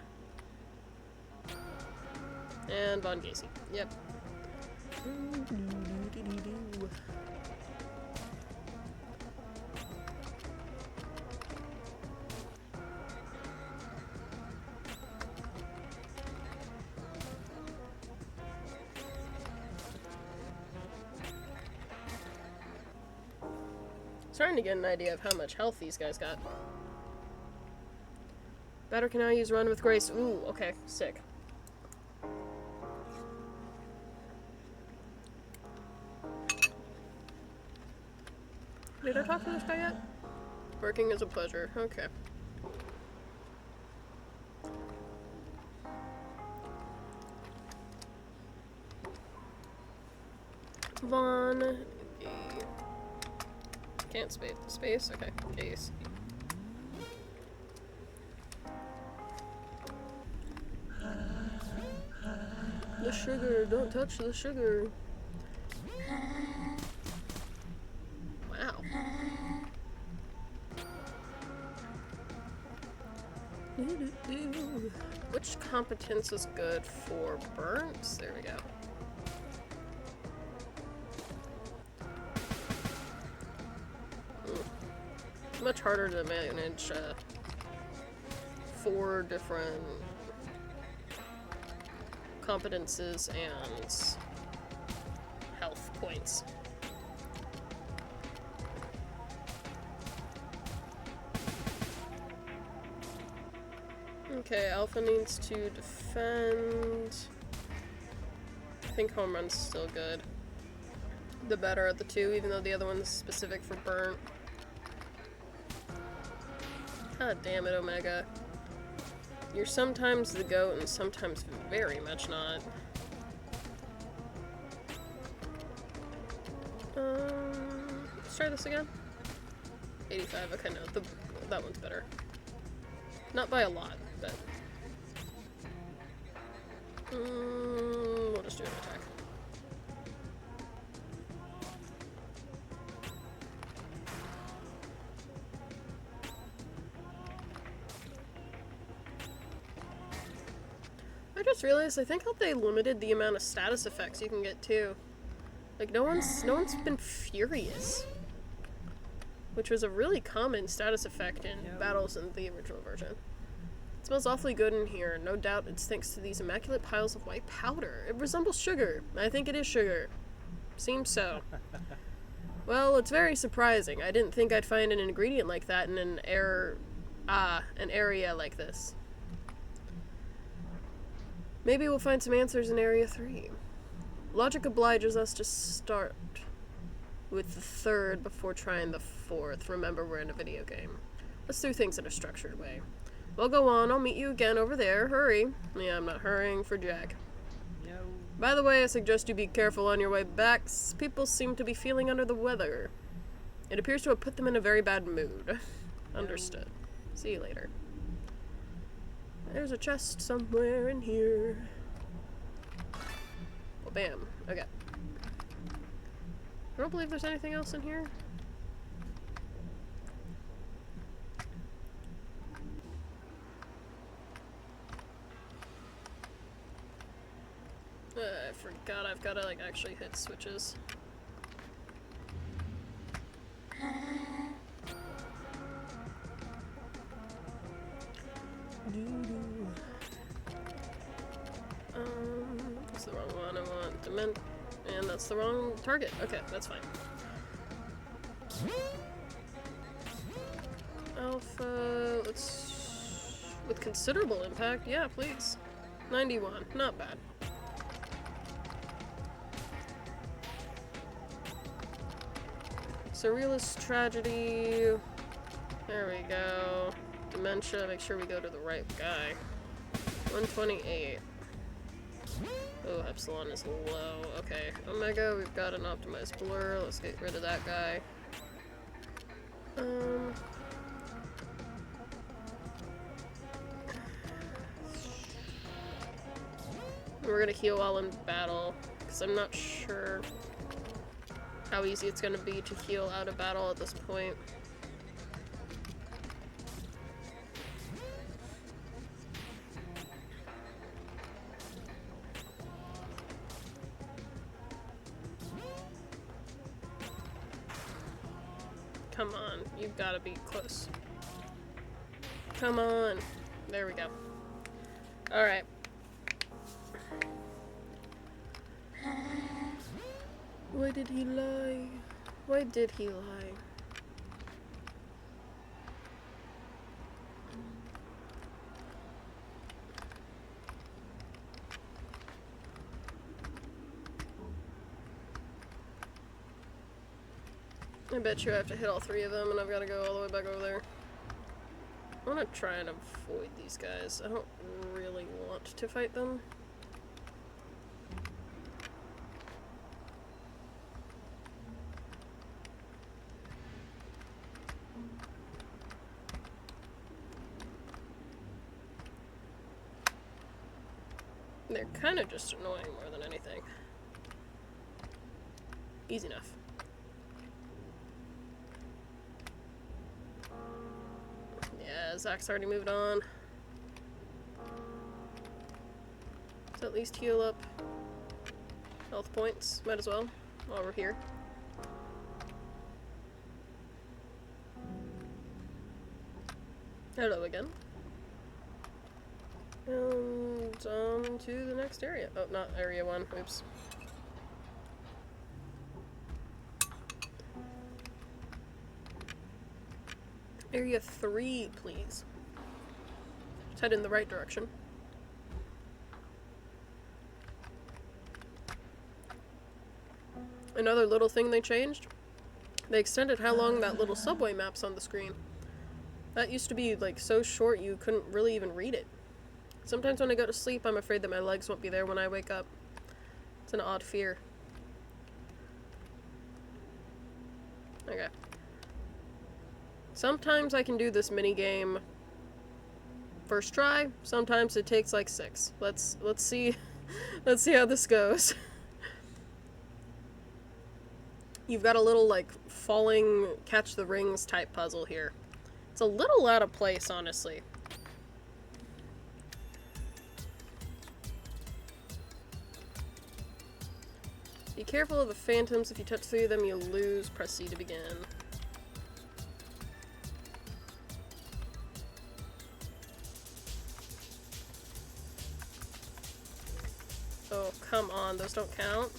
And Von Gacy. Yep. Starting to get an idea of how much health these guys got. Better can I use Run with Grace? Ooh, okay, sick. Did I talk to this guy yet? Working is a pleasure. Okay. Vaughn. Can't space? Okay. Case. The sugar. Don't touch the sugar. Wow. Which competence is good for burns? There we go. Much harder to manage 4 different competences and health points. Okay, Alpha needs to defend. I think home run's still good. The better at the 2, even though the other one's specific for burnt. God damn it, Omega. You're sometimes the GOAT and sometimes very much not. Let's try this again. 85, okay, no, that one's better. Not by a lot, but... we'll just do an attack. I just realized I think they limited the amount of status effects you can get too. Like no one's been furious, which was a really common status effect in battles in the original version. It smells awfully good in here. No doubt it's thanks to these immaculate piles of white powder. It resembles sugar. I think it is sugar. Seems so. Well, it's very surprising. I didn't think I'd find an ingredient like that in an area like this. Maybe we'll find some answers in Area 3. Logic obliges us to start with the 3rd before trying the 4th. Remember, we're in a video game. Let's do things in a structured way. Well, go on. I'll meet you again over there. Hurry. Yeah, I'm not hurrying for Jack. No. By the way, I suggest you be careful on your way back. People seem to be feeling under the weather. It appears to have put them in a very bad mood. Understood. See you later. There's a chest somewhere in here. Well, bam. Okay. I don't believe there's anything else in here. I forgot I've got to, like, actually hit switches. That's the wrong one. I want Dement, and that's the wrong target. Okay, that's fine. Alpha, let's... with considerable impact, yeah, please. 91, not bad. Surrealist Tragedy. There we go. Dementia, make sure we go to the right guy. 128. Oh, Epsilon is low. Okay, Omega, we've got an optimized blur. Let's get rid of that guy. We're gonna heal while in battle, because I'm not sure how easy it's going to be to heal out of battle at this point. Come on, you've got to be close. Come on. There we go. Alright. Why did he lie? Why did he lie? I bet you I have to hit all three of them and I've got to go all the way back over there. I want to try and avoid these guys. I don't really want to fight them. They're kind of just annoying more than anything. Easy enough. Yeah, Zach's already moved on. Let's at least heal up health points. Might as well, while we're here. Hello again. And on to the next area. Oh, not area 1. Oops. Area 3, please. Let's head in the right direction. Another little thing they changed. They extended how long that little subway map's on the screen. That used to be, like, so short you couldn't really even read it. Sometimes when I go to sleep, I'm afraid that my legs won't be there when I wake up. It's an odd fear. Okay. Sometimes I can do this mini game first try. Sometimes it takes like 6. Let's see let's see how this goes. You've got a little like falling catch the rings type puzzle here. It's a little out of place, honestly. Be careful of the phantoms. If you touch 3 of them, you lose. Press C to begin. Oh, come on. Those don't count.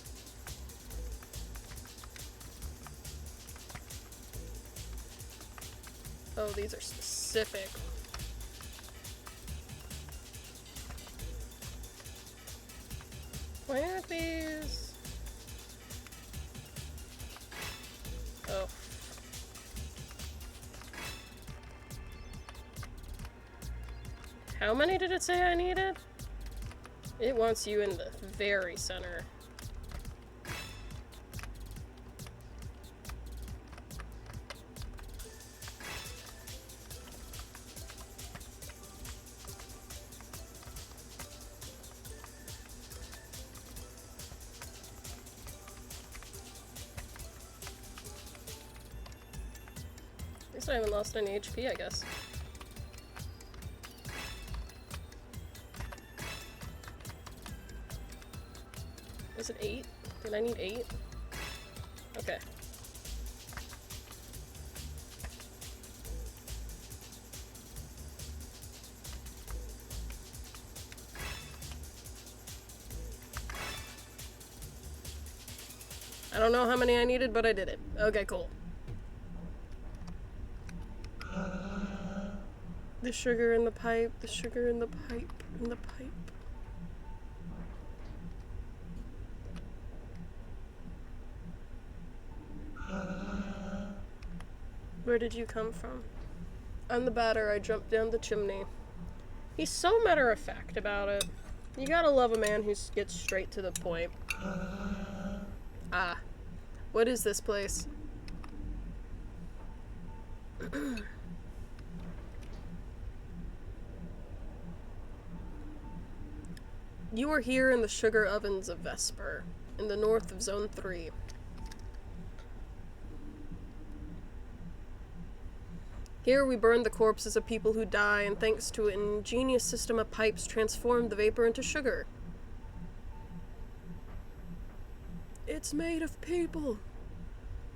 Oh, these are specific. Why aren't these? Oh. How many did it say I needed? It wants you in the very center. At least I haven't lost any HP, I guess. Was it 8? Did I need 8? Okay. I don't know how many I needed, but I did it. Okay, cool. The sugar in the pipe, the sugar in the pipe, in the pipe. Where did you come from? I'm the batter, I jumped down the chimney. He's so matter-of-fact about it. You gotta love a man who gets straight to the point. Ah. What is this place? You are here in the sugar ovens of Vesper. in the north of Zone 3. Here we burn the corpses of people who die, and thanks to an ingenious system of pipes, transform the vapor into sugar. It's made of people.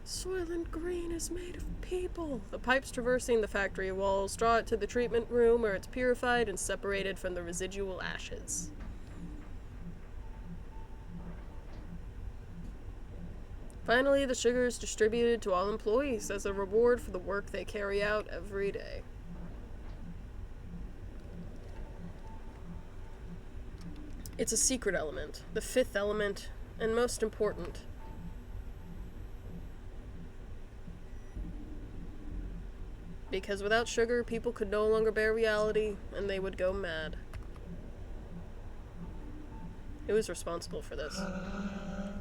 Soylent Green is made of people. The pipes traversing the factory walls draw it to the treatment room where it's purified and separated from the residual ashes. Finally, the sugar is distributed to all employees as a reward for the work they carry out every day. It's a secret element, the fifth element, and most important. Because without sugar, people could no longer bear reality, and they would go mad. Who is responsible for this?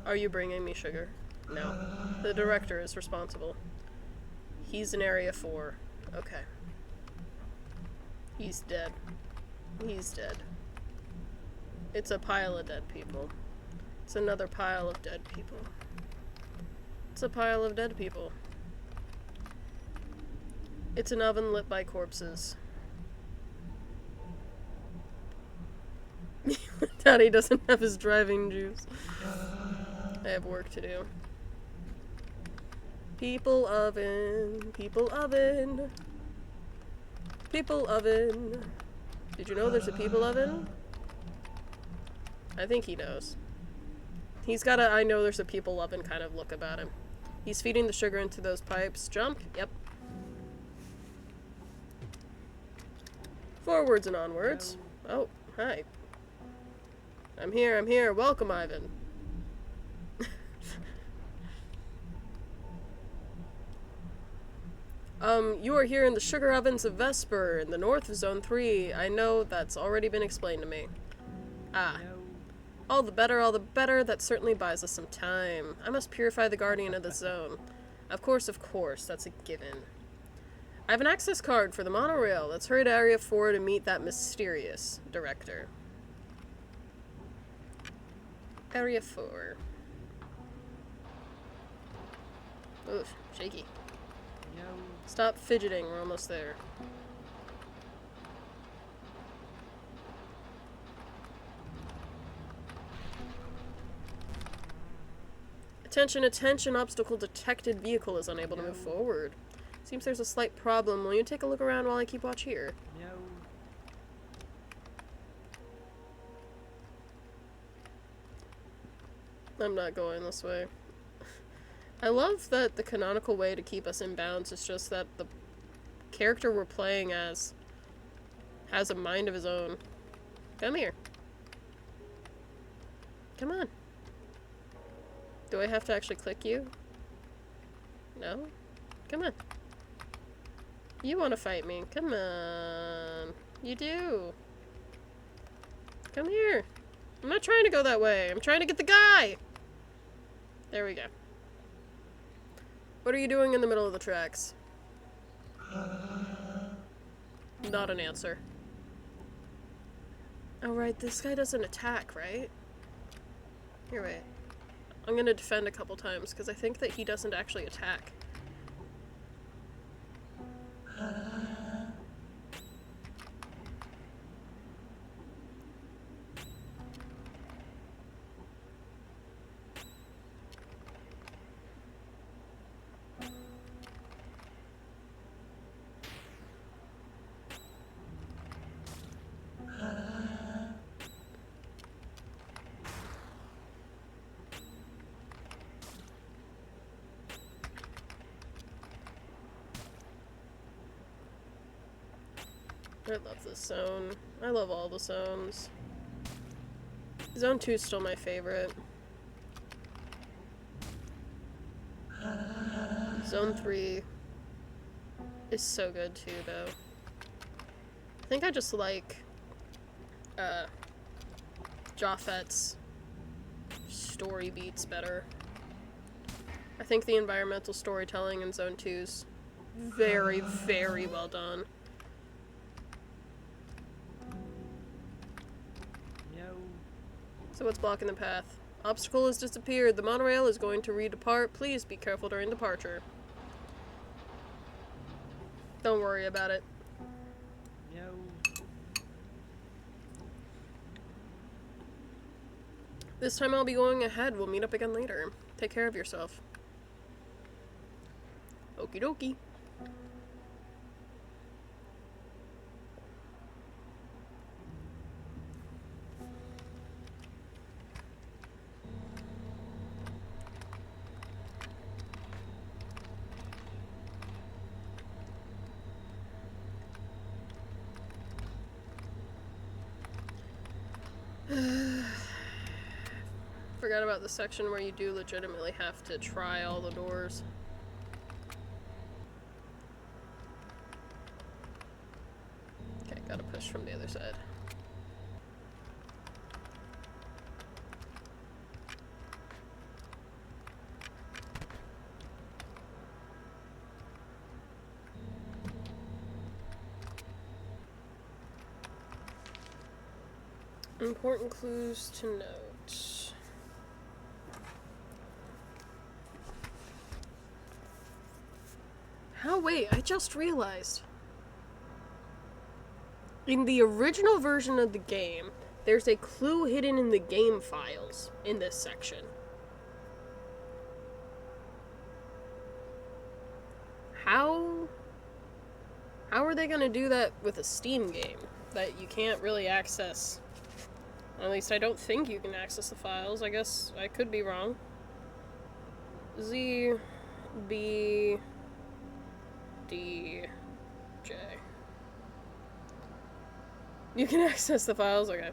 Are you bringing me sugar? No. The director is responsible. He's in Area 4. Okay. He's dead. He's dead. It's a pile of dead people. It's another pile of dead people. It's a pile of dead people. It's an oven lit by corpses. Daddy doesn't have his driving juice. I have work to do. People oven, people oven, people oven. Did you know there's a people oven? I think he knows. He's got a I know there's a people oven kind of look about him. He's feeding the sugar into those pipes. Jump? Yep. Forwards and onwards. Oh, hi. I'm here, I'm here. Welcome, Ivan. You are here in the sugar ovens of Vesper, in the north of Zone 3. I know that's already been explained to me. Ah. No. All the better, all the better. That certainly buys us some time. I must purify the guardian of the zone. Of course, that's a given. I have an access card for the monorail. Let's hurry to Area 4 to meet that mysterious director. Area 4. Oof, shaky. No. Stop fidgeting, we're almost there. Attention, attention, obstacle detected. Vehicle is unable to move forward. Seems there's a slight problem. Will you take a look around while I keep watch here? No. I'm not going this way. I love that the canonical way to keep us in bounds is just that the character we're playing as has a mind of his own. Come here. Come on. Do I have to actually click you? No? Come on. You want to fight me. Come on. You do. Come here. I'm not trying to go that way. I'm trying to get the guy. There we go. What are you doing in the middle of the tracks? Not an answer. Oh, right. This guy doesn't attack, right? Here, wait. I'm gonna defend a couple times, because I think that he doesn't actually attack. I love this zone. I love all the zones. Zone 2 is still my favorite. Zone 3 is so good too, though. I think I just like Japheth's story beats better. I think the environmental storytelling in Zone 2 is very, very well done. No. So what's blocking the path? Obstacle has disappeared. The monorail is going to redepart. Please be careful during departure. Don't worry about it. No. This time I'll be going ahead. We'll meet up again later. Take care of yourself. Okie dokie. Forgot about the section where you do legitimately have to try all the doors. Okay, gotta push from the other side. Important clues to note. How? Wait, I just realized. In the original version of the game, there's a clue hidden in the game files in this section. How are they gonna do that with a Steam game that you can't really access? At least I don't think you can access the files. I guess I could be wrong. Z, B, D, J. You can access the files? Okay.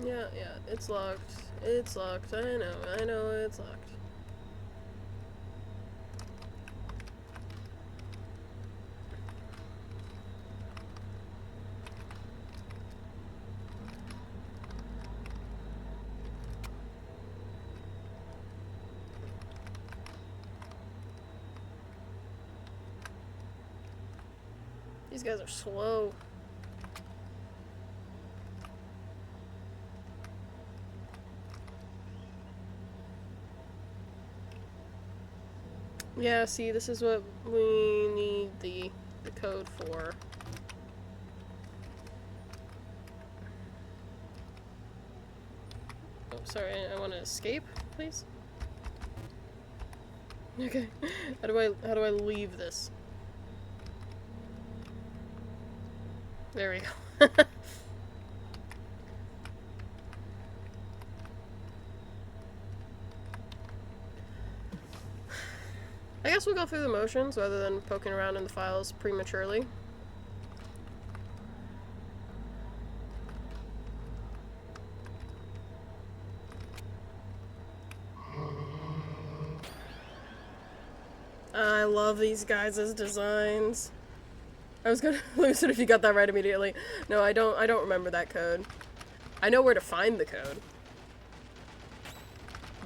Yeah, it's locked. It's locked. I know it's locked. These guys are slow. Yeah, see, this is what we need the code for. Oh, sorry, I want to escape, please. Okay. How do I leave this? There we go. I guess we'll go through the motions rather than poking around in the files prematurely. I love these guys' designs. I was gonna lose it if you got that right immediately. No, I don't remember that code. I know where to find the code.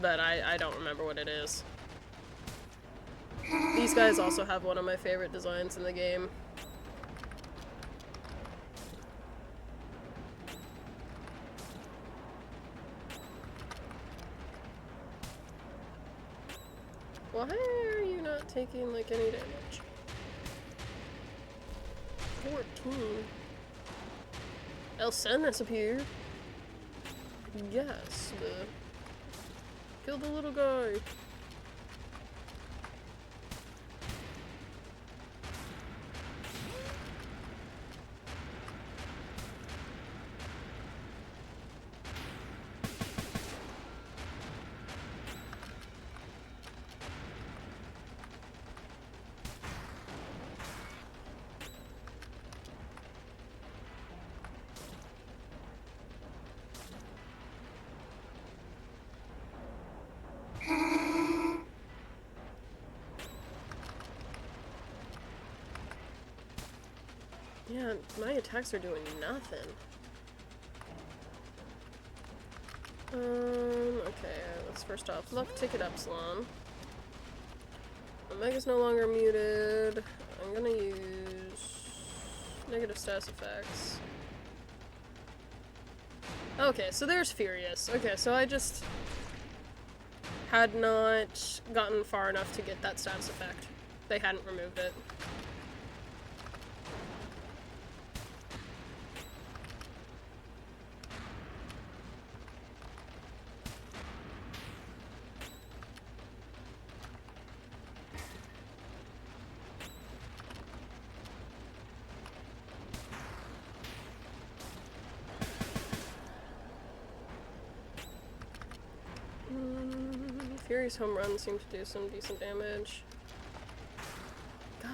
But I don't remember what it is. These guys also have one of my favorite designs in the game. Why are you not taking, like, any damage? 14. El Sen has appeared. Yes, kill the little guy. Yeah, my attacks are doing nothing. Okay, let's first off luck ticket Epsilon. Omega's no longer muted. I'm gonna use negative status effects. Okay, so there's Furious. Okay, so I just had not gotten far enough to get that status effect. They hadn't removed it. Fury's home run seemed to do some decent damage. God.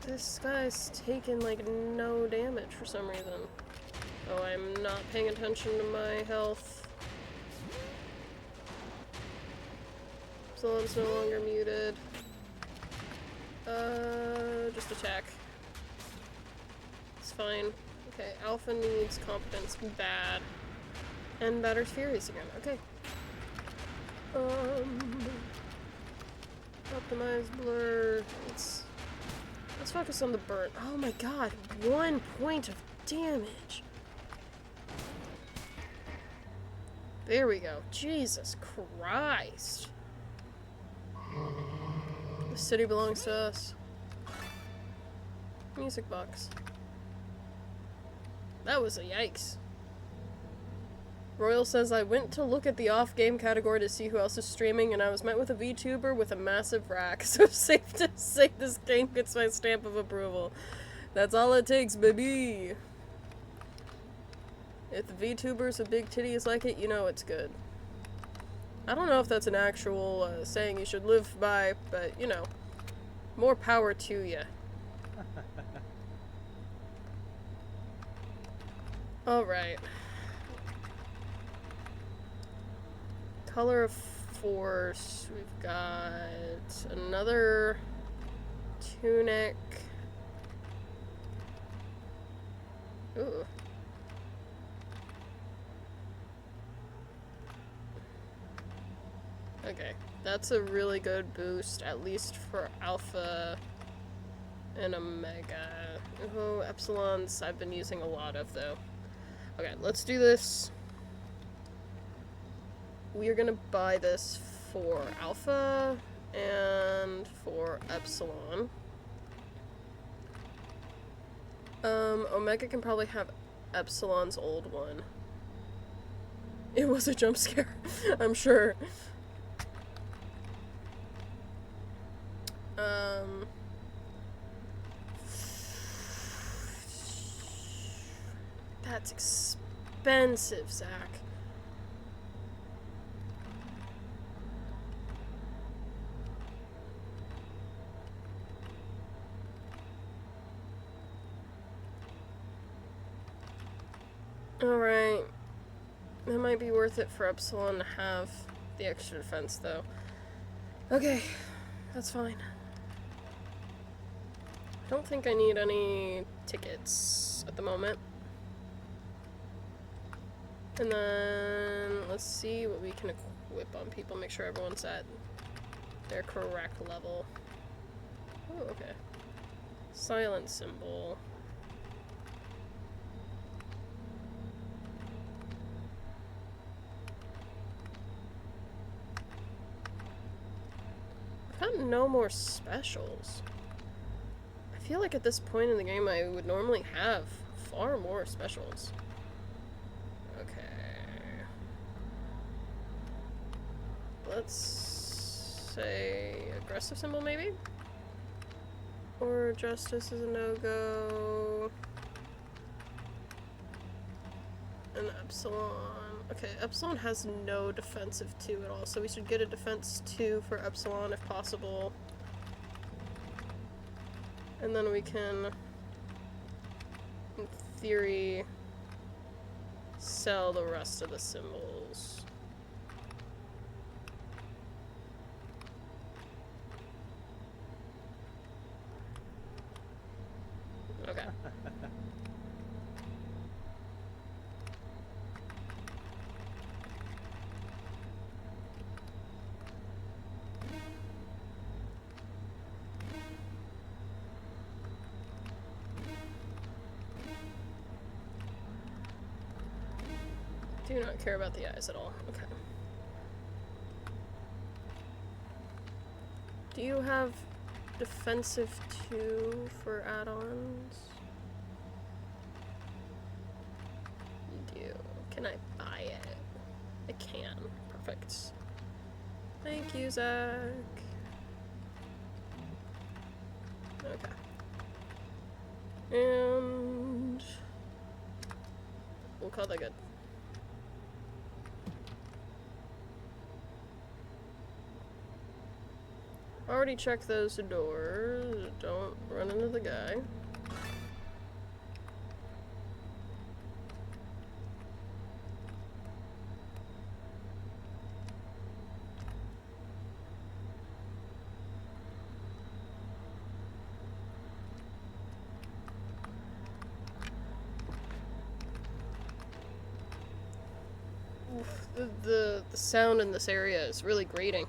This guy's taking like no damage for some reason. Oh, I'm not paying attention to my health. Epsilon's no longer muted. Just attack. It's fine. Okay, Alpha needs competence bad. And batters Furies again. Okay. Optimize blur. Let's focus on the burn. Oh my god, 1 point of damage. There we go. Jesus Christ. The city belongs to us. Music box. That was a yikes. Royal says, I went to look at the off-game category to see who else is streaming, and I was met with a VTuber with a massive rack, so safe to say this game gets my stamp of approval. That's all it takes, baby! If the VTubers with big titties like it, you know it's good. I don't know if that's an actual saying you should live by, but, you know, more power to ya. Alright. Color of Force. We've got another tunic. Ooh. Okay, that's a really good boost, at least for Alpha and Omega. Oh, Epsilons I've been using a lot of, though. Okay, let's do this. We are gonna buy this for Alpha and for Epsilon. Omega can probably have Epsilon's old one. It was a jump scare, I'm sure. That's expensive, Zach. Alright. It might be worth it for Epsilon to have the extra defense, though. Okay, that's fine. I don't think I need any tickets at the moment. And then let's see what we can equip on people, make sure everyone's at their correct level. Oh, okay. Silent symbol. I've got no more specials. I feel like at this point in the game I would normally have far more specials. Let's say aggressive symbol, maybe? Or justice is a no-go. And Epsilon. Okay, Epsilon has no defensive 2 at all, so we should get a defense 2 for Epsilon if possible. And then we can, in theory, sell the rest of the symbols. Okay. Do not care about the eyes at all. Okay. Do you have defensive 2 for add-ons? You do. Can I buy it? I can. Perfect. Thank you, Zach. Okay. And we'll call that good. Already checked those doors. Don't run into the guy. Oof, the sound in this area is really grating.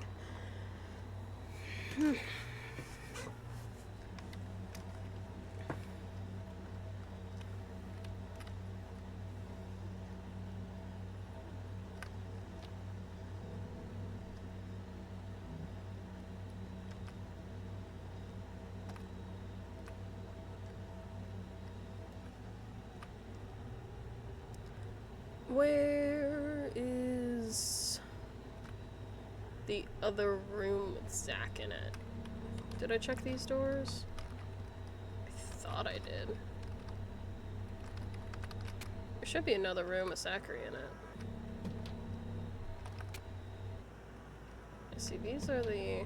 Where is the other room with Zach in it? Did I check these doors? I thought I did. There should be another room with Zachary in it. I see, these are the...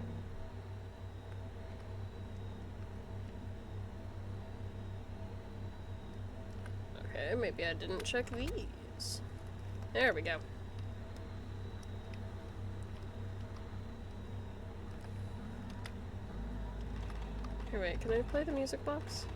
Okay, maybe I didn't check these. There we go. Here, wait, can I play the music box?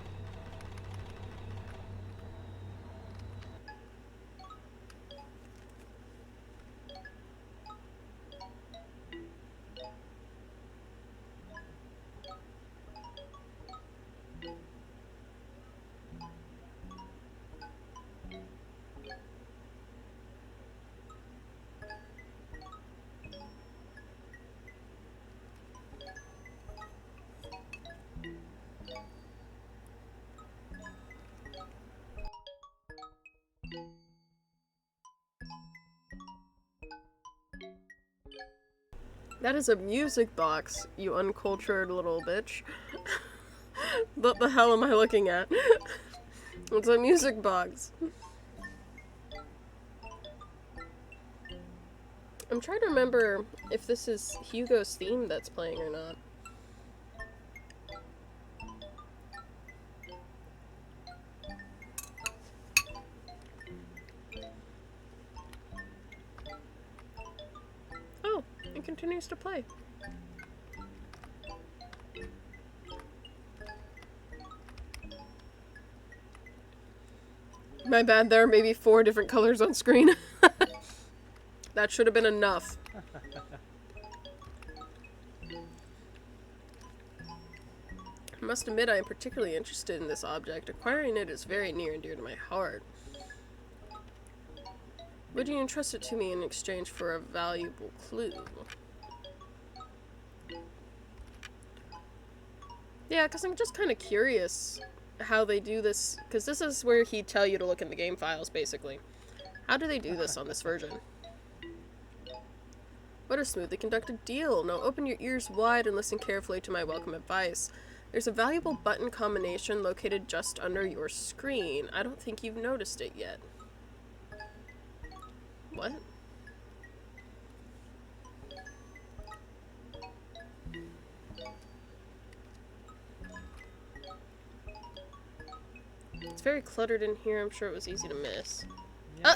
That is a music box, you uncultured little bitch. What the hell am I looking at? It's a music box. I'm trying to remember if this is Hugo's theme that's playing or not. Oh, it continues to play. My bad, there are maybe 4 different colors on screen. That should have been enough. I must admit I am particularly interested in this object. Acquiring it is very near and dear to my heart. Would you entrust it to me in exchange for a valuable clue? Yeah, because I'm just kind of curious how they do this, because this is where he'd tell you to look in the game files, basically. How do they do this on this version? What a smoothly conducted deal. Now open your ears wide and listen carefully to my welcome advice. There's a valuable button combination located just under your screen. I don't think you've noticed it yet. What? It's very cluttered in here. I'm sure it was easy to miss. No.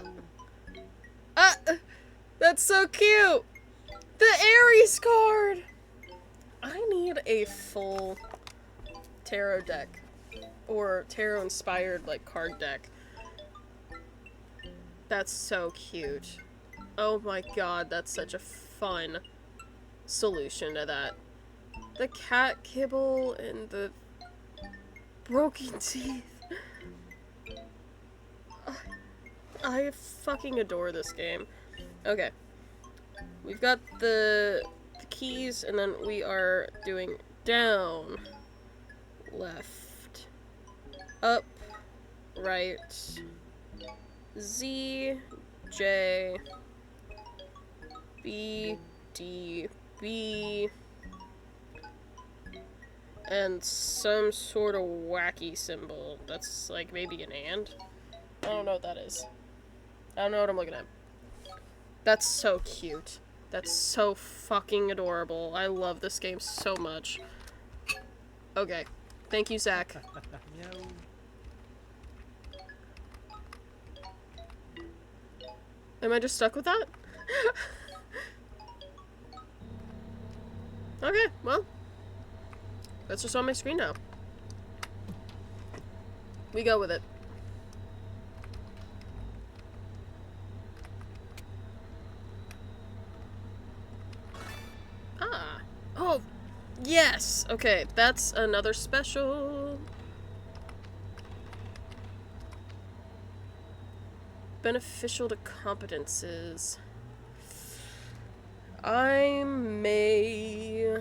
That's so cute! The Aries card! I need a full tarot deck. Or tarot-inspired, like, card deck. That's so cute. Oh my god, that's such a fun solution to that. The cat kibble and the broken teeth. I fucking adore this game. Okay. We've got the keys, and then we are doing down, left, up, right, Z, J, B, D, B, and some sort of wacky symbol that's like maybe an and. I don't know what that is. I don't know what I'm looking at. That's so cute. That's so fucking adorable. I love this game so much. Okay. Thank you, Zach. Meow. Am I just stuck with that? Okay, well. That's just on my screen now. We go with it. Ah. Oh, yes! Okay, that's another special. Beneficial to competences. I may...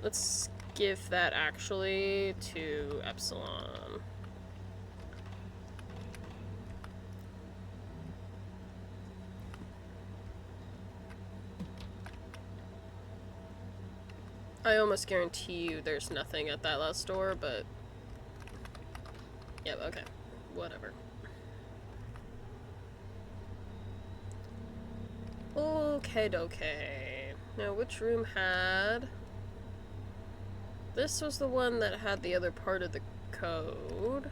Let's give that actually to Epsilon. I almost guarantee you there's nothing at that last door, but... Yep, okay. Whatever. Okay, okay. Now, which room had... This was the one that had the other part of the code.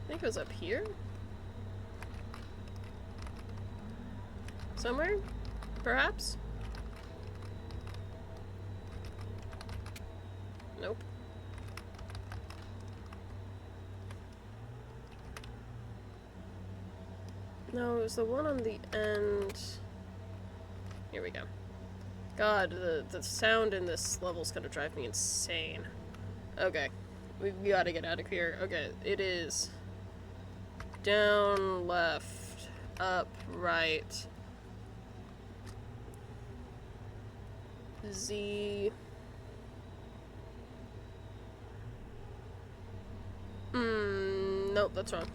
I think it was up here? Somewhere? Perhaps? Nope. No, it was the one on the end. Here we go. God, the sound in this level's gonna drive me insane. Okay. We've gotta get out of here. Okay, it is down, left, up, right, Z. Nope, that's wrong.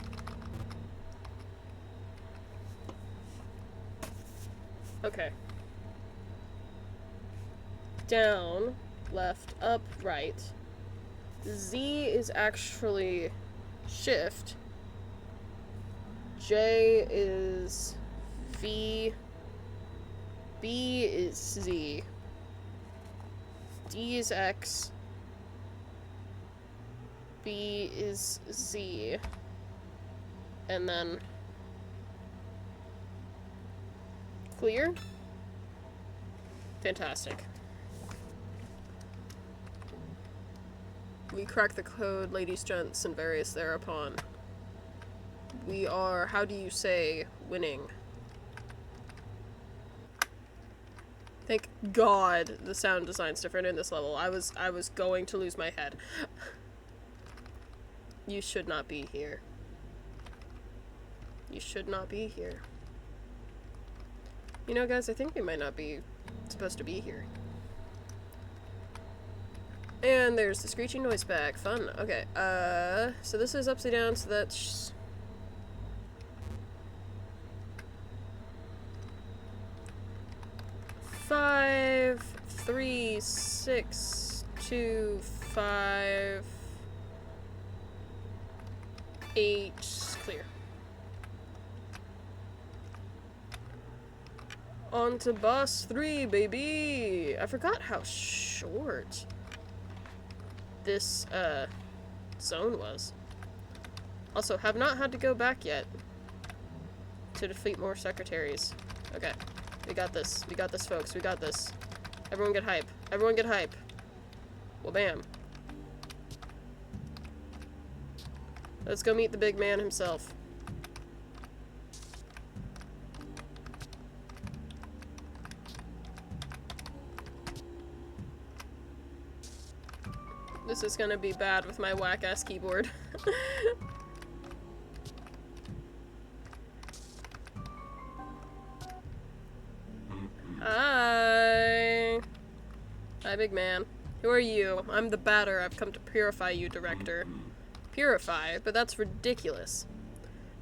Okay. Down, left, up, right. Z is actually shift. J is V. B is Z. D is X. B is Z. And then clear? Fantastic. We crack the code, ladies, gents, and various thereupon. We are, how do you say, winning? Thank God the sound design's different in this level. I was going to lose my head. You should not be here. You should not be here. You know, guys, I think we might not be supposed to be here. And there's the screeching noise back. Fun. Okay, so this is upside down, so that's... 5, 3, 6, 2, 5, 8, clear. On to boss 3, baby! I forgot how short this, zone was. Also, have not had to go back yet. to defeat more secretaries. Okay. We got this. We got this, folks. We got this. Everyone get hype. Everyone get hype. Well, bam. Let's go meet the big man himself. This is gonna be bad with my whack-ass keyboard. Hi. Hi, big man. Who are you? I'm the batter. I've come to purify you, director. Purify? But that's ridiculous.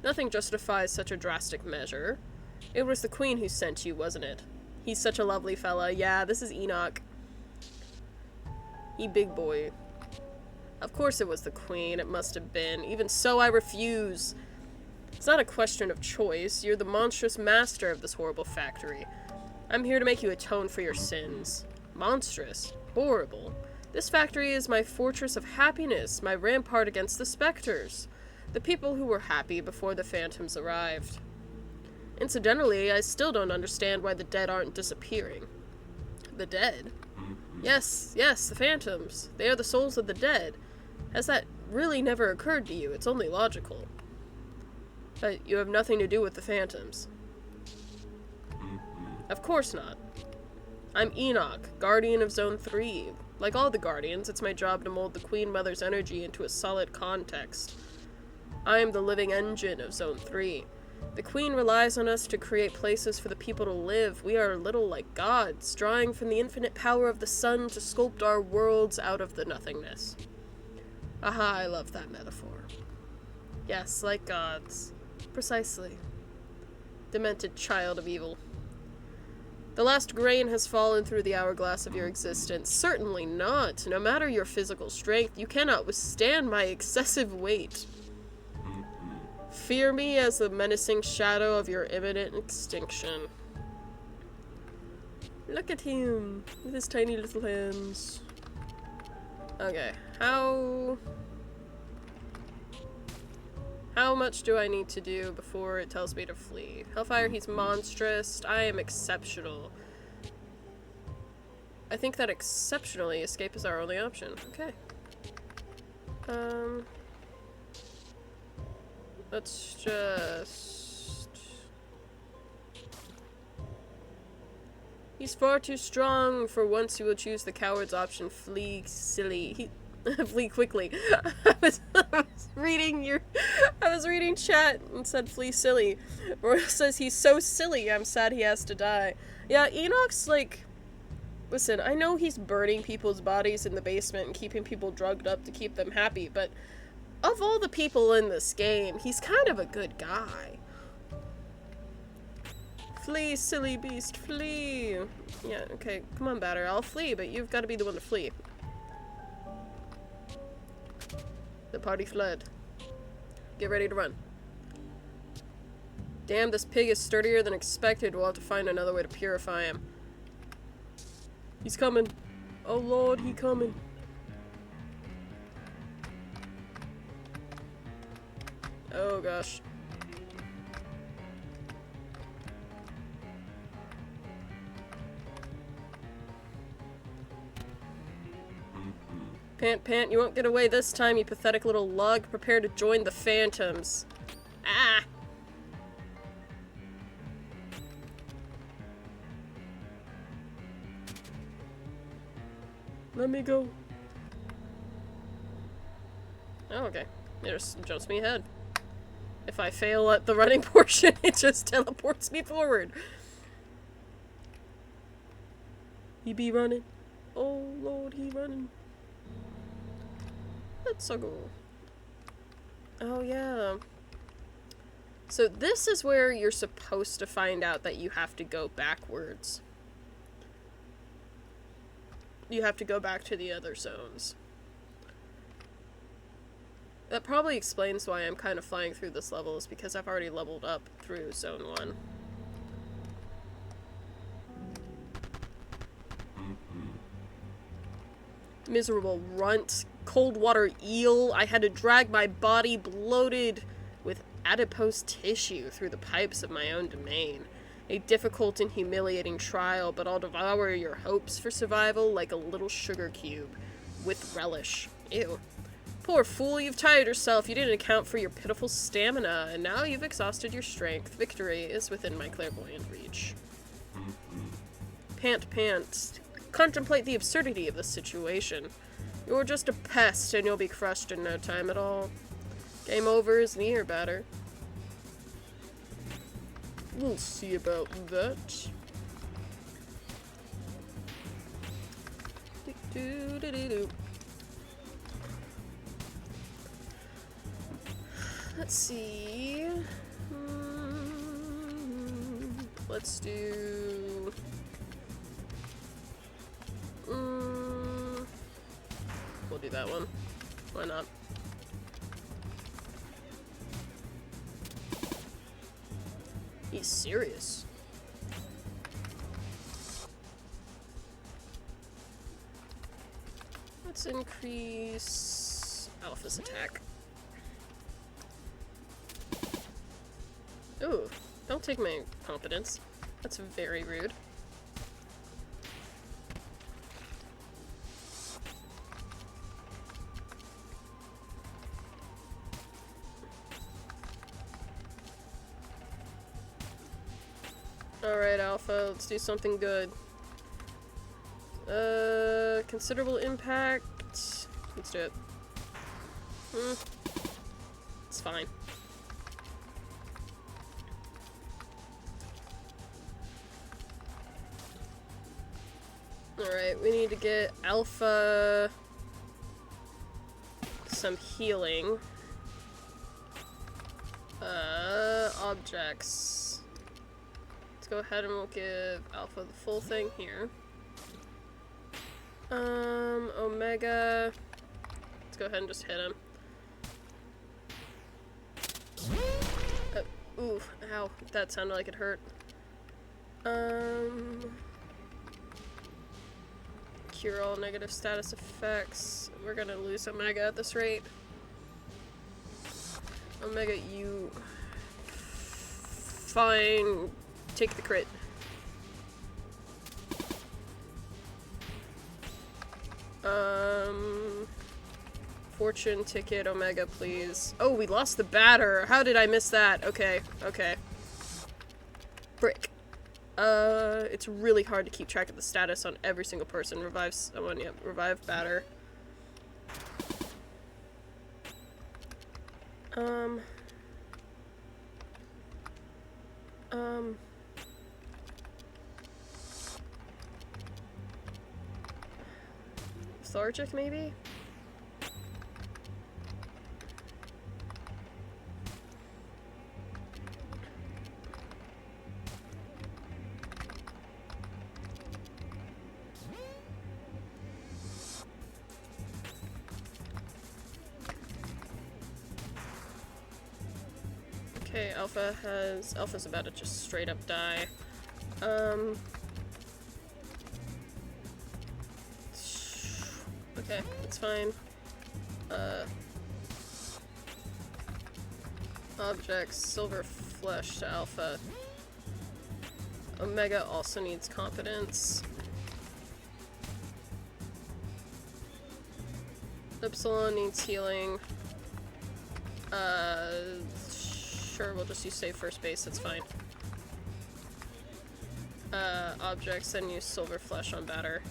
Nothing justifies such a drastic measure. It was the queen who sent you, wasn't it? He's such a lovely fella. Yeah, this is Enoch. He big boy. Of course it was the queen. It must have been. Even so, I refuse. It's not a question of choice. You're the monstrous master of this horrible factory. I'm here to make you atone for your sins. Monstrous. Horrible. This factory is my fortress of happiness, my rampart against the specters. The people who were happy before the phantoms arrived. Incidentally, I still don't understand why the dead aren't disappearing. The dead? Yes, the phantoms. They are the souls of the dead. Has that really never occurred to you? It's only logical. But you have nothing to do with the phantoms. Of course not. I'm Enoch, guardian of Zone 3. Like all the guardians, it's my job to mold the Queen Mother's energy into a solid context. I am the living engine of Zone 3. The Queen relies on us to create places for the people to live. We are a little like gods, drawing from the infinite power of the sun to sculpt our worlds out of the nothingness. Aha, I love that metaphor. Yes, like gods. Precisely. Demented child of evil. The last grain has fallen through the hourglass of your existence. Certainly not. No matter your physical strength, you cannot withstand my excessive weight. Fear me as the menacing shadow of your imminent extinction. Look at him, with his tiny little hands. Okay, how much do I need to do before it tells me to flee? Hellfire, he's monstrous. I am exceptional. I think that exceptionally escape is our only option. Okay. Let's just... He's far too strong. For once you will choose the coward's option. Flee, silly. Flee quickly. I was reading chat and said flee silly. Or it says he's so silly, I'm sad he has to die. Yeah, Enoch's like... Listen, I know he's burning people's bodies in the basement and keeping people drugged up to keep them happy, but of all the people in this game, he's kind of a good guy. Flee, silly beast, flee! Yeah, okay, come on, Batter, I'll flee, but you've got to be the one to flee. The party fled. Get ready to run. Damn, this pig is sturdier than expected. We'll have to find another way to purify him. He's coming. Oh lord, he coming. Oh gosh. Pant, you won't get away this time, you pathetic little lug. Prepare to join the phantoms. Ah! Let me go. Oh, okay. It just jumps me ahead. If I fail at the running portion, it just teleports me forward. He be running. Oh lord, he running. Let's go. Oh yeah. So this is where you're supposed to find out that you have to go backwards. You have to go back to the other zones. That probably explains why I'm kind of flying through this level, is because I've already leveled up through Zone 1. Miserable runt. Cold water eel. I had to drag my body bloated with adipose tissue through the pipes of my own domain. A difficult and humiliating trial, but I'll devour your hopes for survival like a little sugar cube. With relish. Ew. Poor fool, you've tired yourself. You didn't account for your pitiful stamina, and now you've exhausted your strength. Victory is within my clairvoyant reach. Pant, pant. Contemplate the absurdity of this situation. You're just a pest, and you'll be crushed in no time at all. Game over is near, batter. We'll see about that. Let's see. Let's do. We'll do that one. Why not? He's serious. Let's increase Alpha's attack. Ooh, don't take my confidence. That's very rude. Alright, Alpha, let's do something good. Considerable impact. Let's do it. It's fine. Alright, we need to get Alpha some healing. Objects. Let's go ahead and we'll give Alpha the full thing here. Omega. Let's go ahead and just hit him. Ooh, ow. That sounded like it hurt. Cure all negative status effects. We're gonna lose Omega at this rate. Omega, you... Fine. Take the crit. Fortune ticket, Omega, please. Oh, we lost the batter. How did I miss that? Okay, okay. Brick. It's really hard to keep track of the status on every single person. Revive someone, yep. Revive batter. Lethargic, maybe? Okay, Alpha's about to just straight up die. Okay, it's fine. Objects, silver flesh to Alpha. Omega also needs competence. Epsilon needs healing. Sure, we'll just use save first base, that's fine. Objects, then use silver flesh on batter.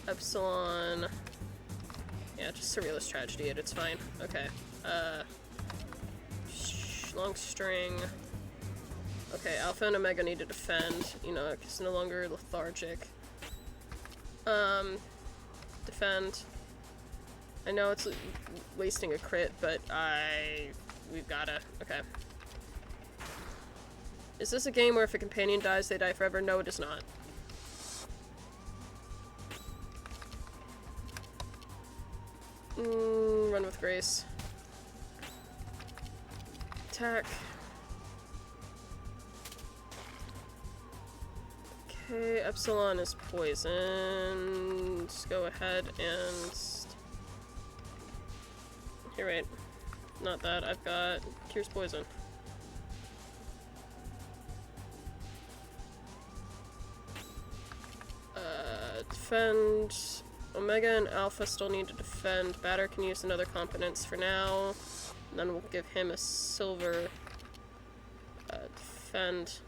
Epsilon... Yeah, just Surrealist Tragedy it, it's fine. Okay. Long string. Okay, Alpha and Omega need to defend, you know, it's no longer lethargic. Defend. I know it's wasting a crit, but we've gotta. Okay. Is this a game where if a companion dies, they die forever? No, it is not. Run with grace. Attack. Okay, Epsilon is poisoned. Just go ahead and... You're right. not that. I've got Cures Poison. Defend. Omega and Alpha still need to defend. Batter can use another competence for now. And then we'll give him a silver. Defend.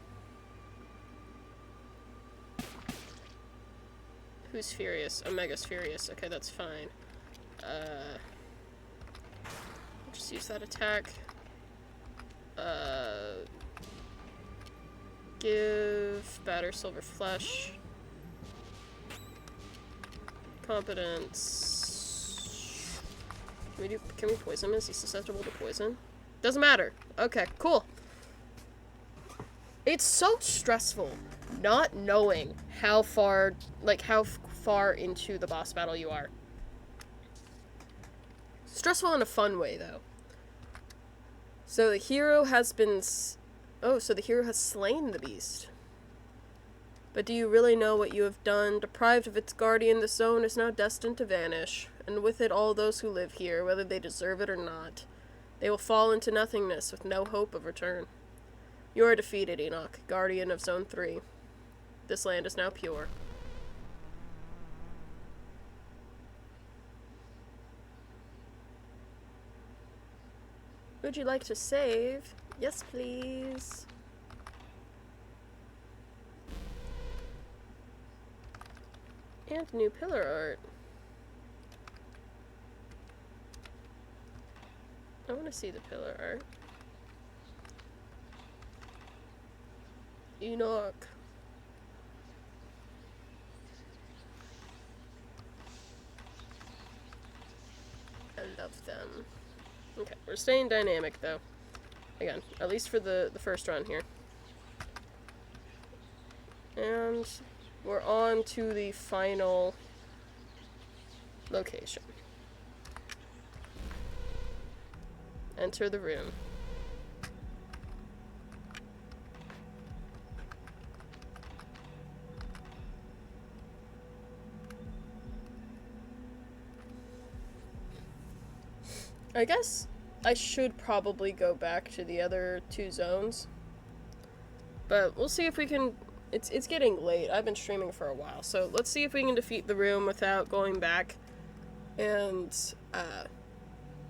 Who's furious? Omega's furious. Okay, that's fine. Just use that attack. Give Batter Silver Flesh. Competence. Can we poison him? Is he susceptible to poison? Doesn't matter. Okay, cool. It's so stressful not knowing how far into the boss battle you are. Stressful in a fun way, though. So the hero has been... Oh, so the hero has slain the beast. But do you really know what you have done? Deprived of its guardian, the zone is now destined to vanish, and with it all those who live here, whether they deserve it or not. They will fall into nothingness with no hope of return. You are defeated, Enoch, guardian of Zone 3. This land is now pure. Would you like to save? Yes, please. And new pillar art. I want to see the pillar art. Enoch. I love them. Okay, we're staying dynamic though. Again, at least for the first run here. And we're on to the final location. Enter the room. I guess I should probably go back to the other two zones. But we'll see if we can... It's getting late. I've been streaming for a while. So let's see if we can defeat the room without going back and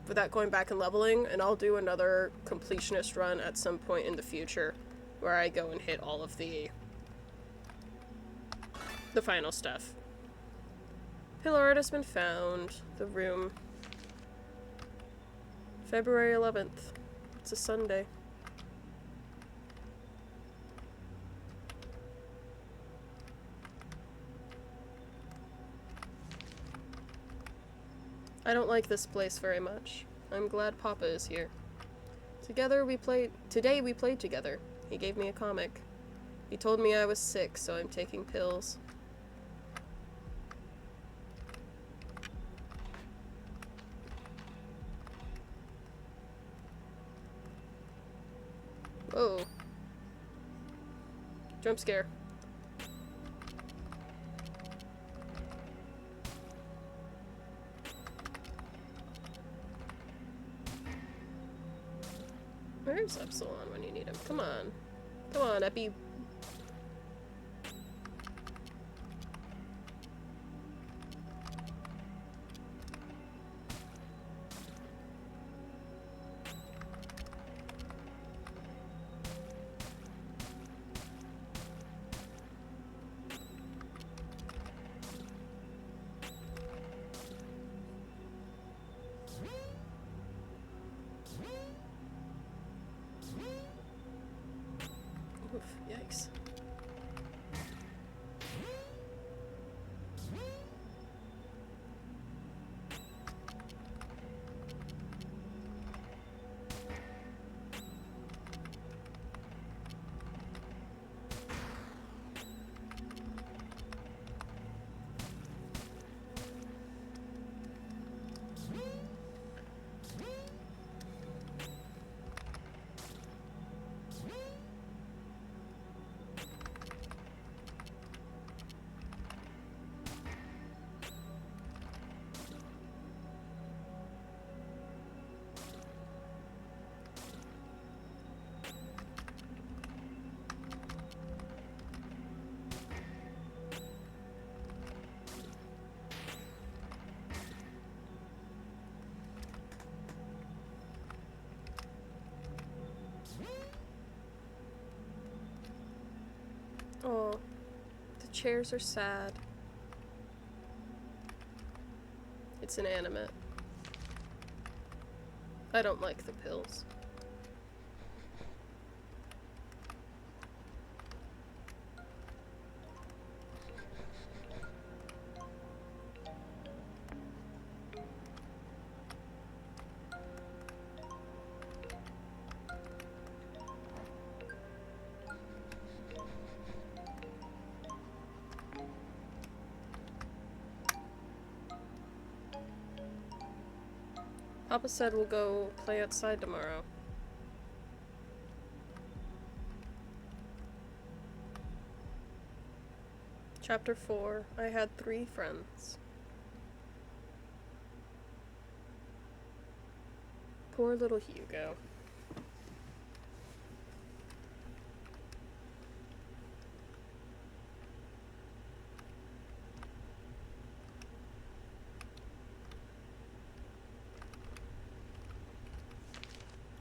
leveling. And I'll do another completionist run at some point in the future where I go and hit all of the final stuff. Pillar art has been found. The room. February 11th. It's a Sunday. I don't like this place very much. I'm glad Papa is here. Today we played together. He gave me a comic. He told me I was sick, so I'm taking pills. Whoa. Jump scare. Where's Epsilon when you need him? Come on. Come on, Epi. Oof, yikes. chairs are sad. It's inanimate. I don't like the pills. Papa said we'll go play outside tomorrow. Chapter 4. I had 3 friends. Poor little Hugo.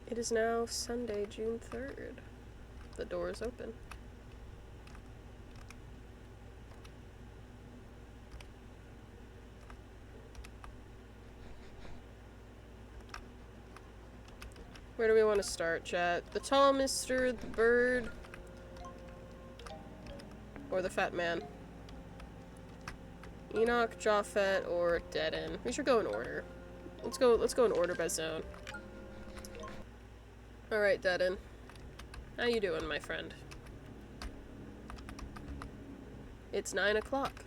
It is now Sunday, June 3rd. The door is open. Where do we want to start, chat? The tall mister, the bird, or the fat man? Enoch, Japheth, or Dead End? We should go in order. Let's go in order by zone. Alright, Dead End. How you doing, my friend? It's 9 o'clock.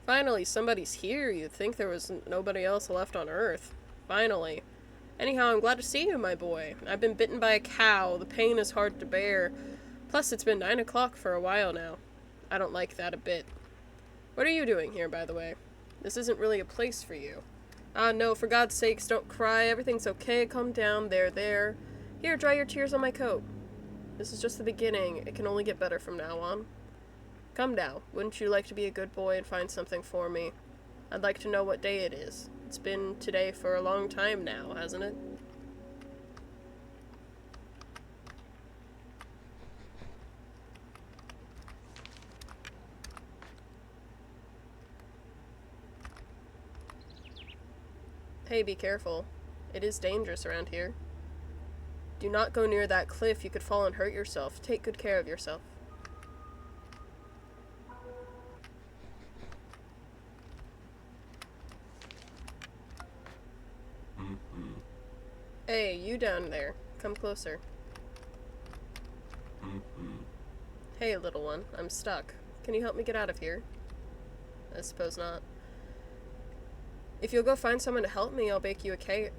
Finally, somebody's here. You'd think there was nobody else left on Earth. Finally. Anyhow, I'm glad to see you, my boy. I've been bitten by a cow. The pain is hard to bear. Plus, it's been 9 o'clock for a while now. I don't like that a bit. What are you doing here, by the way? This isn't really a place for you. Ah, no, for God's sakes, don't cry. Everything's okay. Calm down. There. Here, dry your tears on my coat. This is just the beginning. It can only get better from now on. Come now. Wouldn't you like to be a good boy and find something for me? I'd like to know what day it is. It's been today for a long time now, hasn't it? Hey, be careful. It is dangerous around here. Do not go near that cliff. You could fall and hurt yourself. Take good care of yourself. Hey, you down there. Come closer. Hey, little one. I'm stuck. Can you help me get out of here? I suppose not. If you'll go find someone to help me, I'll bake you a cake.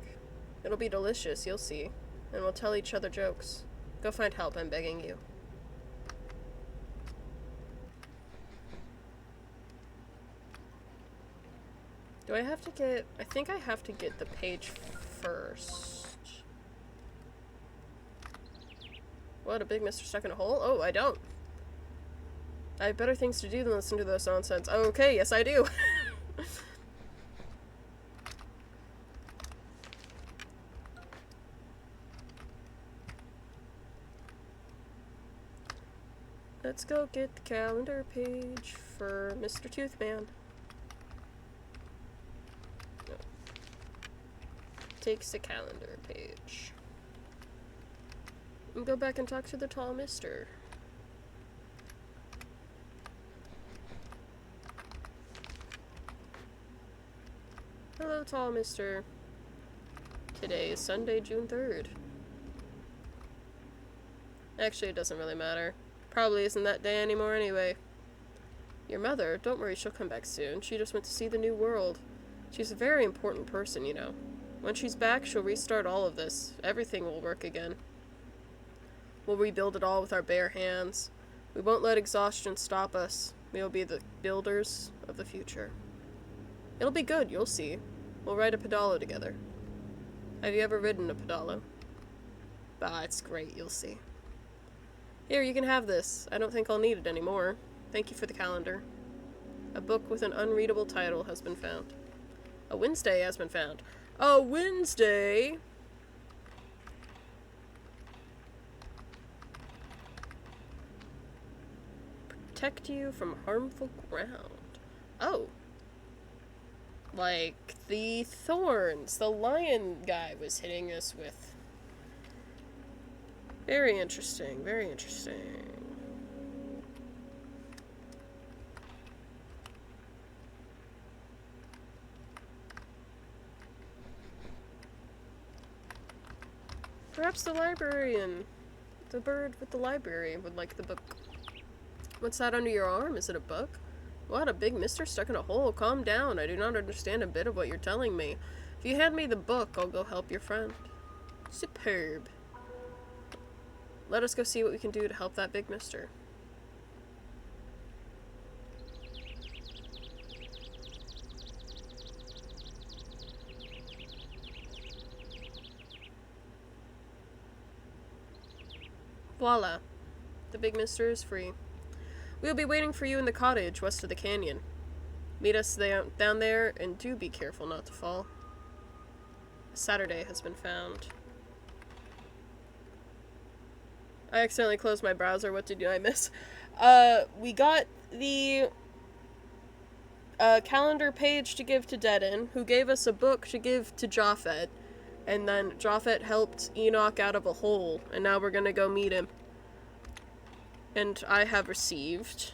It'll be delicious, you'll see. And we'll tell each other jokes. Go find help, I'm begging you. Do I have to get... I think I have to get the page first. What, a big mister stuck in a hole? Oh, I don't. I have better things to do than listen to this nonsense. Oh, okay, yes I do. Let's go get the calendar page for Mr. Toothman. No. Takes the calendar page. And go back and talk to the tall mister. Hello, tall mister. Today is Sunday, June 3rd. Actually, it doesn't really matter. Probably isn't that day anymore anyway. Your mother, don't worry, she'll come back soon. She just went to see the new world. She's a very important person, you know. When she's back, she'll restart all of this. Everything will work again. We'll rebuild it all with our bare hands. We won't let exhaustion stop us. We'll be the builders of the future. It'll be good, you'll see. We'll ride a pedalo together. Have you ever ridden a pedalo? Bah, it's great, you'll see. Here, you can have this. I don't think I'll need it anymore. Thank you for the calendar. A book with an unreadable title has been found. A Wednesday has been found. A Wednesday? protect you from harmful ground. Oh. Like the thorns the lion guy was hitting us with. Very interesting, very interesting. Perhaps the librarian, the bird with the library, would like the book. What's that under your arm? Is it a book? What, a big mister stuck in a hole? Calm down. I do not understand a bit of what you're telling me. If you hand me the book, I'll go help your friend. Superb. Let us go see what we can do to help that big mister. Voila. The big mister is free. We'll be waiting for you in the cottage west of the canyon. Meet us down there, and do be careful not to fall. Saturday has been found. I accidentally closed my browser. What did I miss? We got the calendar page to give to Deaden, who gave us a book to give to Japhet, and then Japhet helped Enoch out of a hole, and now we're gonna go meet him. And I have received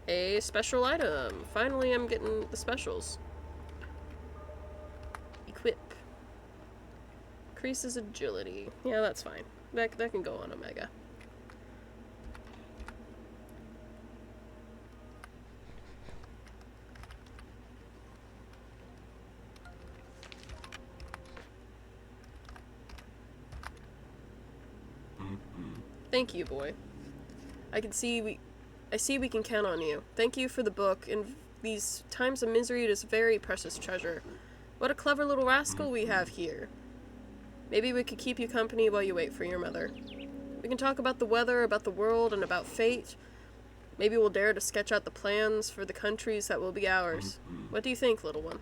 a special item. Finally, I'm getting the specials. Equip. Increases agility. Yeah, that's fine. That can go on Omega. Thank you, boy. I see we can count on you. Thank you for the book. In these times of misery, it is a very precious treasure. What a clever little rascal we have here. Maybe we could keep you company while you wait for your mother. We can talk about the weather, about the world, and about fate. Maybe we'll dare to sketch out the plans for the countries that will be ours. What do you think, little one?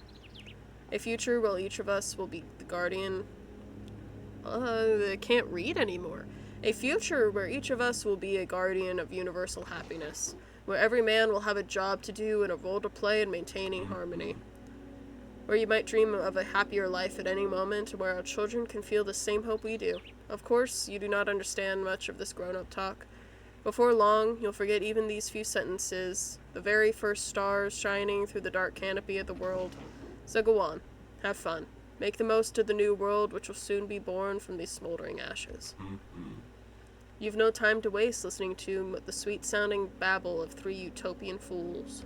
A future where each of us will be the guardian... I can't read anymore. A future where each of us will be a guardian of universal happiness, where every man will have a job to do and a role to play in maintaining harmony. Where you might dream of a happier life at any moment, where our children can feel the same hope we do. Of course, you do not understand much of this grown-up talk. Before long, you'll forget even these few sentences, the very first stars shining through the dark canopy of the world. So go on, have fun. Make the most of the new world which will soon be born from these smoldering ashes. You've no time to waste listening to the sweet-sounding babble of three utopian fools.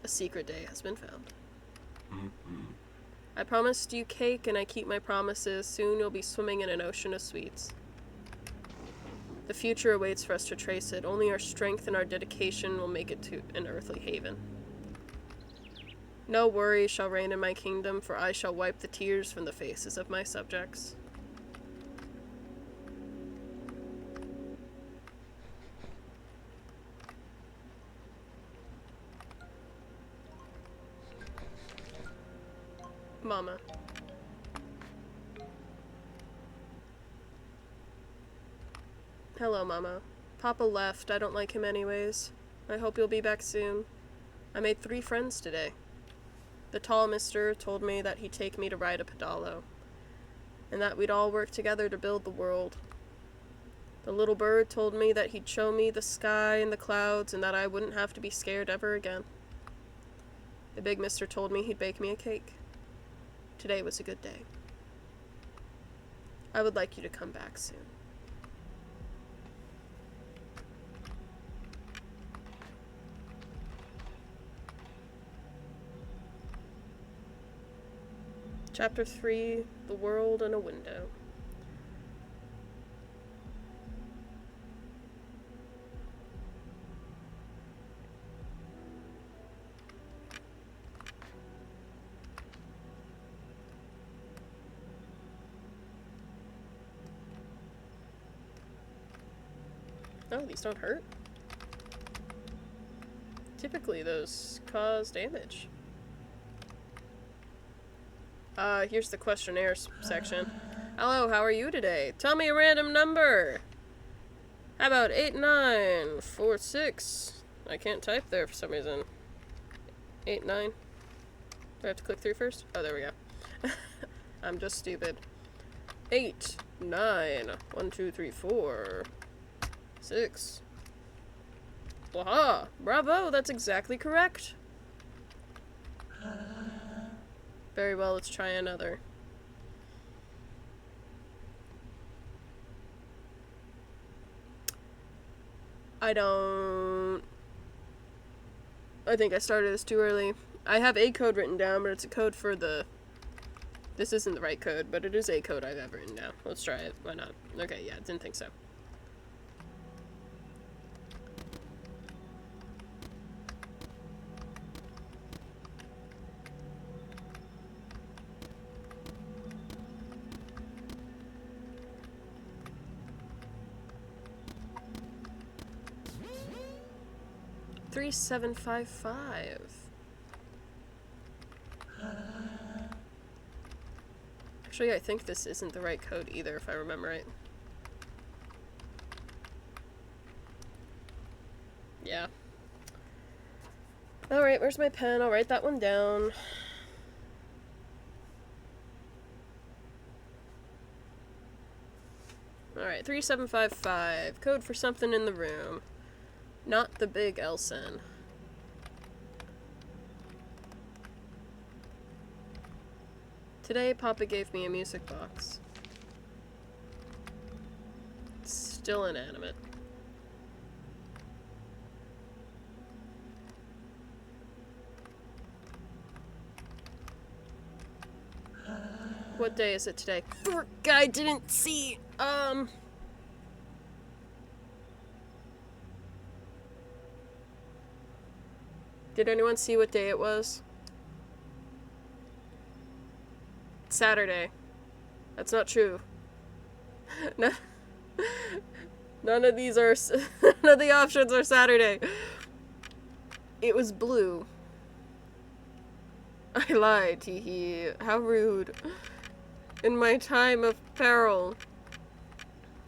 A secret day has been found. I promised you cake, and I keep my promises. Soon you'll be swimming in an ocean of sweets. The future awaits for us to trace it. Only our strength and our dedication will make it to an earthly haven. No worry shall reign in my kingdom, for I shall wipe the tears from the faces of my subjects. Mama. Hello, Mama. Papa left. I don't like him anyways. I hope you'll be back soon. I made 3 friends today. The tall mister told me that he'd take me to ride a pedalo, and that we'd all work together to build the world. The little bird told me that he'd show me the sky and the clouds, and that I wouldn't have to be scared ever again. The big mister told me he'd bake me a cake. Today was a good day. I would like you to come back soon. Chapter 3, The World in a Window. Oh, these don't hurt. Typically, those cause damage. Here's the questionnaire section. Hello, how are you today? Tell me a random number. How about 8946? I can't type there for some reason. 89. Do I have to click through first? Oh, there we go. I'm just stupid. 8, 9, 1, 2, 3, 4, 6. Waha! Bravo! That's exactly correct. Very well, let's try another. I think I started this too early. I have a code written down, but it's a code for the... This isn't the right code, but it is a code I've ever written down. Let's try it. Why not? Okay, yeah, didn't think so. Three, 7, 5, 5. Actually, I think this isn't the right code either, if I remember right. Yeah. Alright, where's my pen? I'll write that one down. Alright, 3755. Code for something in the room. Not the big Elson. Today, Papa gave me a music box. It's still inanimate. What day is it today? I didn't see. Did anyone see what day it was? Saturday. That's not true. None of these are. None of the options are Saturday. It was blue. I lied, teehee. How rude. In my time of peril.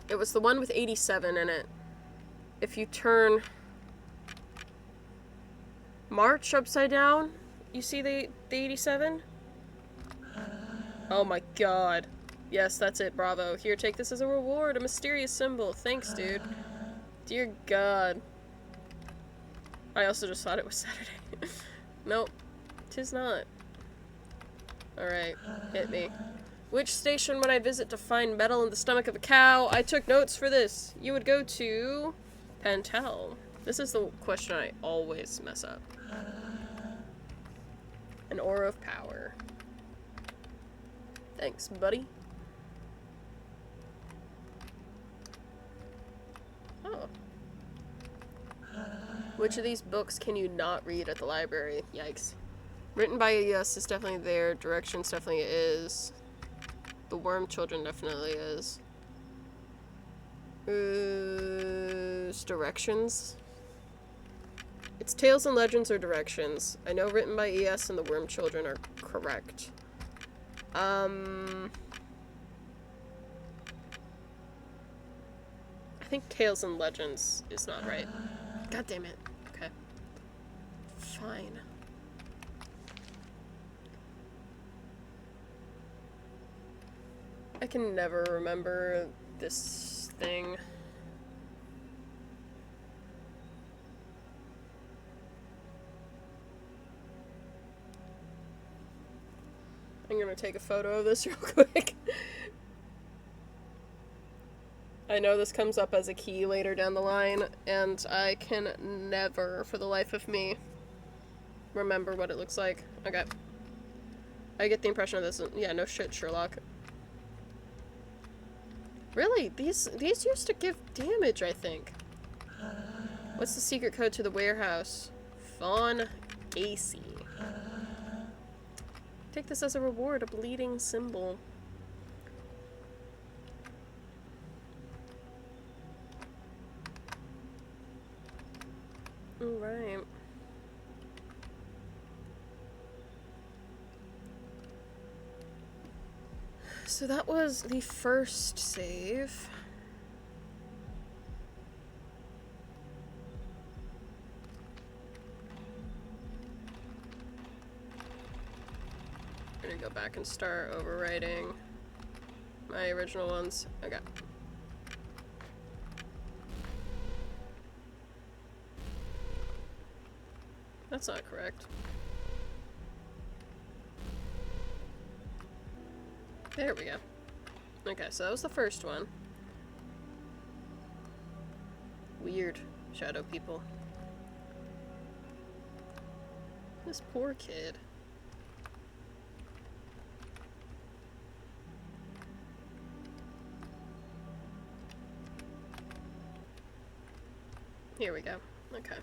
It was the one with 87 in it. If you turn March upside down, you see the 87? Oh my god. Yes, that's it, bravo. Here, take this as a reward, a mysterious symbol. Thanks, dude. Dear god. I also just thought it was Saturday. Nope. 'Tis not. Alright, hit me. Which station would I visit to find metal in the stomach of a cow? I took notes for this. You would go to Pantel. This is the question I always mess up. An aura of power. Thanks, buddy. Oh. Which of these books can you not read at the library? Yikes. Written by yes is definitely there. Directions definitely is. The Worm Children definitely is. Directions? It's Tales and Legends or Directions. I know written by ES and the Worm Children are correct. I think Tales and Legends is not right. God damn it. Okay. Fine. I can never remember this thing. I'm gonna take a photo of this real quick. I know this comes up as a key later down the line, and I can never, for the life of me, remember what it looks like. Okay. I get the impression of this. Yeah, no shit, Sherlock. Really? These used to give damage, I think. What's the secret code to the warehouse? Fawn AC. Take this as a reward, a bleeding symbol. Alright. So that was the first save. gonna go back and start overwriting my original ones. Okay. That's not correct. There we go. Okay, so that was the first one. Weird shadow people. This poor kid. Here we go. Okay.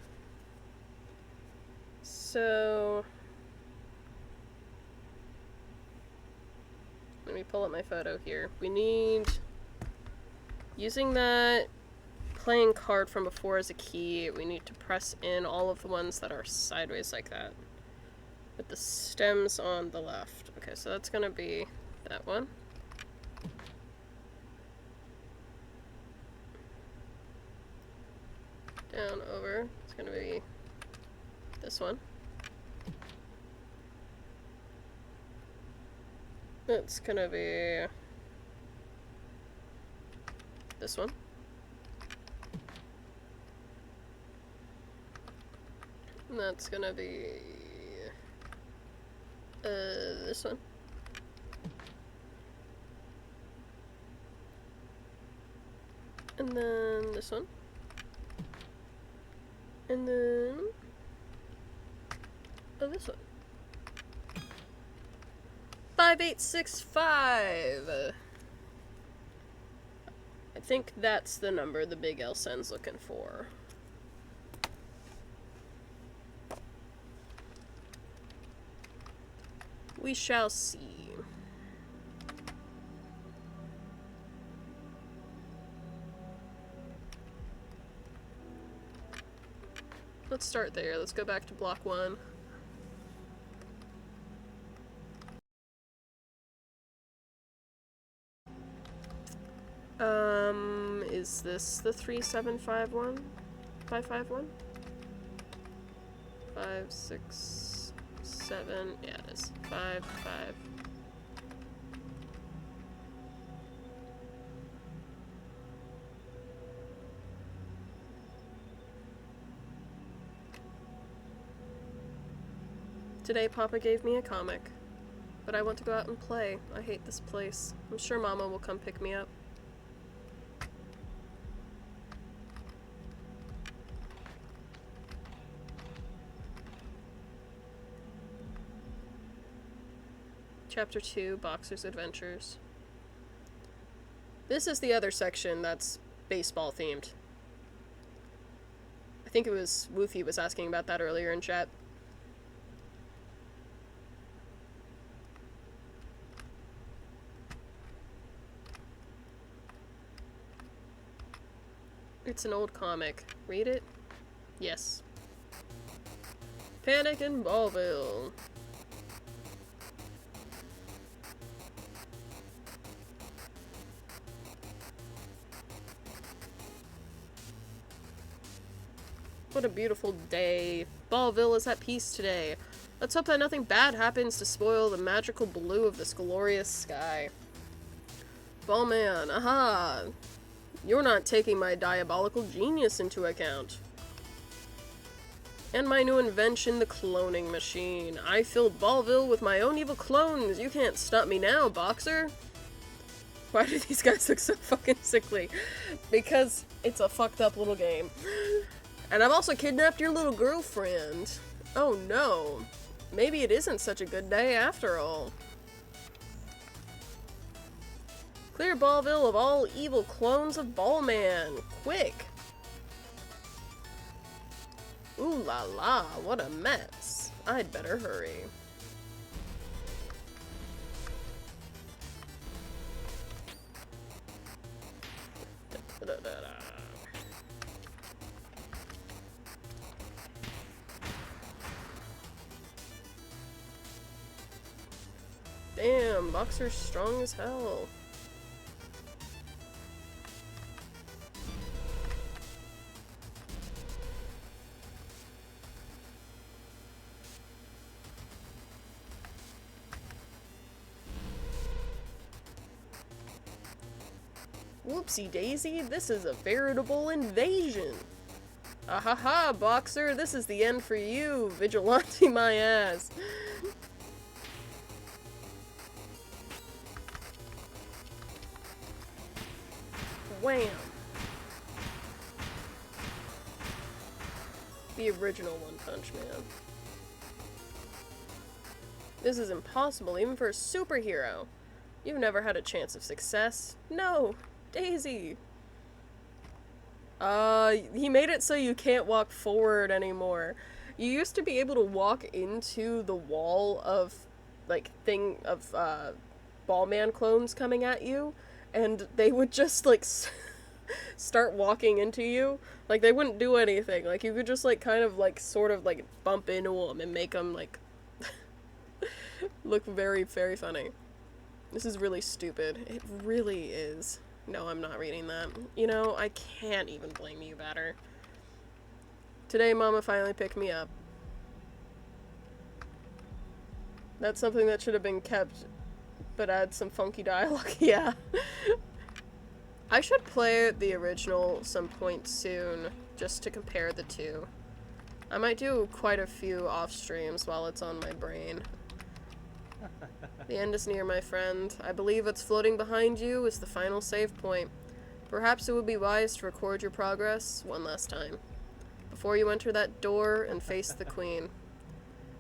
So... let me pull up my photo here. We need... using that playing card from before as a key, we need to press in all of the ones that are sideways like that. With the stems on the left. Okay, so that's gonna be that one. Down over, it's gonna be this one. It's gonna be this one. And that's gonna be this one. And then this one. And then this one. 5865. I think that's the number the big Elsen's looking for. We shall see. Let's start there. Let's go back to block 1. Is this the 3751? 551? 5, 6, 7. Yeah, it is. 5, 5. Today, Papa gave me a comic, but I want to go out and play. I hate this place. I'm sure Mama will come pick me up. Chapter 2, Boxer's Adventures. This is the other section that's baseball themed. I think it was Woofy was asking about that earlier in chat. It's an old comic. Read it? Yes. Panic in Ballville. What a beautiful day. Ballville is at peace today. Let's hope that nothing bad happens to spoil the magical blue of this glorious sky. Ballman, aha! You're not taking my diabolical genius into account. And my new invention, the cloning machine. I filled Ballville with my own evil clones. You can't stop me now, Boxer. Why do these guys look so fucking sickly? Because it's a fucked up little game. And I've also kidnapped your little girlfriend. Oh no. Maybe it isn't such a good day after all. Clear Ballville of all evil clones of Ballman. Quick. Ooh la la, what a mess. I'd better hurry. Damn, Boxer's strong as hell. Whoopsie daisy, this is a veritable invasion. Ahaha, boxer, this is the end for you. Vigilante my ass. Wham. The original One Punch Man. This is impossible, even for a superhero. You've never had a chance of success. No, Daisy. He made it so you can't walk forward anymore. You used to be able to walk into the wall of, like, Ballman clones coming at you, and they would just, like, start walking into you. Like, they wouldn't do anything. Like, you could just, like, kind of, like, sort of, like, bump into them and make them, like, look very, very funny. This is really stupid. It really is. No, I'm not reading that. You know, I can't even blame you better. Today, Mama finally picked me up. That's something that should have been kept, but add some funky dialogue. Yeah. I should play the original some point soon, just to compare the two. I might do quite a few off streams while it's on my brain. The end is near, my friend. I believe what's floating behind you is the final save point. Perhaps it would be wise to record your progress one last time, before you enter that door and face the Queen.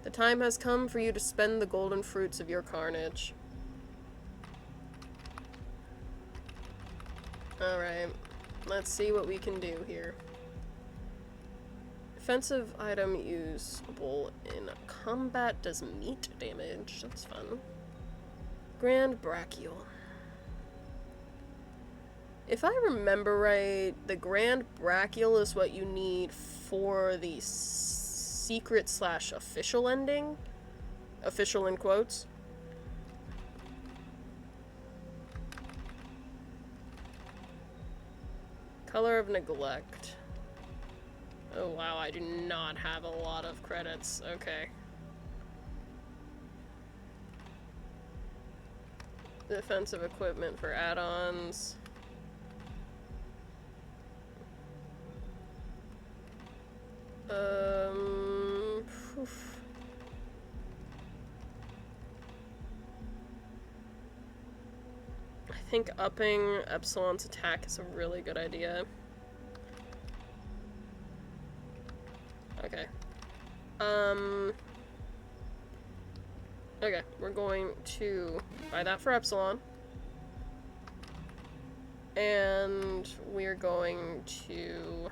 The time has come for you to spend the golden fruits of your carnage. Alright, let's see what we can do here. Defensive item usable in combat does meat damage. That's fun. Grand Brachial. If I remember right, the Grand Brachial is what you need for the secret/official ending. Official in quotes. Color of Neglect. Oh wow, I do not have a lot of credits. Okay. Defensive equipment for add-ons. Oof. I think upping Epsilon's attack is a really good idea. Okay. Okay, we're going to buy that for Epsilon. And we're going to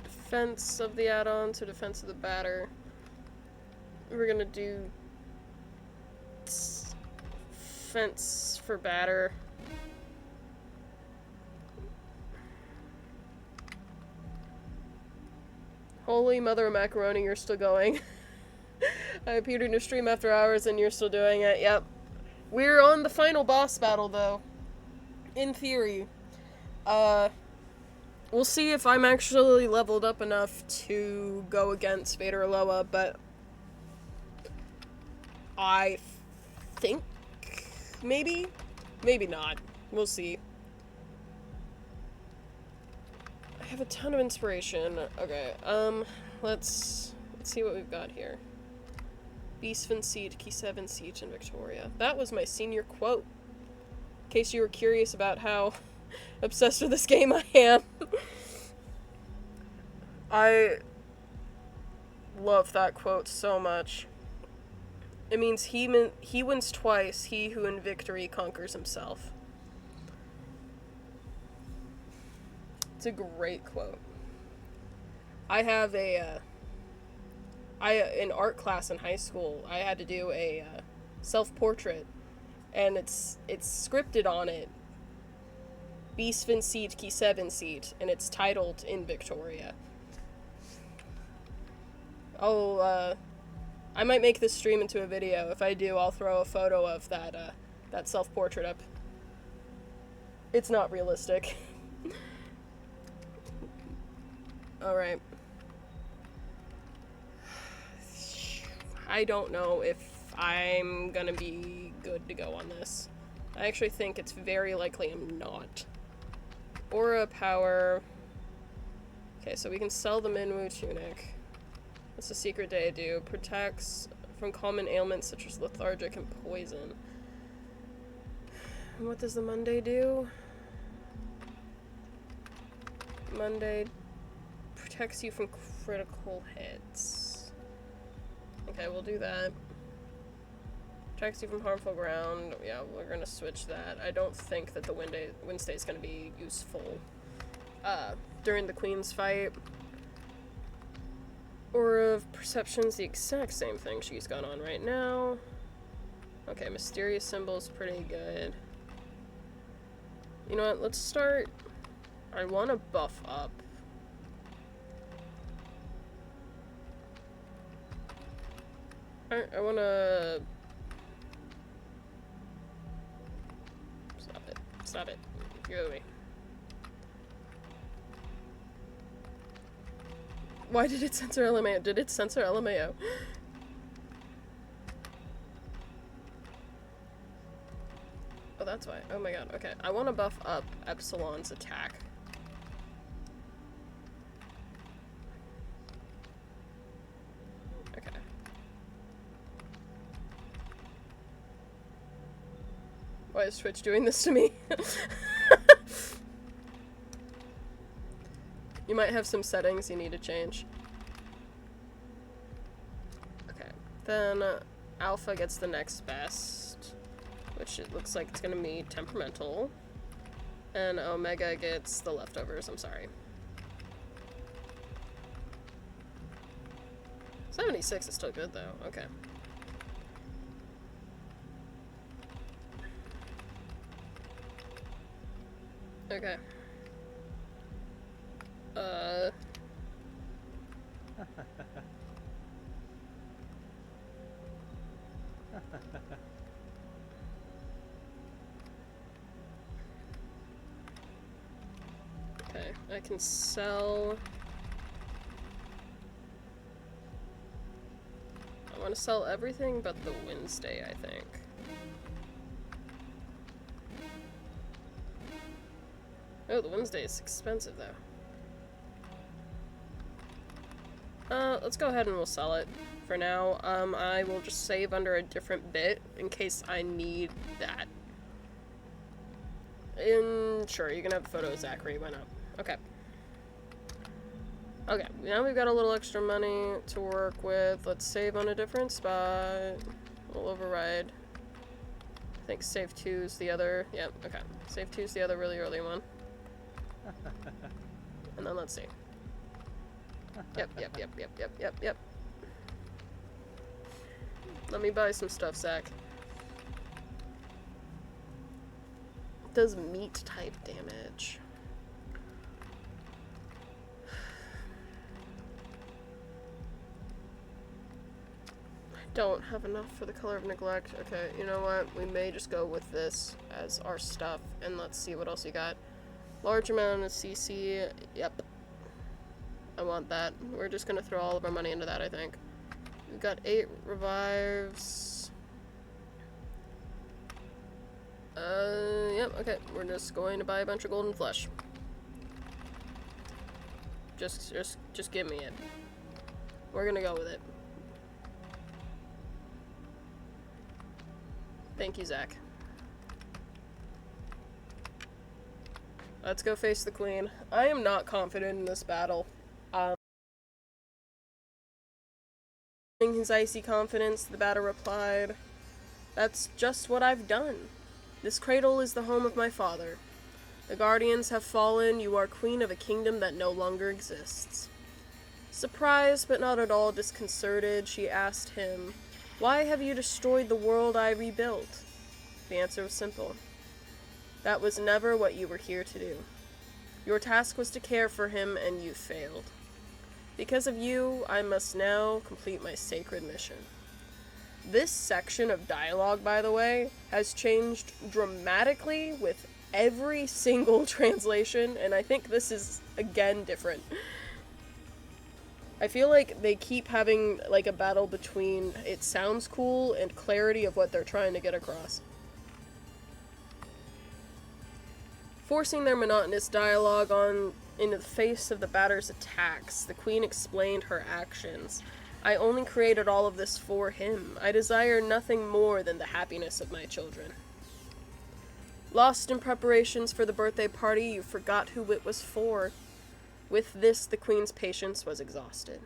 defense of the add-on to defense of the batter. We're gonna do defense for batter. Holy Mother of Macaroni, you're still going. I appeared in your stream after hours and you're still doing it. Yep. We're on the final boss battle, though. In theory. We'll see if I'm actually leveled up enough to go against Vader Loa, but I think maybe? Maybe not. We'll see. I have a ton of inspiration. Okay, let's see what we've got here. Beastfin Siege, Key 7 Siege in Victoria. That was my senior quote. In case you were curious about how obsessed with this game I am. I love that quote so much. It means he wins twice, he who in victory conquers himself. It's a great quote. I have in art class in high school, I had to do a self-portrait, and it's scripted on it, Beastfin Siege, Key 7 Siege, and it's titled In Victoria. I might make this stream into a video. If I do, I'll throw a photo of that self-portrait up. It's not realistic. Alright. I don't know if I'm gonna be good to go on this. I actually think it's very likely I'm not. Aura power. Okay, so we can sell the Minwu tunic. What's the secret day do? Protects from common ailments such as lethargic and poison. And what does the Monday do? Monday protects you from critical hits. Okay, we'll do that. Protects you from harmful ground. Yeah, we're gonna switch that. I don't think that the Wednesday is gonna be useful during the Queen's fight. Aura of Perception's the exact same thing she's got on right now. Okay, Mysterious Symbol's pretty good. You know what, let's start... I want to buff up. I want to... Stop it. Stop it. Get out of the way. Why did it censor LMAO? Did it censor LMAO? Oh, that's why. Oh my god. Okay. I want to buff up Epsilon's attack. Okay. Why is Twitch doing this to me? You might have some settings you need to change. Okay, then Alpha gets the next best, which it looks like it's gonna be temperamental, and Omega gets the leftovers. I'm sorry. 76 is still good though. Okay. Okay. Okay, I can sell... I want to sell everything but the Wednesday, I think. Oh, the Wednesday is expensive, though. Let's go ahead and we'll sell it for now. I will just save under a different bit in case I need that. Sure, you can have a photo of Zachary, why not? Okay. Okay, now we've got a little extra money to work with. Let's save on a different spot. We'll override. I think save 2's the other. Yep, okay. Save 2's the other really early one. And then let's see. Yep. Let me buy some stuff, Zach. It does meat type damage. I don't have enough for the Color of Neglect. Okay, you know what? We may just go with this as our stuff, and let's see what else you got. Large amount of CC. Yep. I want that. We're just gonna throw all of our money into that, I think. We've got 8 revives. Yep, okay. We're just going to buy a bunch of golden flesh. Just give me it. We're gonna go with it. Thank you, Zach. Let's go face the Queen. I am not confident in this battle. His icy confidence, the battle replied, "That's just what I've done. This cradle is the home of my father. The guardians have fallen. You are queen of a kingdom that no longer exists." Surprised, but not at all disconcerted, she asked him, "Why have you destroyed the world I rebuilt?" The answer was simple. "That was never what you were here to do. Your task was to care for him, and you failed. Because of you, I must now complete my sacred mission." This section of dialogue, by the way, has changed dramatically with every single translation, and I think this is, again, different. I feel like they keep having, like, a battle between it sounds cool and clarity of what they're trying to get across. Forcing their monotonous dialogue on in the face of the batter's attacks, the queen explained her actions. I only created all of this for him. I desire nothing more than the happiness of my children. Lost in preparations for the birthday party, you forgot who it was for. With this, the queen's patience was exhausted.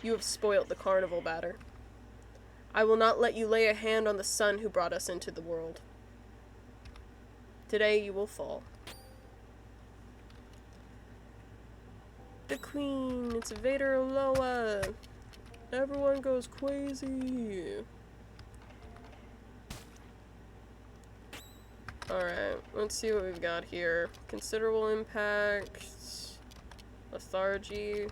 You have spoilt the carnival, batter. I will not let you lay a hand on the son who brought us into the world. Today you will fall. The queen, it's Vader Loa. Everyone goes crazy. Alright, let's see what we've got here. Considerable impact. Lethargy.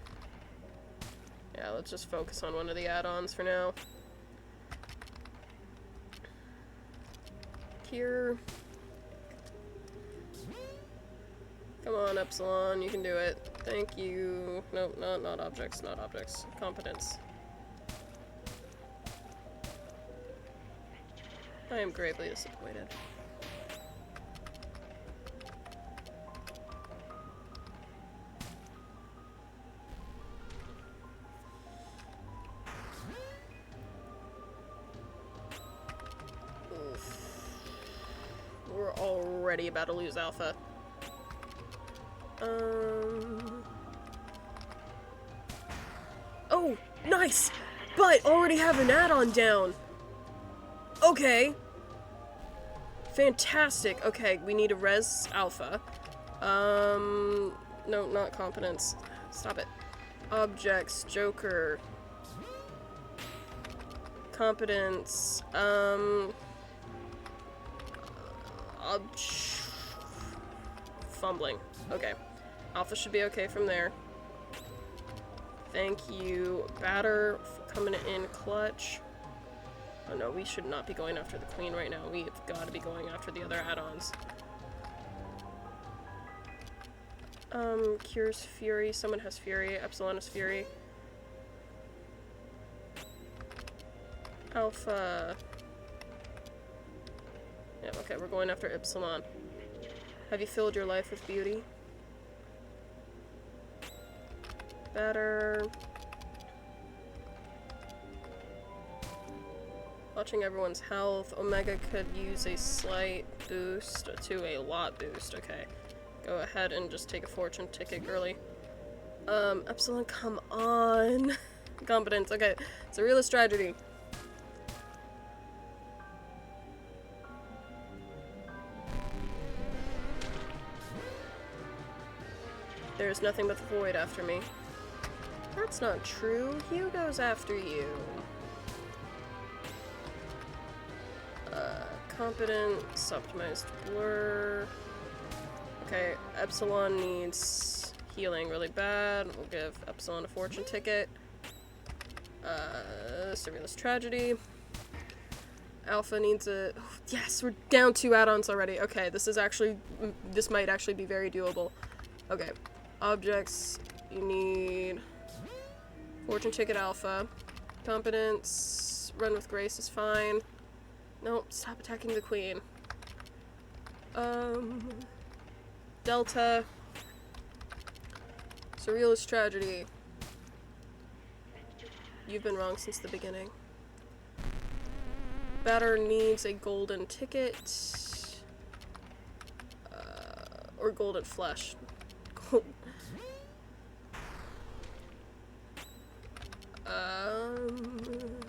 Yeah, let's just focus on one of the add-ons for now. Here. Come on, Epsilon, you can do it. Thank you. No, not objects, not objects. Competence. I am gravely disappointed. Oof. We're already about to lose Alpha. Oh, nice! But already have an add-on down. Okay. Fantastic. Okay, we need to res Alpha. No, not competence. Stop it. Objects, Joker. Competence. Fumbling. Okay. Alpha should be okay from there. Thank you, Batter, for coming in clutch. Oh no, we should not be going after the queen right now. We've got to be going after the other add-ons. Cures Fury. Someone has Fury. Epsilon has Fury. Alpha. Yeah, okay, we're going after Epsilon. Have you filled your life with beauty? Better. Watching everyone's health. Omega could use a slight boost to a lot boost. Okay. Go ahead and just take a fortune ticket, girly. Epsilon, come on. Competence. Okay. It's a realist tragedy. There's nothing but the void after me. That's not true. Hugo's after you. Competence, optimized blur. Okay, Epsilon needs healing really bad. We'll give Epsilon a fortune ticket. Surrealist tragedy. Alpha needs a... Yes, we're down 2 add-ons already. Okay, this might actually be very doable. Okay. Objects, you need fortune ticket Alpha. Competence, run with grace is fine. Nope, stop attacking the queen. Delta. Surrealist tragedy. You've been wrong since the beginning. Batter needs a golden ticket. Or golden flesh.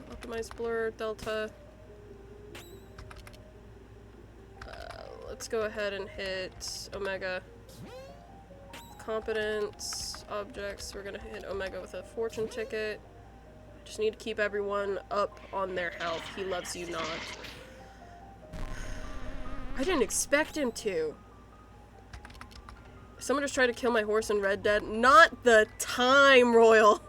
Optimized blur, Delta. Let's go ahead and hit Omega. Competence, objects, we're gonna hit Omega with a fortune ticket. Just need to keep everyone up on their health. He loves you not. I didn't expect him to. Someone just tried to kill my horse in Red Dead. Not the time, Royal!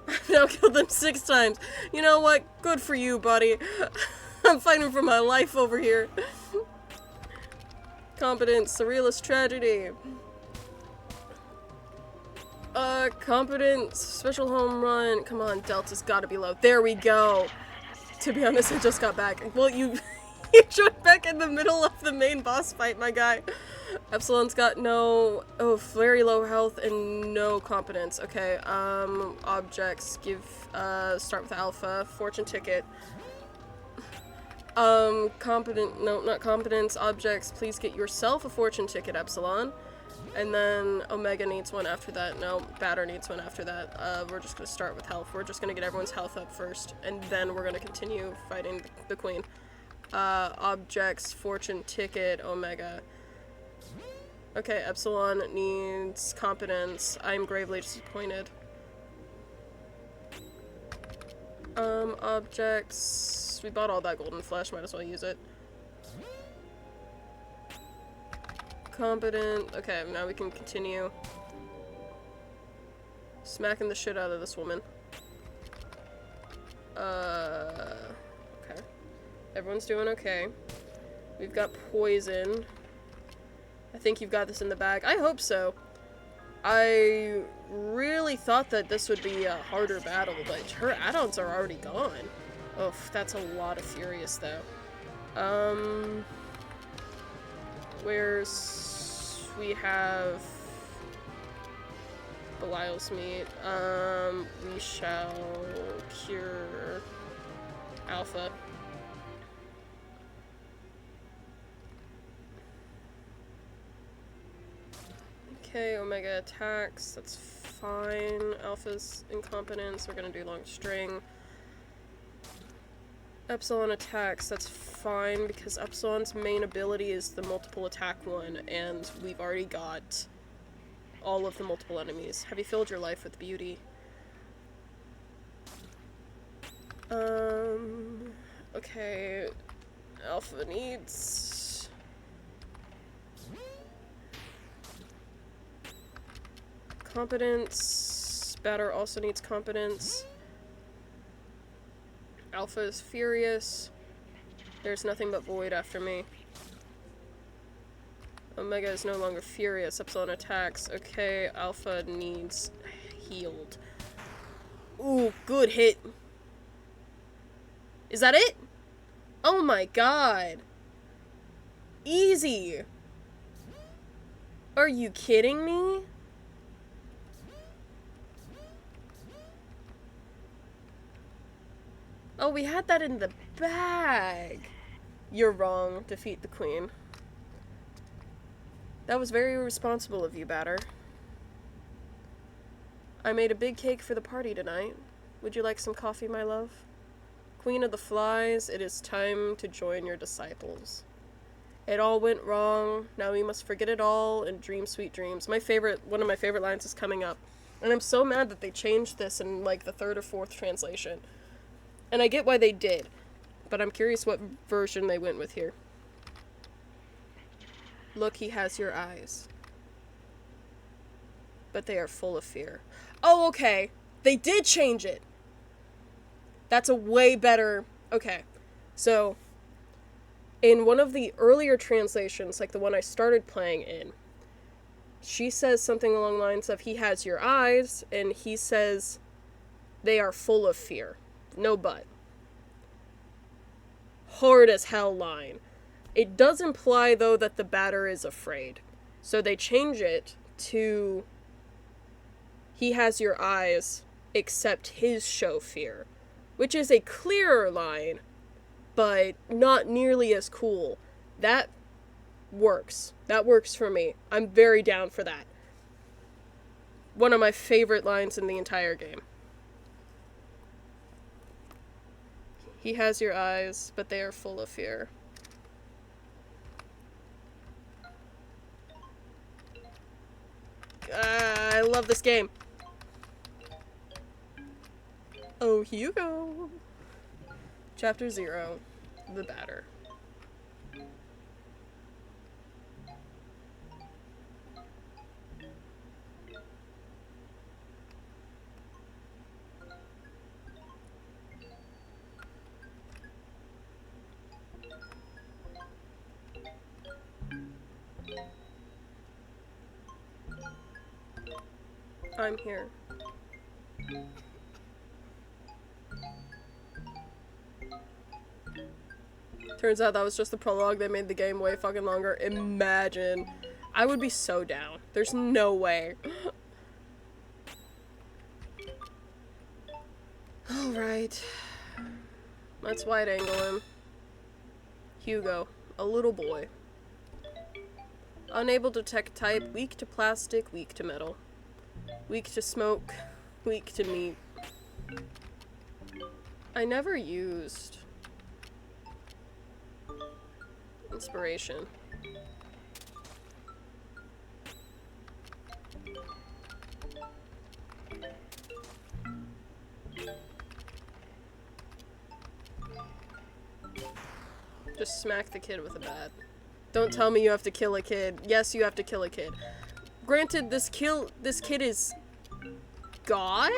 I've now killed them 6 times. You know what? Good for you, buddy. I'm fighting for my life over here. Competence, surrealist tragedy. Competence, special home run. Come on, Delta's gotta be low. There we go. To be honest, I just got back. Well, you you joined back in the middle of the main boss fight, my guy. Epsilon's got no, very low health and no competence. Okay, objects, start with Alpha, fortune ticket. Not competence, objects, please get yourself a fortune ticket, Epsilon. And then Omega needs one after that. No, Batter needs one after that. We're just gonna start with health. We're just gonna get everyone's health up first, and then we're gonna continue fighting the queen. Objects, fortune ticket, Omega. Okay, Epsilon needs competence. I'm gravely disappointed. Objects. We bought all that golden flesh, might as well use it. Competent. Okay, now we can continue smacking the shit out of this woman. Okay. Everyone's doing okay. We've got poison. I think you've got this in the bag. I hope so. I really thought that this would be a harder battle, but her add-ons are already gone. Oh, that's a lot of Furious, though. We have Belial's meat. We shall cure Alpha. Okay, Omega attacks. That's fine. Alpha's incompetence. We're gonna do long string. Epsilon attacks, that's fine, because Epsilon's main ability is the multiple attack one, and we've already got all of the multiple enemies. Have you filled your life with beauty? Okay, Alpha needs... competence. Batter also needs competence. Alpha is furious. There's nothing but void after me. Omega is no longer furious. Epsilon attacks. Okay, Alpha needs healed. Ooh, good hit. Is that it? Oh my god. Easy. Are you kidding me? Oh, we had that in the bag. You're wrong. Defeat the queen. That was very irresponsible of you, Batter. I made a big cake for the party tonight. Would you like some coffee, my love? Queen of the Flies, it is time to join your disciples. It all went wrong. Now we must forget it all and dream sweet dreams. One of my favorite lines is coming up. And I'm so mad that they changed this in, like, the 3rd or 4th translation. And I get why they did, but I'm curious what version they went with here. Look, he has your eyes. But they are full of fear. Oh, okay. They did change it. That's a way better... Okay. So, in one of the earlier translations, like the one I started playing in, she says something along the lines of, he has your eyes, and he says, they are full of fear. No but. Hard as hell line. It does imply, though, that the batter is afraid. So they change it to, he has your eyes, except his show fear. Which is a clearer line, but not nearly as cool. That works. That works for me. I'm very down for that. One of my favorite lines in the entire game. He has your eyes, but they are full of fear. I love this game. Oh, here you go. Chapter 0, The Batter. I'm here. Turns out that was just the prologue. They made the game way fucking longer. Imagine. I would be so down. There's no way. Alright. Let's wide angle him. Hugo. A little boy. Unable to detect type. Weak to plastic. Weak to metal. Weak to smoke. Weak to meat. I never used inspiration. Just smack the kid with a bat. Don't tell me you have to kill a kid. Yes, you have to kill a kid. Granted, this kid is God?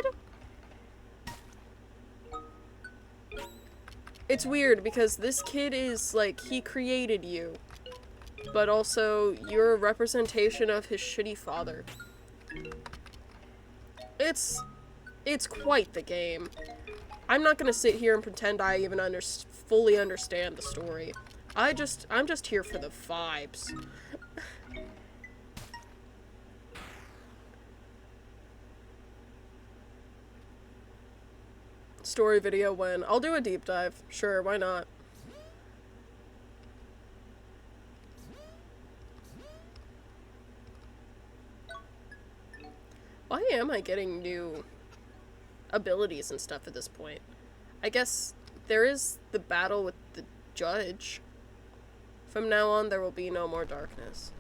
It's weird because this kid is like, he created you, but also you're a representation of his shitty father. It's quite the game. I'm not gonna sit here and pretend I even fully understand the story. I'm just here for the vibes. Story video when? I'll do a deep dive. Sure, why not? Why am I getting new abilities and stuff at this point? I guess there is the battle with the judge. From now on, there will be no more darkness.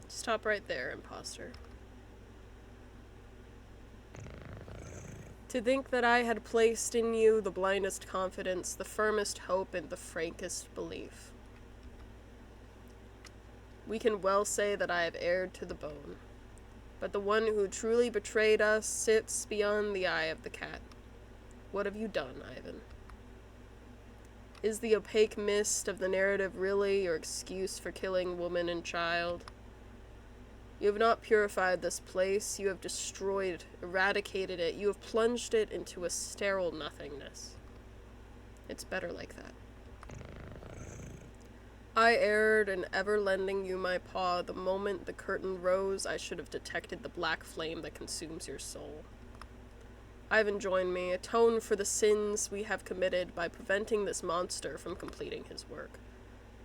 Stop right there, imposter. To think that I had placed in you the blindest confidence, the firmest hope, and the frankest belief. We can well say that I have erred to the bone. But the one who truly betrayed us sits beyond the eye of the cat. What have you done, Ivan? Is the opaque mist of the narrative really your excuse for killing woman and child? You have not purified this place, you have destroyed, eradicated it, you have plunged it into a sterile nothingness. It's better like that. I erred in ever lending you my paw. The moment the curtain rose, I should have detected the black flame that consumes your soul. Ivan, join me. Atone for the sins we have committed by preventing this monster from completing his work.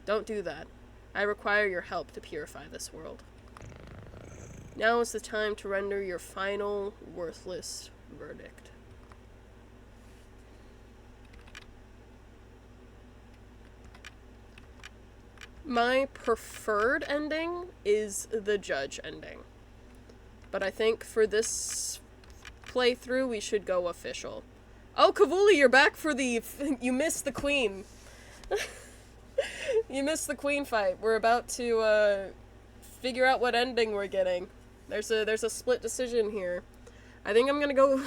Don't do that. I require your help to purify this world. Now is the time to render your final, worthless verdict. My preferred ending is the judge ending. But I think for this playthrough, we should go official. Oh, Kavuli, you're back for the... You missed the queen. You missed the queen fight. We're about to, figure out what ending we're getting. There's a split decision here. I think I'm gonna go...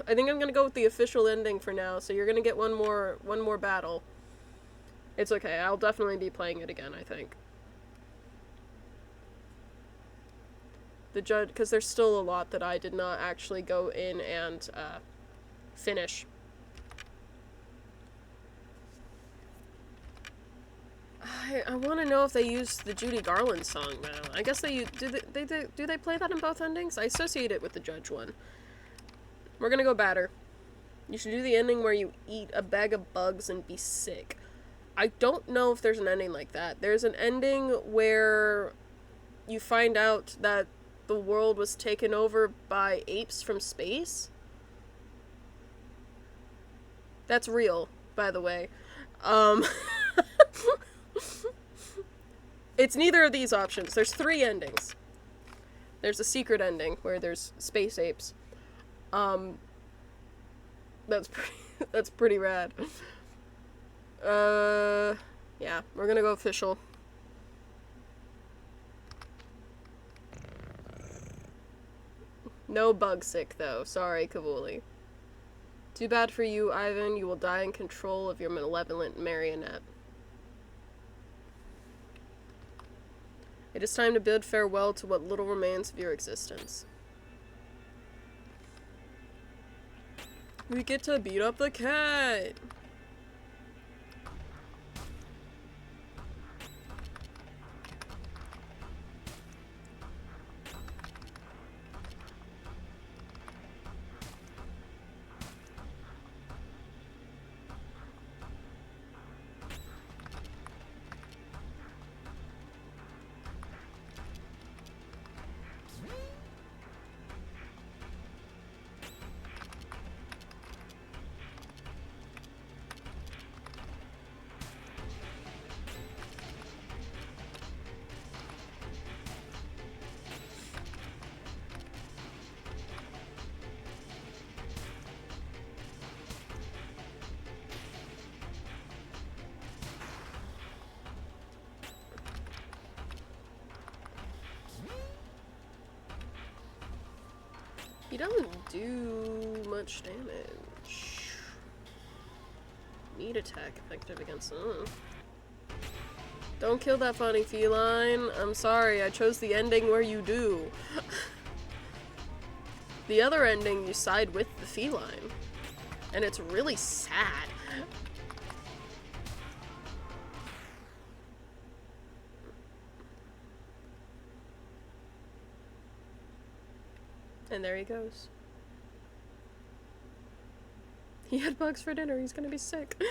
I think I'm gonna go with the official ending for now, so you're gonna get one more battle. It's okay, I'll definitely be playing it again, I think. The judge... Because there's still a lot that I did not actually go in and, finish. I want to know if they used the Judy Garland song now. I guess they do they play that in both endings? I associate it with the judge one. We're gonna go batter. You should do the ending where you eat a bag of bugs and be sick. I don't know if there's an ending like that. There's an ending where you find out that the world was taken over by apes from space. That's real, by the way. It's neither of these options. There's 3 endings. There's a secret ending where there's space apes. That's pretty rad. Yeah, we're gonna go official. No bug sick, though. Sorry, Kavuli. Too bad for you, Ivan. You will die in control of your malevolent marionette. It is time to bid farewell to what little remains of your existence. We get to beat up the cat! He doesn't do much damage. Meat attack effective against him. Don't kill that funny feline. I'm sorry, I chose the ending where you do. The other ending, you side with the feline. And it's really sad. And there he goes. He had bugs for dinner, he's gonna be sick.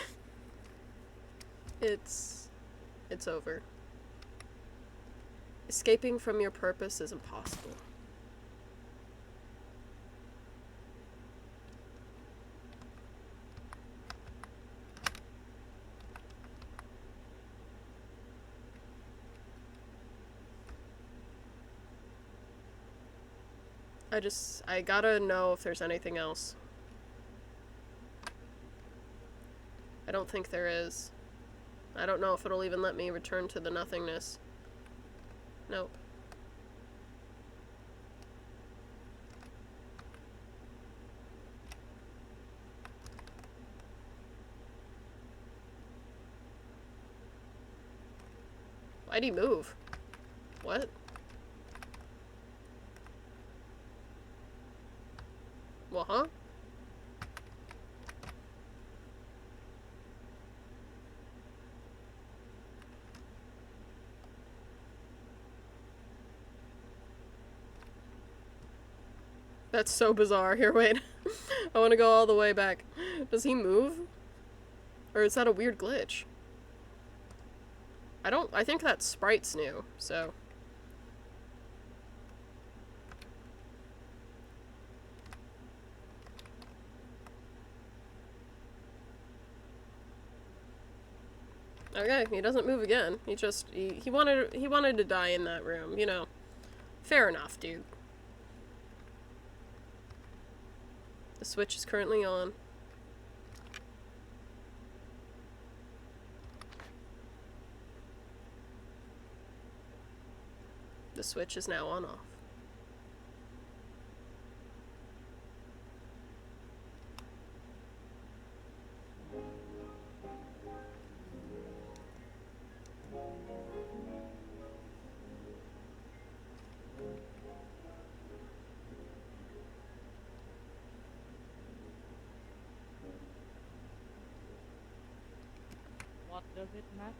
It's over. Escaping from your purpose is impossible. I gotta know if there's anything else. I don't think there is. I don't know if it'll even let me return to the nothingness. Nope. Why'd he move? What? Well, huh? That's so bizarre. Here, wait. I want to go all the way back. Does he move? Or is that a weird glitch? I think that sprite's new, so... Okay, he doesn't move again. He wanted to die in that room, you know. Fair enough, dude. The switch is currently on. The switch is now on off. What does it matter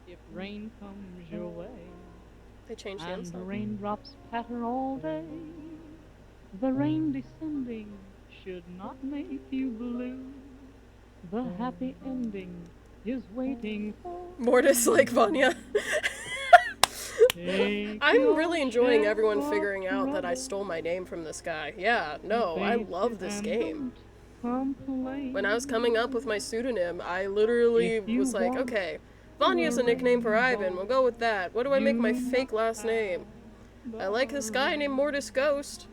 if rain comes your way? They changed the And the song. raindrops patter all day. The rain descending should not make you blue. The happy ending is waiting for Mortis like Vanya. Take I'm your really enjoying everyone chance figuring out that I of stole my name from this guy. Yeah, no, I face love it this and game. don't complain. When I was coming up with my pseudonym, I literally If you was like, want okay, Vanya's a nickname for Ivan, we'll go with that. What do I make my fake last name? I like this guy named Mortis Ghost.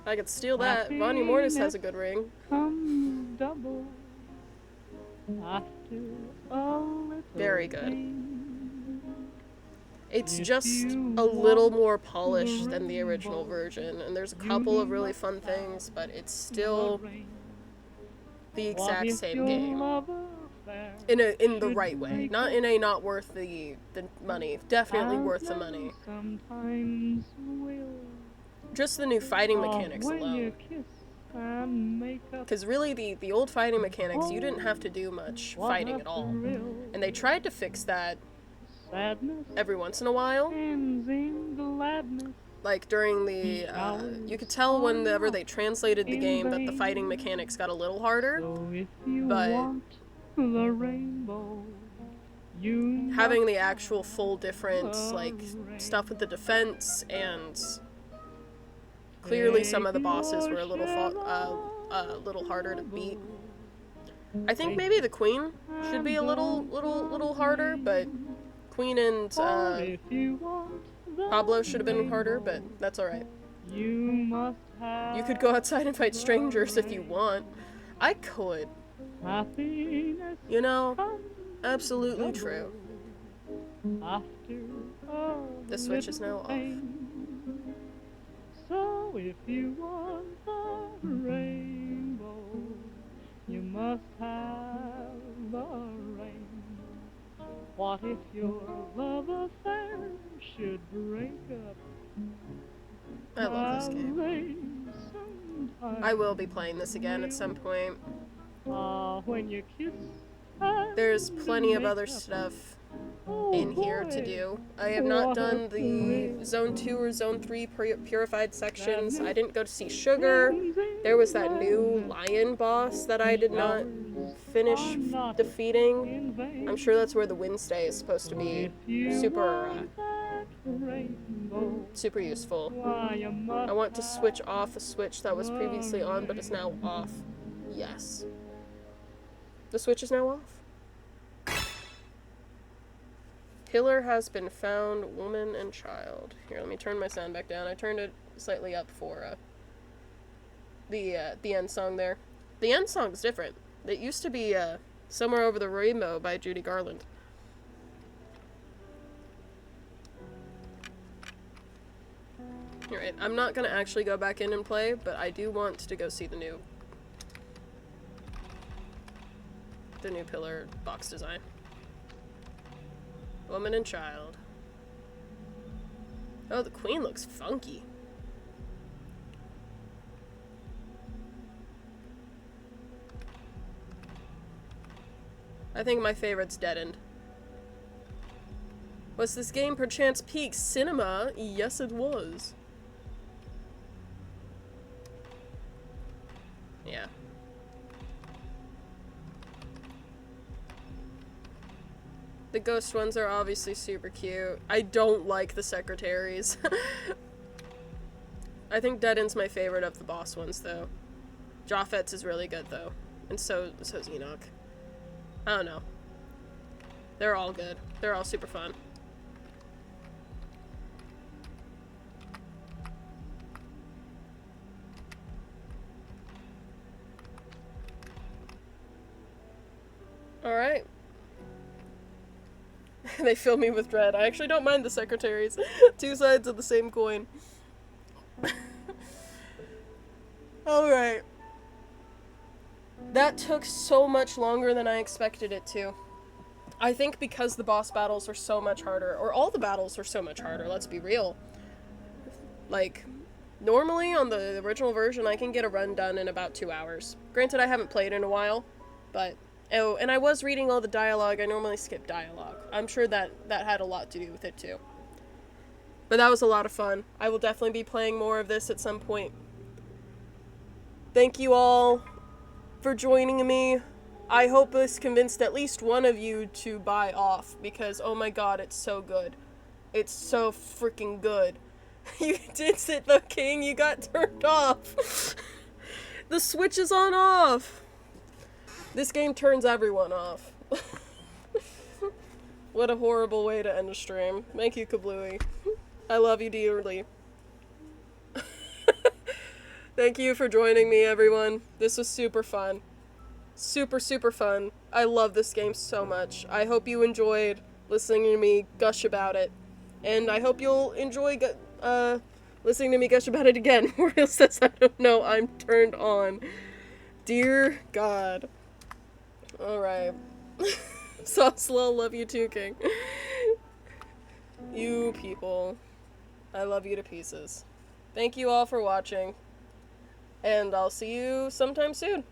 I could steal that. Vanya Mortis has a good ring. Comes double after a little Very good. pain. It's If just you a little want more the polished than the original rainbow, version, and there's a you couple of really must fun have things, but it's the still rain. the What exact if same your game. love affair In the should right way. break Not up in a not worth the money. Definitely as worth the they money. sometimes will? Just the new fighting Oh, mechanics when you alone. kiss and make up, Because really, the old fighting mechanics, you didn't have to do much what fighting a at all. thrill. And they tried to fix that Sadness every once in a while. ends in gladness. Like during the, you could tell whenever they translated the game that the fighting mechanics got a little harder. So if you But want the rainbow, you having must the actual full different, have like, the rain. stuff with the defense and clearly some of the bosses were a little harder to beat. I think maybe the Queen should be a little harder, but Queen and Pablo should have been harder, but that's alright. You could go outside and fight strangers if you want. I could. You know, absolutely true. The Switch is now off. So if you want the rainbow, you must have the rain. What if your love affair should break up? I love this game. I will be playing this again at some point. When you kiss, there's plenty of other stuff in here to do. I have not done the Zone 2 or Zone 3 purified sections. I didn't go to see Sugar. There was that new lion boss that I did not finish defeating. I'm sure that's where the Wednesday is supposed to be super useful. I want to switch off a switch that was previously on but is now off. Yes. The switch is now off. Killer has been found, woman and child. Here, let me turn my sound back down. I turned it slightly up for the end song there. The end song's different. It used to be Somewhere Over the Rainbow by Judy Garland. Alright, I'm not gonna actually go back in and play, but I do want to go see the new pillar box design. Woman and child. Oh, the Queen looks funky. I think my favorite's Dead End. Was this game perchance peak cinema? Yes, it was. Yeah. The ghost ones are obviously super cute. I don't like the secretaries. I think Dead End's my favorite of the boss ones, though. Japheth's is really good, though. And so's Enoch. I don't know. They're all good. They're all super fun. Alright. They fill me with dread. I actually don't mind the secretaries. Two sides of the same coin. Alright. That took so much longer than I expected it to. I think because the boss battles are so much harder, or all the battles are so much harder, let's be real. Like, normally on the original version I can get a run done in about 2 hours. Granted, I haven't played in a while, but... Oh, and I was reading all the dialogue. I normally skip dialogue. I'm sure that had a lot to do with it, too. But that was a lot of fun. I will definitely be playing more of this at some point. Thank you all for joining me. I hope this convinced at least one of you to buy off, because, oh my god, it's so good. It's so freaking good. You did it, the king. You got turned off. The switch is on off. This game turns everyone off. What a horrible way to end a stream. Thank you, Kablooey. I love you dearly. Thank you for joining me, everyone. This was super fun. Super, super fun. I love this game so much. I hope you enjoyed listening to me gush about it. And I hope you'll enjoy listening to me gush about it again. Moriel says, I don't know, I'm turned on. Dear God. Alright. Saucelol, love you too, King. You people. I love you to pieces. Thank you all for watching. And I'll see you sometime soon.